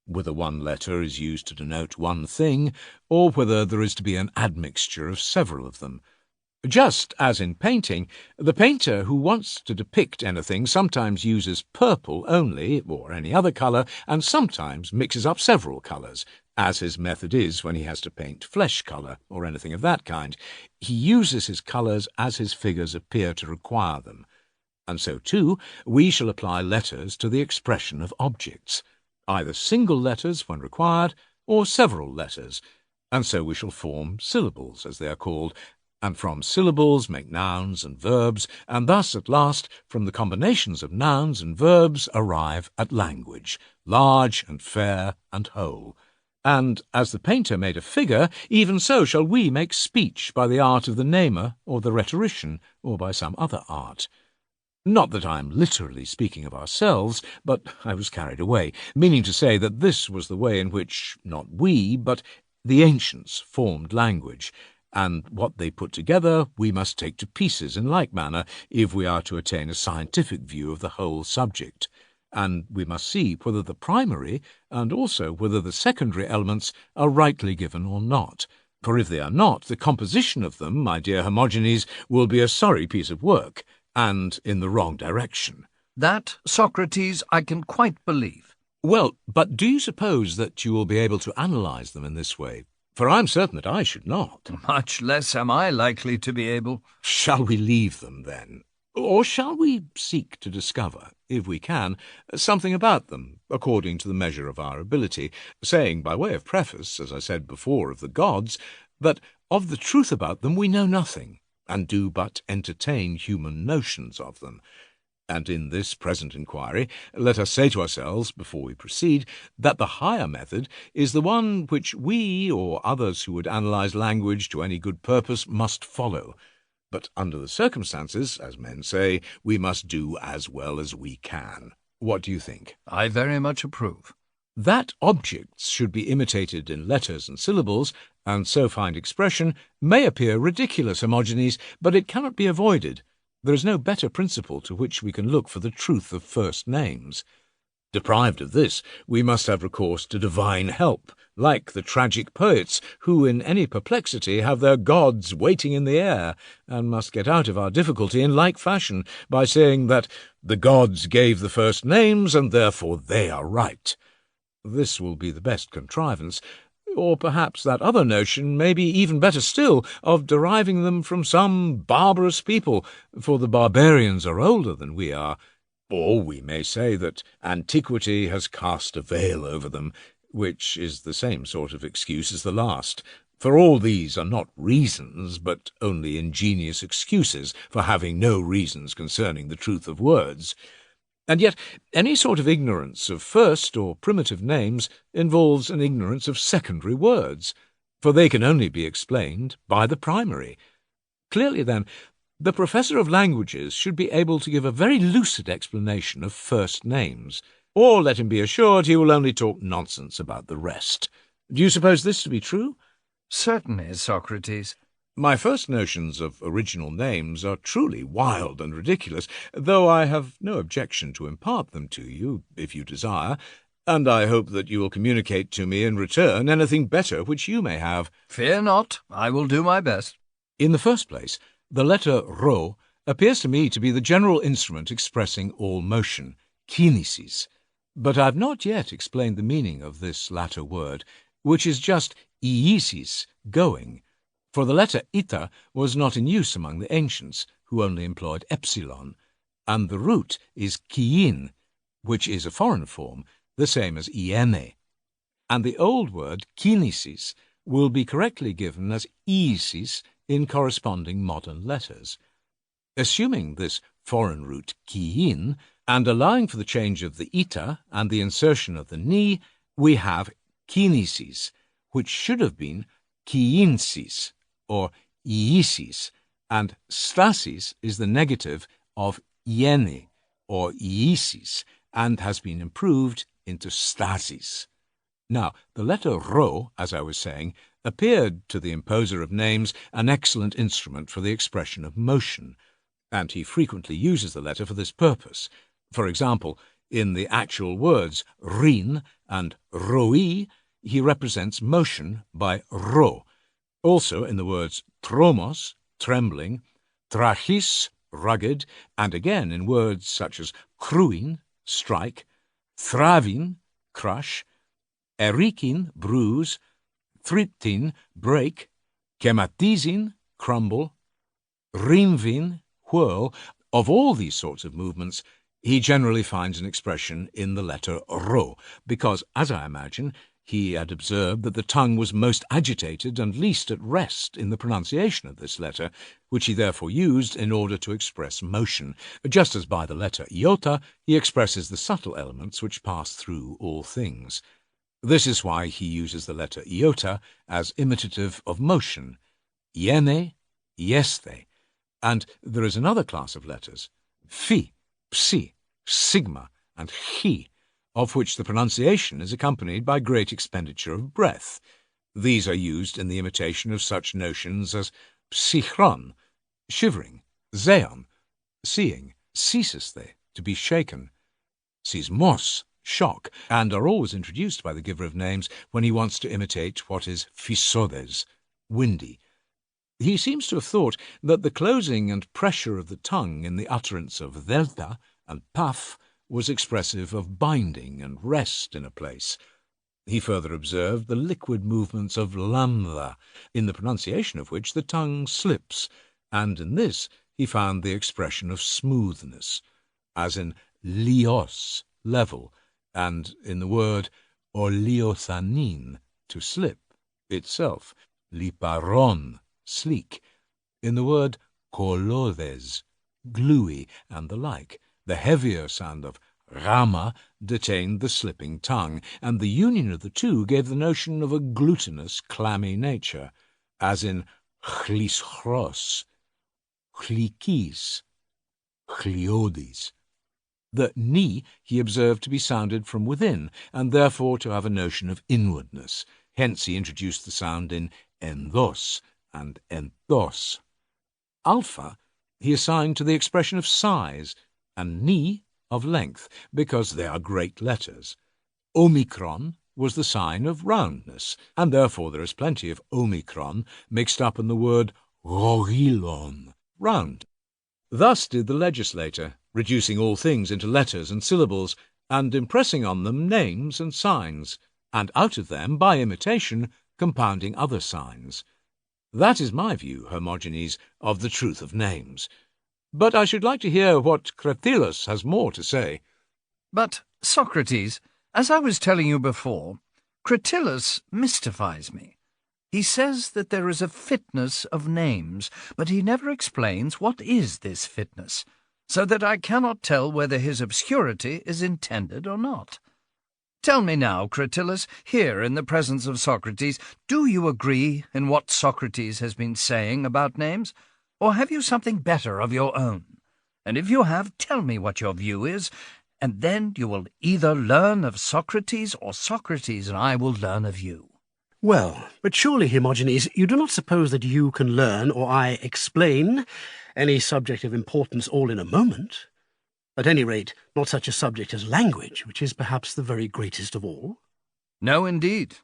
whether one letter is used to denote one thing, or whether there is to be an admixture of several of them. Just as in painting, the painter who wants to depict anything sometimes uses purple only, or any other colour, and sometimes mixes up several colours, as his method is when he has to paint flesh colour, or anything of that kind. He uses his colours as his figures appear to require them. And so, too, we shall apply letters to the expression of objects, either single letters when required, or several letters, and so we shall form syllables, as they are called, and from syllables make nouns and verbs, and thus at last from the combinations of nouns and verbs arrive at language, large and fair and whole. And as the painter made a figure, even so shall we make speech by the art of the namer or the rhetorician, or by some other art. Not that I am literally speaking of ourselves, but I was carried away, meaning to say that this was the way in which, not we, but the ancients formed language, and what they put together we must take to pieces in like manner if we are to attain a scientific view of the whole subject. And we must see whether the primary, and also whether the secondary elements are rightly given or not. For if they are not, the composition of them, my dear Hermogenes, will be a sorry piece of work, and in the wrong direction. That, Socrates, I can quite believe. Well, but do you suppose that you will be able to analyse them in this way? For I am certain that I should not. Much less am I likely to be able. Shall we leave them, then? Or shall we seek to discover, if we can, something about them, according to the measure of our ability, saying, by way of preface, as I said before of the gods, that of the truth about them we know nothing, and do but entertain human notions of them. And in this present inquiry, let us say to ourselves, before we proceed, that the higher method is the one which we, or others who would analyse language to any good purpose, must follow. But under the circumstances, as men say, we must do as well as we can. What do you think? I very much approve. That objects should be imitated in letters and syllables, and so find expression, may appear ridiculous, Hermogenes, but it cannot be avoided. There is no better principle to which we can look for the truth of first names. Deprived of this, we must have recourse to divine help, like the tragic poets, who in any perplexity have their gods waiting in the air, and must get out of our difficulty in like fashion by saying that the gods gave the first names, and therefore they are right. This will be the best contrivance, or perhaps that other notion may be even better still, of deriving them from some barbarous people, for the barbarians are older than we are. Or we may say that antiquity has cast a veil over them, which is the same sort of excuse as the last, for all these are not reasons, but only ingenious excuses for having no reasons concerning the truth of words. And yet any sort of ignorance of first or primitive names involves an ignorance of secondary words, for they can only be explained by the primary. Clearly, then, the professor of languages should be able to give a very lucid explanation of first names, or let him be assured he will only talk nonsense about the rest. Do you suppose this to be true? Certainly, Socrates. My first notions of original names are truly wild and ridiculous, though I have no objection to impart them to you, if you desire, and I hope that you will communicate to me in return anything better which you may have. Fear not, I will do my best. In the first place, the letter rho appears to me to be the general instrument expressing all motion, kinesis, but I have not yet explained the meaning of this latter word, which is just iisis, going, for the letter ita was not in use among the ancients, who only employed epsilon, and the root is kiin, which is a foreign form, the same as iene, and the old word kinesis will be correctly given as iisis in corresponding modern letters. Assuming this foreign root kiin, and allowing for the change of the ita and the insertion of the ni, we have kinesis, which should have been kiinsis, or iisis, and stasis is the negative of iene, or iisis, and has been improved into stasis. Now, the letter rho, as I was saying, appeared to the imposer of names an excellent instrument for the expression of motion, and he frequently uses the letter for this purpose. For example, in the actual words rin and roi, he represents motion by rho. Also in the words tromos, trembling, trachis, rugged, and again in words such as kruin, strike, thravin, crush, erikin, bruise, thriptin, break, kematizin, crumble, rimvin, whirl. Of all these sorts of movements, he generally finds an expression in the letter rho, because, as I imagine, He had observed that the tongue was most agitated and least at rest in the pronunciation of this letter, which he therefore used in order to express motion, just as by the letter iota he expresses the subtle elements which pass through all things. This is why he uses the letter iota as imitative of motion, iene, iesthe, and there is another class of letters, phi, psi, sigma, and chi, of which the pronunciation is accompanied by great expenditure of breath. These are used in the imitation of such notions as psychron, shivering, zeon, seeing, sisesthe, to be shaken, sismos, shock, and are always introduced by the giver of names when he wants to imitate what is physodes, windy. He seems to have thought that the closing and pressure of the tongue in the utterance of delta and paf was expressive of binding and rest in a place. He further observed the liquid movements of lambda, in the pronunciation of which the tongue slips, and in this he found the expression of smoothness, as in lios, level, and in the word oliothanin, to slip, itself, liparon, sleek, in the word kolodes, gluey, and the like. The heavier sound of rama detained the slipping tongue, and the union of the two gave the notion of a glutinous, clammy nature, as in chlischros, chlikis, chliodis. The ni he observed to be sounded from within, and therefore to have a notion of inwardness. Hence he introduced the sound in endos and enthos. Alpha he assigned to the expression of size, and ni of length, because they are great letters. Omicron was the sign of roundness, and therefore there is plenty of omicron mixed up in the word rogilon, round. Thus did the legislator, reducing all things into letters and syllables, and impressing on them names and signs, and out of them, by imitation, compounding other signs. That is my view, Hermogenes, of the truth of names. But I should like to hear what Cratylus has more to say. But, Socrates, as I was telling you before, Cratylus mystifies me. He says that there is a fitness of names, but he never explains what is this fitness, so that I cannot tell whether his obscurity is intended or not. Tell me now, Cratylus, here in the presence of Socrates, do you agree in what Socrates has been saying about names? Or have you something better of your own? And if you have, tell me what your view is, and then you will either learn of Socrates, or Socrates and I will learn of you. Well, but surely, Hermogenes, you do not suppose that you can learn, or I explain, any subject of importance all in a moment? At any rate, not such a subject as language, which is perhaps the very greatest of all? No, indeed.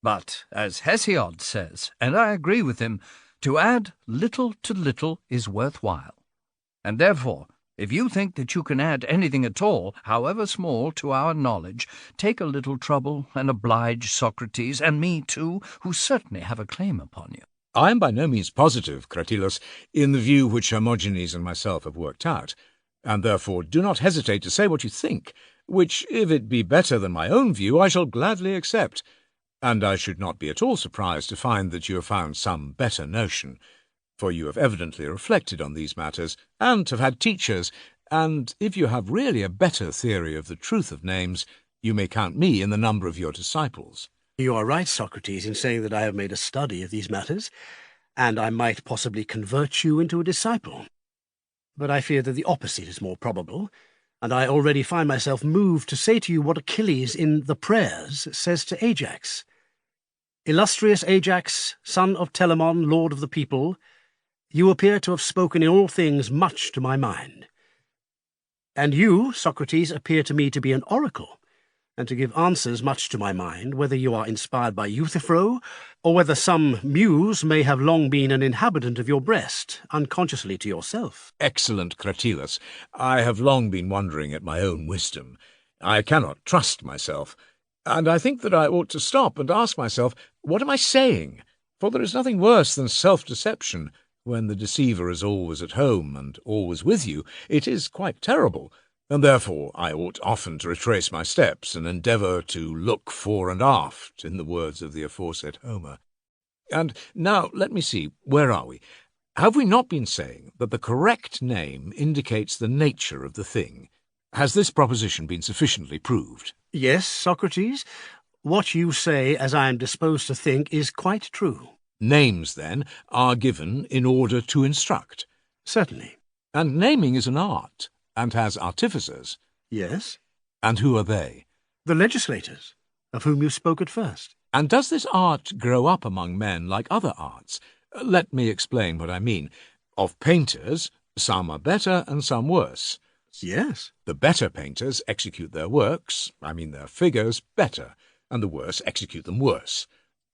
But, as Hesiod says, and I agree with him, to add little to little is worthwhile. And therefore, if you think that you can add anything at all, however small, to our knowledge, take a little trouble and oblige Socrates, and me too, who certainly have a claim upon you. I am by no means positive, Cratylus, in the view which Hermogenes and myself have worked out, and therefore do not hesitate to say what you think, which, if it be better than my own view, I shall gladly accept. And I should not be at all surprised to find that you have found some better notion, for you have evidently reflected on these matters, and have had teachers, and if you have really a better theory of the truth of names, you may count me in the number of your disciples. You are right, Socrates, in saying that I have made a study of these matters, and I might possibly convert you into a disciple. But I fear that the opposite is more probable, and I already find myself moved to say to you what Achilles in the Prayers says to Ajax. Illustrious Ajax, son of Telamon, lord of the people, you appear to have spoken in all things much to my mind. And you, Socrates, appear to me to be an oracle, and to give answers much to my mind, whether you are inspired by Euthyphro, or whether some muse may have long been an inhabitant of your breast, unconsciously to yourself. Excellent Cratylus, I have long been wondering at my own wisdom. I cannot trust myself, and I think that I ought to stop and ask myself, what am I saying? For there is nothing worse than self-deception. When the deceiver is always at home and always with you, it is quite terrible. and therefore I ought often to retrace my steps and endeavour to look fore and aft, in the words of the aforesaid Homer. And now let me see, where are we? Have we not been saying that the correct name indicates the nature of the thing? Has this proposition been sufficiently proved? Yes, Socrates. What you say, as I am disposed to think, is quite true. Names, then, are given in order to instruct. Certainly. And naming is an art, and has artificers. Yes. And who are they? The legislators, of whom you spoke at first. And does this art grow up among men like other arts? Let me explain what I mean. Of painters, some are better and some worse. Yes. The better painters execute their works, their figures, better, and the worse execute them worse.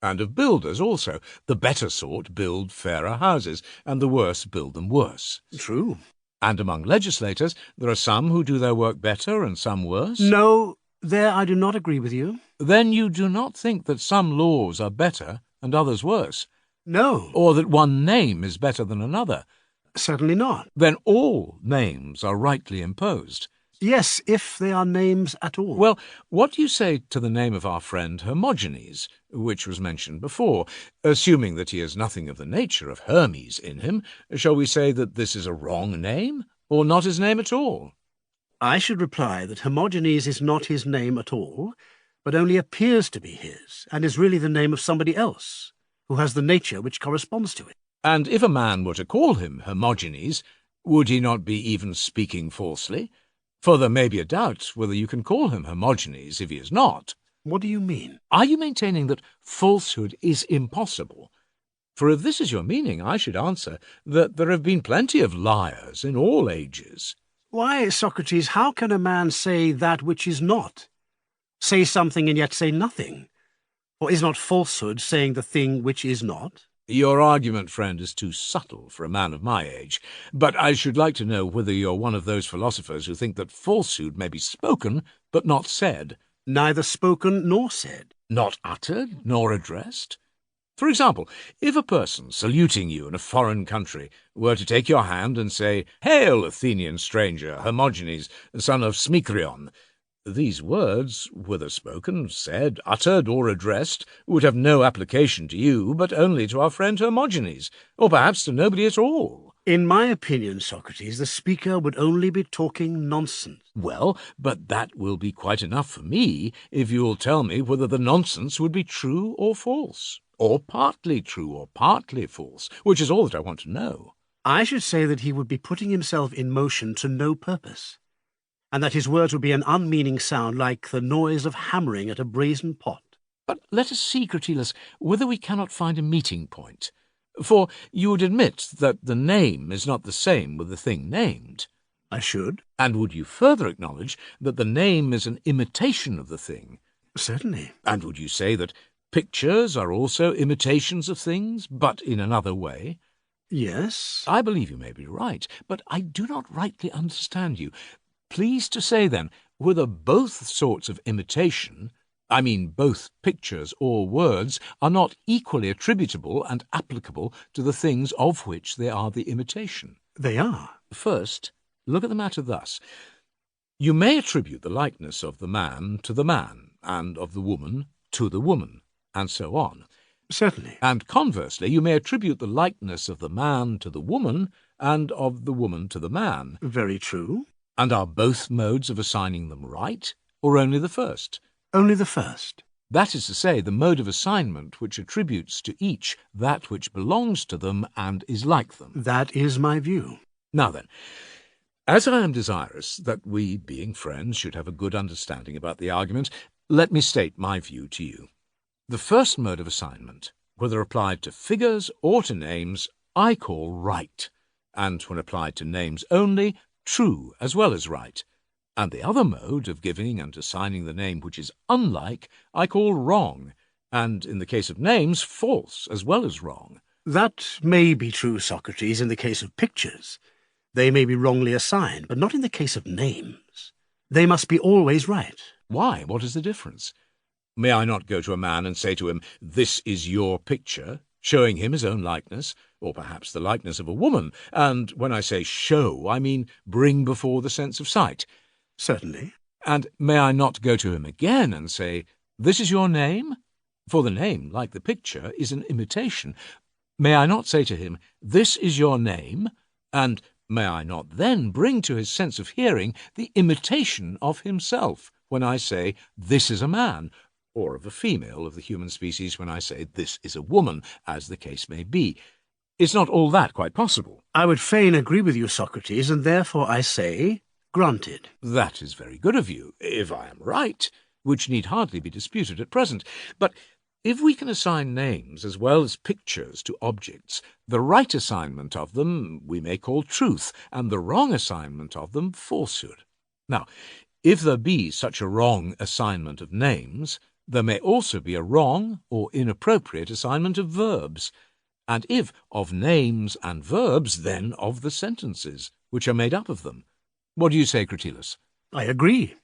And of builders also, the better sort build fairer houses, and the worse build them worse. True. And among legislators, there are some who do their work better and some worse? No, there I do not agree with you. Then you do not think that some laws are better and others worse? No. Or that one name is better than another? Certainly not. Then all names are rightly imposed? Yes, if they are names at all. Well, what do you say to the name of our friend Hermogenes, which was mentioned before? Assuming that he has nothing of the nature of Hermes in him, shall we say that this is a wrong name, or not his name at all? I should reply that Hermogenes is not his name at all, but only appears to be his, and is really the name of somebody else, who has the nature which corresponds to it. And if a man were to call him Hermogenes, would he not be even speaking falsely? For there may be a doubt whether you can call him Hermogenes if he is not. What do you mean? Are you maintaining that falsehood is impossible? For if this is your meaning, I should answer that there have been plenty of liars in all ages. Why, Socrates, how can a man say that which is not? Say something and yet say nothing? Or is not falsehood saying the thing which is not? Your argument, friend, is too subtle for a man of my age, but I should like to know whether you're one of those philosophers who think that falsehood may be spoken, but not said. Neither spoken nor said. Not uttered nor addressed? For example, if a person saluting you in a foreign country were to take your hand and say, "Hail, Athenian stranger, Hermogenes, son of Smicryon," these words, whether spoken, said, uttered, or addressed, would have no application to you, but only to our friend Hermogenes, or perhaps to nobody at all. In my opinion, Socrates, the speaker would only be talking nonsense. Well, but that will be quite enough for me if you'll tell me whether the nonsense would be true or false, or partly true or partly false, which is all that I want to know. I should say that he would be putting himself in motion to no purpose, and that his words would be an unmeaning sound like the noise of hammering at a brazen pot. But let us see, Cratylus, whether we cannot find a meeting point. For you would admit that the name is not the same with the thing named. I should. And would you further acknowledge that the name is an imitation of the thing? Certainly. And would you say that pictures are also imitations of things, but in another way? Yes. I believe you may be right, but I do not rightly understand you. Please to say, then, whether both sorts of imitation, both pictures or words, are not equally attributable and applicable to the things of which they are the imitation. They are. First, look at the matter thus. You may attribute the likeness of the man to the man, and of the woman to the woman, and so on. Certainly. And conversely, you may attribute the likeness of the man to the woman, and of the woman to the man. Very true. And are both modes of assigning them right, or only the first? Only the first. That is to say, the mode of assignment which attributes to each that which belongs to them and is like them. That is my view. Now then, as I am desirous that we, being friends, should have a good understanding about the argument, let me state my view to you. The first mode of assignment, whether applied to figures or to names, I call right, and when applied to names only, true as well as right. And the other mode of giving and assigning the name which is unlike, I call wrong, and in the case of names, false as well as wrong. That may be true, Socrates, in the case of pictures. They may be wrongly assigned, but not in the case of names. They must be always right. Why? What is the difference? May I not go to a man and say to him, "This is your picture," showing him his own likeness, or perhaps the likeness of a woman, and when I say show, I mean bring before the sense of sight. Certainly. And may I not go to him again and say, "This is your name?" For the name, like the picture, is an imitation. May I not say to him, "This is your name?" And may I not then bring to his sense of hearing the imitation of himself when I say, "This is a man," or of a female of the human species when I say, "This is a woman," as the case may be? Is not all that quite possible? I would fain agree with you, Socrates, and therefore I say, granted. That is very good of you, if I am right, which need hardly be disputed at present. But if we can assign names as well as pictures to objects, the right assignment of them we may call truth, and the wrong assignment of them falsehood. Now, if there be such a wrong assignment of names, there may also be a wrong or inappropriate assignment of verbs. And if of names and verbs, then of the sentences which are made up of them. What do you say, Cratylus? I agree,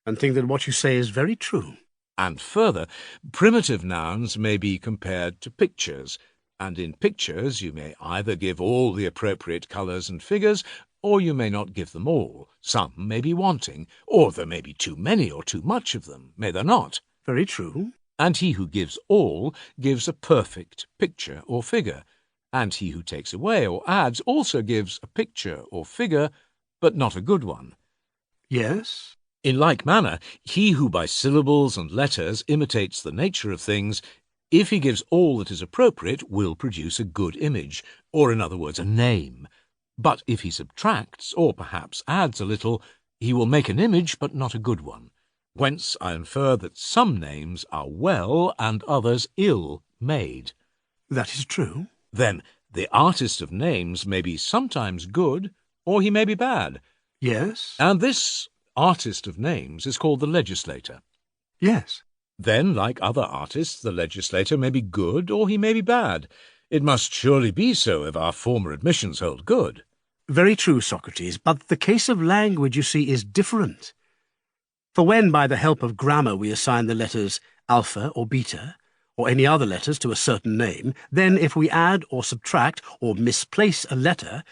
and think that what you say is very true. And further, primitive nouns may be compared to pictures, and in pictures you may either give all the appropriate colours and figures, or you may not give them all. Some may be wanting, or there may be too many or too much of them, may there not? Very true. And he who gives all gives a perfect picture or figure, and he who takes away or adds also gives a picture or figure, but not a good one. Yes. In like manner, he who by syllables and letters imitates the nature of things, if he gives all that is appropriate, will produce a good image, or in other words, a name. But if he subtracts, or perhaps adds a little, he will make an image, but not a good one. Whence I infer that some names are well and others ill made. That is true. Then the artist of names may be sometimes good, or he may be bad. Yes. And this artist of names is called the legislator. Yes. Then, like other artists, the legislator may be good, or he may be bad. It must surely be so if our former admissions hold good. Very true, Socrates, but the case of language, you see, is different. For when, by the help of grammar, we assign the letters alpha or beta, or any other letters to a certain name, then if we add or subtract or misplace a letter,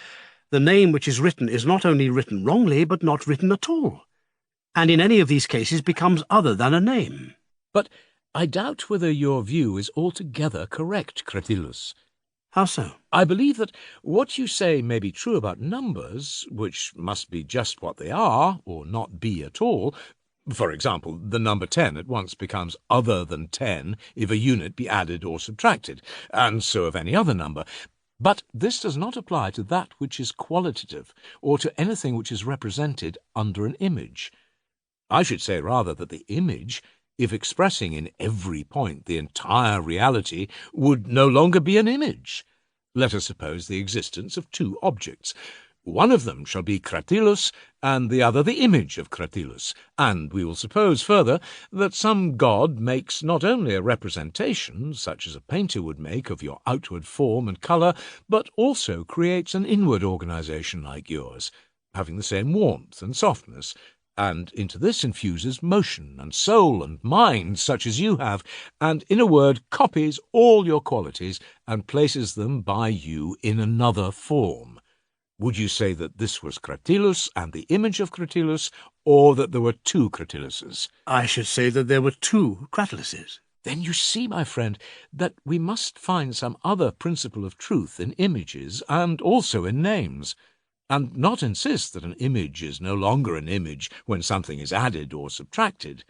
the name which is written is not only written wrongly, but not written at all, and in any of these cases becomes other than a name. But I doubt whether your view is altogether correct, Cratylus. How so? I believe that what you say may be true about numbers, which must be just what they are, or not be at all. For example, the number 10 at once becomes other than 10 if a unit be added or subtracted, and so of any other number. But this does not apply to that which is qualitative, or to anything which is represented under an image. I should say rather that the image, if expressing in every point the entire reality, would no longer be an image. Let us suppose the existence of two objects. One of them shall be Cratylus, and the other the image of Cratylus, and we will suppose further that some god makes not only a representation, such as a painter would make of your outward form and colour, but also creates an inward organisation like yours, having the same warmth and softness, and into this infuses motion and soul and mind such as you have, and in a word copies all your qualities and places them by you in another form. Would you say that this was Cratylus and the image of Cratylus, or that there were two Cratyluses? I should say that there were two Cratyluses. Then you see, my friend, that we must find some other principle of truth in images and also in names, and not insist that an image is no longer an image when something is added or subtracted.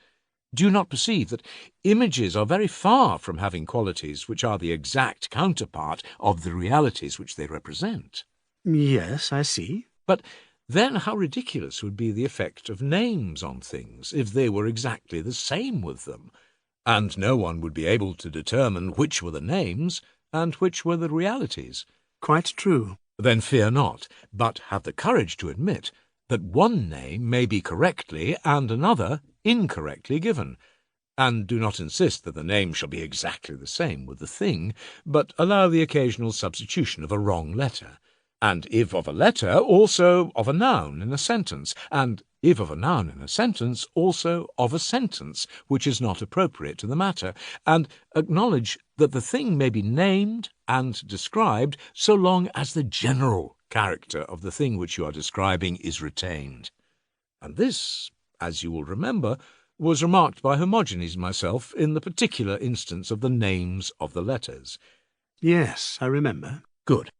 Do you not perceive that images are very far from having qualities which are the exact counterpart of the realities which they represent? Yes, I see. But then how ridiculous would be the effect of names on things if they were exactly the same with them, and no one would be able to determine which were the names and which were the realities. Quite true. Then fear not, but have the courage to admit that one name may be correctly and another incorrectly given, and do not insist that the name shall be exactly the same with the thing, but allow the occasional substitution of a wrong letter, and if of a letter, also of a noun in a sentence, and if of a noun in a sentence, also of a sentence which is not appropriate to the matter, and acknowledge that the thing may be named and described so long as the general character of the thing which you are describing is retained. And this, as you will remember, was remarked by Hermogenes and myself in the particular instance of the names of the letters. Yes, I remember. Good.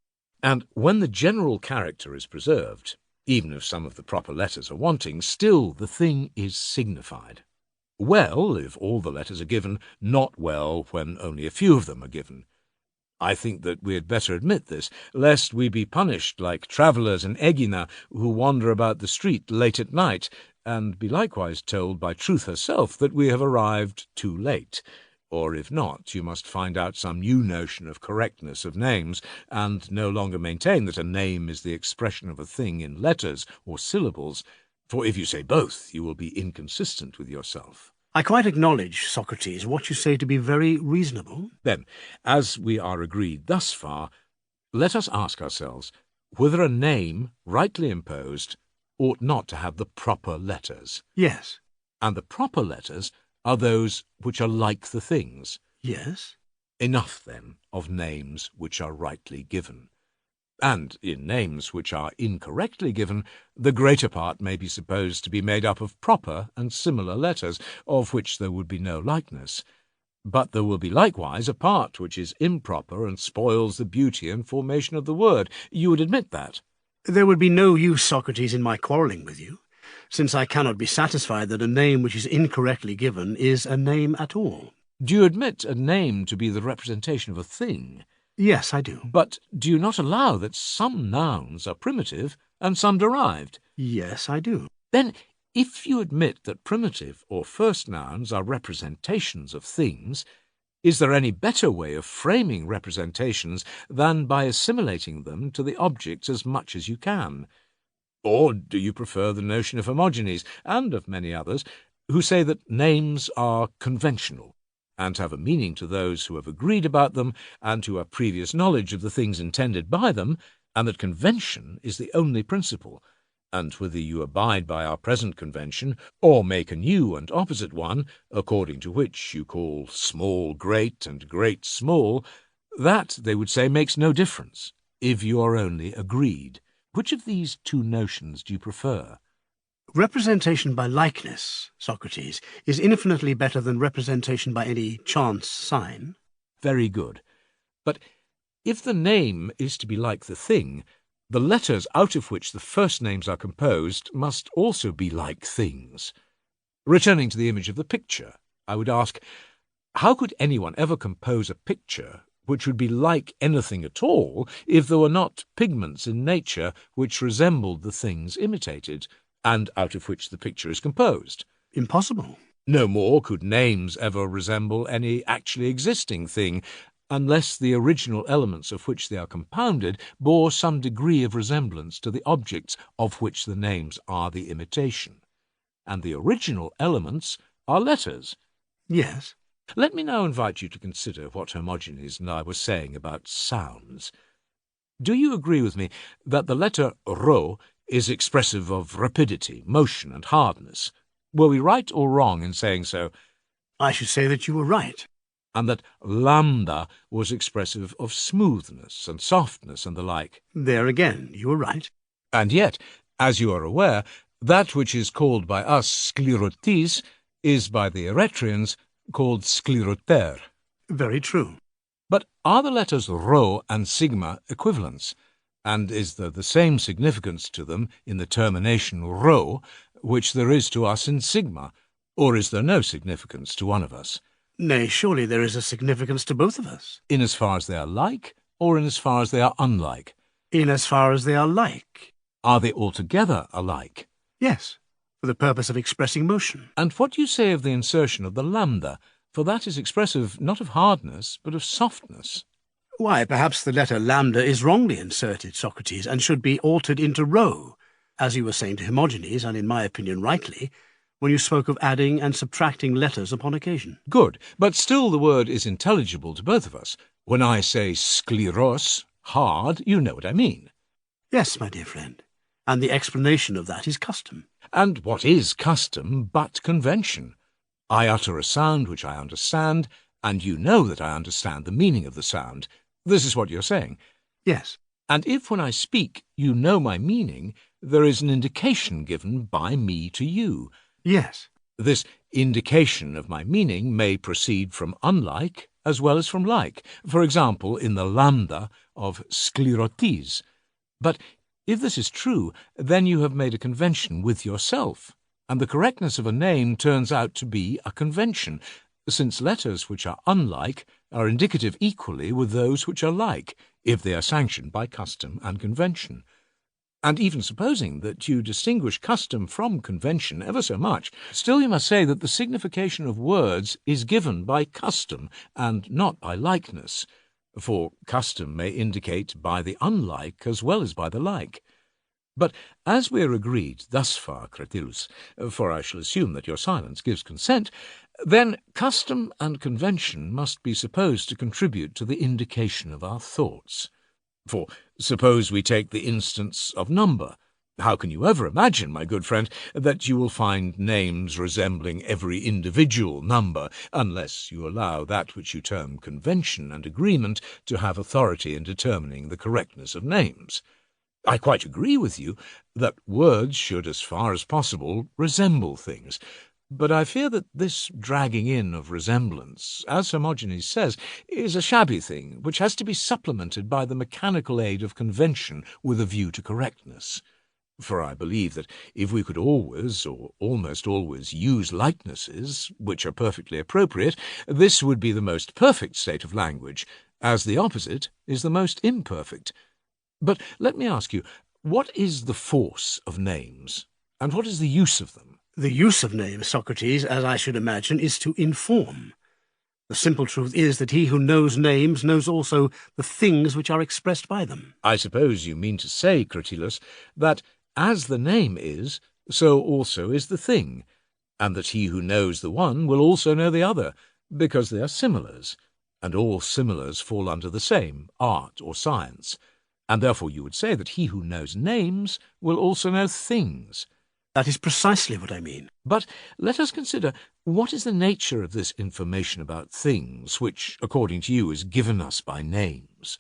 And when the general character is preserved, even if some of the proper letters are wanting, still the thing is signified. Well, if all the letters are given, not well when only a few of them are given. I think that we had better admit this, lest we be punished like travellers in Aegina who wander about the street late at night, and be likewise told by Truth herself that we have arrived too late. Or if not, you must find out some new notion of correctness of names, and no longer maintain that a name is the expression of a thing in letters or syllables, for if you say both, you will be inconsistent with yourself. I quite acknowledge, Socrates, what you say to be very reasonable. Then, as we are agreed thus far, let us ask ourselves whether a name, rightly imposed, ought not to have the proper letters. Yes. And the proper letters are those which are like the things. Yes. Enough, then, of names which are rightly given. And in names which are incorrectly given, the greater part may be supposed to be made up of proper and similar letters, of which there would be no likeness. But there will be likewise a part which is improper and spoils the beauty and formation of the word. You would admit that? There would be no use, Socrates, in my quarrelling with you, since I cannot be satisfied that a name which is incorrectly given is a name at all. Do you admit a name to be the representation of a thing? Yes, I do. But do you not allow that some nouns are primitive and some derived? Yes, I do. Then, if you admit that primitive or first nouns are representations of things, is there any better way of framing representations than by assimilating them to the objects as much as you can? Or do you prefer the notion of Hermogenes, and of many others, who say that names are conventional, and have a meaning to those who have agreed about them and who have previous knowledge of the things intended by them, and that convention is the only principle, and whether you abide by our present convention, or make a new and opposite one, according to which you call small great and great small, that, they would say, makes no difference, if you are only agreed. Which of these two notions do you prefer? Representation by likeness, Socrates, is infinitely better than representation by any chance sign. Very good. But if the name is to be like the thing, the letters out of which the first names are composed must also be like things. Returning to the image of the picture, I would ask, how could anyone ever compose a picture which would be like anything at all if there were not pigments in nature which resembled the things imitated, and out of which the picture is composed? Impossible. No more could names ever resemble any actually existing thing, unless the original elements of which they are compounded bore some degree of resemblance to the objects of which the names are the imitation. And the original elements are letters. Yes. Let me now invite you to consider what Hermogenes and I were saying about sounds. Do you agree with me that the letter rho is expressive of rapidity, motion, and hardness? Were we right or wrong in saying so? I should say that you were right. And that lambda was expressive of smoothness and softness and the like? There again, you were right. And yet, as you are aware, that which is called by us sclerotis is by the Eretrians called scleroter. Very true. But are the letters rho and sigma equivalents? And is there the same significance to them in the termination rho which there is to us in sigma? Or is there no significance to one of us? Nay, surely there is a significance to both of us. In as far as they are like, or in as far as they are unlike? In as far as they are like. Are they altogether alike? Yes, for the purpose of expressing motion. And what do you say of the insertion of the lambda? For that is expressive not of hardness, but of softness. Why, perhaps the letter lambda is wrongly inserted, Socrates, and should be altered into rho, as you were saying to Hermogenes, and in my opinion rightly, when you spoke of adding and subtracting letters upon occasion. Good, but still the word is intelligible to both of us. When I say skleros, hard, you know what I mean. Yes, my dear friend, and the explanation of that is custom. And what is custom but convention? I utter a sound which I understand, and you know that I understand the meaning of the sound. This is what you're saying. Yes. And if when I speak you know my meaning, there is an indication given by me to you. Yes. This indication of my meaning may proceed from unlike as well as from like, for example, in the lambda of sclerotes. But if this is true, then you have made a convention with yourself, and the correctness of a name turns out to be a convention, since letters which are unlike are indicative equally with those which are like, if they are sanctioned by custom and convention. And even supposing that you distinguish custom from convention ever so much, still you must say that the signification of words is given by custom and not by likeness, for custom may indicate by the unlike as well as by the like. But as we are agreed thus far, Cratylus, for I shall assume that your silence gives consent, then custom and convention must be supposed to contribute to the indication of our thoughts. For suppose we take the instance of number. How can you ever imagine, my good friend, that you will find names resembling every individual number, unless you allow that which you term convention and agreement to have authority in determining the correctness of names? I quite agree with you that words should, as far as possible, resemble things. But I fear that this dragging in of resemblance, as Hermogenes says, is a shabby thing, which has to be supplemented by the mechanical aid of convention with a view to correctness. For I believe that if we could always, or almost always, use likenesses, which are perfectly appropriate, this would be the most perfect state of language, as the opposite is the most imperfect. But let me ask you, what is the force of names, and what is the use of them? The use of names, Socrates, as I should imagine, is to inform. The simple truth is that he who knows names knows also the things which are expressed by them. I suppose you mean to say, Cratylus, that as the name is, so also is the thing, and that he who knows the one will also know the other, because they are similars, and all similars fall under the same, art or science, and therefore you would say that he who knows names will also know things. That is precisely what I mean. But let us consider, what is the nature of this information about things, which, according to you, is given us by names?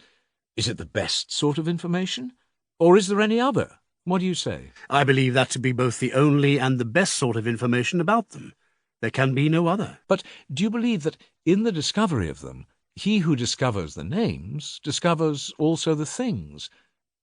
Is it the best sort of information? Or is there any other? What do you say? I believe that to be both the only and the best sort of information about them. There can be no other. But do you believe that in the discovery of them, he who discovers the names discovers also the things?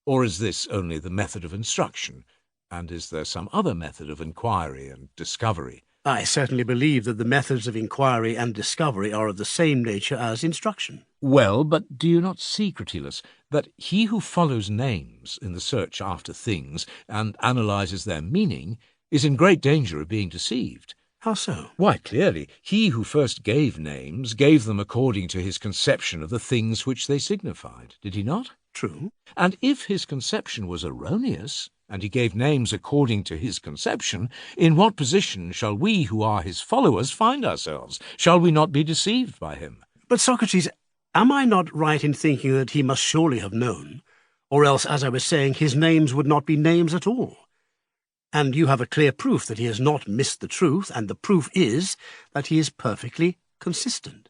Or is this only the method of instruction? And is there some other method of inquiry and discovery? I certainly believe that the methods of inquiry and discovery are of the same nature as instruction. Well, but do you not see, Cratylus, that he who follows names in the search after things and analyzes their meaning is in great danger of being deceived? How so? Why, clearly, he who first gave names gave them according to his conception of the things which they signified, did he not? True. And if his conception was erroneous, and he gave names according to his conception, in what position shall we who are his followers find ourselves? Shall we not be deceived by him? But, Socrates, am I not right in thinking that he must surely have known? Or else, as I was saying, his names would not be names at all. And you have a clear proof that he has not missed the truth, and the proof is that he is perfectly consistent.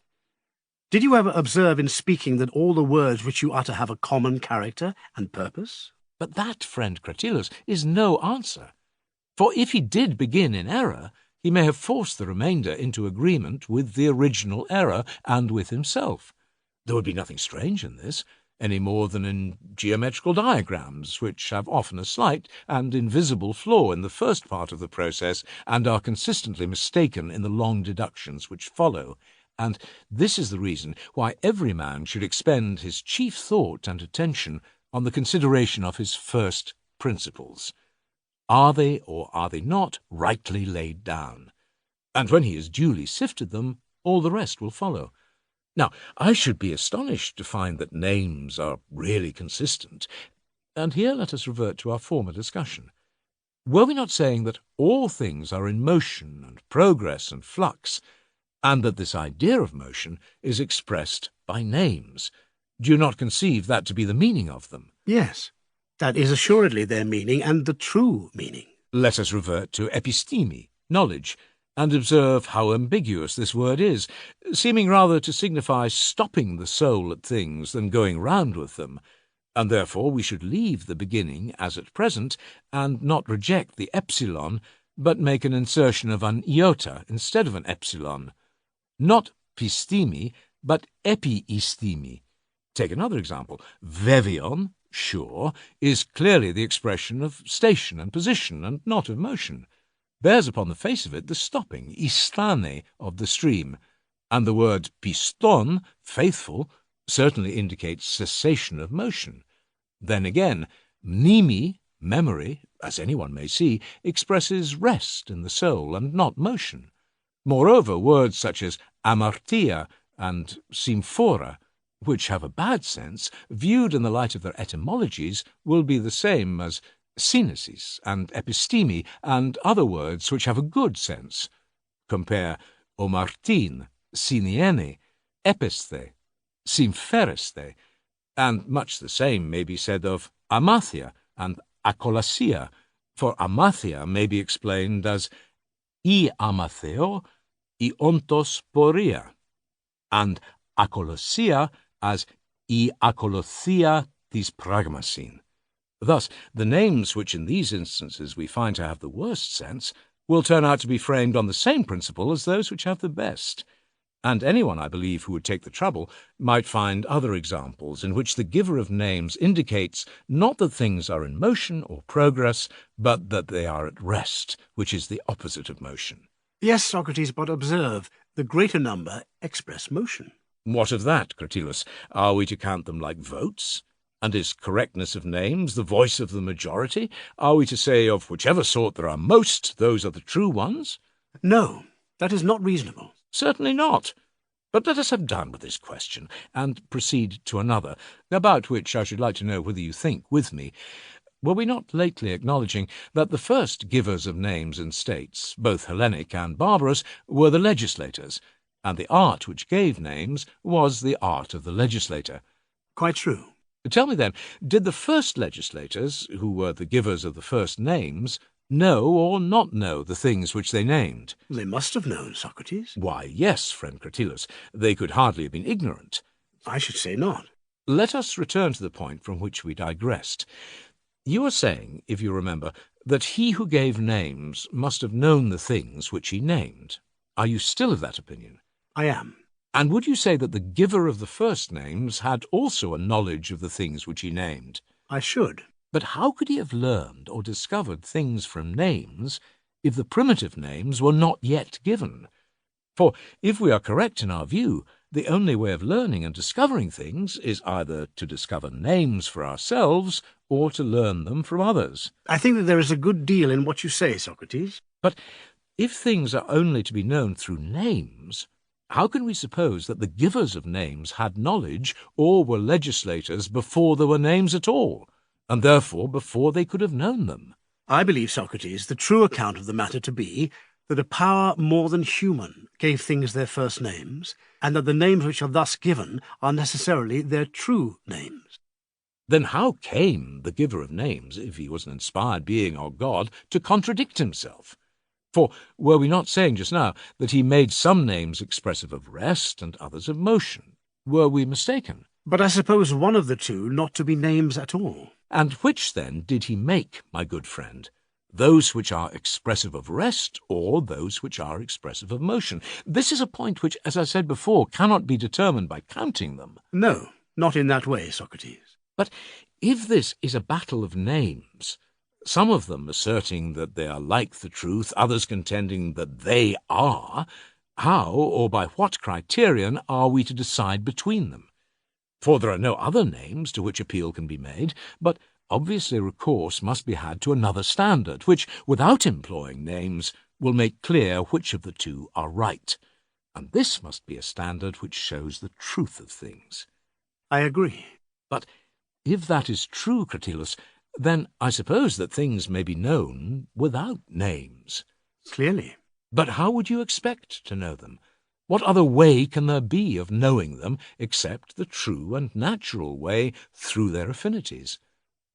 Did you ever observe in speaking that all the words which you utter have a common character and purpose? But that, friend Cratylus, is no answer. For if he did begin in error, he may have forced the remainder into agreement with the original error and with himself. There would be nothing strange in this, any more than in geometrical diagrams, which have often a slight and invisible flaw in the first part of the process, and are consistently mistaken in the long deductions which follow. And this is the reason why every man should expend his chief thought and attention on the consideration of his first principles. Are they, or are they not, rightly laid down? And when he has duly sifted them, all the rest will follow. Now, I should be astonished to find that names are really consistent. And here let us revert to our former discussion. Were we not saying that all things are in motion and progress and flux, and that this idea of motion is expressed by names? Do you not conceive that to be the meaning of them? Yes, that is assuredly their meaning, and the true meaning. Let us revert to episteme, knowledge, and observe how ambiguous this word is, seeming rather to signify stopping the soul at things than going round with them. and therefore we should leave the beginning as at present, and not reject the epsilon, but make an insertion of an iota instead of an epsilon. Not pistimi, but epiistimi. Take another example. Vevion, sure, is clearly the expression of station and position, and not of motion. Bears upon the face of it the stopping, istane, of the stream, and the word piston, faithful, certainly indicates cessation of motion. Then again, mnemi, memory, as anyone may see, expresses rest in the soul and not motion. Moreover, words such as amartia and symphora, which have a bad sense, viewed in the light of their etymologies, will be the same as synesis and episteme and other words which have a good sense. Compare omartin, syniene, episthe, symphereste, and much the same may be said of amathia and akolasia, for amathia may be explained as I amatheo, I ontos poria, and akolosia as I akolothia tis pragmasin. Thus, the names which in these instances we find to have the worst sense will turn out to be framed on the same principle as those which have the best. And anyone, I believe, who would take the trouble might find other examples in which the giver of names indicates not that things are in motion or progress, but that they are at rest, which is the opposite of motion. Yes, Socrates, but observe, the greater number express motion. What of that, Cratylus? Are we to count them like votes? And is correctness of names the voice of the majority? Are we to say of whichever sort there are most, those are the true ones? No, that is not reasonable. Certainly not. But let us have done with this question, and proceed to another, about which I should like to know whether you think with me. Were we not lately acknowledging that the first givers of names in states, both Hellenic and barbarous, were the legislators, and the art which gave names was the art of the legislator? Quite true. Tell me then, did the first legislators, who were the givers of the first names, know or not know the things which they named? They must have known, Socrates. Why, yes, friend Cratylus, they could hardly have been ignorant. I should say not. Let us return to the point from which we digressed. You are saying, if you remember, that he who gave names must have known the things which he named. Are you still of that opinion? I am. And would you say that the giver of the first names had also a knowledge of the things which he named? I should. But how could he have learned or discovered things from names if the primitive names were not yet given? For if we are correct in our view, the only way of learning and discovering things is either to discover names for ourselves or to learn them from others. I think that there is a good deal in what you say, Socrates. But if things are only to be known through names, how can we suppose that the givers of names had knowledge or were legislators before there were names at all, and therefore before they could have known them? I believe, Socrates, the true account of the matter to be that a power more than human gave things their first names, and that the names which are thus given are necessarily their true names. Then how came the giver of names, if he was an inspired being or God, to contradict himself? For were we not saying just now that he made some names expressive of rest and others of motion? Were we mistaken? But I suppose one of the two not to be names at all. And which, then, did he make, my good friend? Those which are expressive of rest, or those which are expressive of motion? This is a point which, as I said before, cannot be determined by counting them. No, not in that way, Socrates. But if this is a battle of names, some of them asserting that they are like the truth, others contending that they are, how or by what criterion are we to decide between them? For there are no other names to which appeal can be made, but obviously recourse must be had to another standard, which, without employing names, will make clear which of the two are right. And this must be a standard which shows the truth of things. I agree. But if that is true, Cratylus, then I suppose that things may be known without names. Clearly. But how would you expect to know them? What other way can there be of knowing them except the true and natural way through their affinities,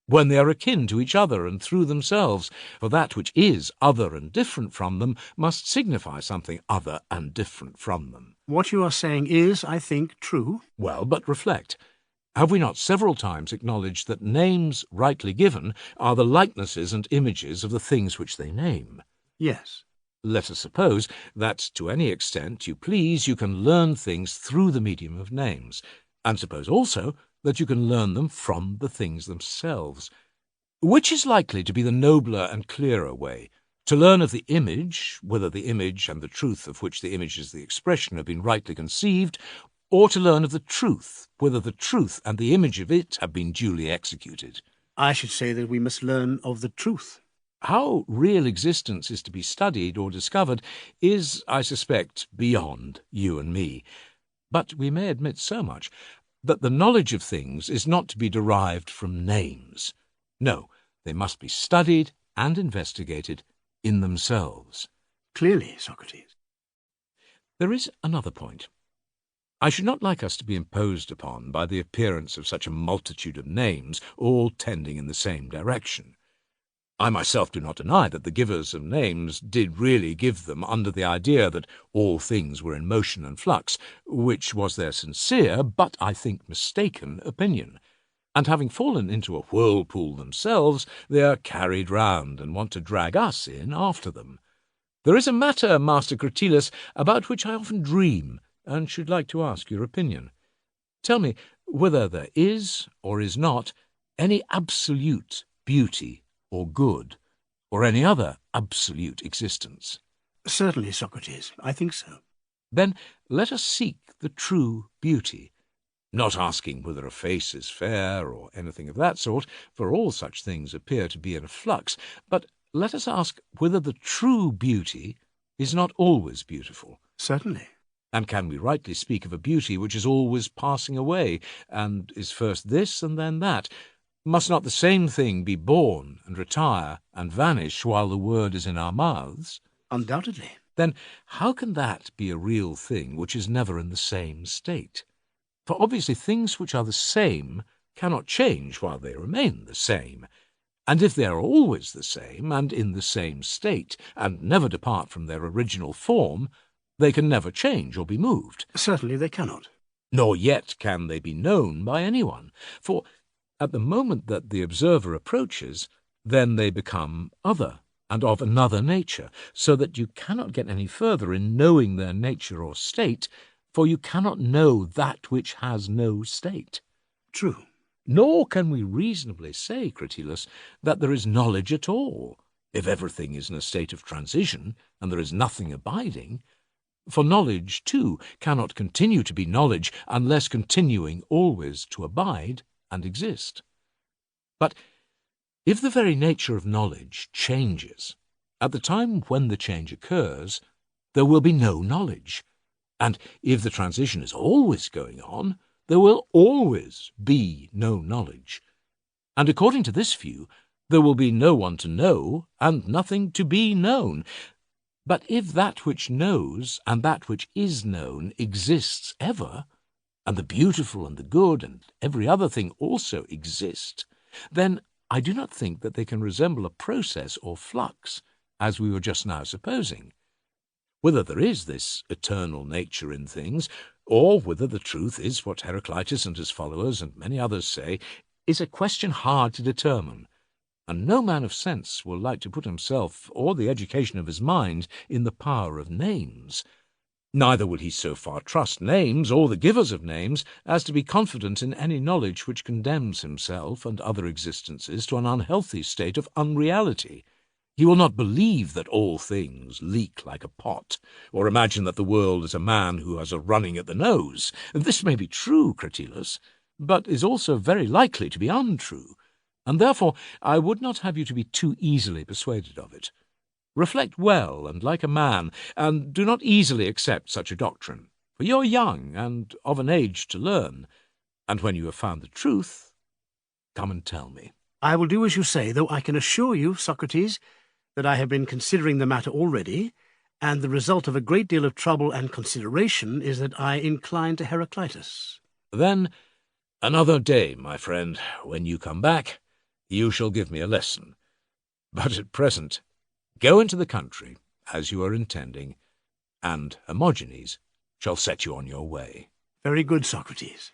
when they are akin to each other and through themselves? For that which is other and different from them must signify something other and different from them. What you are saying is, I think, true. Well, but reflect. Have we not several times acknowledged that names rightly given are the likenesses and images of the things which they name? Yes. Let us suppose that to any extent you please you can learn things through the medium of names, and suppose also that you can learn them from the things themselves. Which is likely to be the nobler and clearer way? To learn of the image, whether the image and the truth of which the image is the expression have been rightly conceived, or to learn of the truth, whether the truth and the image of it have been duly executed? I should say that we must learn of the truth. How real existence is to be studied or discovered is, I suspect, beyond you and me. But we may admit so much, that the knowledge of things is not to be derived from names. No, they must be studied and investigated in themselves. Clearly, Socrates. There is another point. I should not like us to be imposed upon by the appearance of such a multitude of names, all tending in the same direction. I myself do not deny that the givers of names did really give them under the idea that all things were in motion and flux, which was their sincere, but I think mistaken, opinion. And having fallen into a whirlpool themselves, they are carried round and want to drag us in after them. There is a matter, Master Cratylus, about which I often dream, and should like to ask your opinion. Tell me whether there is, or is not, any absolute beauty or good, or any other absolute existence. Certainly, Socrates, I think so. Then let us seek the true beauty, not asking whether a face is fair or anything of that sort, for all such things appear to be in a flux, but let us ask whether the true beauty is not always beautiful. Certainly. And can we rightly speak of a beauty which is always passing away, and is first this and then that? Must not the same thing be born and retire and vanish while the word is in our mouths? Undoubtedly. Then how can that be a real thing which is never in the same state? For obviously things which are the same cannot change while they remain the same. And if they are always the same and in the same state, and never depart from their original form, they can never change or be moved. Certainly they cannot. Nor yet can they be known by anyone, for at the moment that the observer approaches, then they become other and of another nature, so that you cannot get any further in knowing their nature or state, for you cannot know that which has no state. True. Nor can we reasonably say, Cratylus, that there is knowledge at all, if everything is in a state of transition, and there is nothing abiding. For knowledge, too, cannot continue to be knowledge unless continuing always to abide and exist. But if the very nature of knowledge changes, at the time when the change occurs, there will be no knowledge. And if the transition is always going on, there will always be no knowledge. And according to this view, there will be no one to know and nothing to be known. But if that which knows and that which is known exists ever, and the beautiful and the good and every other thing also exist, then I do not think that they can resemble a process or flux, as we were just now supposing. Whether there is this eternal nature in things, or whether the truth is what Heraclitus and his followers and many others say, is a question hard to determine, and no man of sense will like to put himself or the education of his mind in the power of names. Neither will he so far trust names or the givers of names as to be confident in any knowledge which condemns himself and other existences to an unhealthy state of unreality. He will not believe that all things leak like a pot, or imagine that the world is a man who has a running at the nose. This may be true, Cratylus, but is also very likely to be untrue, and therefore I would not have you to be too easily persuaded of it. Reflect well and like a man, and do not easily accept such a doctrine, for you are young and of an age to learn, and when you have found the truth, come and tell me. I will do as you say, though I can assure you, Socrates, that I have been considering the matter already, and the result of a great deal of trouble and consideration is that I incline to Heraclitus. Then, another day, my friend, when you come back, you shall give me a lesson. But at present, go into the country, as you are intending, and Hermogenes shall set you on your way. Very good, Socrates.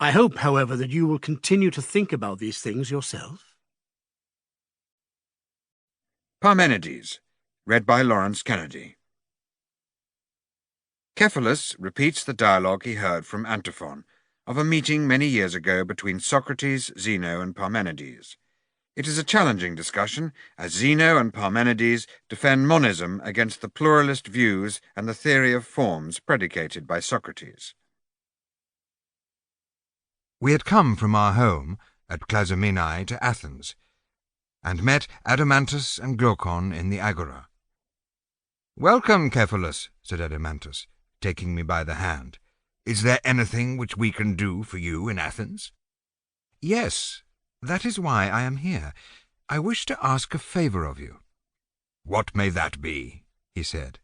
I hope, however, that you will continue to think about these things yourself. Parmenides, read by Lawrence Kennedy. Cephalus repeats the dialogue he heard from Antiphon of a meeting many years ago between Socrates, Zeno, and Parmenides. It is a challenging discussion, as Zeno and Parmenides defend monism against the pluralist views and the theory of forms predicated by Socrates. We had come from our home at Clazomenae to Athens, and met Adeimantus and Glaucon in the agora. "Welcome, Cephalus," said Adeimantus, taking me by the hand. "Is there anything which we can do for you in Athens?" "Yes, that is why I am here. I wish to ask a favour of you." "What may that be?" he said.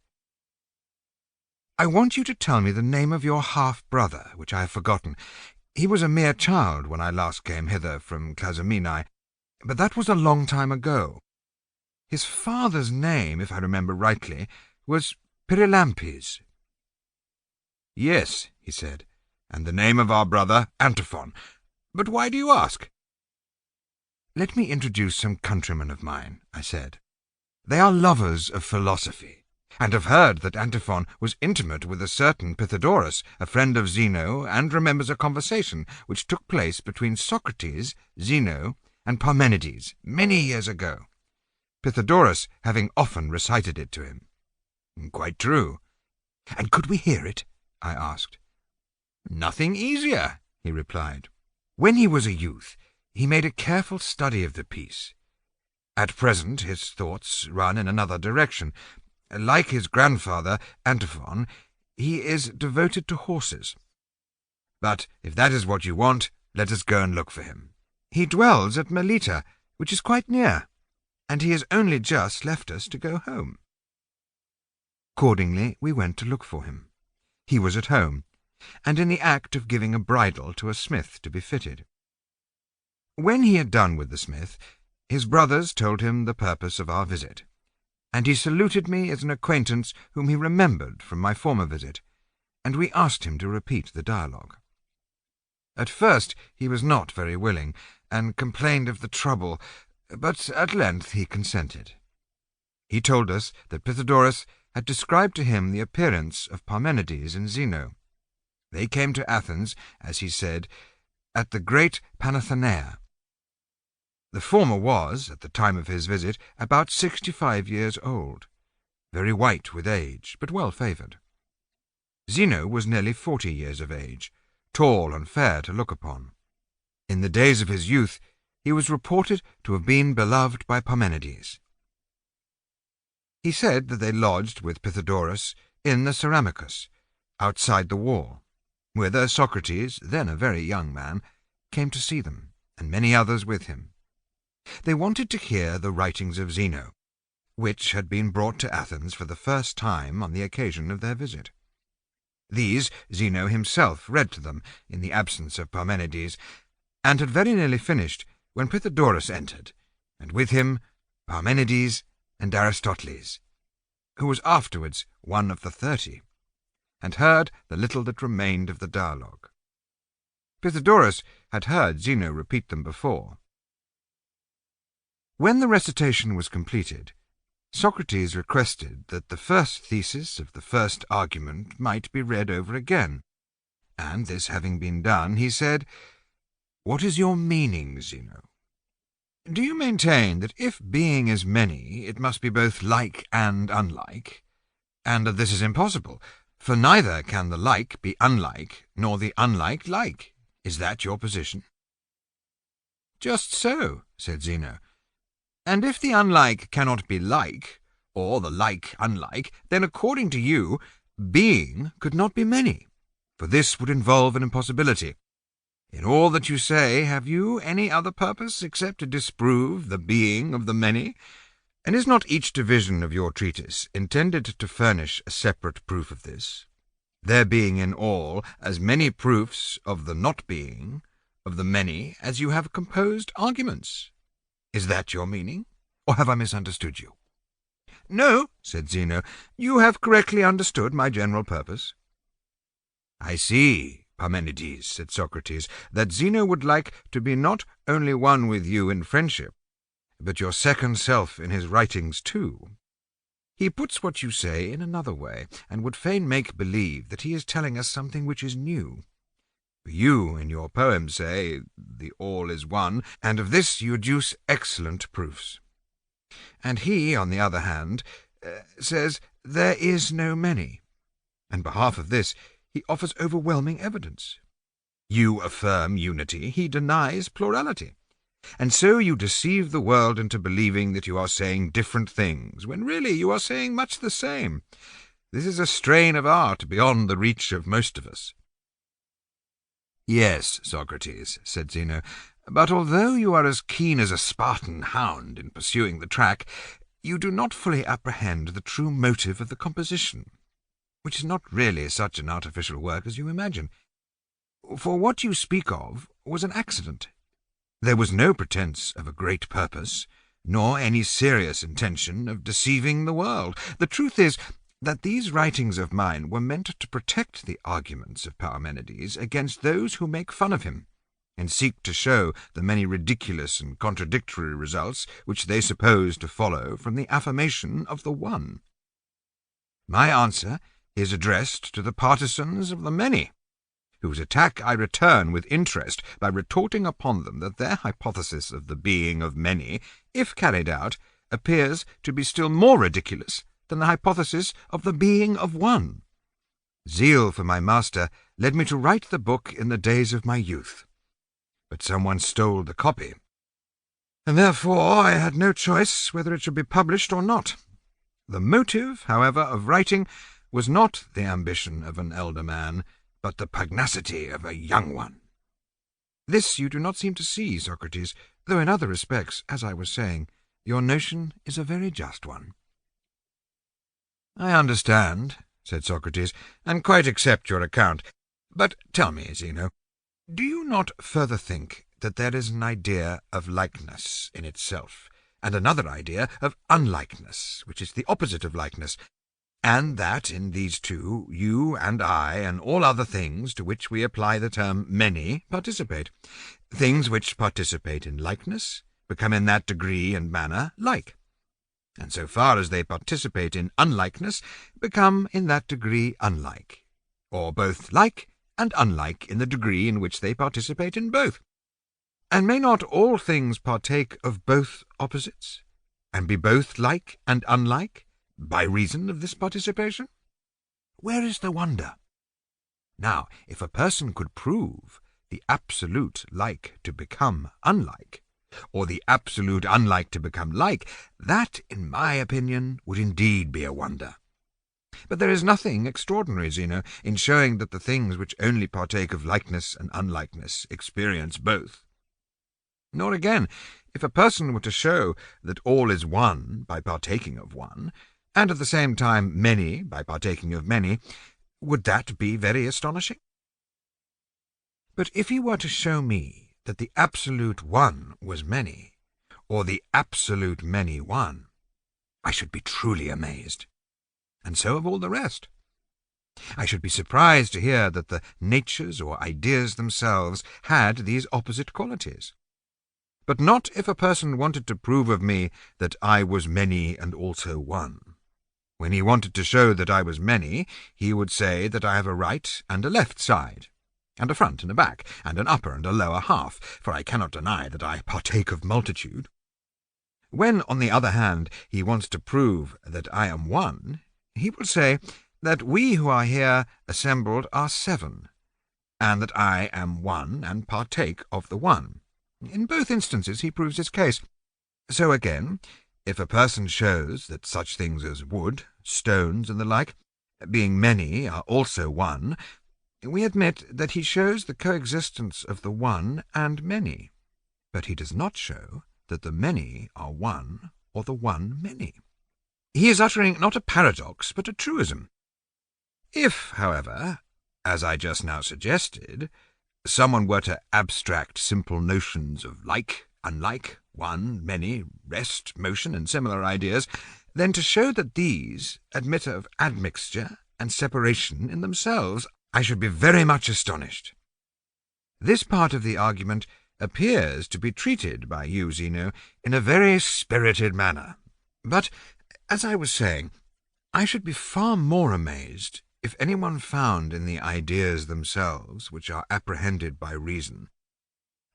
"I want you to tell me the name of your half-brother, which I have forgotten. He was a mere child when I last came hither from Clazomenae, but that was a long time ago. His father's name, if I remember rightly, was Pyrilampes." "Yes," he said, "and the name of our brother Antiphon. But why do you ask?" "Let me introduce some countrymen of mine," I said. "They are lovers of philosophy, and have heard that Antiphon was intimate with a certain Phaedrus, a friend of Zeno, and remembers a conversation which took place between Socrates, Zeno, and Parmenides many years ago, Phaedrus having often recited it to him." "Quite true." "And could we hear it?" I asked. "Nothing easier," he replied. "When he was a youth, he made a careful study of the piece. At present his thoughts run in another direction. Like his grandfather, Antiphon, he is devoted to horses. But if that is what you want, let us go and look for him. He dwells at Melita, which is quite near, and he has only just left us to go home." Accordingly, we went to look for him. He was at home, and in the act of giving a bridle to a smith to be fitted. When he had done with the smith, his brothers told him the purpose of our visit, and he saluted me as an acquaintance whom he remembered from my former visit, and we asked him to repeat the dialogue. At first he was not very willing, and complained of the trouble, but at length he consented. He told us that Phaedrus had described to him the appearance of Parmenides and Zeno. They came to Athens, as he said, at the great Panathenaea. The former was, at the time of his visit, about 65 years old, very white with age, but well favoured. Zeno was nearly 40 years of age, tall and fair to look upon. In the days of his youth, he was reported to have been beloved by Parmenides. He said that they lodged with Phaedrus in the Ceramicus, outside the wall, whither Socrates, then a very young man, came to see them, and many others with him. They wanted to hear the writings of Zeno, which had been brought to Athens for the first time on the occasion of their visit. These Zeno himself read to them in the absence of Parmenides, and had very nearly finished when Phaedrus entered, and with him Parmenides and Aristoteles, who was afterwards one of the 30, and heard the little that remained of the dialogue. Phaedrus had heard Zeno repeat them before. When the recitation was completed, Socrates requested that the first thesis of the first argument might be read over again, and this having been done, he said, "What is your meaning, Zeno? Do you maintain that if being is many, it must be both like and unlike, and that this is impossible, for neither can the like be unlike, nor the unlike like? Is that your position?" "Just so," said Zeno. "And if the unlike cannot be like, or the like unlike, then according to you, being could not be many, for this would involve an impossibility. In all that you say, have you any other purpose except to disprove the being of the many? And is not each division of your treatise intended to furnish a separate proof of this, there being in all as many proofs of the not being of the many as you have composed arguments? Is that your meaning, or have I misunderstood you?" "No," said Zeno, "you have correctly understood my general purpose." "I see," Parmenides, said Socrates, that Zeno would like to be not only one with you in friendship, but your second self in his writings too. He puts what you say in another way, and would fain make believe that he is telling us something which is new. You in your poem say, the all is one, and of this you adduce excellent proofs. And he, on the other hand, says there is no many. On behalf of this, he offers overwhelming evidence. You affirm unity, he denies plurality. And so you deceive the world into believing that you are saying different things, when really you are saying much the same. This is a strain of art beyond the reach of most of us. Yes, Socrates, said Zeno, but although you are as keen as a Spartan hound in pursuing the track, you do not fully apprehend the true motive of the composition, which is not really such an artificial work as you imagine. For what you speak of was an accident. There was no pretence of a great purpose, nor any serious intention of deceiving the world. The truth is that these writings of mine were meant to protect the arguments of Parmenides against those who make fun of him, and seek to show the many ridiculous and contradictory results which they suppose to follow from the affirmation of the one. My answer is addressed to the partisans of the many, whose attack I return with interest by retorting upon them that their hypothesis of the being of many, if carried out, appears to be still more ridiculous than the hypothesis of the being of one. Zeal for my master led me to write the book in the days of my youth, but someone stole the copy, and therefore I had no choice whether it should be published or not. The motive, however, of writing was not the ambition of an elder man, but the pugnacity of a young one. This you do not seem to see, Socrates, though in other respects, as I was saying, your notion is a very just one. I understand, said Socrates, and quite accept your account. But tell me, Zeno, do you not further think that there is an idea of likeness in itself, and another idea of unlikeness, which is the opposite of likeness, and that in these two you and I and all other things to which we apply the term many participate? Things which participate in likeness become in that degree and manner like, and so far as they participate in unlikeness become in that degree unlike, or both like and unlike in the degree in which they participate in both. And may not all things partake of both opposites, and be both like and unlike, by reason of this participation? Where is the wonder? Now, if a person could prove the absolute like to become unlike, or the absolute unlike to become like, that, in my opinion, would indeed be a wonder. But there is nothing extraordinary, Zeno, in showing that the things which only partake of likeness and unlikeness experience both. Nor again, if a person were to show that all is one by partaking of one, and at the same time many by partaking of many, would that be very astonishing? But if he were to show me that the absolute one was many, or the absolute many one, I should be truly amazed, and so of all the rest. I should be surprised to hear that the natures or ideas themselves had these opposite qualities. But not if a person wanted to prove of me that I was many and also one. When he wanted to show that I was many, he would say that I have a right and a left side, and a front and a back, and an upper and a lower half, for I cannot deny that I partake of multitude. When, on the other hand, he wants to prove that I am one, he will say that we who are here assembled are 7, and that I am one and partake of the one. In both instances he proves his case. So again, if a person shows that such things as wood, stones, and the like, being many, are also one, we admit that he shows the coexistence of the one and many, but he does not show that the many are one or the one many. He is uttering not a paradox but a truism. If, however, as I just now suggested, someone were to abstract simple notions of like, unlike, one, many, rest, motion, and similar ideas, then to show that these admit of admixture and separation in themselves, I should be very much astonished. This part of the argument appears to be treated by you, Zeno, in a very spirited manner. But, as I was saying, I should be far more amazed if anyone found in the ideas themselves, which are apprehended by reason,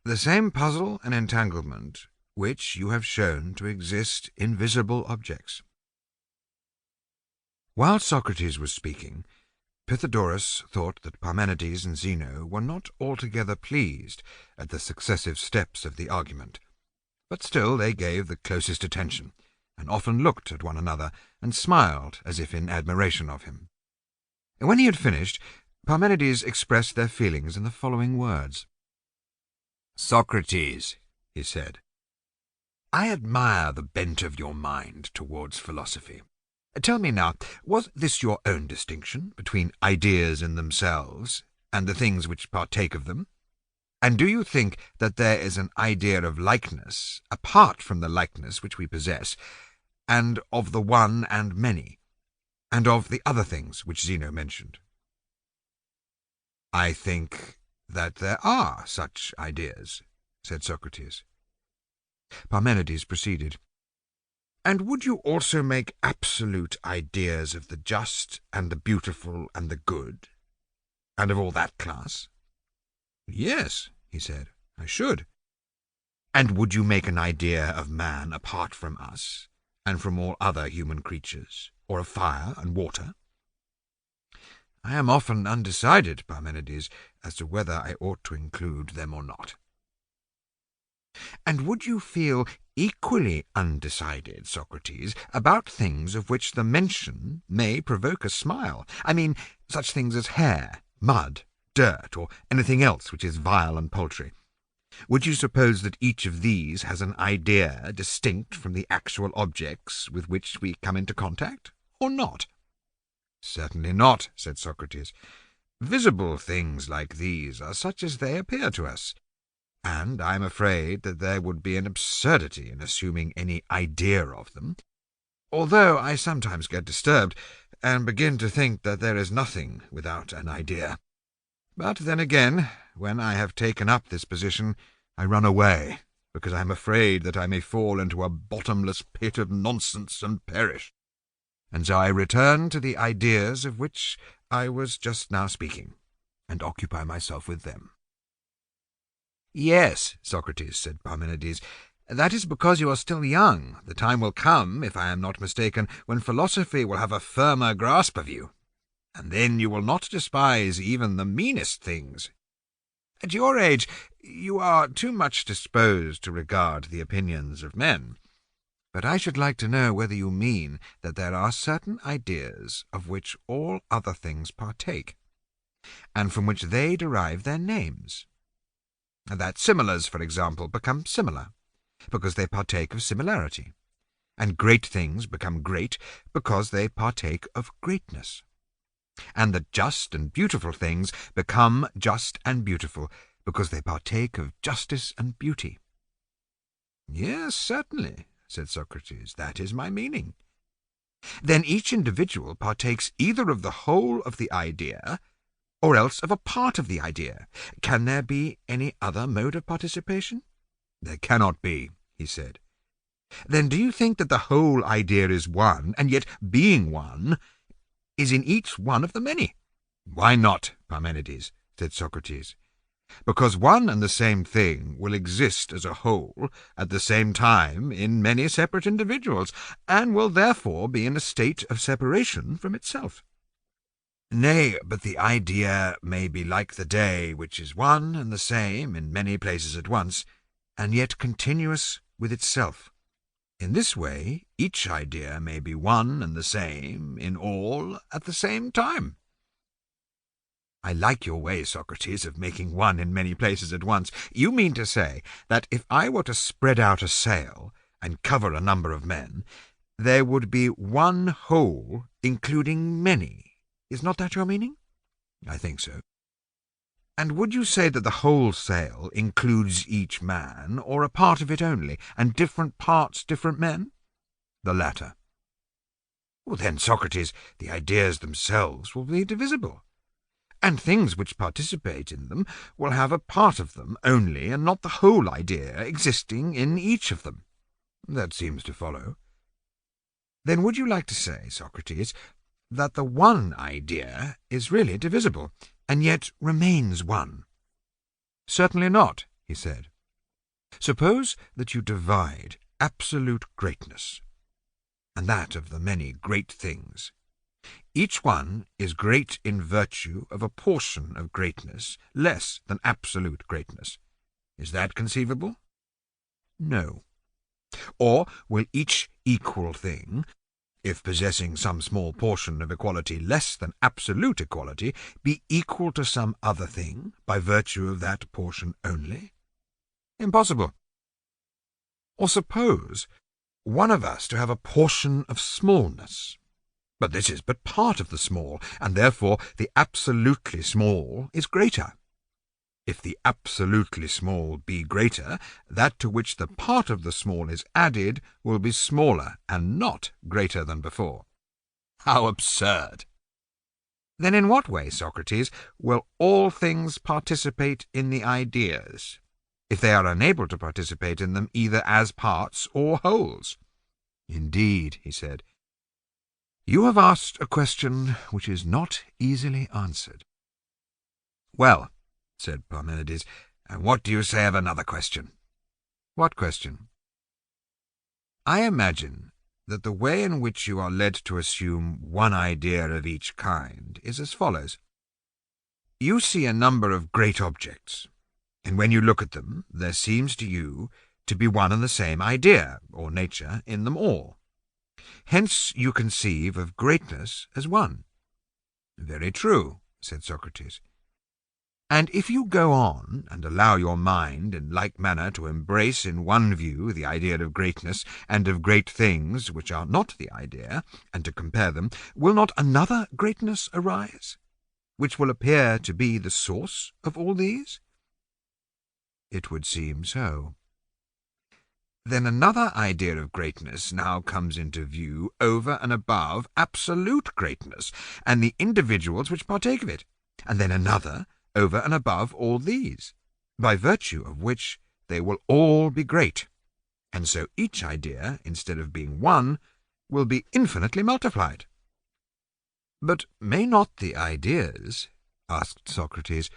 the same puzzle and entanglement which you have shown to exist in visible objects. While Socrates was speaking, Pythagoras thought that Parmenides and Zeno were not altogether pleased at the successive steps of the argument, but still they gave the closest attention, and often looked at one another and smiled as if in admiration of him. When he had finished, Parmenides expressed their feelings in the following words. "Socrates," he said, "I admire the bent of your mind towards philosophy. Tell me now, was this your own distinction between ideas in themselves and the things which partake of them? And do you think that there is an idea of likeness apart from the likeness which we possess, and of the one and many, and of the other things which Zeno mentioned?" "I think that there are such ideas," said Socrates. Parmenides proceeded. "And would you also make absolute ideas of the just and the beautiful and the good, and of all that class?" "Yes," he said, "I should." "And would you make an idea of man apart from us, and from all other human creatures, or of fire and water?" "I am often undecided, Parmenides, as to whether I ought to include them or not." "And would you feel equally undecided, Socrates, about things of which the mention may provoke a smile? I mean, such things as hair, mud, dirt, or anything else which is vile and paltry. Would you suppose that each of these has an idea distinct from the actual objects with which we come into contact, or not?" "Certainly not," said Socrates. "Visible things like these are such as they appear to us, and I am afraid that there would be an absurdity in assuming any idea of them, although I sometimes get disturbed and begin to think that there is nothing without an idea. But then again, when I have taken up this position, I run away, because I am afraid that I may fall into a bottomless pit of nonsense and perish. And so I return to the ideas of which I was just now speaking, and occupy myself with them." "Yes, Socrates," said Parmenides, "that is because you are still young. The time will come, if I am not mistaken, when philosophy will have a firmer grasp of you, and then you will not despise even the meanest things. At your age you are too much disposed to regard the opinions of men. But I should like to know whether you mean that there are certain ideas of which all other things partake, and from which they derive their names. That similars, for example, become similar, because they partake of similarity, and great things become great because they partake of greatness, and that just and beautiful things become just and beautiful because they partake of justice and beauty." "Yes, certainly," said Socrates, "that is my meaning." "Then each individual partakes either of the whole of the idea, or else of a part of the idea. Can there be any other mode of participation?" "There cannot be," he said. "Then do you think that the whole idea is one, and yet, being one, is in each one of the many?" "Why not, Parmenides?" said Socrates. "Because one and the same thing will exist as a whole at the same time in many separate individuals, and will therefore be in a state of separation from itself." "Nay, but the idea may be like the day, which is one and the same in many places at once, and yet continuous with itself. In this way, each idea may be one and the same in all at the same time." "I like your way, Socrates, of making one in many places at once. You mean to say that if I were to spread out a sail and cover a number of men, there would be one whole including many. Is not that your meaning?" "I think so." "And would you say that the whole sail includes each man, or a part of it only, and different parts different men?" "The latter." "Well, then, Socrates, the ideas themselves will be divisible. and things which participate in them will have a part of them only, and not the whole idea existing in each of them. That seems to follow. Then would you like to say, Socrates, that the one idea is really divisible, and yet remains one? Certainly not, he said. Suppose that you divide absolute greatness, and that of the many great things. Each one is great in virtue of a portion of greatness less than absolute greatness. Is that conceivable? No. Or will each equal thing, if possessing some small portion of equality less than absolute equality, be equal to some other thing by virtue of that portion only? Impossible. Or suppose one of us to have a portion of smallness, but this is but part of the small, and therefore the absolutely small is greater. If the absolutely small be greater, that to which the part of the small is added will be smaller and not greater than before. How absurd! Then in what way, Socrates, will all things participate in the ideas, if they are unable to participate in them either as parts or wholes? Indeed, he said, you have asked a question which is not easily answered. Well, said Parmenides, and what do you say of another question? What question? I imagine that the way in which you are led to assume one idea of each kind is as follows. You see a number of great objects, and when you look at them, there seems to you to be one and the same idea, or nature, in them all. Hence you conceive of greatness as one. Very true, said Socrates. And if you go on and allow your mind in like manner to embrace in one view the idea of greatness and of great things which are not the idea, and to compare them, will not another greatness arise, which will appear to be the source of all these? It would seem so. Then another idea of greatness now comes into view over and above absolute greatness, and the individuals which partake of it, and then another over and above all these, by virtue of which they will all be great, and so each idea, instead of being one, will be infinitely multiplied. But may not the ideas, asked Socrates,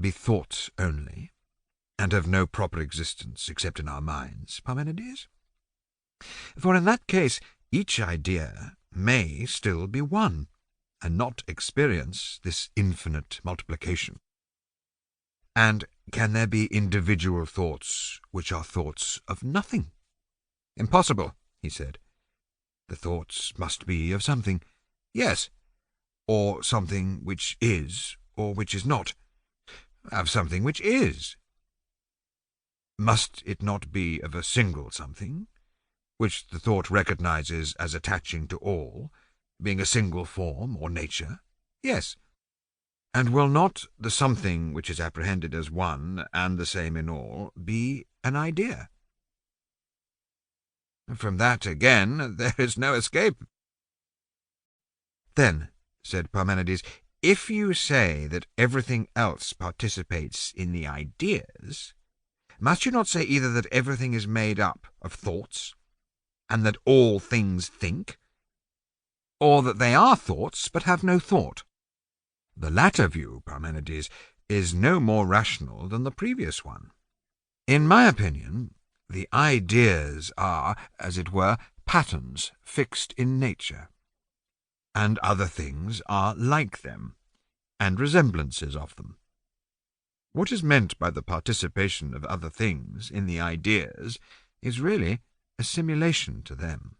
be thoughts only, and have no proper existence except in our minds, Parmenides? For in that case each idea may still be one, and not experience this infinite multiplication. And can there be individual thoughts which are thoughts of nothing? Impossible, he said. The thoughts must be of something. Yes, or something which is, or which is not. Of something which is. Must it not be of a single something, which the thought recognizes as attaching to all, being a single form or nature? Yes. And will not the something which is apprehended as one and the same in all be an idea? From that, again, there is no escape. Then, said Parmenides, if you say that everything else participates in the ideas, must you not say either that everything is made up of thoughts, and that all things think, or that they are thoughts but have no thought? The latter view, Parmenides, is no more rational than the previous one. In my opinion, the ideas are, as it were, patterns fixed in nature, and other things are like them, and resemblances of them. What is meant by the participation of other things in the ideas is really a simulation to them.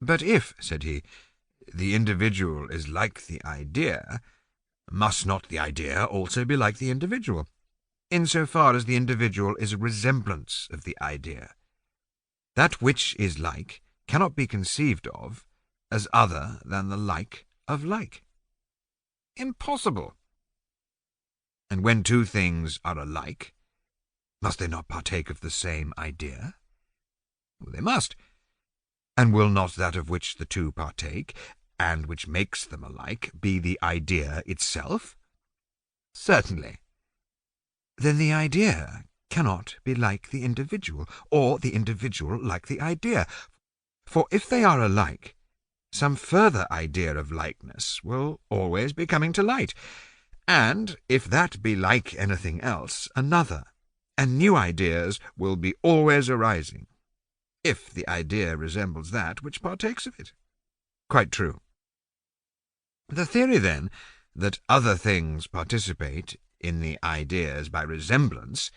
But if, said he, the individual is like the idea, must not the idea also be like the individual, in so far as the individual is a resemblance of the idea? That which is like cannot be conceived of as other than the like of like. Impossible. And when two things are alike, must they not partake of the same idea? Well, they must. And will not that of which the two partake, and which makes them alike, be the idea itself? Certainly. Then the idea cannot be like the individual, or the individual like the idea. For if they are alike, some further idea of likeness will always be coming to light, and if that be like anything else, another, and new ideas will be always arising, if the idea resembles that which partakes of it. Quite true. The theory, then, that other things participate in the ideas by resemblance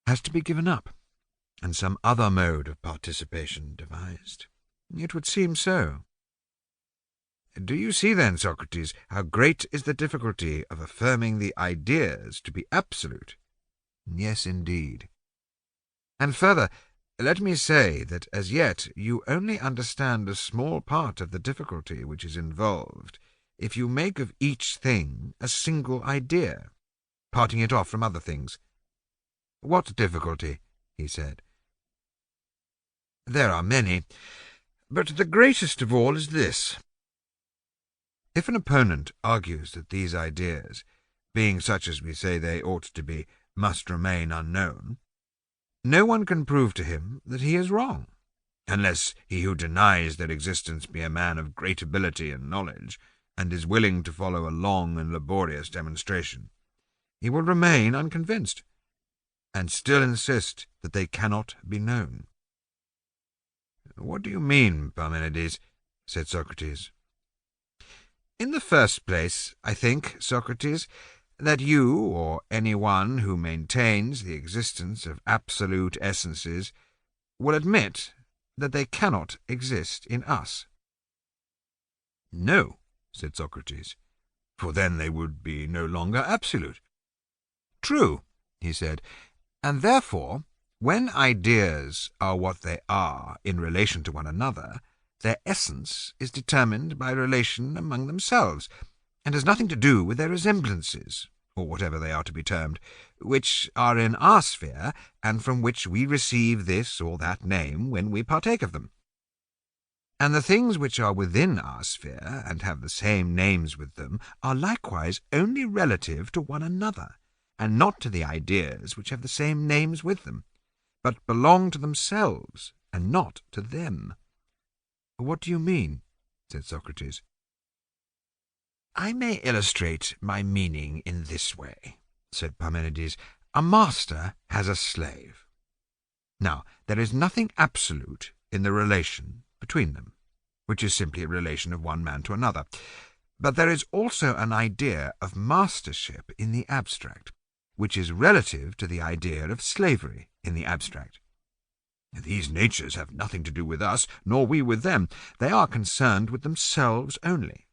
has to be given up, and some other mode of participation devised. It would seem so. Do you see, then, Socrates, how great is the difficulty of affirming the ideas to be absolute? Yes, indeed. And further, let me say that as yet you only understand a small part of the difficulty which is involved if you make of each thing a single idea, parting it off from other things. What difficulty? He said. There are many, but the greatest of all is this. If an opponent argues that these ideas, being such as we say they ought to be, must remain unknown, no one can prove to him that he is wrong, unless he who denies their existence be a man of great ability and knowledge, and is willing to follow a long and laborious demonstration. He will remain unconvinced, and still insist that they cannot be known. What do you mean, Parmenides? Said Socrates. In the first place, I think, Socrates, that you, or any one who maintains the existence of absolute essences, will admit that they cannot exist in us. No, said Socrates, for then they would be no longer absolute. True, he said, and therefore, when ideas are what they are in relation to one another, their essence is determined by relation among themselves, and has nothing to do with their resemblances, or whatever they are to be termed, which are in our sphere, and from which we receive this or that name when we partake of them. And the things which are within our sphere, and have the same names with them, are likewise only relative to one another, and not to the ideas which have the same names with them, but belong to themselves, and not to them. What do you mean? Said Socrates. I may illustrate my meaning in this way, said Parmenides. A master has a slave. Now, there is nothing absolute in the relation between them, which is simply a relation of one man to another. But there is also an idea of mastership in the abstract, which is relative to the idea of slavery in the abstract. These natures have nothing to do with us, nor we with them. They are concerned with themselves only,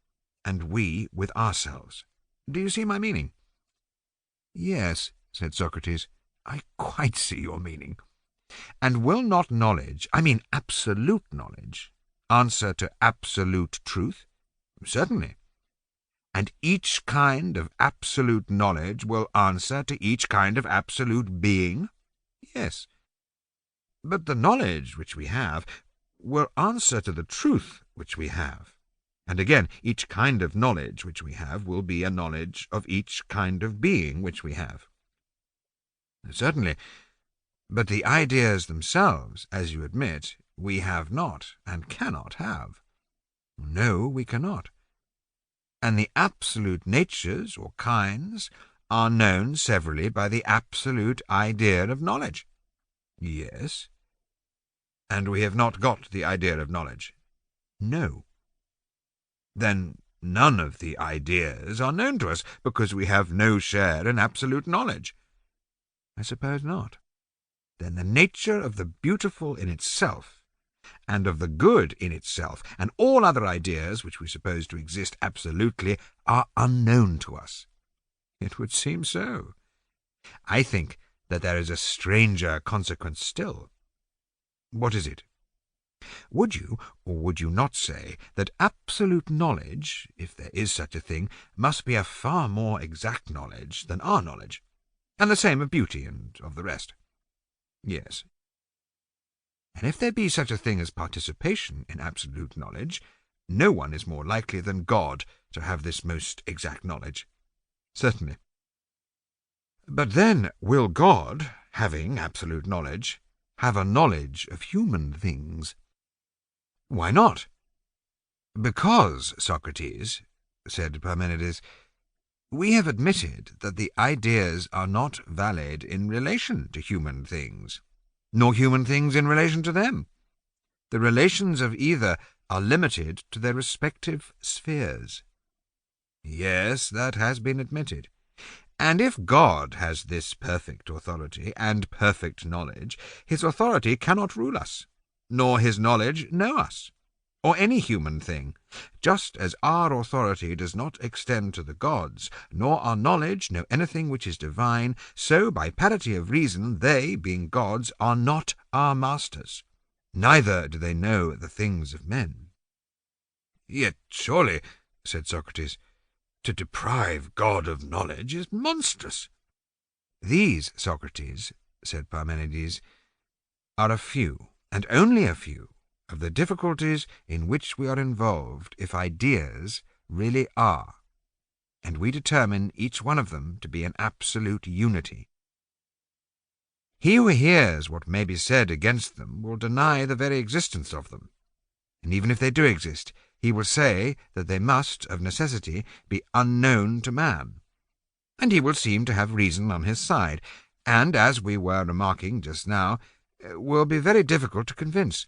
and we with ourselves. Do you see my meaning? Yes, said Socrates, I quite see your meaning. And will not knowledge, I mean absolute knowledge, answer to absolute truth? Certainly. And each kind of absolute knowledge will answer to each kind of absolute being? Yes. But the knowledge which we have will answer to the truth which we have. And again, each kind of knowledge which we have will be a knowledge of each kind of being which we have. Certainly. But the ideas themselves, as you admit, we have not and cannot have. No, we cannot. And the absolute natures or kinds are known severally by the absolute idea of knowledge. Yes. And we have not got the idea of knowledge. No. Then none of the ideas are known to us, because we have no share in absolute knowledge. I suppose not. Then the nature of the beautiful in itself, and of the good in itself, and all other ideas which we suppose to exist absolutely, are unknown to us. It would seem so. I think that there is a stranger consequence still. What is it? Would you, or would you not say, that absolute knowledge, if there is such a thing, must be a far more exact knowledge than our knowledge, and the same of beauty and of the rest? Yes. And if there be such a thing as participation in absolute knowledge, No one is more likely than God to have this most exact knowledge. Certainly. But then will God, having absolute knowledge, have a knowledge of human things? Why not? Because, Socrates, said Parmenides, we have admitted that the ideas are not valid in relation to human things, nor human things in relation to them. The relations of either are limited to their respective spheres. Yes, that has been admitted. And if God has this perfect authority and perfect knowledge, his authority cannot rule us, nor his knowledge know us, or any human thing, just as our authority does not extend to the gods, nor our knowledge know anything which is divine, so by parity of reason they, being gods, are not our masters, neither do they know the things of men. Yet surely, said Socrates, to deprive God of knowledge is monstrous. These, Socrates, said Parmenides, are a few, and only a few, of the difficulties in which we are involved if ideas really are, and we determine each one of them to be an absolute unity. He who hears what may be said against them will deny the very existence of them, and even if they do exist, he will say that they must, of necessity, be unknown to man, and he will seem to have reason on his side, and, as we were remarking just now, will be very difficult to convince.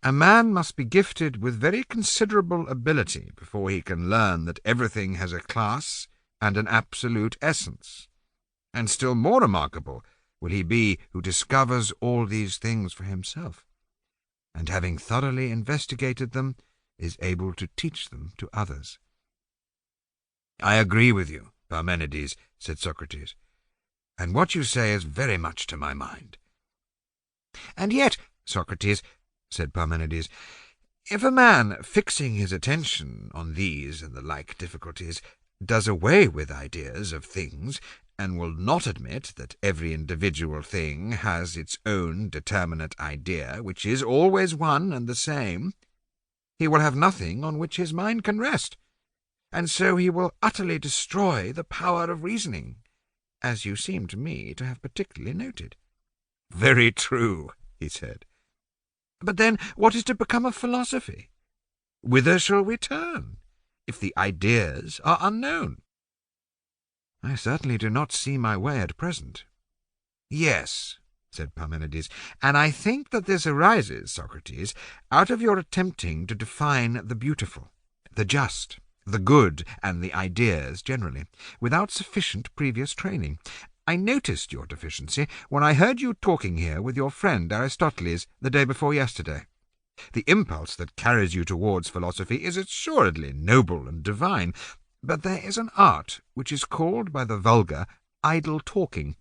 A man must be gifted with very considerable ability before he can learn that everything has a class and an absolute essence, and still more remarkable will he be who discovers all these things for himself, and having thoroughly investigated them, is able to teach them to others. I agree with you, Parmenides, said Socrates, and what you say is very much to my mind. And yet, Socrates, said Parmenides, if a man, fixing his attention on these and the like difficulties, does away with ideas of things, and will not admit that every individual thing has its own determinate idea, which is always one and the same, he will have nothing on which his mind can rest, and so he will utterly destroy the power of reasoning, as you seem to me to have particularly noted. Very true, he said. But then what is to become of philosophy? Whither shall we turn, if the ideas are unknown? I certainly do not see my way at present. Yes, said Parmenides, and I think that this arises, Socrates, out of your attempting to define the beautiful, the just, the good, and the ideas generally, without sufficient previous training. I noticed your deficiency when I heard you talking here with your friend Aristoteles the day before yesterday. The impulse that carries you towards philosophy is assuredly noble and divine, but there is an art which is called by the vulgar idle talking,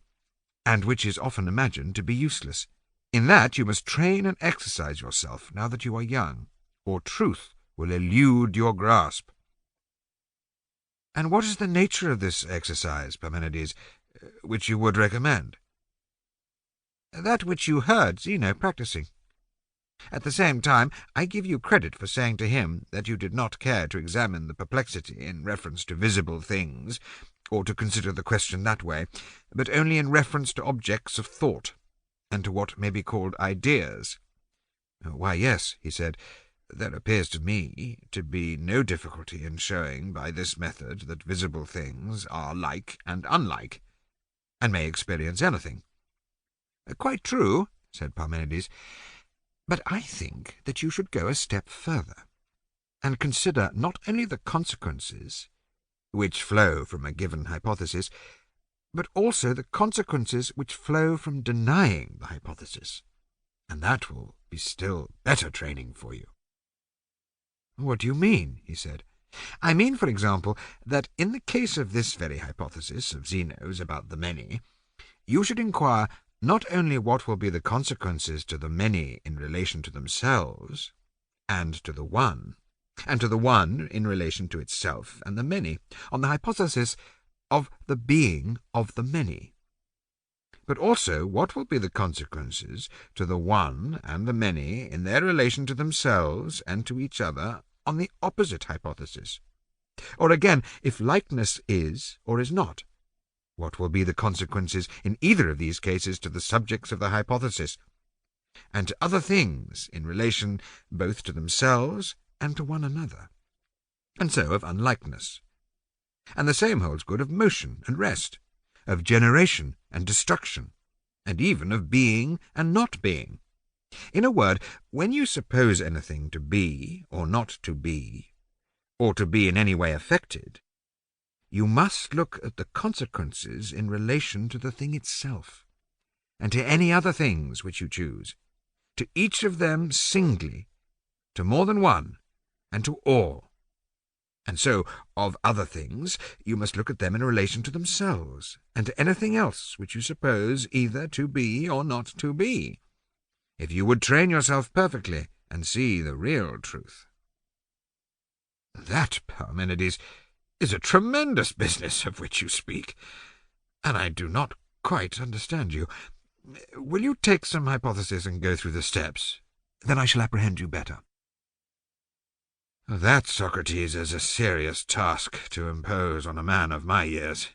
and which is often imagined to be useless. In that you must train and exercise yourself now that you are young, or truth will elude your grasp. And what is the nature of this exercise, Parmenides, which you would recommend? That which you heard Zeno practising. At the same time, I give you credit for saying to him that you did not care to examine the perplexity in reference to visible things, or to consider the question that way, but only in reference to objects of thought, and to what may be called ideas. Why, yes, he said, there appears to me to be no difficulty in showing by this method that visible things are like and unlike, and may experience anything. Quite true, said Parmenides, but I think that you should go a step further, and consider not only the consequences which flow from a given hypothesis, but also the consequences which flow from denying the hypothesis, and that will be still better training for you. What do you mean? He said. I mean, for example, that in the case of this very hypothesis of Zeno's about the many, you should inquire not only what will be the consequences to the many in relation to themselves, and to the one in relation to itself and the many, on the hypothesis of the being of the many, but also what will be the consequences to the one and the many in their relation to themselves and to each other on the opposite hypothesis? Or again, if likeness is or is not, what will be the consequences in either of these cases to the subjects of the hypothesis, and to other things in relation both to themselves and to one another, and so of unlikeness? And the same holds good of motion and rest, of generation and destruction, and even of being and not being. In a word, when you suppose anything to be or not to be, or to be in any way affected, you must look at the consequences in relation to the thing itself, and to any other things which you choose, to each of them singly, to more than one, and to all. And so, of other things, you must look at them in relation to themselves, and to anything else which you suppose either to be or not to be, if you would train yourself perfectly and see the real truth. That, Parmenides, is a tremendous business of which you speak, and I do not quite understand you. Will you take some hypothesis and go through the steps? Then I shall apprehend you better. That, Socrates, is a serious task to impose on a man of my years.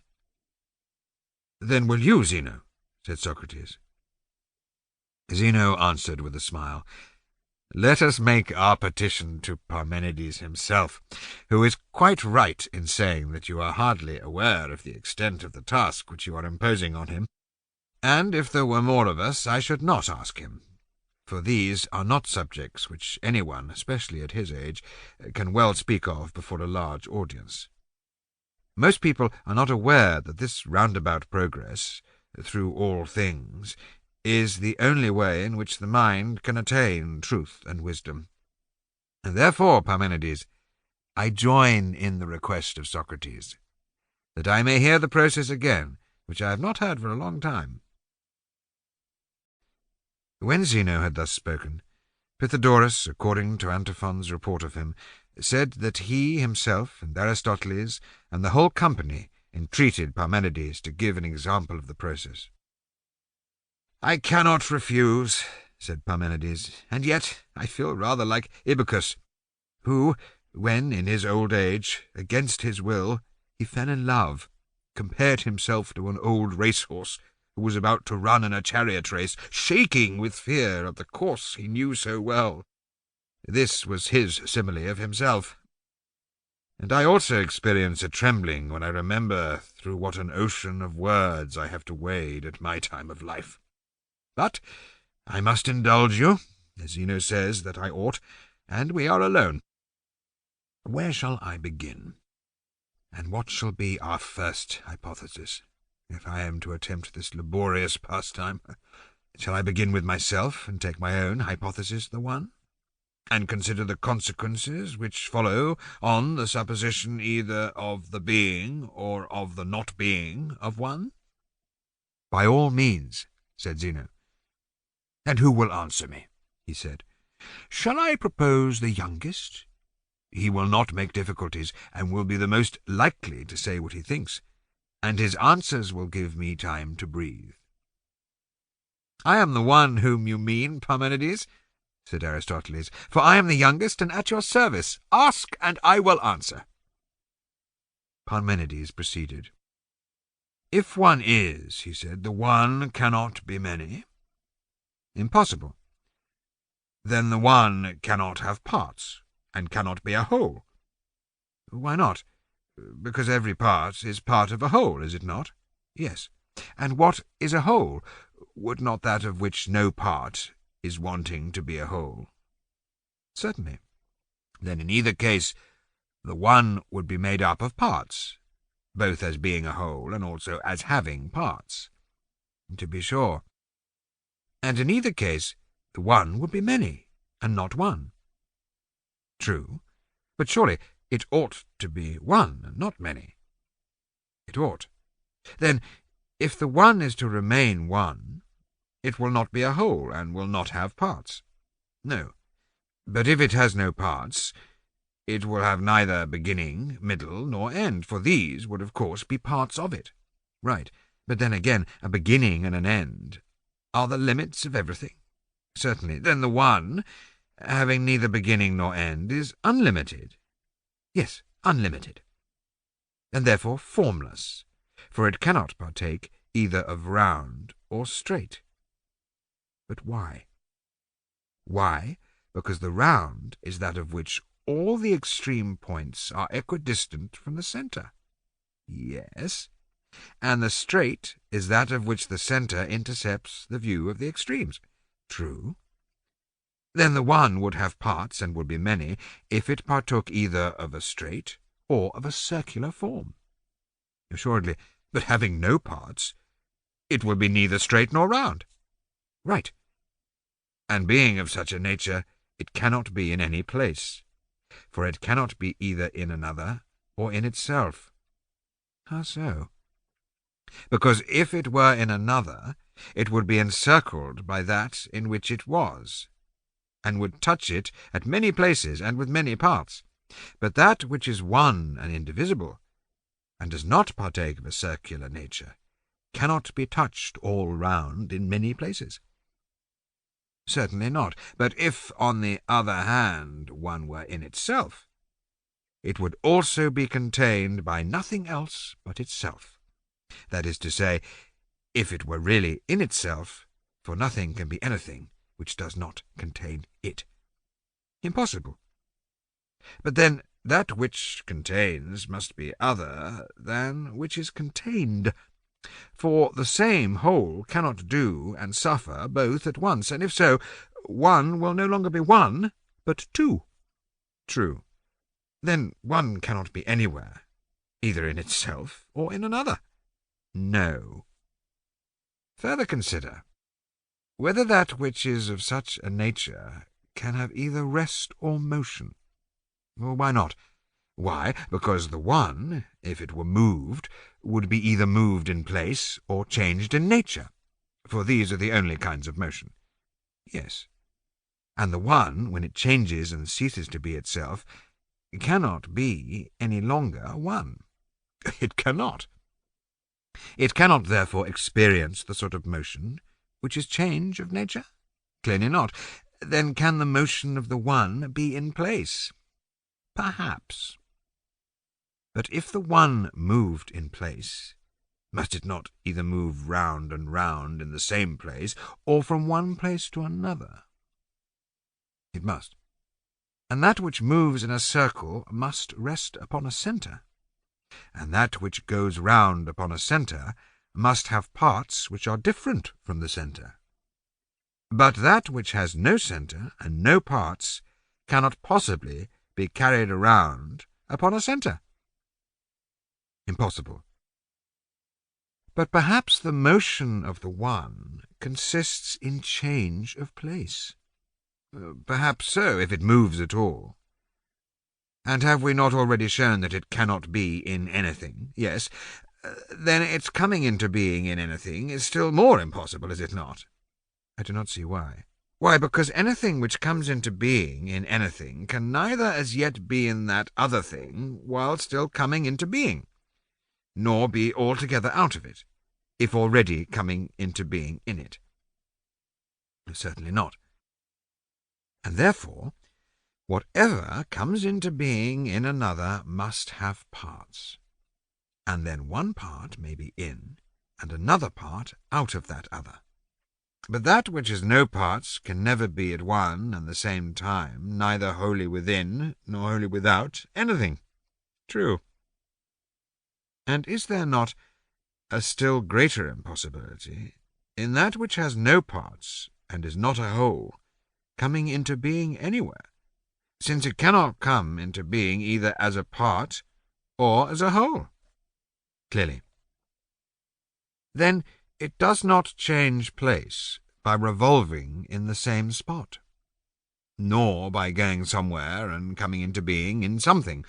Then will you, Zeno? Said Socrates. Zeno answered with a smile, Let us make our petition to Parmenides himself, who is quite right in saying that you are hardly aware of the extent of the task which you are imposing on him, and if there were more of us, I should not ask him, for these are not subjects which anyone, especially at his age, can well speak of before a large audience. Most people are not aware that this roundabout progress through all things is the only way in which the mind can attain truth and wisdom. And therefore, Parmenides, I join in the request of Socrates, that I may hear the process again, which I have not heard for a long time. When Zeno had thus spoken, Pythagoras, according to Antiphon's report of him, said that he himself and Aristoteles and the whole company entreated Parmenides to give an example of the process. I cannot refuse, said Parmenides, and yet I feel rather like Ibycus, who, when in his old age, against his will, he fell in love, compared himself to an old racehorse who was about to run in a chariot race, shaking with fear of the course he knew so well. This was his simile of himself. And I also experience a trembling when I remember through what an ocean of words I have to wade at my time of life. But I must indulge you, as Zeno says that I ought, and we are alone. Where shall I begin? And what shall be our first hypothesis, if I am to attempt this laborious pastime? Shall I begin with myself, and take my own hypothesis the one, and consider the consequences which follow on the supposition either of the being or of the not being of one? By all means, said Zeno. And who will answer me? He said. Shall I propose the youngest? He will not make difficulties, and will be the most likely to say what he thinks, and his answers will give me time to breathe. I am the one whom you mean, Parmenides, said Aristoteles, for I am the youngest and at your service. Ask, and I will answer. Parmenides proceeded. If one is, he said, the one cannot be many. Impossible. Then the one cannot have parts, and cannot be a whole. Why not? Because every part is part of a whole, is it not? Yes. And what is a whole? Would not that of which no part is wanting to be a whole? Certainly. Then in either case the one would be made up of parts, both as being a whole and also as having parts. To be sure. And in either case the one would be many, and not one. True, but surely it ought to be one, and not many. It ought. Then, if the one is to remain one, it will not be a whole, and will not have parts. No. But if it has no parts, it will have neither beginning, middle, nor end, for these would of course be parts of it. Right. But then again, a beginning and an end are the limits of everything. Certainly. Then the one, having neither beginning nor end, is unlimited. Yes, unlimited. And therefore formless, for it cannot partake either of round or straight. But why? Why? Because the round is that of which all the extreme points are equidistant from the centre. Yes, and the straight is that of which the centre intercepts the view of the extremes. True. Then the one would have parts, and would be many, if it partook either of a straight or of a circular form. Assuredly, but having no parts, it will be neither straight nor round. Right. And being of such a nature, it cannot be in any place, for it cannot be either in another or in itself. How so? Because if it were in another, it would be encircled by that in which it was, and would touch it at many places and with many parts. But that which is one and indivisible, and does not partake of a circular nature, cannot be touched all round in many places. Certainly not. But if, on the other hand, one were in itself, it would also be contained by nothing else but itself. That is to say, if it were really in itself, for nothing can be anything which does not contain it. Impossible. But then that which contains must be other than which is contained. For the same whole cannot do and suffer both at once, and if so, one will no longer be one, but two. True. Then one cannot be anywhere, either in itself or in another. No. Further consider whether that which is of such a nature can have either rest or motion. Well, why not? Why? Because the one, if it were moved, would be either moved in place or changed in nature, for these are the only kinds of motion. Yes. And the one, when it changes and ceases to be itself, cannot be any longer one. It cannot. It cannot therefore experience the sort of motion which is change of nature? Clearly not. Then can the motion of the one be in place? Perhaps. But if the one moved in place, must it not either move round and round in the same place, or from one place to another? It must. And that which moves in a circle must rest upon a centre, and that which goes round upon a centre must have parts which are different from the centre. But that which has no centre and no parts cannot possibly be carried around upon a centre. Impossible. But perhaps the motion of the one consists in change of place. Perhaps so, if it moves at all. And have we not already shown that it cannot be in anything? Yes. Then its coming into being in anything is still more impossible, is it not? I do not see why. Why, because anything which comes into being in anything can neither as yet be in that other thing while still coming into being, nor be altogether out of it, if already coming into being in it. Certainly not. And therefore, whatever comes into being in another must have parts, and then one part may be in, and another part out of that other. But that which has no parts can never be at one and the same time, neither wholly within, nor wholly without anything. True. And is there not a still greater impossibility in that which has no parts and is not a whole, coming into being anywhere, since it cannot come into being either as a part or as a whole? Clearly. Then it does not change place by revolving in the same spot, nor by going somewhere and coming into being in something,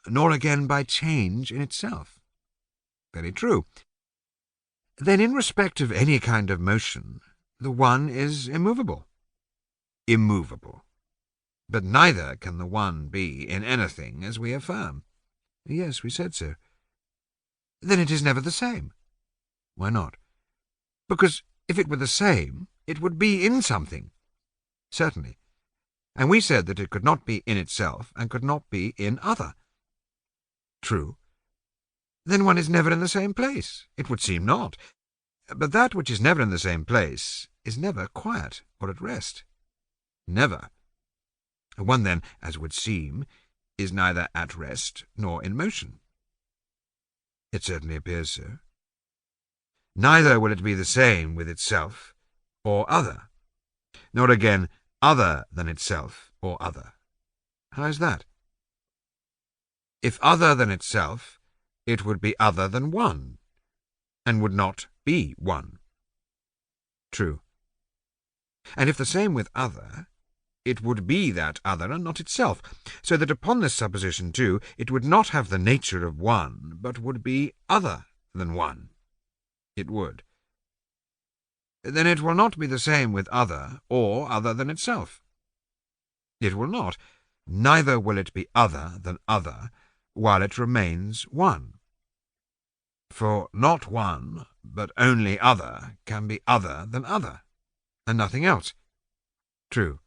nor again by change in itself. Very true. Then in respect of any kind of motion, the one is immovable. Immovable. But neither can the one be in anything, as we affirm. Yes, we said so. Then it is never the same. Why not? Because if it were the same, it would be in something. Certainly. and we said that it could not be in itself and could not be in other. True. Then one is never in the same place. It would seem not. But that which is never in the same place is never quiet or at rest. Never. One then, as would seem, is neither at rest nor in motion. It certainly appears so. Neither will it be the same with itself or other, nor again other than itself or other. How is that? If other than itself, it would be other than one, and would not be one. True. And if the same with other, it would be that other and not itself, so that upon this supposition too, it would not have the nature of one, but would be other than one. It would. Then it will not be the same with other or other than itself. It will not. Neither will it be other than other, while it remains one. For not one, but only other, can be other than other, and nothing else. True.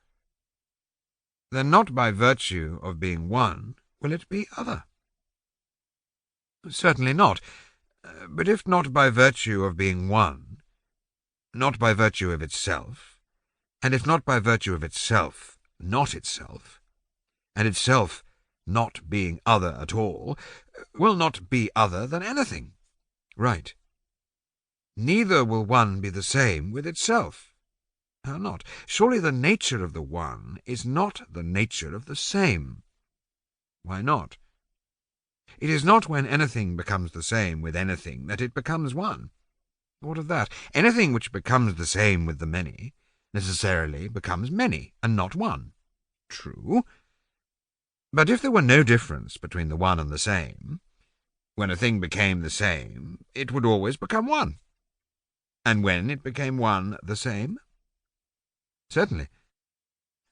Then not by virtue of being one will it be other. Certainly not. But if not by virtue of being one, not by virtue of itself, and if not by virtue of itself, not itself, and itself not being other at all, will not be other than anything. Right. Neither will one be the same with itself. How not? Surely the nature of the one is not the nature of the same. Why not? It is not when anything becomes the same with anything that it becomes one. What of that? Anything which becomes the same with the many necessarily becomes many, and not one. True. But if there were no difference between the one and the same, when a thing became the same, it would always become one. And when it became one, the same? Certainly.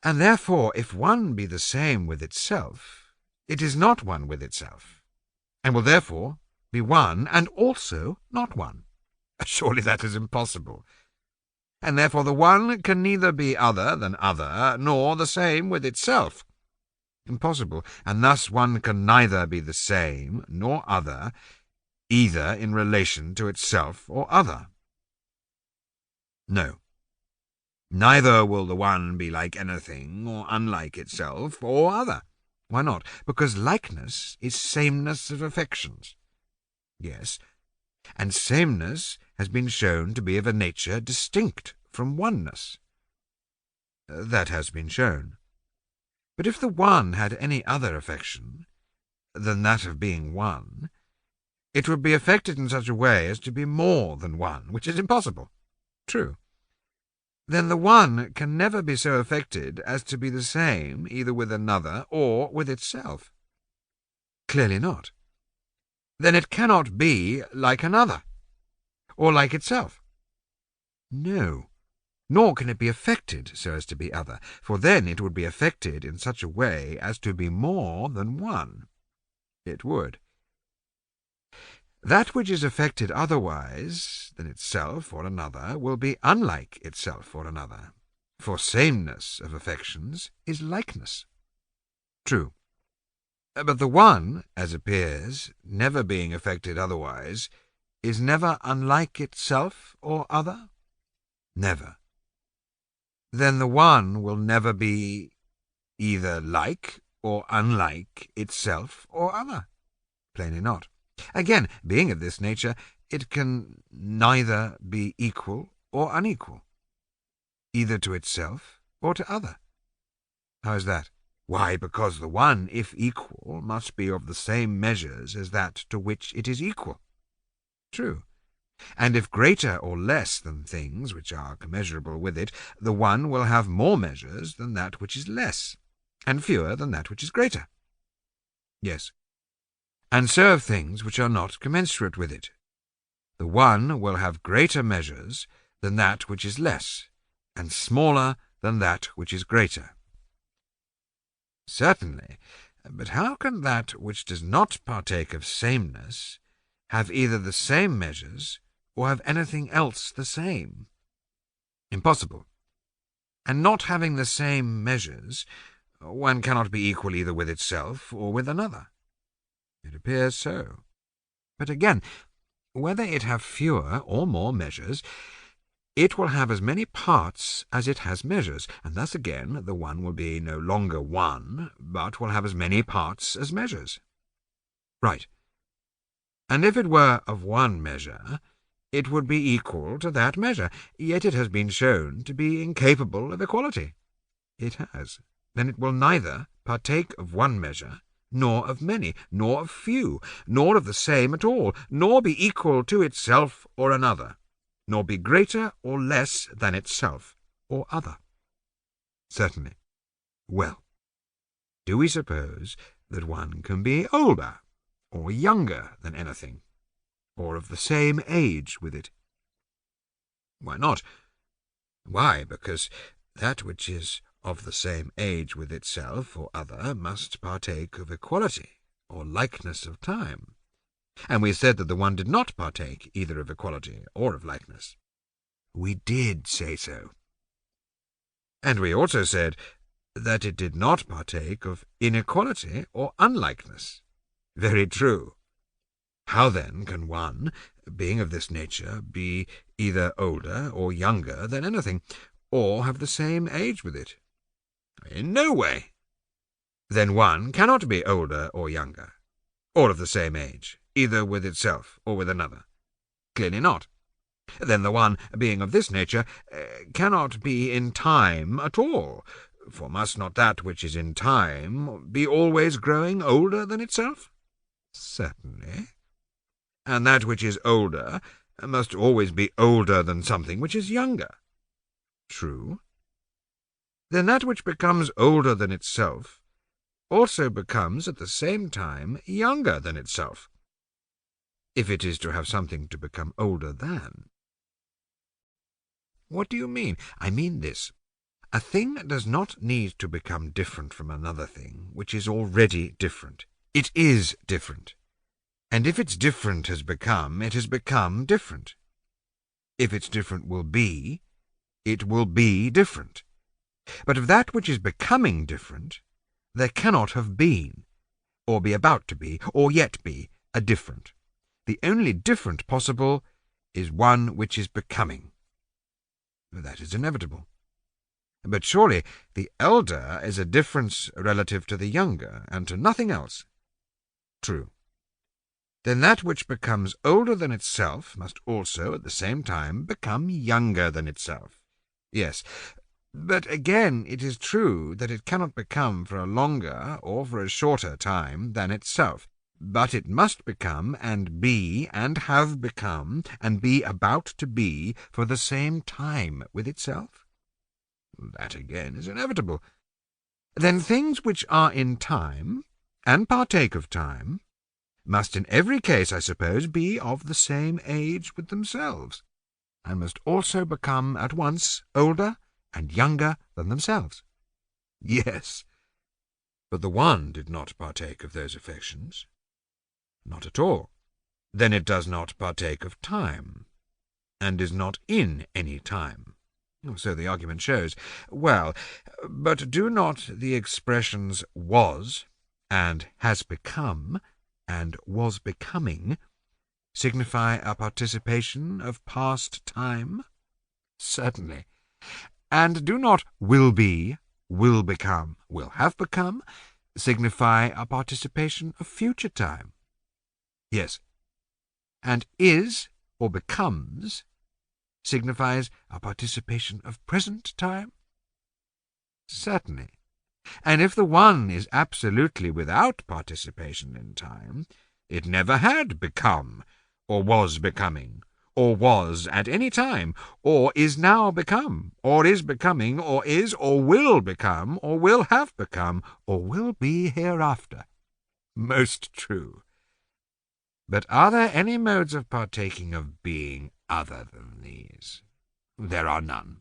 And therefore, if one be the same with itself, it is not one with itself, and will therefore be one and also not one. Surely that is impossible. And therefore the one can neither be other than other, nor the same with itself. Impossible, and thus one can neither be the same nor other, either in relation to itself or other. No. Neither will the one be like anything or unlike itself or other. Why not? Because likeness is sameness of affections. Yes, and sameness has been shown to be of a nature distinct from oneness. That has been shown. But if the one had any other affection than that of being one, it would be affected in such a way as to be more than one, which is impossible. True. Then the one can never be so affected as to be the same either with another or with itself. Clearly not. Then it cannot be like another, or like itself. No, nor can it be affected so as to be other, for then it would be affected in such a way as to be more than one. It would. That which is affected otherwise than itself or another will be unlike itself or another, for sameness of affections is likeness. True. But the one, as appears, never being affected otherwise, is never unlike itself or other? Never. Then the one will never be either like or unlike itself or other? Plainly not. Again, being of this nature, it can neither be equal or unequal, either to itself or to other. How is that? Why, because the one, if equal, must be of the same measures as that to which it is equal. True. And if greater or less than things which are commensurable with it, the one will have more measures than that which is less, and fewer than that which is greater. Yes. And so of things which are not commensurate with it. The one will have greater measures than that which is less, and smaller than that which is greater. Certainly, but how can that which does not partake of sameness have either the same measures or have anything else the same? Impossible. And not having the same measures, one cannot be equal either with itself or with another. It appears so. But again, whether it have fewer or more measures, it will have as many parts as it has measures, and thus again the one will be no longer one, but will have as many parts as measures. Right. And if it were of one measure, it would be equal to that measure, yet it has been shown to be incapable of equality. It has. Then it will neither partake of one measure, nor of many, nor of few, nor of the same at all, nor be equal to itself or another, nor be greater or less than itself or other. Certainly. Well, do we suppose that one can be older or younger than anything, or of the same age with it? Why not? Why, because that which is of the same age with itself or other must partake of equality or likeness of time. And we said that the one did not partake either of equality or of likeness. We did say so. And we also said that it did not partake of inequality or unlikeness. Very true. How then can one, being of this nature, be either older or younger than anything, or have the same age with it? In no way. Then one cannot be older or younger, or of the same age, either with itself or with another. Clearly not. Then the one, being of this nature, cannot be in time at all, for must not that which is in time be always growing older than itself? Certainly. And that which is older must always be older than something which is younger. True. Then that which becomes older than itself also becomes at the same time younger than itself, if it is to have something to become older than. What do you mean? I mean this. A thing does not need to become different from another thing which is already different. It is different. And if its different has become, it has become different. If its different will be, it will be different. But of that which is becoming different, there cannot have been, or be about to be, or yet be, a different. The only different possible is one which is becoming. That is inevitable. But surely the elder is a difference relative to the younger, and to nothing else. True. Then that which becomes older than itself must also at the same time become younger than itself. Yes, but again it is true that it cannot become for a longer or for a shorter time than itself, but it must become and be and have become and be about to be for the same time with itself. That again is inevitable. Then things which are in time and partake of time must in every case, I suppose, be of the same age with themselves, and must also become at once older and younger than themselves. Yes, but the one did not partake of those affections. Not at all. Then it does not partake of time, and is not in any time. So the argument shows. Well, but do not the expressions was and has become and was becoming signify a participation of past time? Certainly. And do not will be, will become, will have become signify a participation of future time? Yes. And is or becomes signifies a participation of present time? Certainly. And if the one is absolutely without participation in time, it never had become, or was becoming, or was at any time, or is now become, or is becoming, or is, or will become, or will have become, or will be hereafter. Most true. But are there any modes of partaking of being other than these? There are none.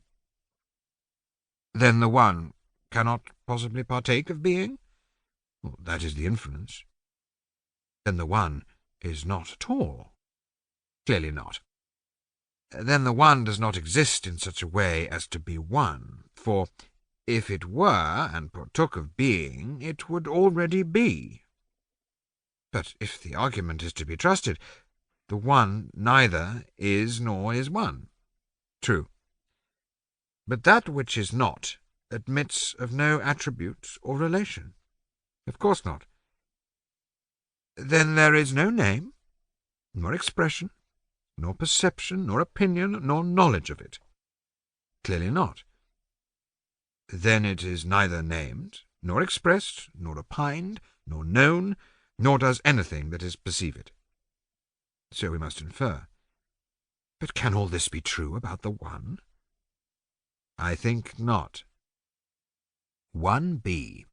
Then the one cannot possibly partake of being? Well, that is the inference. Then the one is not at all? Clearly not. Then the one does not exist in such a way as to be one, For if it were, and partook of being, it would already be. But if the argument is to be trusted, the one neither is nor is one. True. But that which is not admits of no attribute or relation. Of course not. Then there is no name, nor expression, nor perception, nor opinion, nor knowledge of it. Clearly not. Then it is neither named, nor expressed, nor opined, nor known, nor does anything that is perceived. So we must infer. But can all this be true about the one? I think not. 1b.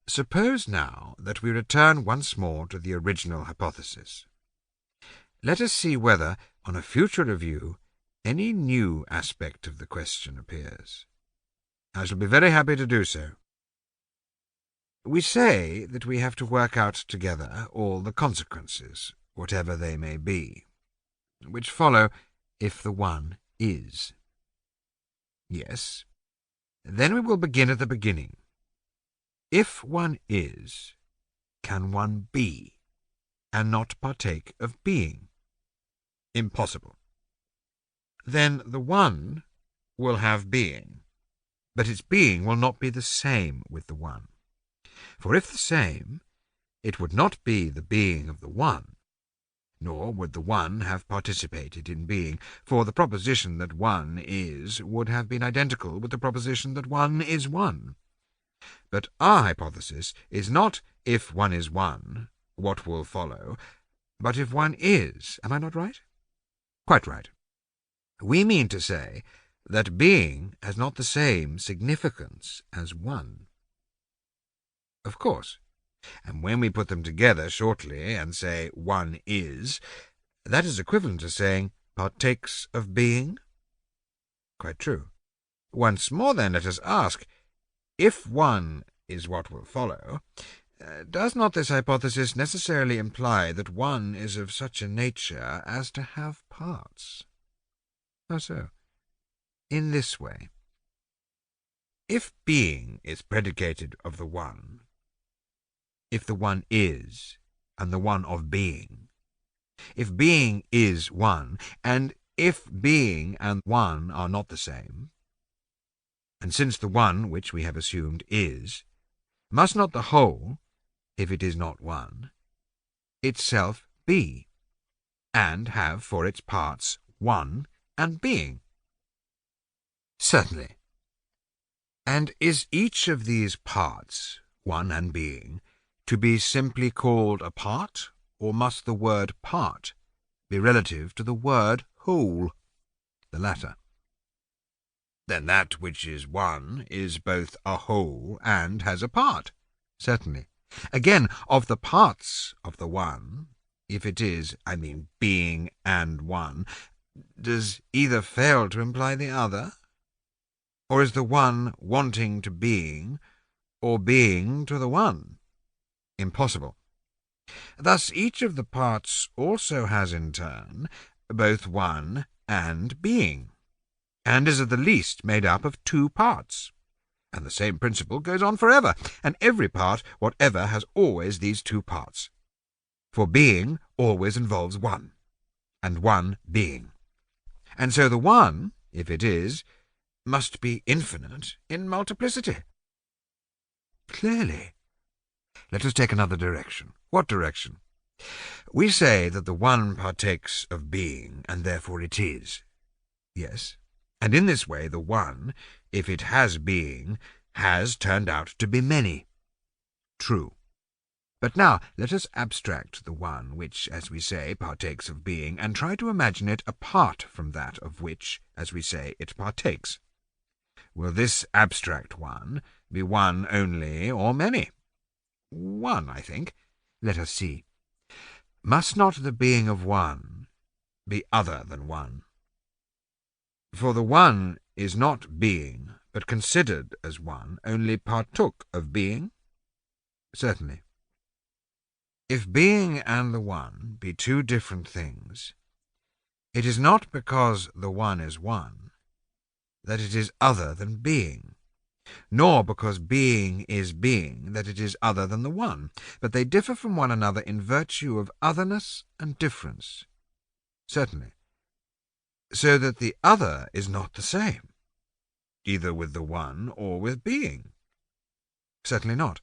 Suppose now that we return once more to the original hypothesis. Let us see whether, on a future review, any new aspect of the question appears. I shall be very happy to do so. We say that we have to work out together all the consequences, whatever they may be, which follow if the one is. Yes. Then we will begin at the beginning. If one is, can one be, and not partake of being? Impossible. Then the one will have being, but its being will not be the same with the one. For if the same, it would not be the being of the one, nor would the one have participated in being, for the proposition that one is would have been identical with the proposition that one is one. But our hypothesis is not if one is one, what will follow, but if one is. Am I not right? Quite right. We mean to say that being has not the same significance as one. Of course. And when we put them together shortly and say one is, that is equivalent to saying partakes of being? Quite true. Once more then let us ask, if one is what will follow, does not this hypothesis necessarily imply that one is of such a nature as to have parts? How so? In this way. If being is predicated of the one, if the one is, and the one of being, if being is one, and if being and one are not the same, and since the one which we have assumed is, must not the whole, if it is not one, itself be, and have for its parts one and being? Certainly. And is each of these parts, one and being, to be simply called a part, or must the word part be relative to the word whole? The latter. Then that which is one is both a whole and has a part. Certainly. Again, of the parts of the one, if it is, being and one, does either fail to imply the other? Or is the one wanting to being, or being to the one? Impossible. Thus each of the parts also has in turn both one and being, and is at the least made up of two parts. And the same principle goes on forever, and every part whatever has always these two parts. For being always involves one, and one being. And so the one, if it is, must be infinite in multiplicity. Clearly. Let us take another direction. What direction? We say that the one partakes of being, and therefore it is. Yes. And in this way the one, if it has being, has turned out to be many. True. But now let us abstract the one which, as we say, partakes of being, and try to imagine it apart from that of which, as we say, it partakes. Will this abstract one be one only or many? One, I think. Let us see. Must not the being of one be other than one? For the one is not being, but considered as one, only partook of being? Certainly. If being and the one be two different things, it is not because the one is one, that it is other than being, nor because being is being that it is other than the one, but they differ from one another in virtue of otherness and difference. Certainly. So that the other is not the same, either with the one or with being. Certainly not.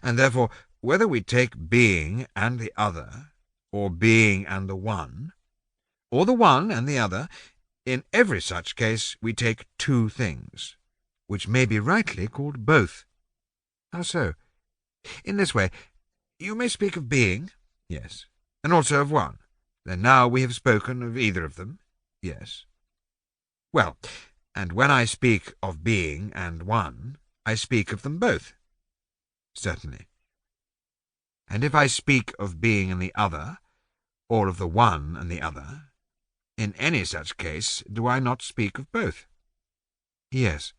And therefore, whether we take being and the other, or being and the one, or the one and the other, in every such case we take two things, which may be rightly called both. How so? In this way, you may speak of being, yes, and also of one. Then now we have spoken of either of them, yes. Well, and when I speak of being and one, I speak of them both. Certainly. And if I speak of being and the other, or of the one and the other, in any such case do I not speak of both? Yes.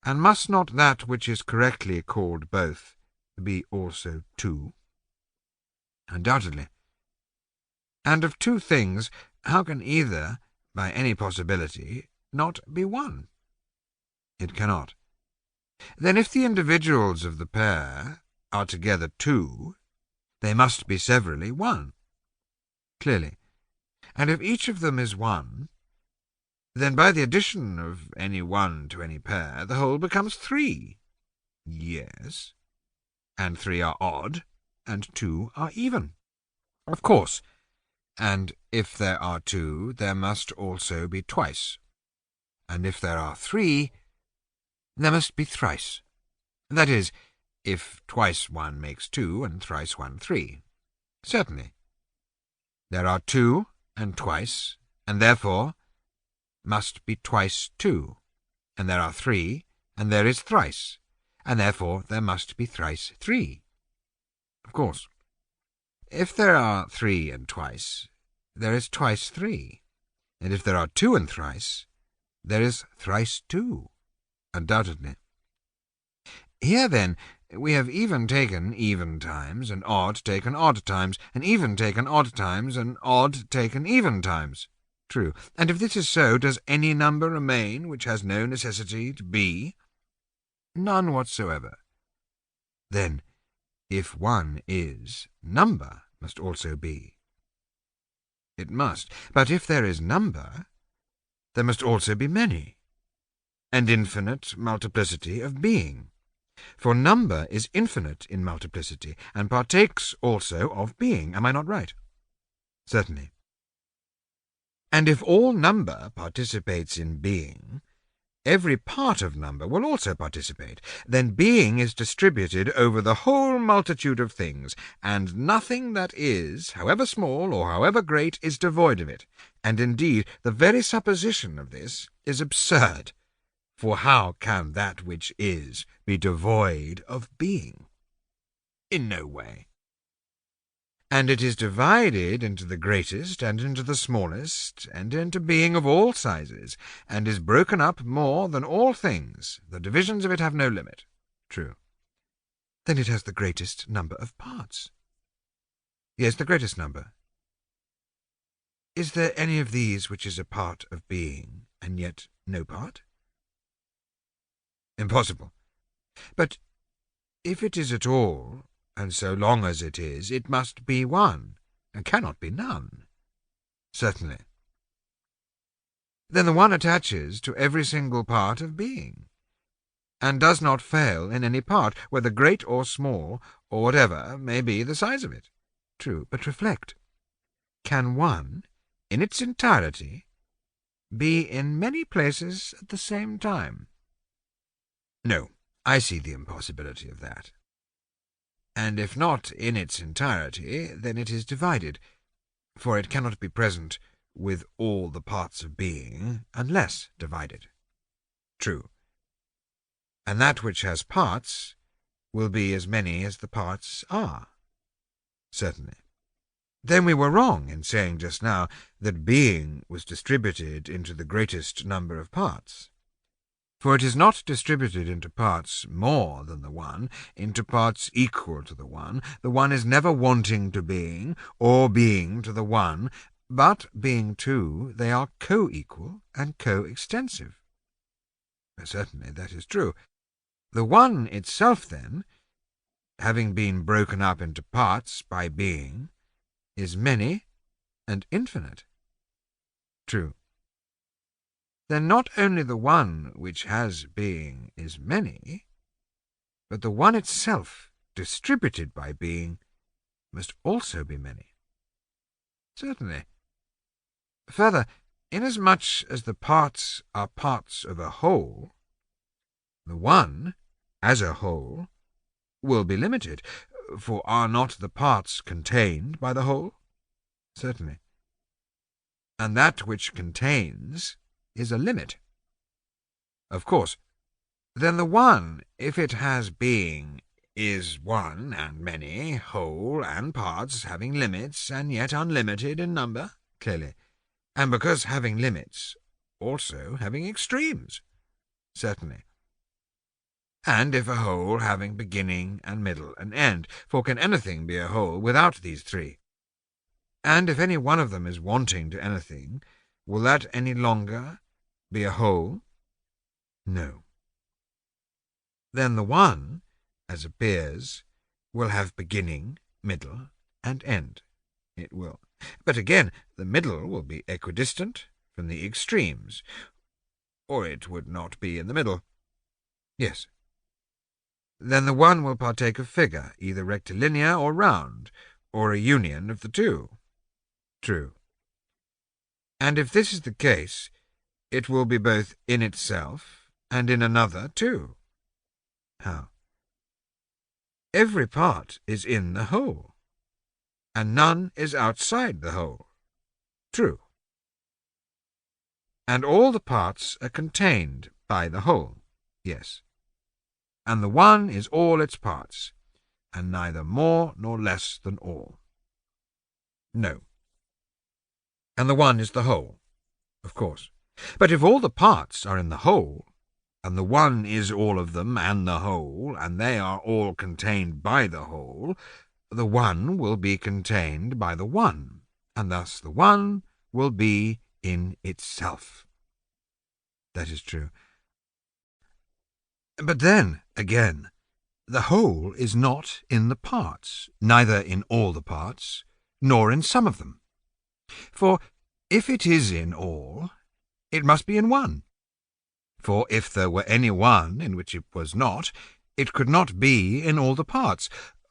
And must not that which is correctly called both be also two? Undoubtedly. And of two things, how can either, by any possibility, not be one? It cannot. Then if the individuals of the pair are together two, they must be severally one. Clearly. And if each of them is one, then by the addition of any one to any pair, the whole becomes three. Yes. And three are odd, and two are even. Of course. And if there are two, there must also be twice. And if there are three, there must be thrice. That is, if twice one makes two, and thrice one three. Certainly. There are two, and twice, and therefore must be twice two. And there are three, and there is thrice, and therefore there must be thrice three. Of course. If there are three and twice, there is twice three, and if there are two and thrice, there is thrice two. Undoubtedly. Here, then, we have even taken even times, and odd taken odd times, and even taken odd times, and odd taken even times. True. And if this is so, does any number remain which has no necessity to be? None whatsoever. Then, if one is, number must also be. It must. But if there is number, there must also be many, and infinite multiplicity of being. For number is infinite in multiplicity, and partakes also of being. Am I not right? Certainly. And if all number participates in being, every part of number will also participate. Then being is distributed over the whole multitude of things, and nothing that is, however small or however great, is devoid of it. And indeed, the very supposition of this is absurd. For how can that which is be devoid of being? In no way. And it is divided into the greatest and into the smallest, and into being of all sizes, and is broken up more than all things. The divisions of it have no limit. True. Then it has the greatest number of parts. Yes, the greatest number. Is there any of these which is a part of being, and yet no part? Impossible. But if it is at all, and so long as it is, it must be one, and cannot be none. Certainly. Then the one attaches to every single part of being, and does not fail in any part, whether great or small, or whatever may be the size of it. True, but reflect. Can one, in its entirety, be in many places at the same time? No, I see the impossibility of that. And if not in its entirety, then it is divided, for it cannot be present with all the parts of being unless divided. True. And that which has parts will be as many as the parts are. Certainly. Then we were wrong in saying just now that being was distributed into the greatest number of parts. For it is not distributed into parts more than the one, into parts equal to the one. The one is never wanting to being, or being to the one, but being two, they are co-equal and co-extensive. Certainly, that is true. The one itself, then, having been broken up into parts by being, is many and infinite. True. Then not only the one which has being is many, but the one itself, distributed by being, must also be many. Certainly. Further, inasmuch as the parts are parts of a whole, the one, as a whole, will be limited, for are not the parts contained by the whole? Certainly. And that which contains is a limit. Of course. Then the one, if it has being, is one and many, whole and parts, having limits and yet unlimited in number? Clearly. And because having limits, also having extremes? Certainly. And if a whole having beginning and middle and end, for can anything be a whole without these three? And if any one of them is wanting to anything, will that any longer be a whole? No. Then the one, as appears, will have beginning, middle, and end. It will. But again, the middle will be equidistant from the extremes, or it would not be in the middle. Yes. Then the one will partake of figure, either rectilinear or round, or a union of the two. True. And if this is the case, it will be both in itself and in another too. How? Every part is in the whole, and none is outside the whole. True. And all the parts are contained by the whole. Yes. And the one is all its parts, and neither more nor less than all. No. And the one is the whole, of course. But if all the parts are in the whole, and the one is all of them and the whole, and they are all contained by the whole, the one will be contained by the one, and thus the one will be in itself. That is true. But then, again, the whole is not in the parts, neither in all the parts, nor in some of them. For if it is in all, it must be in one. For if there were any one in which it was not, it could not be in all the parts.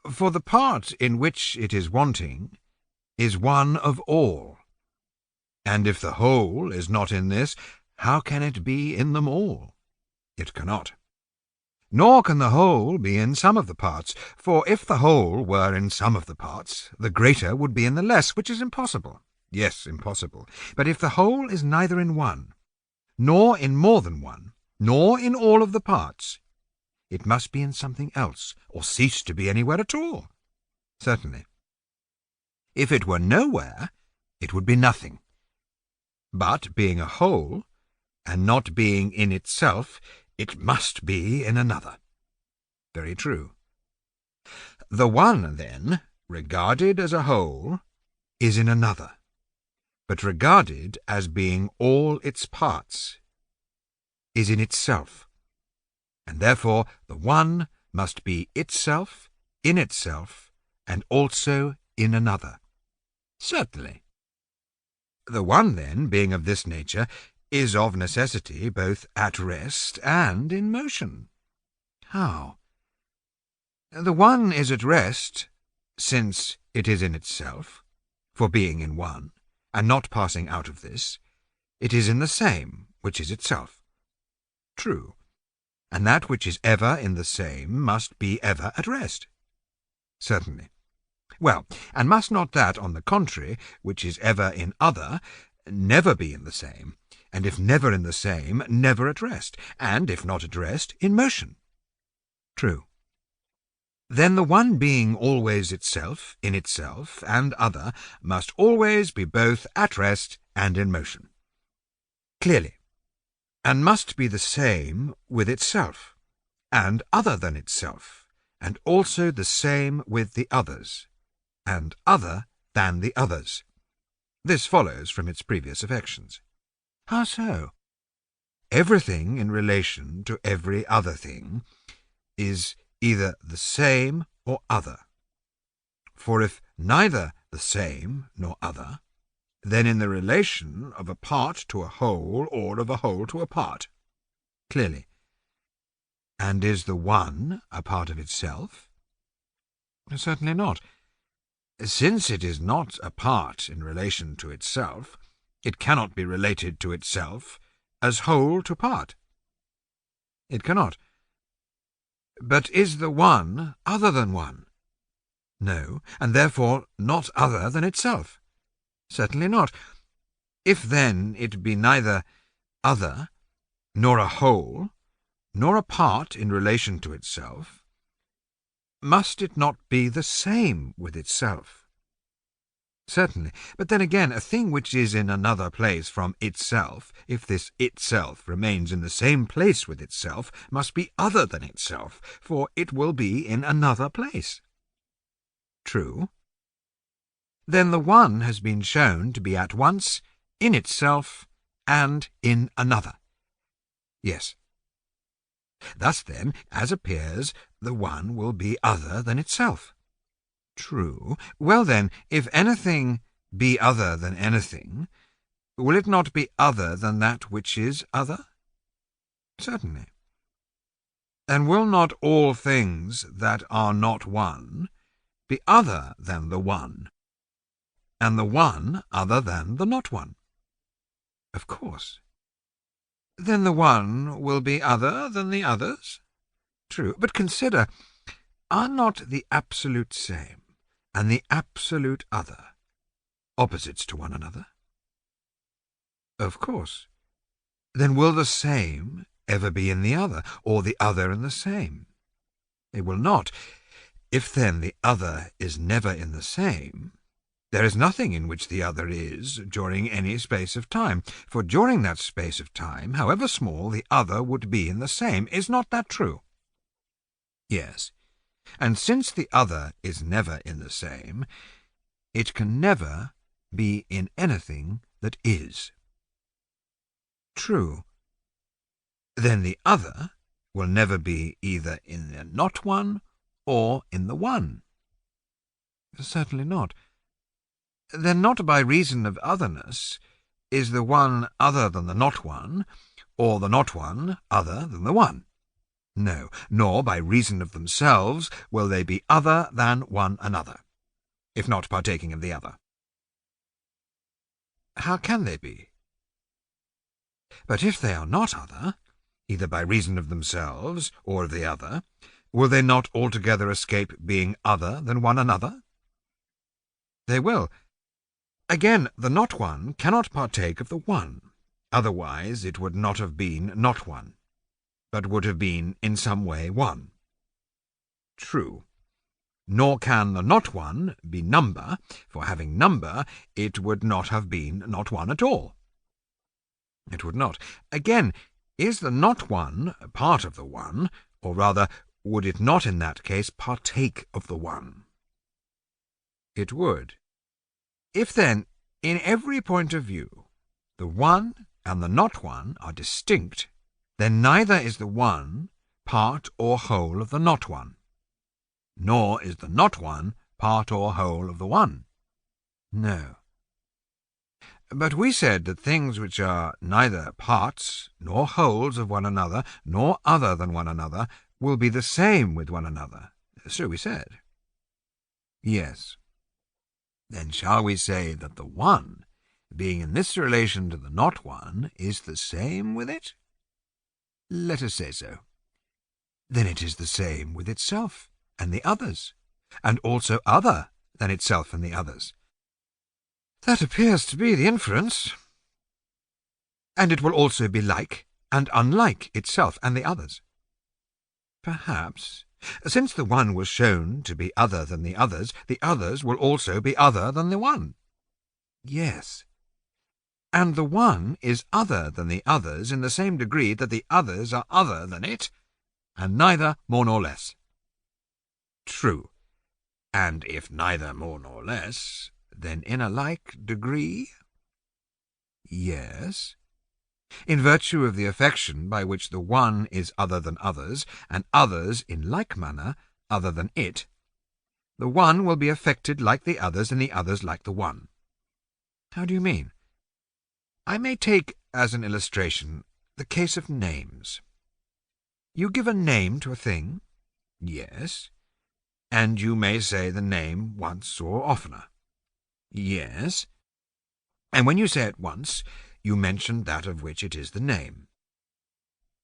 For the part in which it is wanting is one of all. And if the whole is not in this, how can it be in them all? It cannot. Nor can the whole be in some of the parts, for if the whole were in some of the parts, the greater would be in the less, which is impossible. Yes, impossible. But if the whole is neither in one, nor in more than one, nor in all of the parts, it must be in something else, or cease to be anywhere at all. Certainly. If it were nowhere, it would be nothing. But being a whole, and not being in itself, it must be in another. Very true. The one, then, regarded as a whole, is in another, but regarded as being all its parts, is in itself, and therefore the one must be itself, in itself, and also in another. Certainly. The one, then, being of this nature, is of necessity both at rest and in motion. How? The one is at rest, since it is in itself, for being in one, and not passing out of this, it is in the same, which is itself. True. And that which is ever in the same must be ever at rest. Certainly. Well, and must not that, on the contrary, which is ever in other, never be in the same, and if never in the same, never at rest, and if not at rest, in motion? True. Then the one being always itself, in itself, and other, must always be both at rest and in motion. Clearly. And must be the same with itself, and other than itself, and also the same with the others, and other than the others. This follows from its previous affections. How so? everything in relation to every other thing is either the same or other. For if neither the same nor other, then in the relation of a part to a whole or of a whole to a part. Clearly. And is the one a part of itself? Certainly not. Since it is not a part in relation to itself, it cannot be related to itself as whole to part. It cannot. But is the one other than one? No, and therefore not other than itself. Certainly not. If then it be neither other, nor a whole, nor a part in relation to itself, must it not be the same with itself? Certainly. But then again, a thing which is in another place from itself, if this itself remains in the same place with itself, must be other than itself, for it will be in another place. True. Then the one has been shown to be at once in itself and in another. Yes. Thus then, as appears, the one will be other than itself. True. Well then, if anything be other than anything, will it not be other than that which is other? Certainly. And will not all things that are not one be other than the one, and the one other than the not one? Of course. Then the one will be other than the others? True. But consider, are not the absolute same and the absolute other opposites to one another? Of course. Then will the same ever be in the other, or the other in the same? It will not. If then the other is never in the same, there is nothing in which the other is during any space of time, for during that space of time, however small, the other would be in the same. Is not that true? Yes. And since the other is never in the same, it can never be in anything that is. True. Then the other will never be either in the not one or in the one. Certainly not. Then not by reason of otherness is the one other than the not one, or the not one other than the one. No, nor by reason of themselves will they be other than one another, if not partaking of the other. How can they be? But if they are not other, either by reason of themselves or of the other, will they not altogether escape being other than one another? They will. Again, the not one cannot partake of the one, otherwise it would not have been not one, but would have been in some way one. True. Nor can the not one be number, for having number it would not have been not one at all. It would not. Again, is the not one a part of the one, or rather, would it not in that case partake of the one? It would. If then, in every point of view, the one and the not one are distinct, then neither is the one part or whole of the not one, nor is the not one part or whole of the one. No. But we said that things which are neither parts nor wholes of one another, nor other than one another, will be the same with one another. So we said. Yes. Then shall we say that the one, being in this relation to the not one, is the same with it? Let us say so. Then it is the same with itself and the others, and also other than itself and the others. That appears to be the inference. And it will also be like and unlike itself and the others. Perhaps. Since the one was shown to be other than the others will also be other than the one. Yes. And the one is other than the others in the same degree that the others are other than it, and neither more nor less. True. And if neither more nor less, then in a like degree? Yes. In virtue of the affection by which the one is other than others, and others in like manner other than it, the one will be affected like the others, and the others like the one. How do you mean? I may take as an illustration the case of names. You give a name to a thing? Yes. And you may say the name once or oftener? Yes. And when you say it once, you mention that of which it is the name.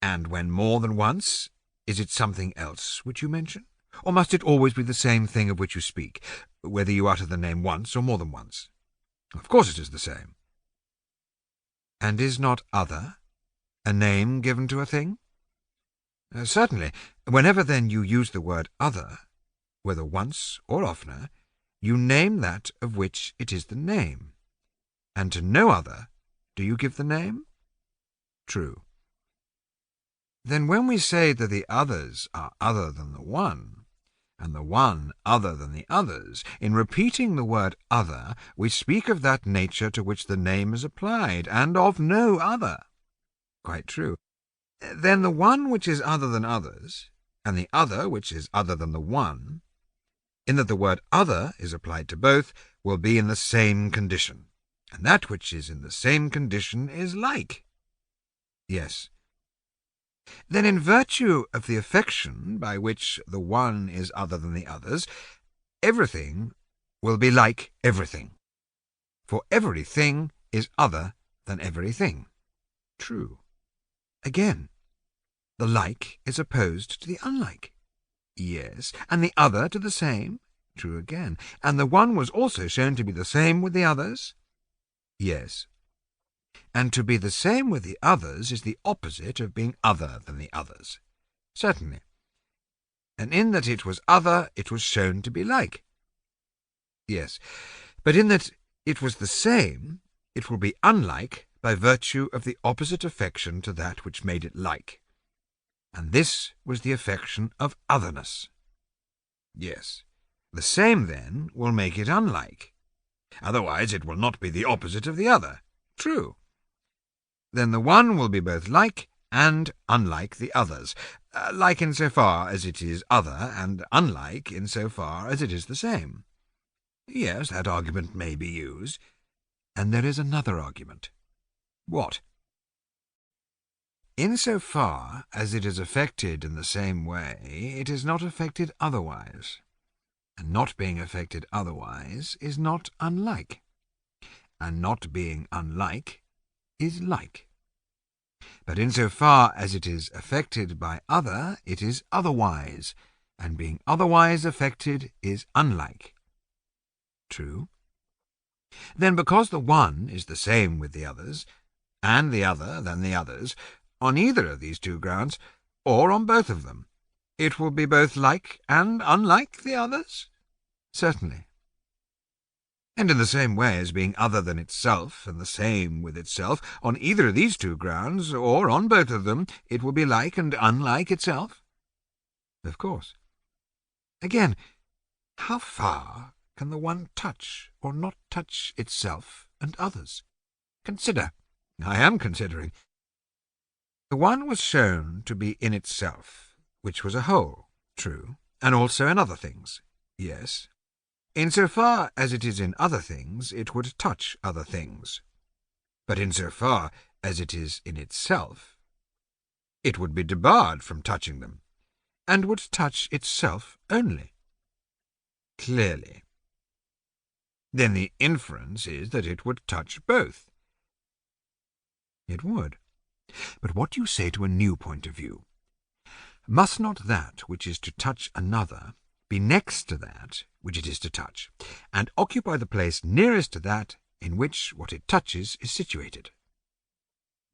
And when more than once, is it something else which you mention? Or must it always be the same thing of which you speak, whether you utter the name once or more than once? Of course it is the same. And is not other a name given to a thing? Certainly. Whenever then you use the word other, whether once or oftener, you name that of which it is the name. And to no other do you give the name? True. Then when we say that the others are other than the one, and the one other than the others, in repeating the word other, we speak of that nature to which the name is applied, and of no other. Quite true. Then the one which is other than others, and the other which is other than the one, in that the word other is applied to both, will be in the same condition, and that which is in the same condition is like. Yes. Then in virtue of the affection by which the one is other than the others, everything will be like everything, for everything is other than everything. True. Again, the like is opposed to the unlike. Yes, and the other to the same. True again. And the one was also shown to be the same with the others. Yes. And to be the same with the others is the opposite of being other than the others. Certainly. And in that it was other, it was shown to be like. Yes. But in that it was the same, it will be unlike by virtue of the opposite affection to that which made it like. And this was the affection of otherness. Yes. The same, then, will make it unlike. Otherwise it will not be the opposite of the other. True. Then the one will be both like and unlike the others, like in so far as it is other, and unlike in so far as it is the same. Yes, that argument may be used. And there is another argument. What? In so far as it is affected in the same way, it is not affected otherwise. And not being affected otherwise is not unlike. And not being unlike is like. But in so far as it is affected by other, it is otherwise, and being otherwise affected is unlike. True. Then because the one is the same with the others, and the other than the others, on either of these two grounds, or on both of them, it will be both like and unlike the others? Certainly. And in the same way as being other than itself, and the same with itself, on either of these two grounds, or on both of them, it will be like and unlike itself? Of course. Again, how far can the one touch or not touch itself and others? Consider. I am considering. The one was shown to be in itself, which was a whole, true, and also in other things, yes. In so far as it is in other things, it would touch other things. But in so far as it is in itself, it would be debarred from touching them, and would touch itself only. Clearly. Then the inference is that it would touch both. It would. But what do you say to a new point of view? Must not that which is to touch another be next to that which it is to touch, and occupy the place nearest to that in which what it touches is situated?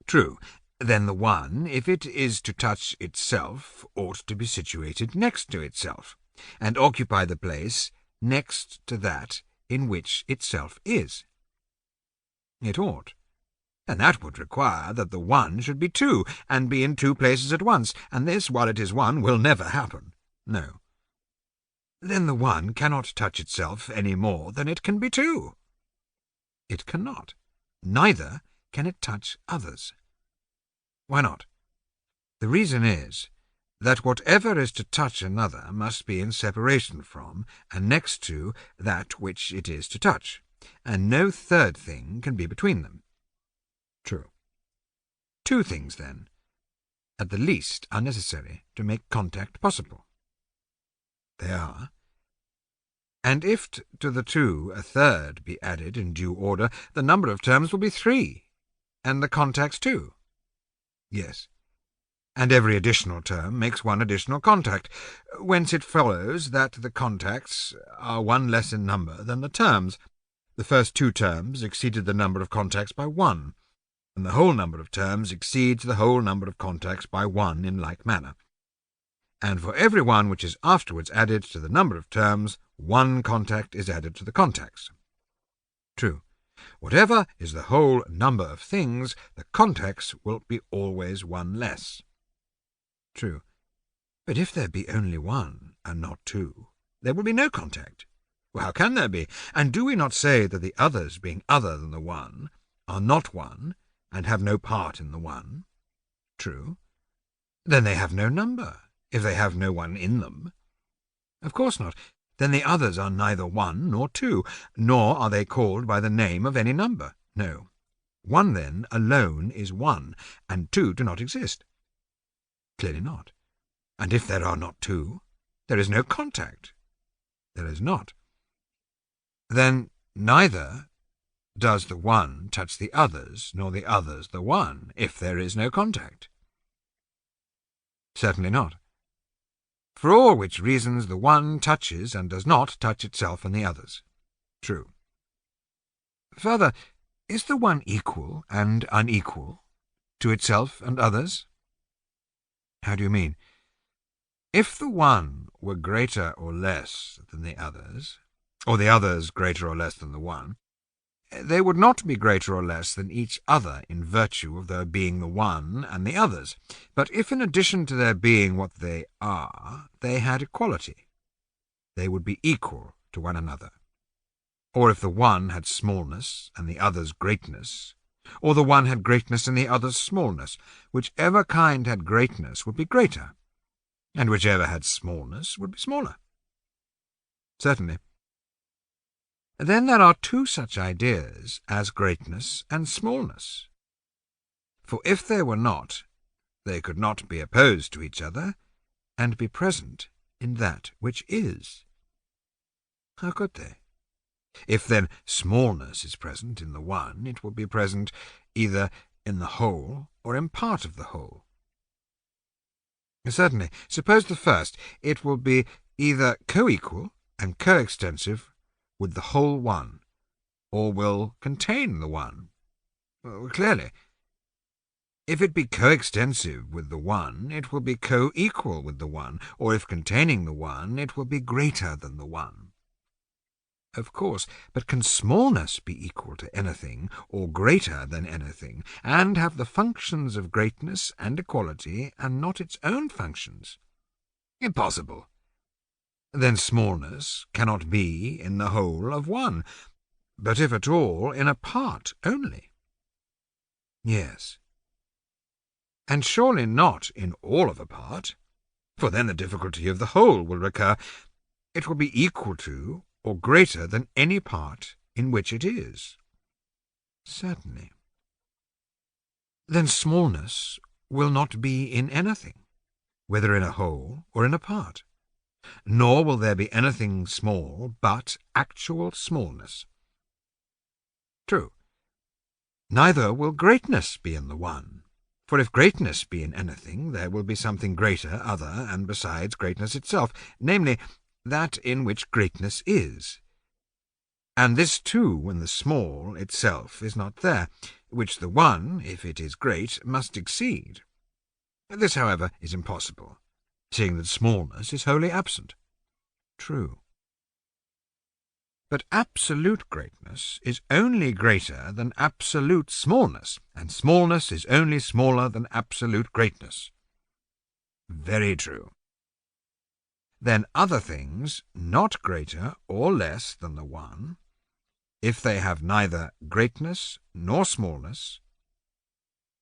True. Then the one, if it is to touch itself, ought to be situated next to itself, and occupy the place next to that in which itself is. It ought. And that would require that the one should be two, and be in two places at once, and this, while it is one, will never happen. No. Then the one cannot touch itself any more than it can be two. It cannot. Neither can it touch others. Why not? The reason is that whatever is to touch another must be in separation from and next to that which it is to touch, and no third thing can be between them. True. Two things, then, at the least, are necessary to make contact possible. They are. And if to the two a third be added in due order, the number of terms will be 3, and the contacts 2. Yes. And every additional term makes one additional contact, whence it follows that the contacts are one less in number than the terms. The first 2 terms exceeded the number of contacts by 1, and the whole number of terms exceeds the whole number of contacts by 1 in like manner. And for every one which is afterwards added to the number of terms, 1 contact is added to the contacts. True. Whatever is the whole number of things, the contacts will be always 1 less. True. But if there be only 1, and not 2, there will be no contact. Well, how can there be? And do we not say that the others, being other than the one, are not one, and have no part in the one? True. Then they have no number, if they have no one in them. Of course not. Then the others are neither 1 nor 2, nor are they called by the name of any number. No. 1, then, alone is 1, and 2 do not exist. Clearly not. And if there are not 2, there is no contact. There is not. Then neither does the one touch the others, nor the others the one, if there is no contact. Certainly not. For all which reasons the one touches and does not touch itself and the others. True. Further, is the one equal and unequal to itself and others? How do you mean? If the one were greater or less than the others, or the others greater or less than the one, they would not be greater or less than each other in virtue of their being the one and the others. But if in addition to their being what they are, they had equality, they would be equal to one another. Or if the one had smallness and the others greatness, or the one had greatness and the others smallness, whichever kind had greatness would be greater, and whichever had smallness would be smaller. Certainly. Then there are 2 such ideas as greatness and smallness. For if they were not, they could not be opposed to each other, and be present in that which is. How could they? If then smallness is present in the one, it will be present either in the whole or in part of the whole. Certainly. Suppose the first, it will be either co-equal and co-extensive with the whole one, or will contain the one. Well, clearly. If it be co-extensive with the one, it will be co-equal with the one, or if containing the one, it will be greater than the one. Of course, but can smallness be equal to anything, or greater than anything, and have the functions of greatness and equality, and not its own functions? Impossible. Then smallness cannot be in the whole of one, but if at all, in a part only. Yes. And surely not in all of a part, for then the difficulty of the whole will recur. It will be equal to, or greater than any part in which it is. Certainly. Then smallness will not be in anything, whether in a whole or in a part, nor will there be anything small but actual smallness. True. Neither will greatness be in the one, for if greatness be in anything, there will be something greater, other, and besides greatness itself, namely, that in which greatness is. And this too when the small itself is not there, which the one, if it is great, must exceed. This, however, is impossible, seeing that smallness is wholly absent. True. But absolute greatness is only greater than absolute smallness, and smallness is only smaller than absolute greatness. Very true. Then other things, not greater or less than the one, if they have neither greatness nor smallness,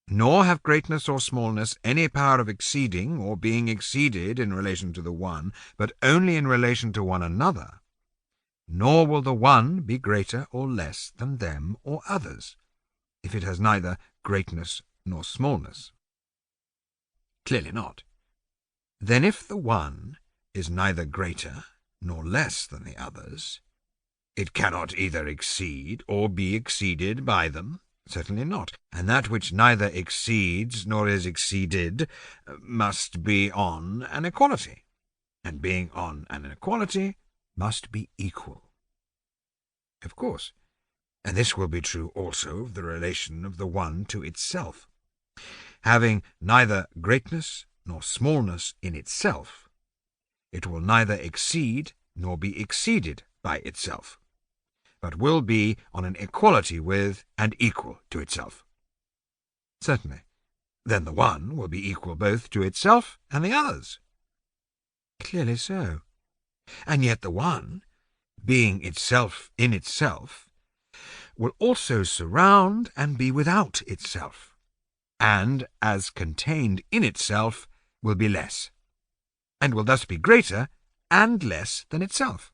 nor have greatness or smallness any power of exceeding or being exceeded in relation to the one, but only in relation to one another, nor will the one be greater or less than them or others, if it has neither greatness nor smallness. Clearly not. Then if the one is neither greater nor less than the others, it cannot either exceed or be exceeded by them. Certainly not. And that which neither exceeds nor is exceeded must be on an equality, and being on an equality must be equal. Of course, and this will be true also of the relation of the one to itself. Having neither greatness nor smallness in itself, it will neither exceed nor be exceeded by itself, but will be on an equality with and equal to itself. Certainly. Then the one will be equal both to itself and the others. Clearly so. And yet the one, being itself in itself, will also surround and be without itself, and, as contained in itself, will be less, and will thus be greater and less than itself.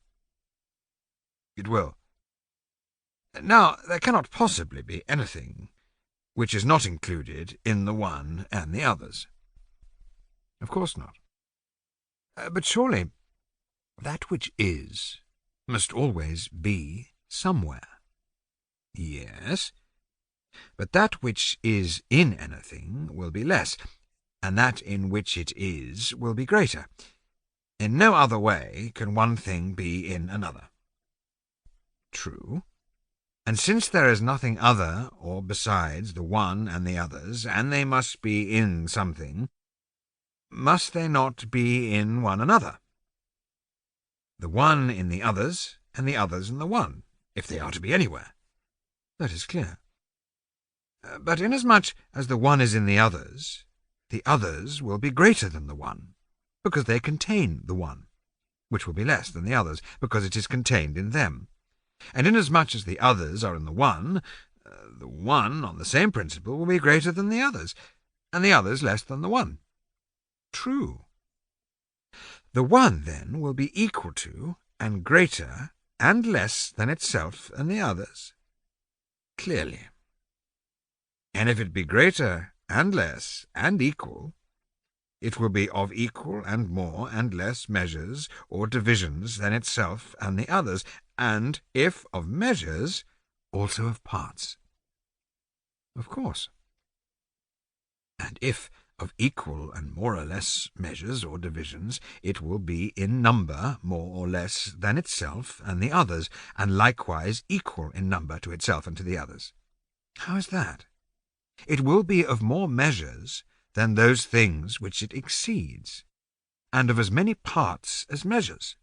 It will. Now, there cannot possibly be anything which is not included in the one and the others. Of course not. But surely that which is must always be somewhere. Yes, but that which is in anything will be less, and that in which it is will be greater. In no other way can one thing be in another. True. And since there is nothing other or besides the one and the others, and they must be in something, must they not be in one another? The one in the others, and the others in the one, if they are to be anywhere. That is clear. But inasmuch as the one is in the others will be greater than the one, because they contain the one, which will be less than the others, because it is contained in them. And inasmuch as the others are in the one on the same principle will be greater than the others, and the others less than the one. True. The one, then, will be equal to, and greater, and less than itself and the others. Clearly. And if it be greater, and less, and equal, it will be of equal and more and less measures or divisions than itself and the others, and, if of measures, also of parts. Of course. And if of equal and more or less measures or divisions, it will be in number more or less than itself and the others, and likewise equal in number to itself and to the others. How is that? It will be of more measures than those things which it exceeds, and of as many parts as measures,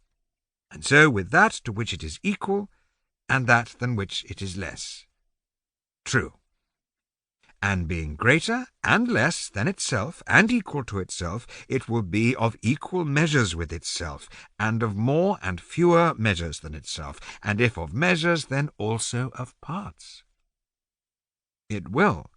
and so with that to which it is equal, and that than which it is less. True. And being greater and less than itself, and equal to itself, it will be of equal measures with itself, and of more and fewer measures than itself, and if of measures, then also of parts. It will.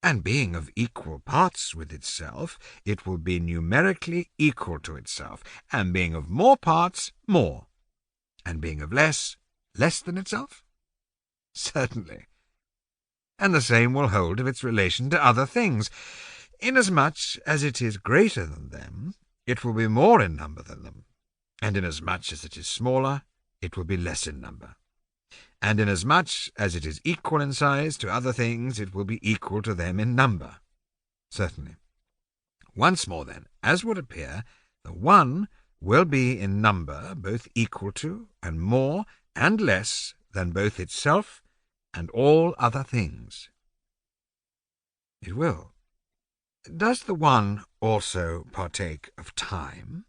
And being of equal parts with itself, it will be numerically equal to itself, and being of more parts, more, and being of less, less than itself? Certainly. And the same will hold of its relation to other things. Inasmuch as it is greater than them, it will be more in number than them, and inasmuch as it is smaller, it will be less in number. And inasmuch as it is equal in size to other things, it will be equal to them in number. Certainly. Once more, then, as would appear, the one will be in number both equal to, and more, and less than both itself and all other things. It will. Does the one also partake of time?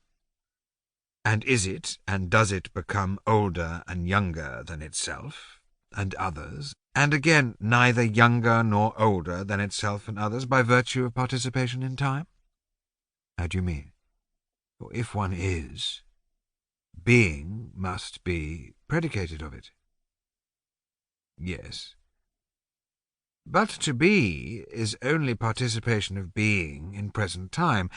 And is it, and does it become older and younger than itself and others, and again neither younger nor older than itself and others by virtue of participation in time? How do you mean? For if one is, being must be predicated of it. Yes. But to be is only participation of being in present time,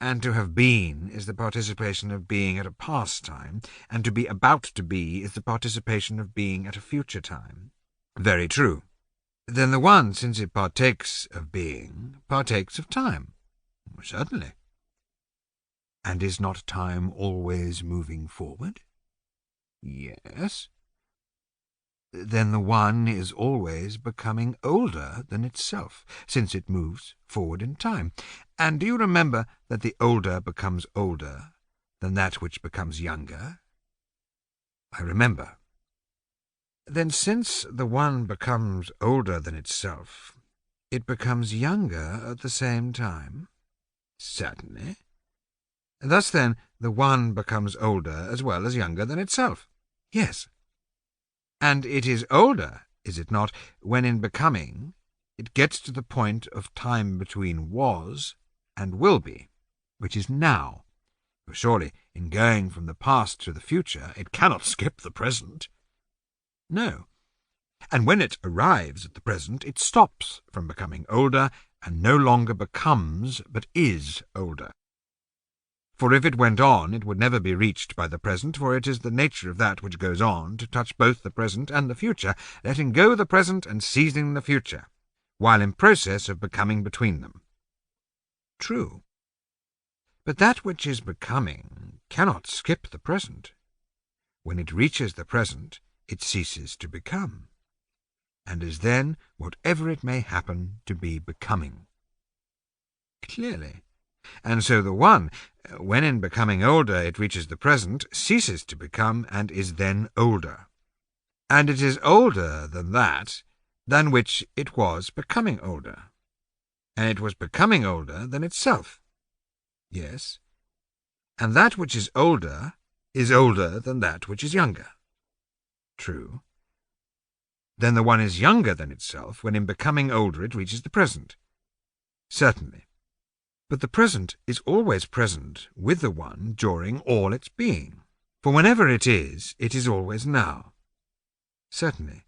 and to have been is the participation of being at a past time, and to be about to be is the participation of being at a future time. Very true. Then the one, since it partakes of being, partakes of time. Certainly. And is not time always moving forward? Yes. Then the one is always becoming older than itself, since it moves forward in time. And do you remember that the older becomes older than that which becomes younger? I remember. Then since the one becomes older than itself, it becomes younger at the same time? Certainly. Thus, then, the one becomes older as well as younger than itself. Yes. And it is older, is it not, when in becoming it gets to the point of time between was and will be, which is now. For surely, in going from the past to the future, it cannot skip the present. No. And when it arrives at the present, it stops from becoming older, and no longer becomes, but is older. For if it went on, it would never be reached by the present, for it is the nature of that which goes on to touch both the present and the future, letting go the present and seizing the future, while in process of becoming between them. True. But that which is becoming cannot skip the present. When it reaches the present, it ceases to become, and is then, whatever it may happen, to be becoming. Clearly. And so the one, when in becoming older it reaches the present, ceases to become and is then older. And it is older than that, than which it was becoming older. And it was becoming older than itself. Yes. And that which is older than that which is younger. True. Then the one is younger than itself when in becoming older it reaches the present. Certainly. But the present is always present with the one during all its being, for whenever it is always now. Certainly.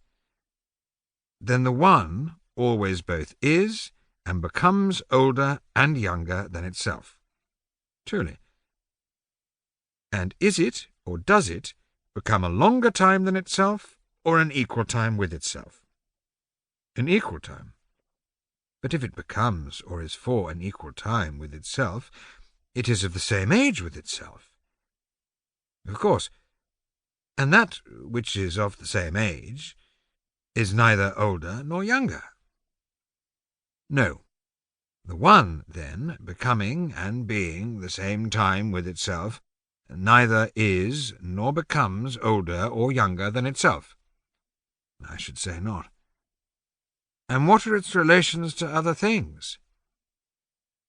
Then the one always both is and becomes older and younger than itself. Truly. And is it, or does it, become a longer time than itself, or an equal time with itself? An equal time. But if it becomes or is for an equal time with itself, it is of the same age with itself. Of course. And that which is of the same age is neither older nor younger. No. The one, then, becoming and being the same time with itself, neither is nor becomes older or younger than itself. I should say not. And what are its relations to other things?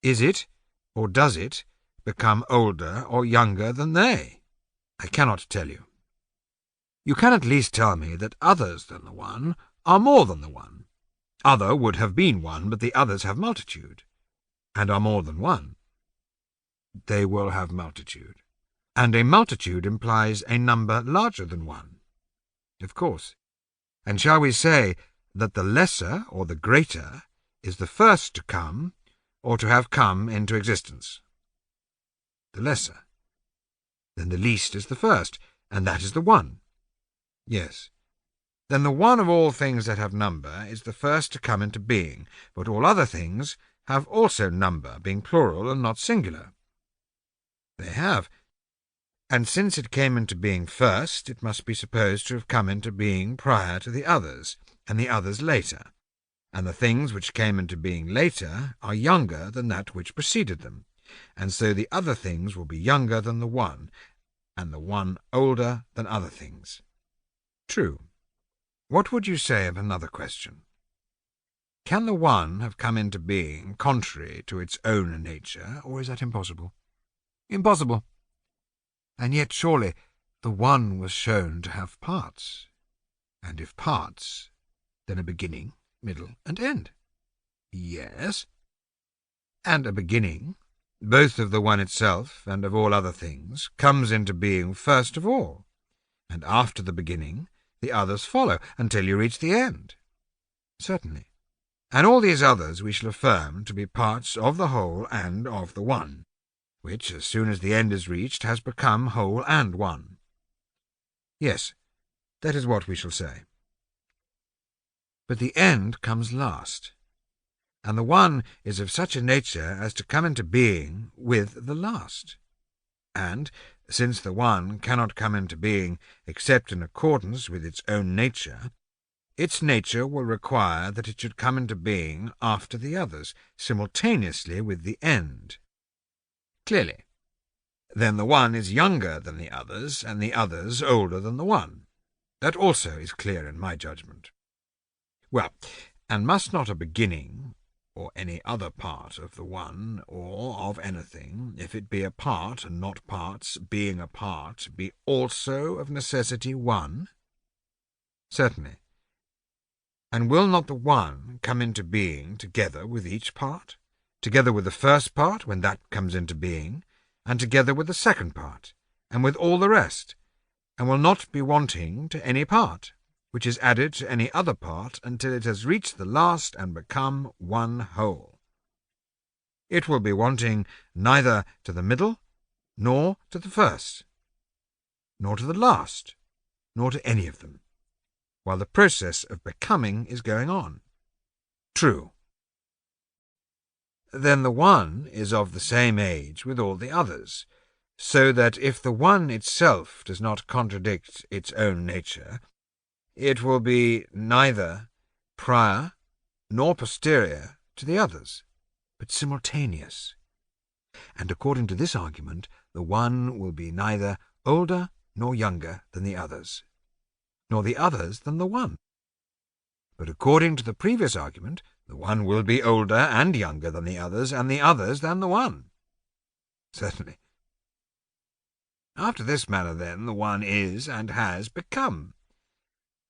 Is it, or does it, become older or younger than they? I cannot tell you. You can at least tell me that others than the one are more than the one. Other would have been one, but the others have multitude, and are more than one. They will have multitude, and a multitude implies a number larger than one. Of course. And shall we say that the lesser or the greater is the first to come or to have come into existence? The lesser. Then the least is the first, and that is the one. Yes. Then the one of all things that have number is the first to come into being, but all other things have also number, being plural and not singular. They have. And since it came into being first, it must be supposed to have come into being prior to the others, and the others later, and the things which came into being later are younger than that which preceded them, and so the other things will be younger than the one, and the one older than other things. True. What would you say of another question? Can the one have come into being contrary to its own nature, or is that impossible? Impossible. And yet surely the one was shown to have parts, and if parts, then a beginning, middle, and end. Yes. And a beginning, both of the one itself and of all other things, comes into being first of all, and after the beginning the others follow until you reach the end. Certainly. And all these others we shall affirm to be parts of the whole and of the one, which, as soon as the end is reached, has become whole and one. Yes, that is what we shall say. But the end comes last, and the one is of such a nature as to come into being with the last. And, since the one cannot come into being except in accordance with its own nature, its nature will require that it should come into being after the others, simultaneously with the end. Clearly. Then the one is younger than the others, and the others older than the one. That also is clear in my judgment. Well, and must not a beginning, or any other part of the one, or of anything, if it be a part and not parts, being a part, be also of necessity one? Certainly. And will not the one come into being together with each part, together with the first part when that comes into being, and together with the second part, and with all the rest, and will not be wanting to any part, which is added to any other part until it has reached the last and become one whole? It will be wanting neither to the middle, nor to the first, nor to the last, nor to any of them, while the process of becoming is going on. True. Then the one is of the same age with all the others, so that if the one itself does not contradict its own nature, it will be neither prior nor posterior to the others, but simultaneous. And according to this argument, the one will be neither older nor younger than the others, nor the others than the one. But according to the previous argument, the one will be older and younger than the others, and the others than the one. Certainly. After this manner, then, the one is and has become.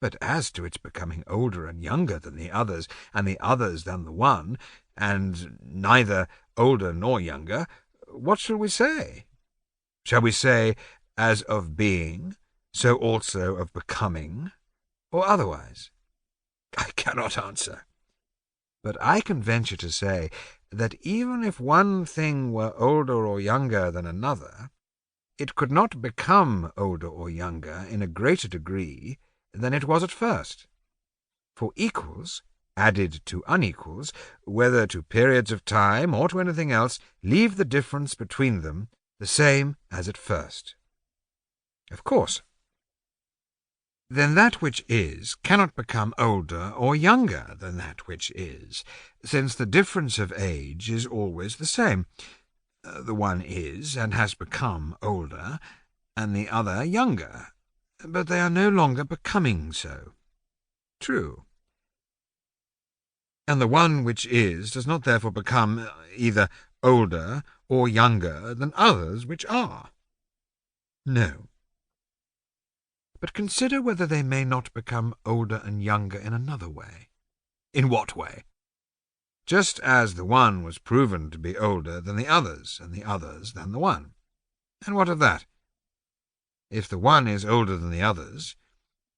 But as to its becoming older and younger than the others, and the others than the one, and neither older nor younger, what shall we say? Shall we say, as of being, so also of becoming, or otherwise? I cannot answer. But I can venture to say that even if one thing were older or younger than another, it could not become older or younger in a greater degree than it was at first. For equals, added to unequals, whether to periods of time or to anything else, leave the difference between them the same as at first. Of course. Then that which is cannot become older or younger than that which is, since the difference of age is always the same. The one is and has become older, and the other younger, but they are no longer becoming so. True. And the one which is does not therefore become either older or younger than others which are. No. But consider whether they may not become older and younger in another way. In what way? Just as the one was proven to be older than the others, and the others than the one. And what of that? If the one is older than the others,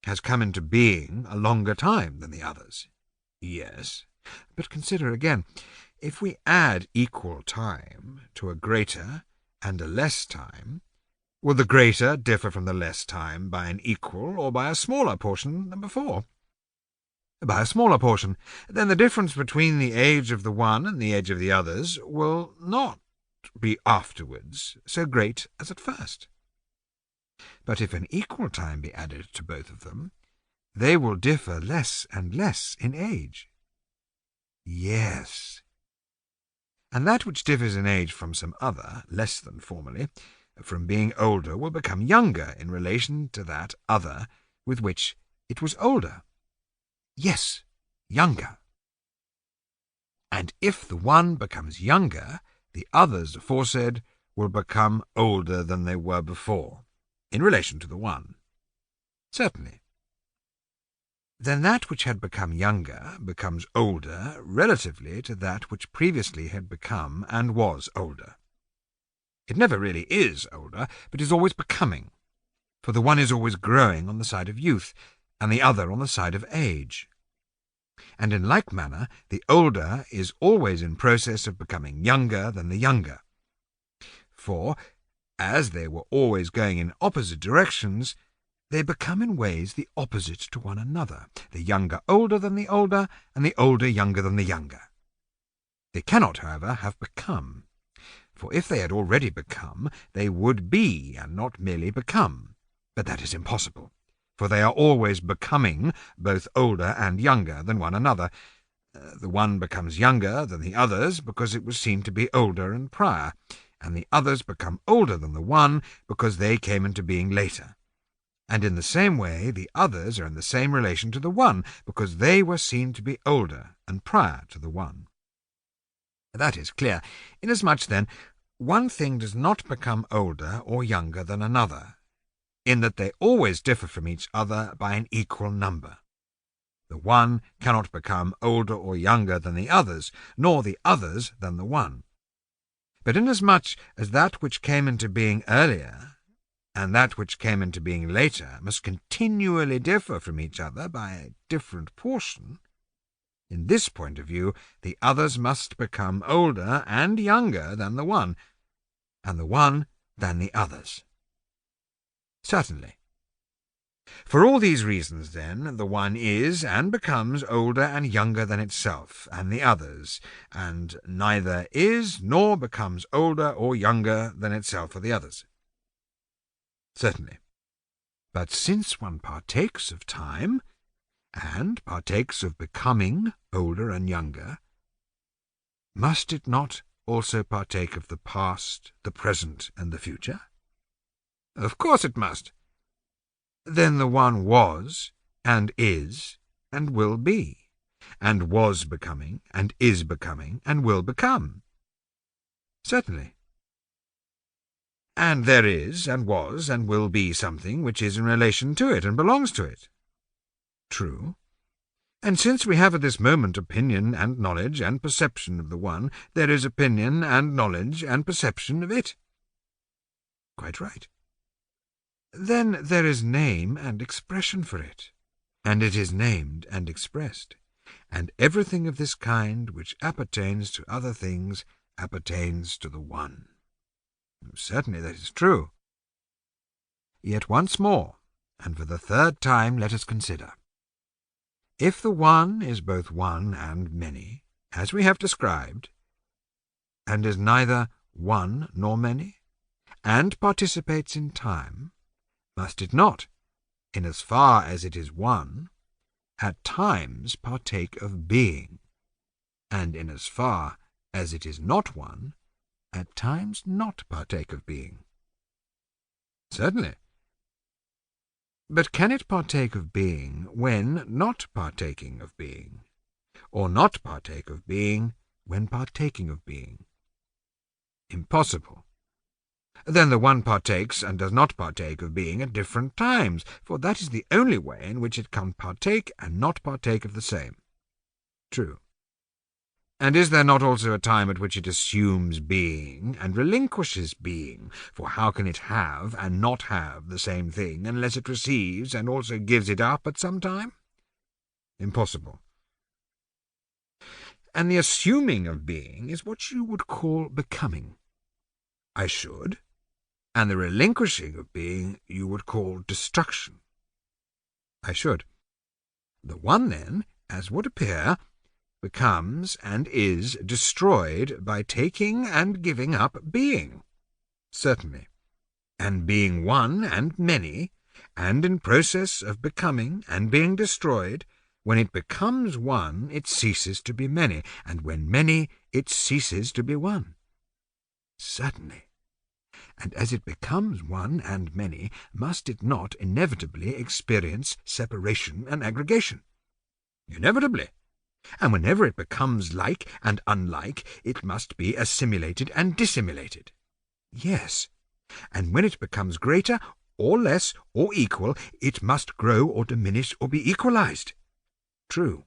has come into being a longer time than the others. Yes, but consider again, if we add equal time to a greater and a less time, will the greater differ from the less time by an equal or by a smaller portion than before? By a smaller portion. Then the difference between the age of the one and the age of the others will not be afterwards so great as at first. But if an equal time be added to both of them, they will differ less and less in age. Yes. And that which differs in age from some other, less than formerly, from being older, will become younger in relation to that other with which it was older. Yes, younger. And if the one becomes younger, the others aforesaid will become older than they were before, in relation to the one. Certainly. Then that which had become younger becomes older relatively to that which previously had become and was older. It never really is older, but is always becoming, for the one is always growing on the side of youth, and the other on the side of age. And in like manner, the older is always in process of becoming younger than the younger. For, as they were always going in opposite directions, they become in ways the opposite to one another, the younger older than the older, and the older younger than the younger. They cannot, however, have become, for if they had already become, they would be, and not merely become. But that is impossible, for they are always becoming, both older and younger than one another. The one becomes younger than the others because it was seen to be older and prior, and the others become older than the one because they came into being later. And in the same way the others are in the same relation to the one because they were seen to be older and prior to the one. That is clear, inasmuch then one thing does not become older or younger than another, in that they always differ from each other by an equal number. The one cannot become older or younger than the others, nor the others than the one. But inasmuch as that which came into being earlier and that which came into being later must continually differ from each other by a different portion, in this point of view the others must become older and younger than the one, and the one than the others. Certainly. For all these reasons, then, the one is and becomes older and younger than itself and the others, and neither is nor becomes older or younger than itself or the others. Certainly. But since one partakes of time, and partakes of becoming older and younger, must it not also partake of the past, the present, and the future? Of course it must. Then the one was, and is, and will be, and was becoming, and is becoming, and will become. Certainly. And there is, and was, and will be something which is in relation to it, and belongs to it. True. And since we have at this moment opinion and knowledge and perception of the one, there is opinion and knowledge and perception of it. Quite right. Then there is name and expression for it, and it is named and expressed, and everything of this kind which appertains to other things appertains to the one. Certainly that is true. Yet once more, and for the third time, let us consider. If the one is both one and many, as we have described, and is neither one nor many, and participates in time, must it not, in as far as it is one, at times partake of being, and in as far as it is not one, at times not partake of being? Certainly. But can it partake of being when not partaking of being, or not partake of being when partaking of being? Impossible. Then the one partakes and does not partake of being at different times, for that is the only way in which it can partake and not partake of the same. True. And is there not also a time at which it assumes being and relinquishes being? For how can it have and not have the same thing unless it receives and also gives it up at some time? Impossible. And the assuming of being is what you would call becoming. I should. And the relinquishing of being you would call destruction. I should. The one, then, as would appear, becomes and is destroyed by taking and giving up being. Certainly. And being one and many, and in process of becoming and being destroyed, when it becomes one, it ceases to be many, and when many, it ceases to be one. Certainly. And as it becomes one and many, must it not inevitably experience separation and aggregation? Inevitably. And whenever it becomes like and unlike, it must be assimilated and dissimilated. Yes. And when it becomes greater, or less, or equal, it must grow or diminish or be equalized. True.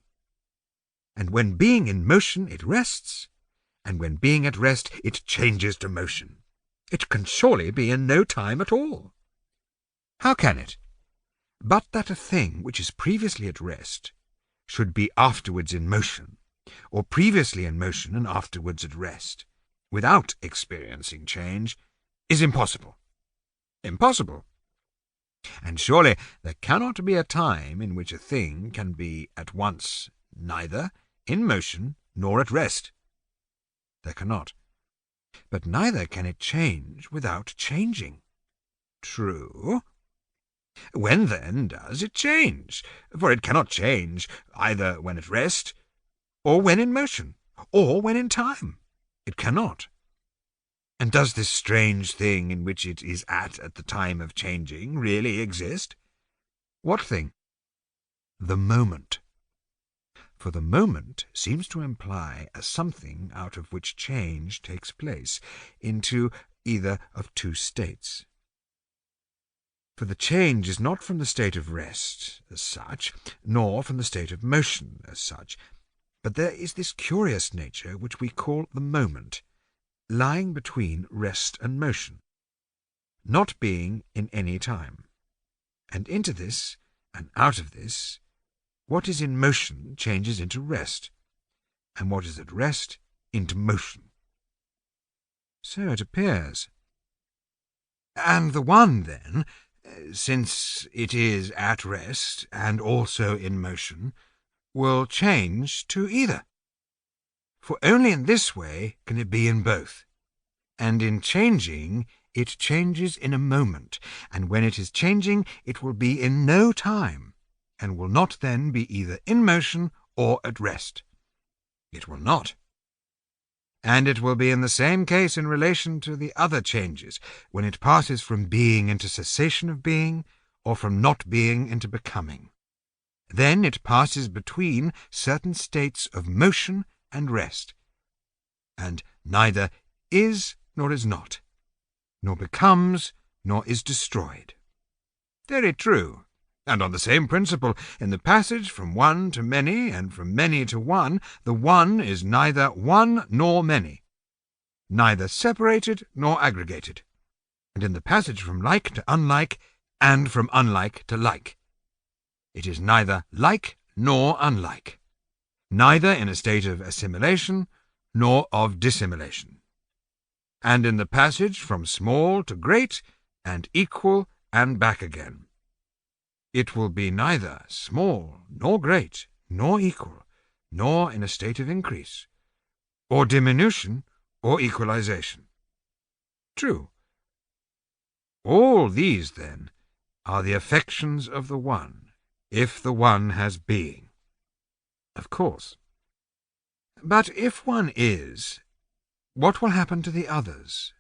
And when being in motion, it rests, and when being at rest, it changes to motion. It can surely be in no time at all. How can it? But that a thing which is previously at rest, should be afterwards in motion, or previously in motion and afterwards at rest, without experiencing change, is impossible. Impossible. And surely there cannot be a time in which a thing can be at once neither in motion nor at rest. There cannot. But neither can it change without changing. True. When, then, does it change? For it cannot change either when at rest, or when in motion, or when in time. It cannot. And does this strange thing in which it is at the time of changing really exist? What thing? The moment. For the moment seems to imply a something out of which change takes place, into either of two states. For the change is not from the state of rest, as such, nor from the state of motion, as such, but there is this curious nature which we call the moment, lying between rest and motion, not being in any time. And into this, and out of this, what is in motion changes into rest, and what is at rest into motion. So it appears. And the one, then, since it is at rest and also in motion, will change to either. For only in this way can it be in both. And in changing, it changes in a moment, and when it is changing, it will be in no time, and will not then be either in motion or at rest. It will not. And it will be in the same case in relation to the other changes, when it passes from being into cessation of being, or from not being into becoming. Then it passes between certain states of motion and rest, and neither is nor is not, nor becomes nor is destroyed. Very true. And on the same principle, in the passage from one to many, and from many to one, the one is neither one nor many, neither separated nor aggregated. And in the passage from like to unlike, and from unlike to like, it is neither like nor unlike, neither in a state of assimilation nor of dissimilation. And in the passage from small to great, and equal, and back again, it will be neither small, nor great, nor equal, nor in a state of increase, or diminution, or equalization. True. All these, then, are the affections of the one, if the one has being. Of course. But if one is, what will happen to the others?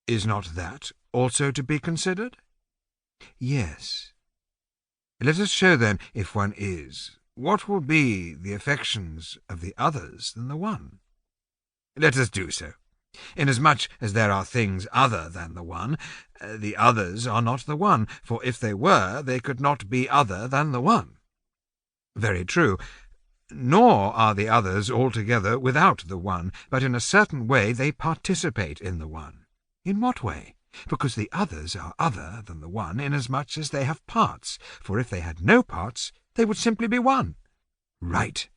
Is not that also to be considered? Yes. Let us show, then, if one is, what will be the affections of the others than the one. Let us do so. Inasmuch as there are things other than the one, the others are not the one, for if they were, they could not be other than the one. Very true. Nor are the others altogether without the one, but in a certain way they participate in the one. In what way? Because the others are other than the one, inasmuch as they have parts, for if they had no parts, they would simply be one. Right.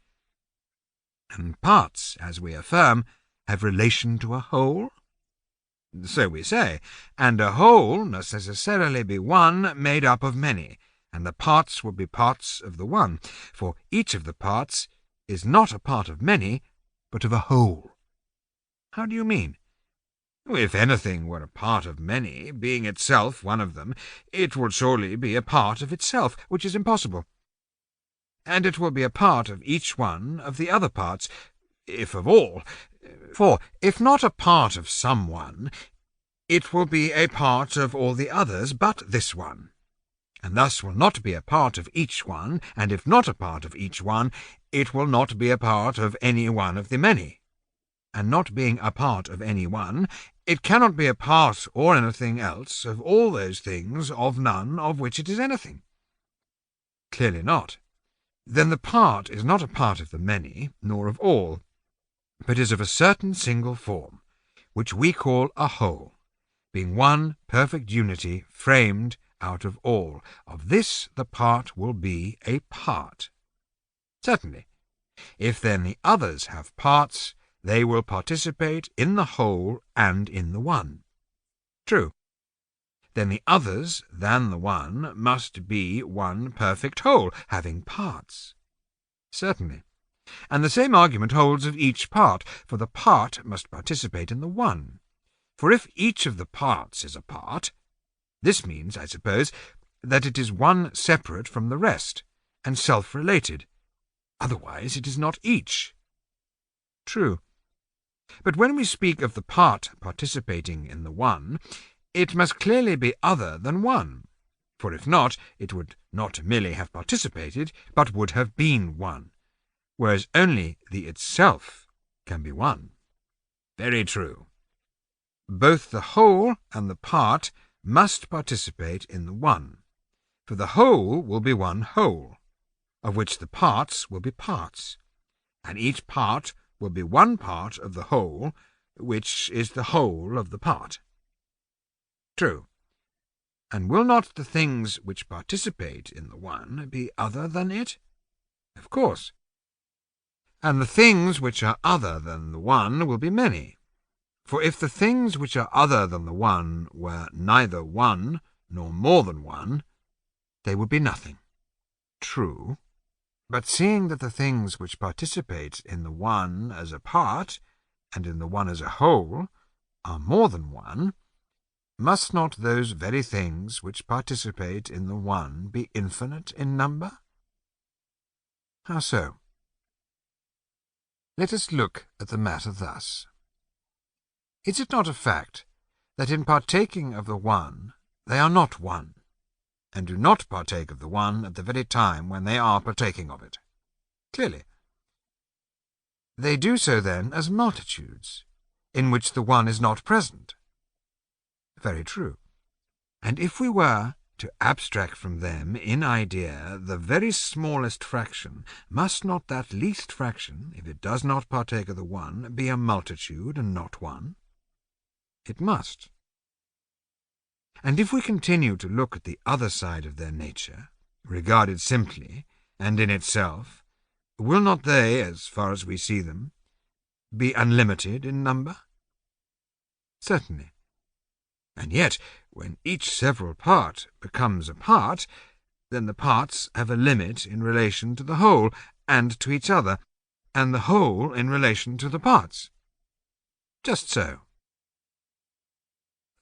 And parts, as we affirm, have relation to a whole? So we say, and a whole must necessarily be one made up of many, and the parts will be parts of the one, for each of the parts is not a part of many, but of a whole. How do you mean? If anything were a part of many, being itself one of them, it would surely be a part of itself, which is impossible. And it will be a part of each one of the other parts, if of all. For if not a part of some one, it will be a part of all the others but this one, and thus will not be a part of each one, and if not a part of each one, it will not be a part of any one of the many. And not being a part of any one, it cannot be a part or anything else of all those things of none of which it is anything. Clearly not. Then the part is not a part of the many, nor of all, but is of a certain single form, which we call a whole, being one perfect unity framed out of all. Of this the part will be a part. Certainly. If then the others have parts, they will participate in the whole and in the one. True. Then the others than the one must be one perfect whole, having parts. Certainly. And the same argument holds of each part, for the part must participate in the one. For if each of the parts is a part, this means, I suppose, that it is one separate from the rest, and self-related. Otherwise it is not each. True. But when we speak of the part participating in the one, it must clearly be other than one, for if not, it would not merely have participated, but would have been one, whereas only the itself can be one. Very true. Both the whole and the part must participate in the one, for the whole will be one whole, of which the parts will be parts, and each part will be one part of the whole, which is the whole of the part. True. And will not the things which participate in the one be other than it? Of course. And the things which are other than the one will be many. For if the things which are other than the one were neither one nor more than one, they would be nothing. True. But seeing that the things which participate in the one as a part, and in the one as a whole, are more than one, must not those very things which participate in the one be infinite in number? How so? Let us look at the matter thus. Is it not a fact that in partaking of the one they are not one, and do not partake of the one at the very time when they are partaking of it? Clearly. They do so then as multitudes, in which the one is not present. Very true. And if we were to abstract from them in idea the very smallest fraction, must not that least fraction, if it does not partake of the one, be a multitude and not one? It must. And if we continue to look at the other side of their nature, regarded simply and in itself, will not they, as far as we see them, be unlimited in number? Certainly. And yet, when each several part becomes a part, then the parts have a limit in relation to the whole, and to each other, and the whole in relation to the parts. Just so.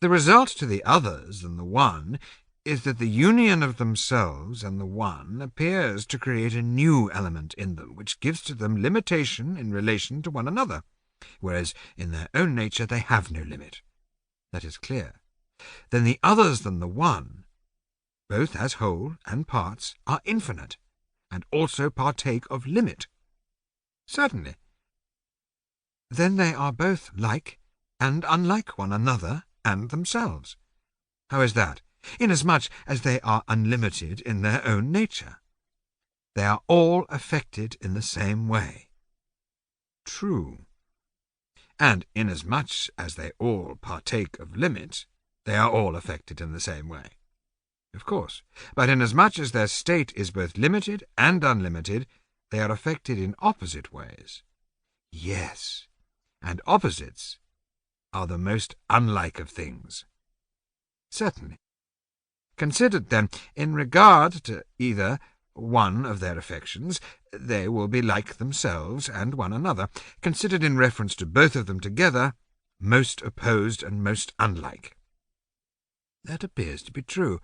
The result to the others than the one is that the union of themselves and the one appears to create a new element in them, which gives to them limitation in relation to one another, whereas in their own nature they have no limit. That is clear. Then the others than the one, both as whole and parts, are infinite, and also partake of limit. Certainly. Then they are both like and unlike one another and themselves. How is that? Inasmuch as they are unlimited in their own nature. They are all affected in the same way. True. And inasmuch as they all partake of limit, they are all affected in the same way. Of course. But inasmuch as their state is both limited and unlimited, they are affected in opposite ways. Yes, and opposites are the most unlike of things. Certainly. Considered, then, in regard to either one of their affections, they will be like themselves and one another. Considered in reference to both of them together, most opposed and most unlike. That appears to be true.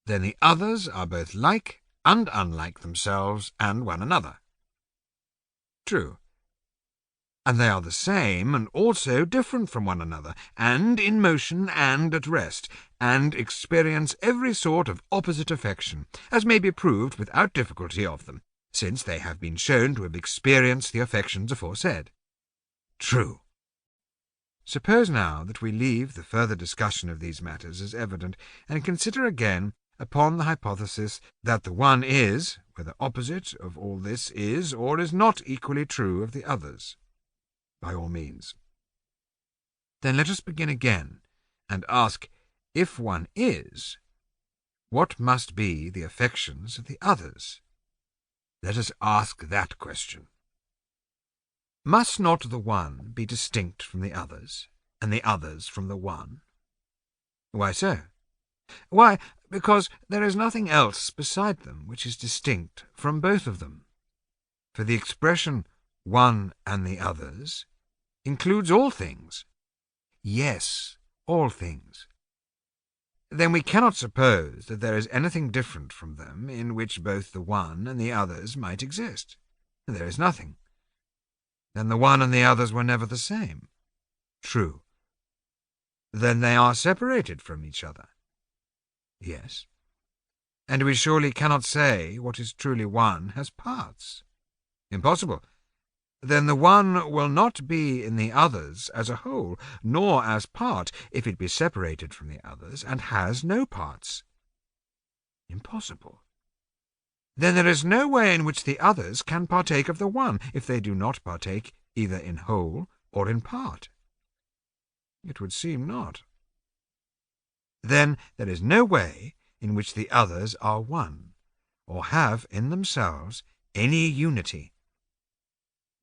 Then the others are both like and unlike themselves and one another. True. And they are the same and also different from one another, and in motion and at rest, and experience every sort of opposite affection, as may be proved without difficulty of them, since they have been shown to have experienced the affections aforesaid. True. Suppose now that we leave the further discussion of these matters as evident, and consider again upon the hypothesis that the one is, whether opposite of all this is or is not equally true of the others. By all means. Then let us begin again, and ask, if one is, what must be the affections of the others? Let us ask that question. Must not the one be distinct from the others, and the others from the one? Why so? Why, because there is nothing else beside them which is distinct from both of them. For the expression one and the others includes all things. Yes, all things. Then we cannot suppose that there is anything different from them in which both the one and the others might exist. There is nothing. Then the one and the others were never the same. True. Then they are separated from each other. Yes. And we surely cannot say what is truly one has parts. Impossible. Then the one will not be in the others as a whole, nor as part, if it be separated from the others, and has no parts. Impossible. Then there is no way in which the others can partake of the one, if they do not partake either in whole or in part. It would seem not. Then there is no way in which the others are one, or have in themselves any unity.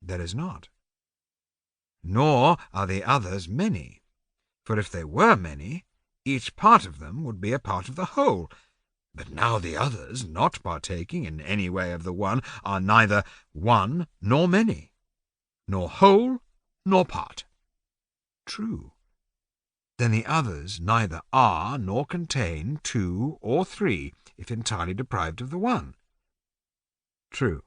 There is not. Nor are the others many, for if they were many, each part of them would be a part of the whole. But now the others, not partaking in any way of the one, are neither one nor many, nor whole nor part. True. Then the others neither are nor contain two or three, if entirely deprived of the one. True.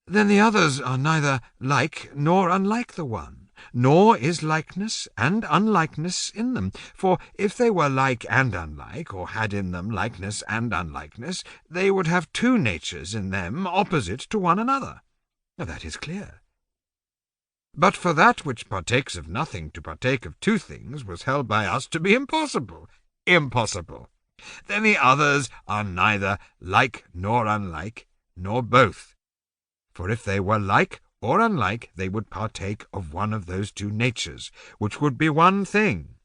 Then the others are neither like nor unlike the one, nor is likeness and unlikeness in them. For if they were like and unlike, or had in them likeness and unlikeness, they would have two natures in them opposite to one another. Now that is clear. But for that which partakes of nothing to partake of two things was held by us to be impossible. Impossible. Then the others are neither like nor unlike, nor both. For if they were like or unlike, they would partake of one of those two natures, which would be one thing.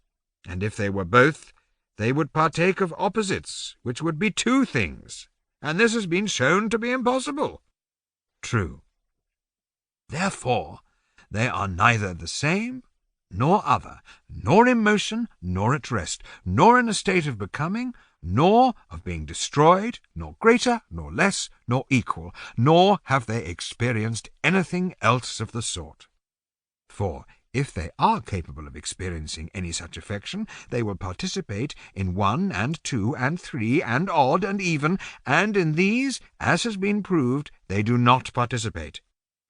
And if they were both, they would partake of opposites, which would be two things. And this has been shown to be impossible. True. Therefore, they are neither the same nor other, nor in motion, nor at rest, nor in a state of becoming, nor of being destroyed, nor greater, nor less, nor equal, nor have they experienced anything else of the sort. For if they are capable of experiencing any such affection, they will participate in one and two and three and odd and even, and in these, as has been proved, they do not participate,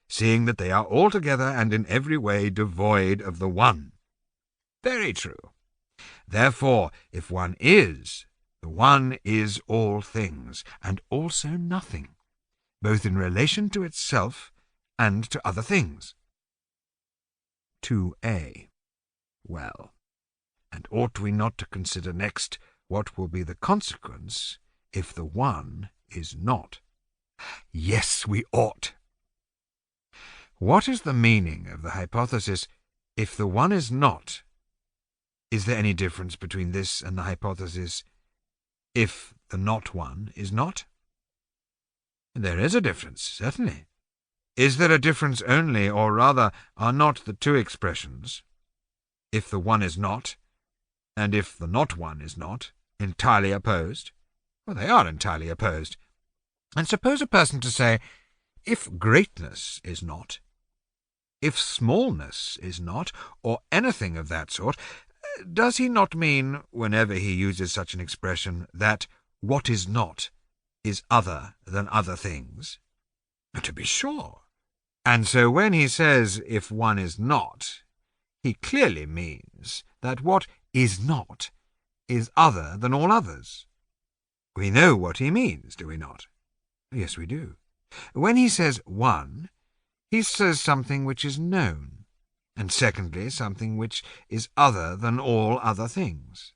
seeing that they are altogether and in every way devoid of the one. Very true. Therefore, if one is, the one is all things, and also nothing, both in relation to itself and to other things. 2a. Well, and ought we not to consider next what will be the consequence if the one is not? Yes, we ought. What is the meaning of the hypothesis, if the one is not? Is there any difference between this and the hypothesis, if the not one is not? There is a difference, certainly. Is there a difference only, or rather, are not the two expressions, if the one is not, and if the not one is not, entirely opposed? Well, they are entirely opposed. And suppose a person to say, if greatness is not, if smallness is not, or anything of that sort, does he not mean, whenever he uses such an expression, that what is not is other than other things? To be sure. And so when he says, if one is not, he clearly means that what is not is other than all others. We know what he means, do we not? Yes, we do. When he says one, he says something which is known, and secondly, something which is other than all other things.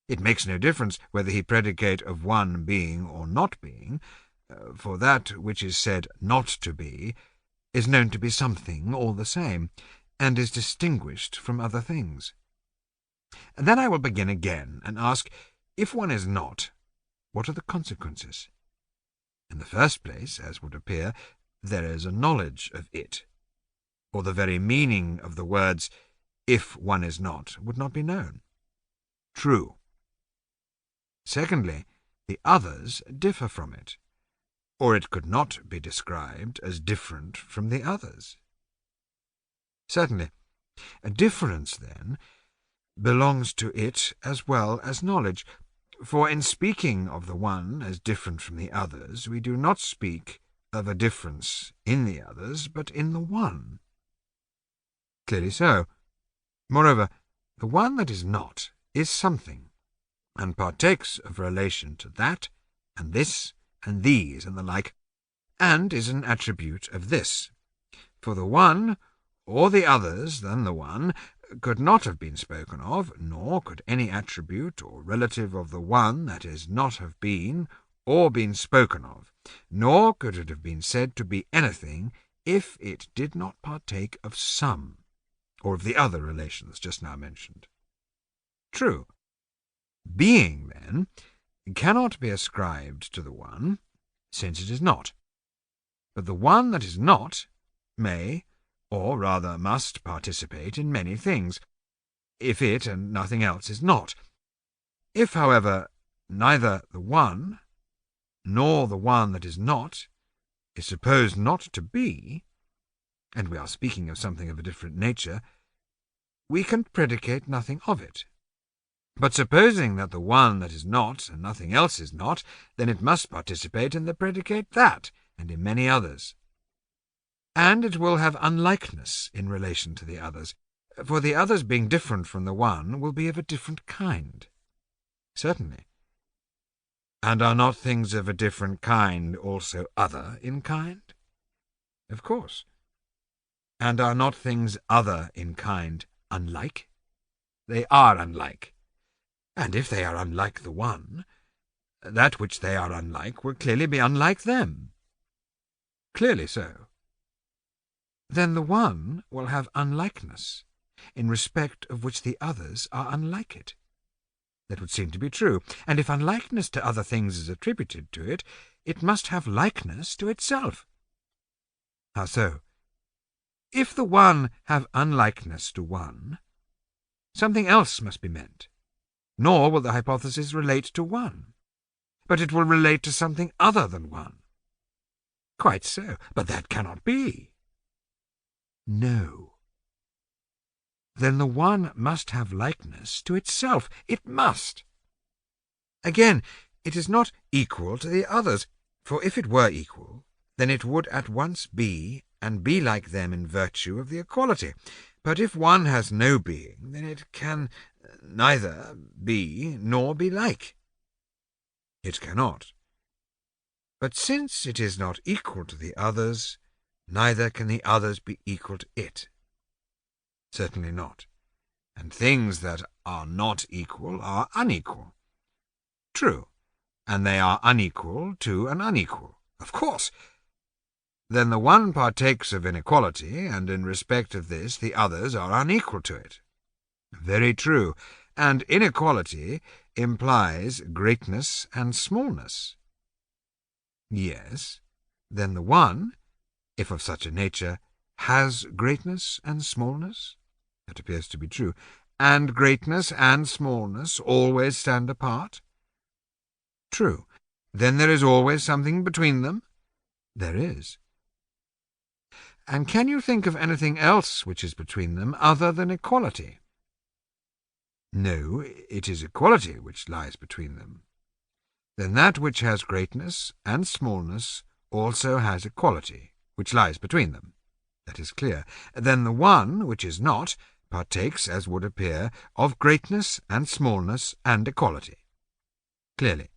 It makes no difference whether he predicate of one being or not being, for that which is said not to be is known to be something all the same, and is distinguished from other things. Then I will begin again and ask, if one is not, what are the consequences? In the first place, as would appear, there is a knowledge of it, or the very meaning of the words "if one is not" would not be known. True. Secondly, the others differ from it, or it could not be described as different from the others. Certainly. A difference, then, belongs to it as well as knowledge, for in speaking of the one as different from the others, we do not speak of a difference in the others, but in the one. Clearly so. Moreover, the one that is not is something, and partakes of relation to that, and this, and these, and the like, and is an attribute of this. For the one, or the others than the one, could not have been spoken of, nor could any attribute or relative of the one that is not have been, or been spoken of, nor could it have been said to be anything if it did not partake of some, or of the other relations just now mentioned. True. Being, then, cannot be ascribed to the one, since it is not. But the one that is not may, or rather must, participate in many things, if it and nothing else is not. If, however, neither the one nor the one that is not is supposed not to be, and we are speaking of something of a different nature, we can predicate nothing of it. But supposing that the one that is not and nothing else is not, then it must participate in the predicate that, and in many others. And it will have unlikeness in relation to the others, for the others being different from the one will be of a different kind. Certainly. And are not things of a different kind also other in kind? Of course. And are not things other in kind unlike? They are unlike. And if they are unlike the one, that which they are unlike will clearly be unlike them. Clearly so. Then the one will have unlikeness, in respect of which the others are unlike it. That would seem to be true, and if unlikeness to other things is attributed to it, it must have likeness to itself. How so? If the one have unlikeness to one, something else must be meant. Nor will the hypothesis relate to one, but it will relate to something other than one. Quite so, but that cannot be. No. Then the one must have likeness to itself. It must. Again, it is not equal to the others, for if it were equal, then it would at once be, and be like them in virtue of the equality. But if one has no being, then it can neither be nor be like. It cannot. But since it is not equal to the others, neither can the others be equal to it. Certainly not. And things that are not equal are unequal. True. And they are unequal to an unequal. Of course. Then the one partakes of inequality, and in respect of this the others are unequal to it. Very true, and inequality implies greatness and smallness. Yes, then the one, if of such a nature, has greatness and smallness? That appears to be true. And greatness and smallness always stand apart? True. Then there is always something between them? There is. And can you think of anything else which is between them other than equality? No, it is equality which lies between them. Then that which has greatness and smallness also has equality, which lies between them. That is clear. Then the one, which is not, partakes, as would appear, of greatness and smallness and equality. Clearly.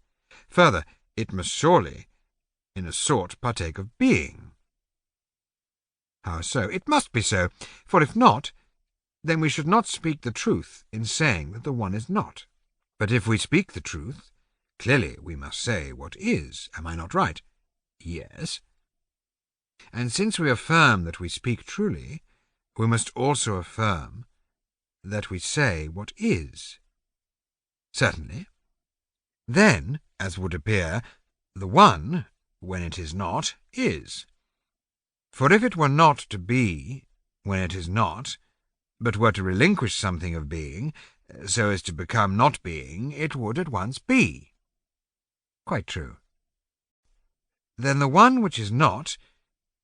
Further, it must surely, in a sort, partake of being. How so? It must be so, for if not, then we should not speak the truth in saying that the one is not. But if we speak the truth, clearly we must say what is. Am I not right? Yes. And since we affirm that we speak truly, we must also affirm that we say what is. Certainly. Then, as would appear, the one, when it is not, is. For if it were not to be, when it is not, but were to relinquish something of being, so as to become not being, it would at once be. Quite true. Then the one which is not,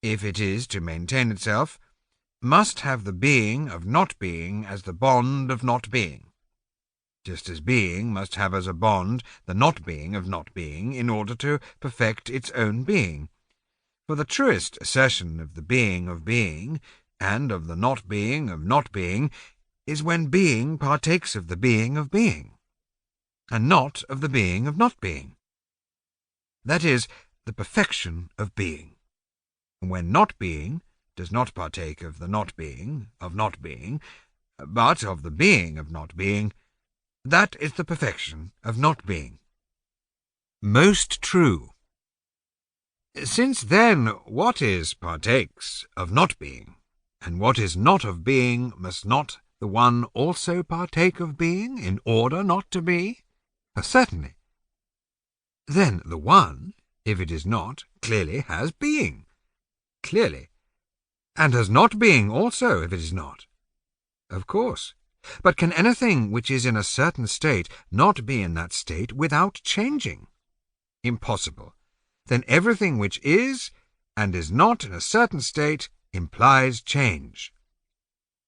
if it is to maintain itself, must have the being of not being as the bond of not being, just as being must have as a bond the not being of not being in order to perfect its own being. For the truest assertion of the being of being, and of the not being of not being, is when being partakes of the being of being, and not of the being of not being. That is, the perfection of being. When not being does not partake of the not being of not being, but of the being of not being, that is the perfection of not being. Most true. Since then what is partakes of not being, and what is not of being, must not the one also partake of being in order not to be? Certainly. Then the one, if it is not, clearly has being. Clearly. And has not being also, if it is not. Of course. But can anything which is in a certain state not be in that state without changing? Impossible. Then everything which is and is not in a certain state implies change.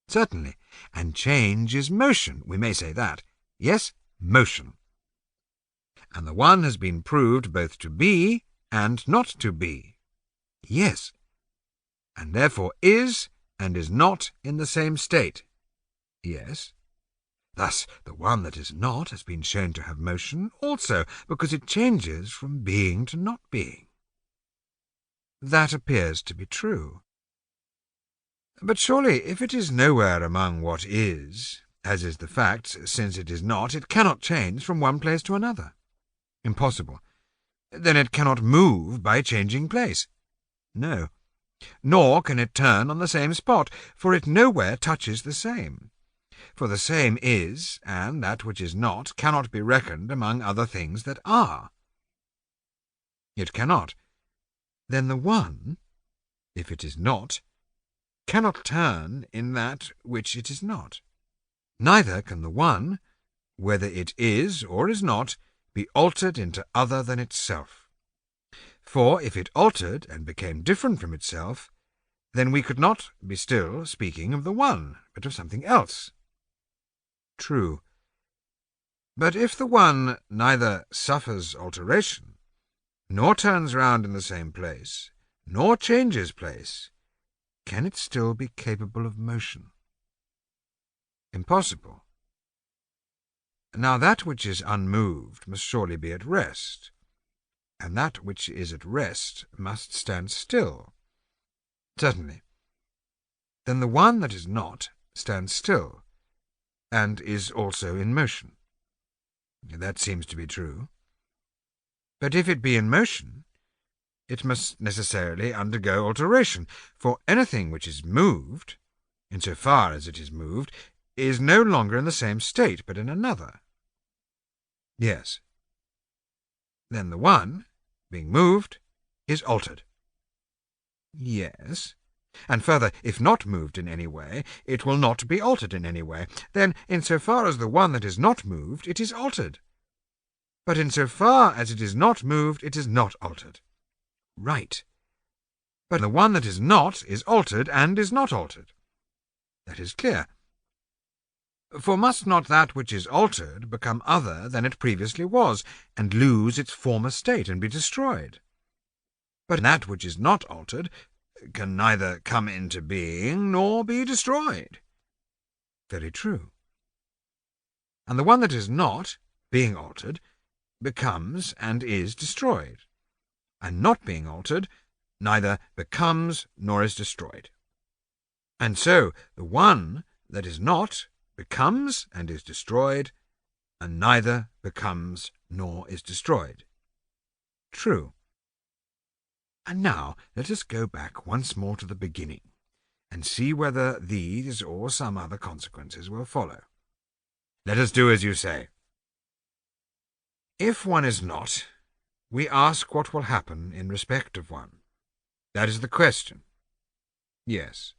Certainly. And change is motion, we may say that. Yes, motion. And the one has been proved both to be and not to be. Yes. And therefore is and is not in the same state. Yes. Thus the one that is not has been shown to have motion also, because it changes from being to not being. That appears to be true. But surely, if it is nowhere among what is, as is the fact, since it is not, it cannot change from one place to another. Impossible. Then it cannot move by changing place. No. Nor can it turn on the same spot, for it nowhere touches the same. For the same is, and that which is not cannot be reckoned among other things that are. It cannot. Then the one, if it is not, cannot turn in that which it is not. Neither can the one, whether it is or is not, be altered into other than itself. For if it altered and became different from itself, then we could not be still speaking of the one, but of something else. True. But if the one neither suffers alteration, nor turns round in the same place, nor changes place, can it still be capable of motion? Impossible. Now that which is unmoved must surely be at rest, and that which is at rest must stand still. Certainly. Then the one that is not stands still, and is also in motion. That seems to be true. But if it be in motion, it must necessarily undergo alteration, for anything which is moved, in so far as it is moved, is no longer in the same state, but in another. Yes. Then the one, being moved, is altered. Yes. And further, if not moved in any way, it will not be altered in any way. Then, in so far as the one that is not moved, it is altered. But in so far as it is not moved, it is not altered. Right. But the one that is not is altered and is not altered. That is clear. For must not that which is altered become other than it previously was, and lose its former state and be destroyed? But that which is not altered can neither come into being nor be destroyed. Very true. And the one that is not, being altered, becomes and is destroyed, and not being altered, neither becomes nor is destroyed. And so the one that is not becomes and is destroyed, and neither becomes nor is destroyed. True. And now let us go back once more to the beginning, and see whether these or some other consequences will follow. Let us do as you say. If one is not, We ask what will happen in respect of one. That is the question. Yes.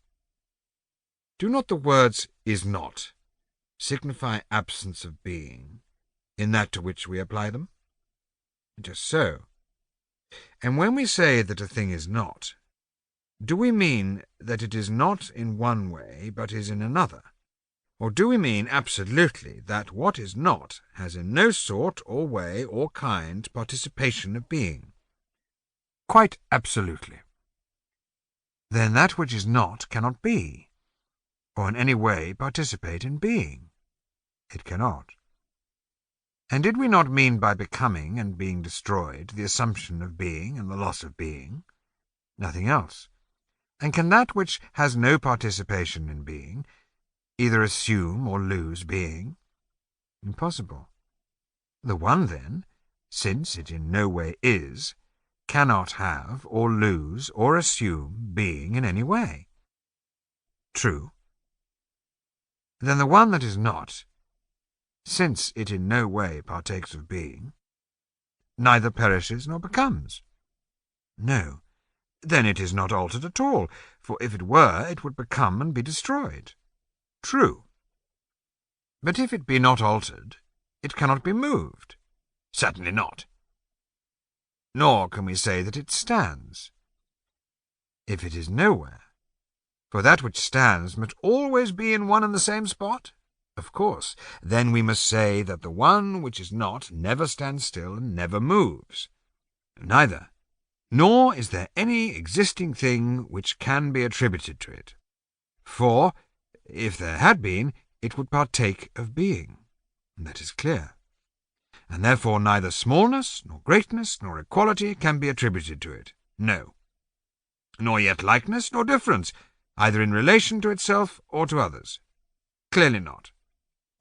Do not the words is not signify absence of being in that to which we apply them? Just so. And when we say that a thing is not, do we mean that it is not in one way but is in another? Or do we mean absolutely that what is not has in no sort or way or kind participation of being? Quite absolutely. Then that which is not cannot be, or in any way participate in being. It cannot. And did we not mean by becoming and being destroyed the assumption of being and the loss of being? Nothing else. And can that which has no participation in being either assume or lose being? Impossible. The one, then, since it in no way is, cannot have or lose or assume being in any way. True. Then the one that is not, since it in no way partakes of being, neither perishes nor becomes. No. Then it is not altered at all, for if it were, it would become and be destroyed. True. But if it be not altered, it cannot be moved. Certainly not. Nor can we say that it stands. If it is nowhere, for that which stands must always be in one and the same spot, of course, then we must say that the one which is not never stands still and never moves. Neither. Nor is there any existing thing which can be attributed to it. For, if there had been, it would partake of being. That is clear. And therefore neither smallness, nor greatness, nor equality can be attributed to it. No. Nor yet likeness, nor difference, either in relation to itself or to others. Clearly not.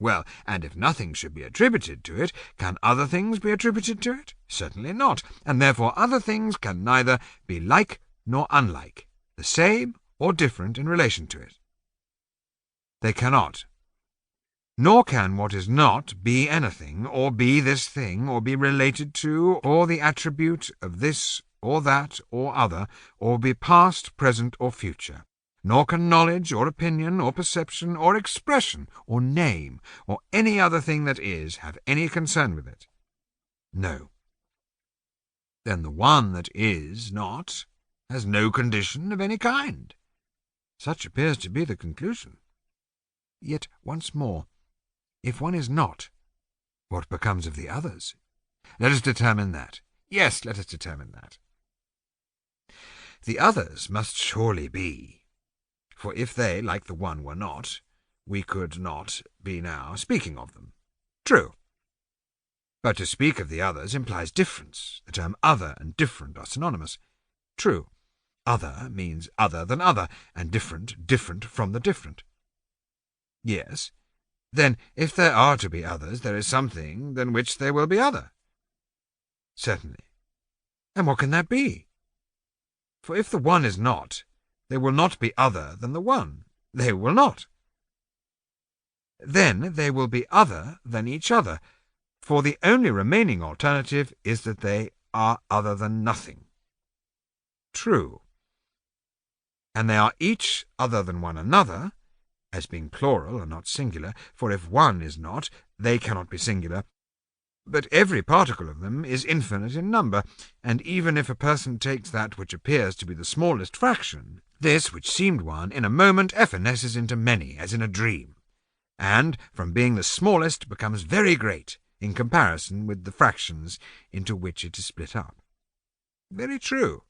Well, and if nothing should be attributed to it, can other things be attributed to it? Certainly not, and therefore other things can neither be like nor unlike, the same or different in relation to it. They cannot. Nor can what is not be anything, or be this thing, or be related to, or the attribute of this, or that, or other, or be past, present, or future. Nor can knowledge, or opinion, or perception, or expression, or name, or any other thing that is, have any concern with it. No. Then the one that is not has no condition of any kind. Such appears to be the conclusion. Yet, once more, if one is not, what becomes of the others? Let us determine that. Yes, let us determine that. The others must surely be. For if they, like the one, were not, we could not be now speaking of them. True. But to speak of the others implies difference. The term other and different are synonymous. True. Other means other than other, and different, different from the different. Yes. Then, if there are to be others, there is something than which there will be other. Certainly. And what can that be? For if the one is not, there will not be other than the one. They will not. Then they will be other than each other, for the only remaining alternative is that they are other than nothing. True. And they are each other than one another, as being plural and not singular, for if one is not, they cannot be singular. But every particle of them is infinite in number, and even if a person takes that which appears to be the smallest fraction, this which seemed one in a moment effervesces into many, as in a dream, and from being the smallest becomes very great in comparison with the fractions into which it is split up. Very true.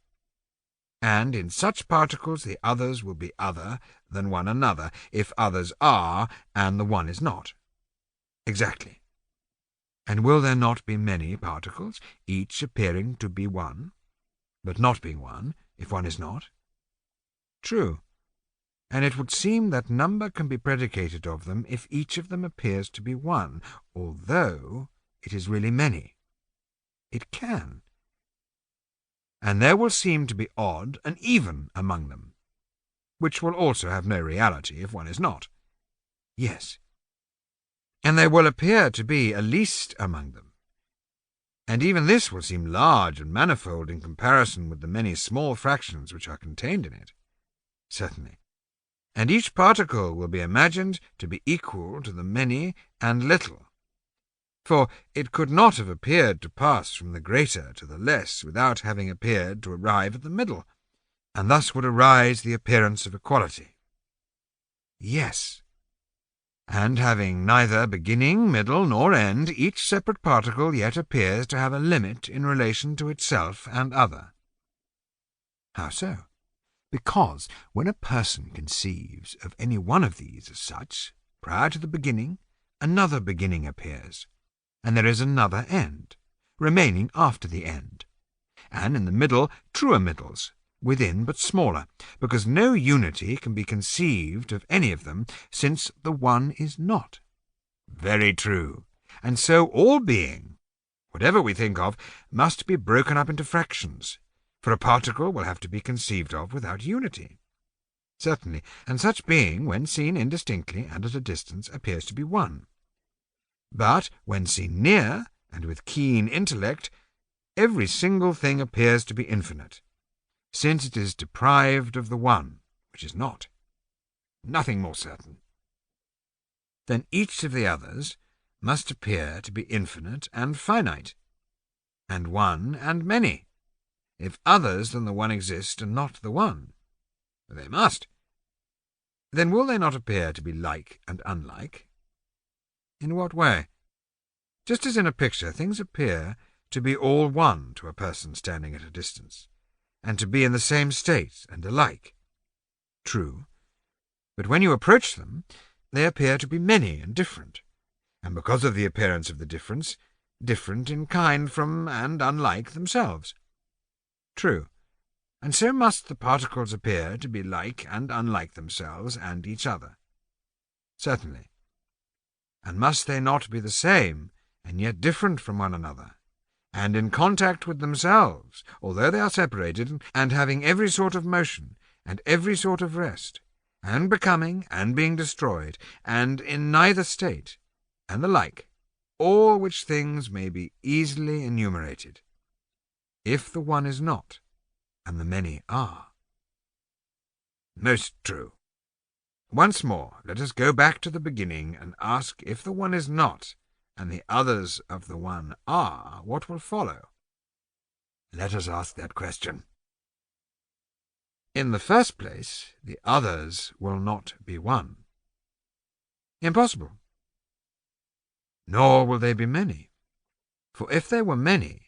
And in such particles the others will be other than one another, if others are, and the one is not. Exactly. And will there not be many particles, each appearing to be one, but not being one, if one is not? True. And it would seem that number can be predicated of them if each of them appears to be one, although it is really many. It can. And there will seem to be odd and even among them, which will also have no reality if one is not. Yes. And there will appear to be a least among them, and even this will seem large and manifold in comparison with the many small fractions which are contained in it. Certainly. And each particle will be imagined to be equal to the many and little. For it could not have appeared to pass from the greater to the less without having appeared to arrive at the middle, and thus would arise the appearance of equality. Yes. And having neither beginning, middle, nor end, each separate particle yet appears to have a limit in relation to itself and other. How so? Because when a person conceives of any one of these as such, prior to the beginning, another beginning appears, and there is another end, remaining after the end, and in the middle truer middles, within but smaller, because no unity can be conceived of any of them, since the one is not. Very true. And so all being, whatever we think of, must be broken up into fractions, for a particle will have to be conceived of without unity. Certainly, and such being, when seen indistinctly and at a distance, appears to be one. But when seen near, and with keen intellect, every single thing appears to be infinite, since it is deprived of the one, which is not. Nothing more certain. Then each of the others must appear to be infinite and finite, and one and many, if others than the one exist and not the one. They must. Then will they not appear to be like and unlike? In what way? Just as in a picture things appear to be all one to a person standing at a distance, and to be in the same state and alike. True, but when you approach them, they appear to be many and different, and because of the appearance of the difference, different in kind from and unlike themselves. True, and so must the particles appear to be like and unlike themselves and each other. Certainly. And must they not be the same, and yet different from one another, and in contact with themselves, although they are separated, and having every sort of motion, and every sort of rest, and becoming, and being destroyed, and in neither state, and the like, all which things may be easily enumerated, if the one is not, and the many are. Most true. Once more, let us go back to the beginning and ask if the one is not, and the others of the one are, what will follow? Let us ask that question. In the first place, the others will not be one. Impossible. Nor will they be many, for if they were many,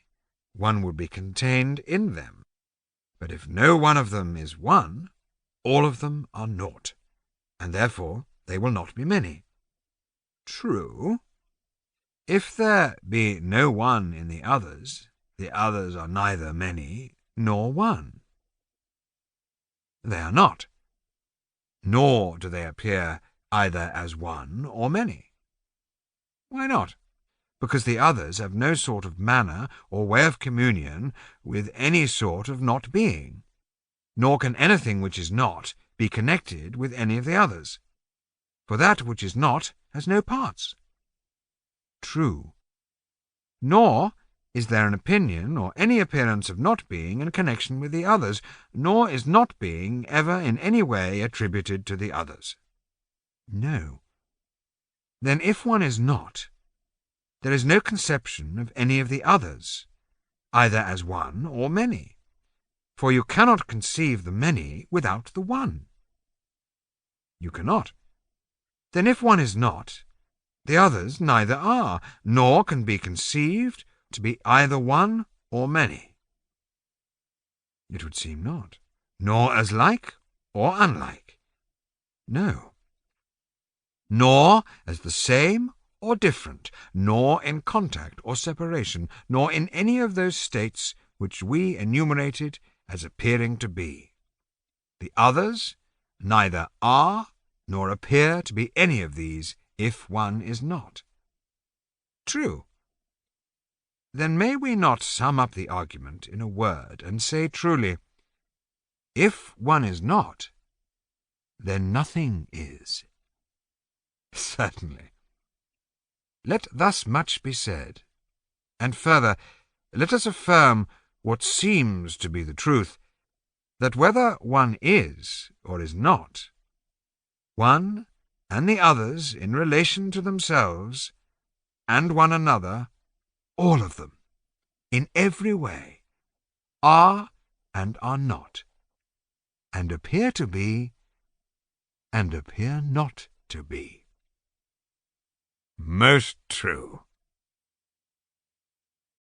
one would be contained in them. But if no one of them is one, all of them are naught, and therefore they will not be many. True. If there be no one in the others are neither many nor one. They are not, nor do they appear either as one or many. Why not? Because the others have no sort of manner or way of communion with any sort of not being, nor can anything which is not be connected with any of the others, for that which is not has no parts. True. Nor is there an opinion or any appearance of not being in connection with the others, nor is not being ever in any way attributed to the others. No. Then if one is not, there is no conception of any of the others, either as one or many, for you cannot conceive the many without the one. You cannot. Then if one is not, the others neither are, nor can be conceived to be either one or many. It would seem not, nor as like or unlike. No. Nor as the same or different, nor in contact or separation, nor in any of those states which we enumerated as appearing to be. The others neither are nor appear to be any of these if one is not. True. Then may we not sum up the argument in a word and say truly, if one is not, then nothing is? Certainly. Let thus much be said, and further, let us affirm what seems to be the truth, that whether one is or is not, one and the others in relation to themselves and one another, all of them, in every way, are and are not, and appear to be and appear not to be. Most true.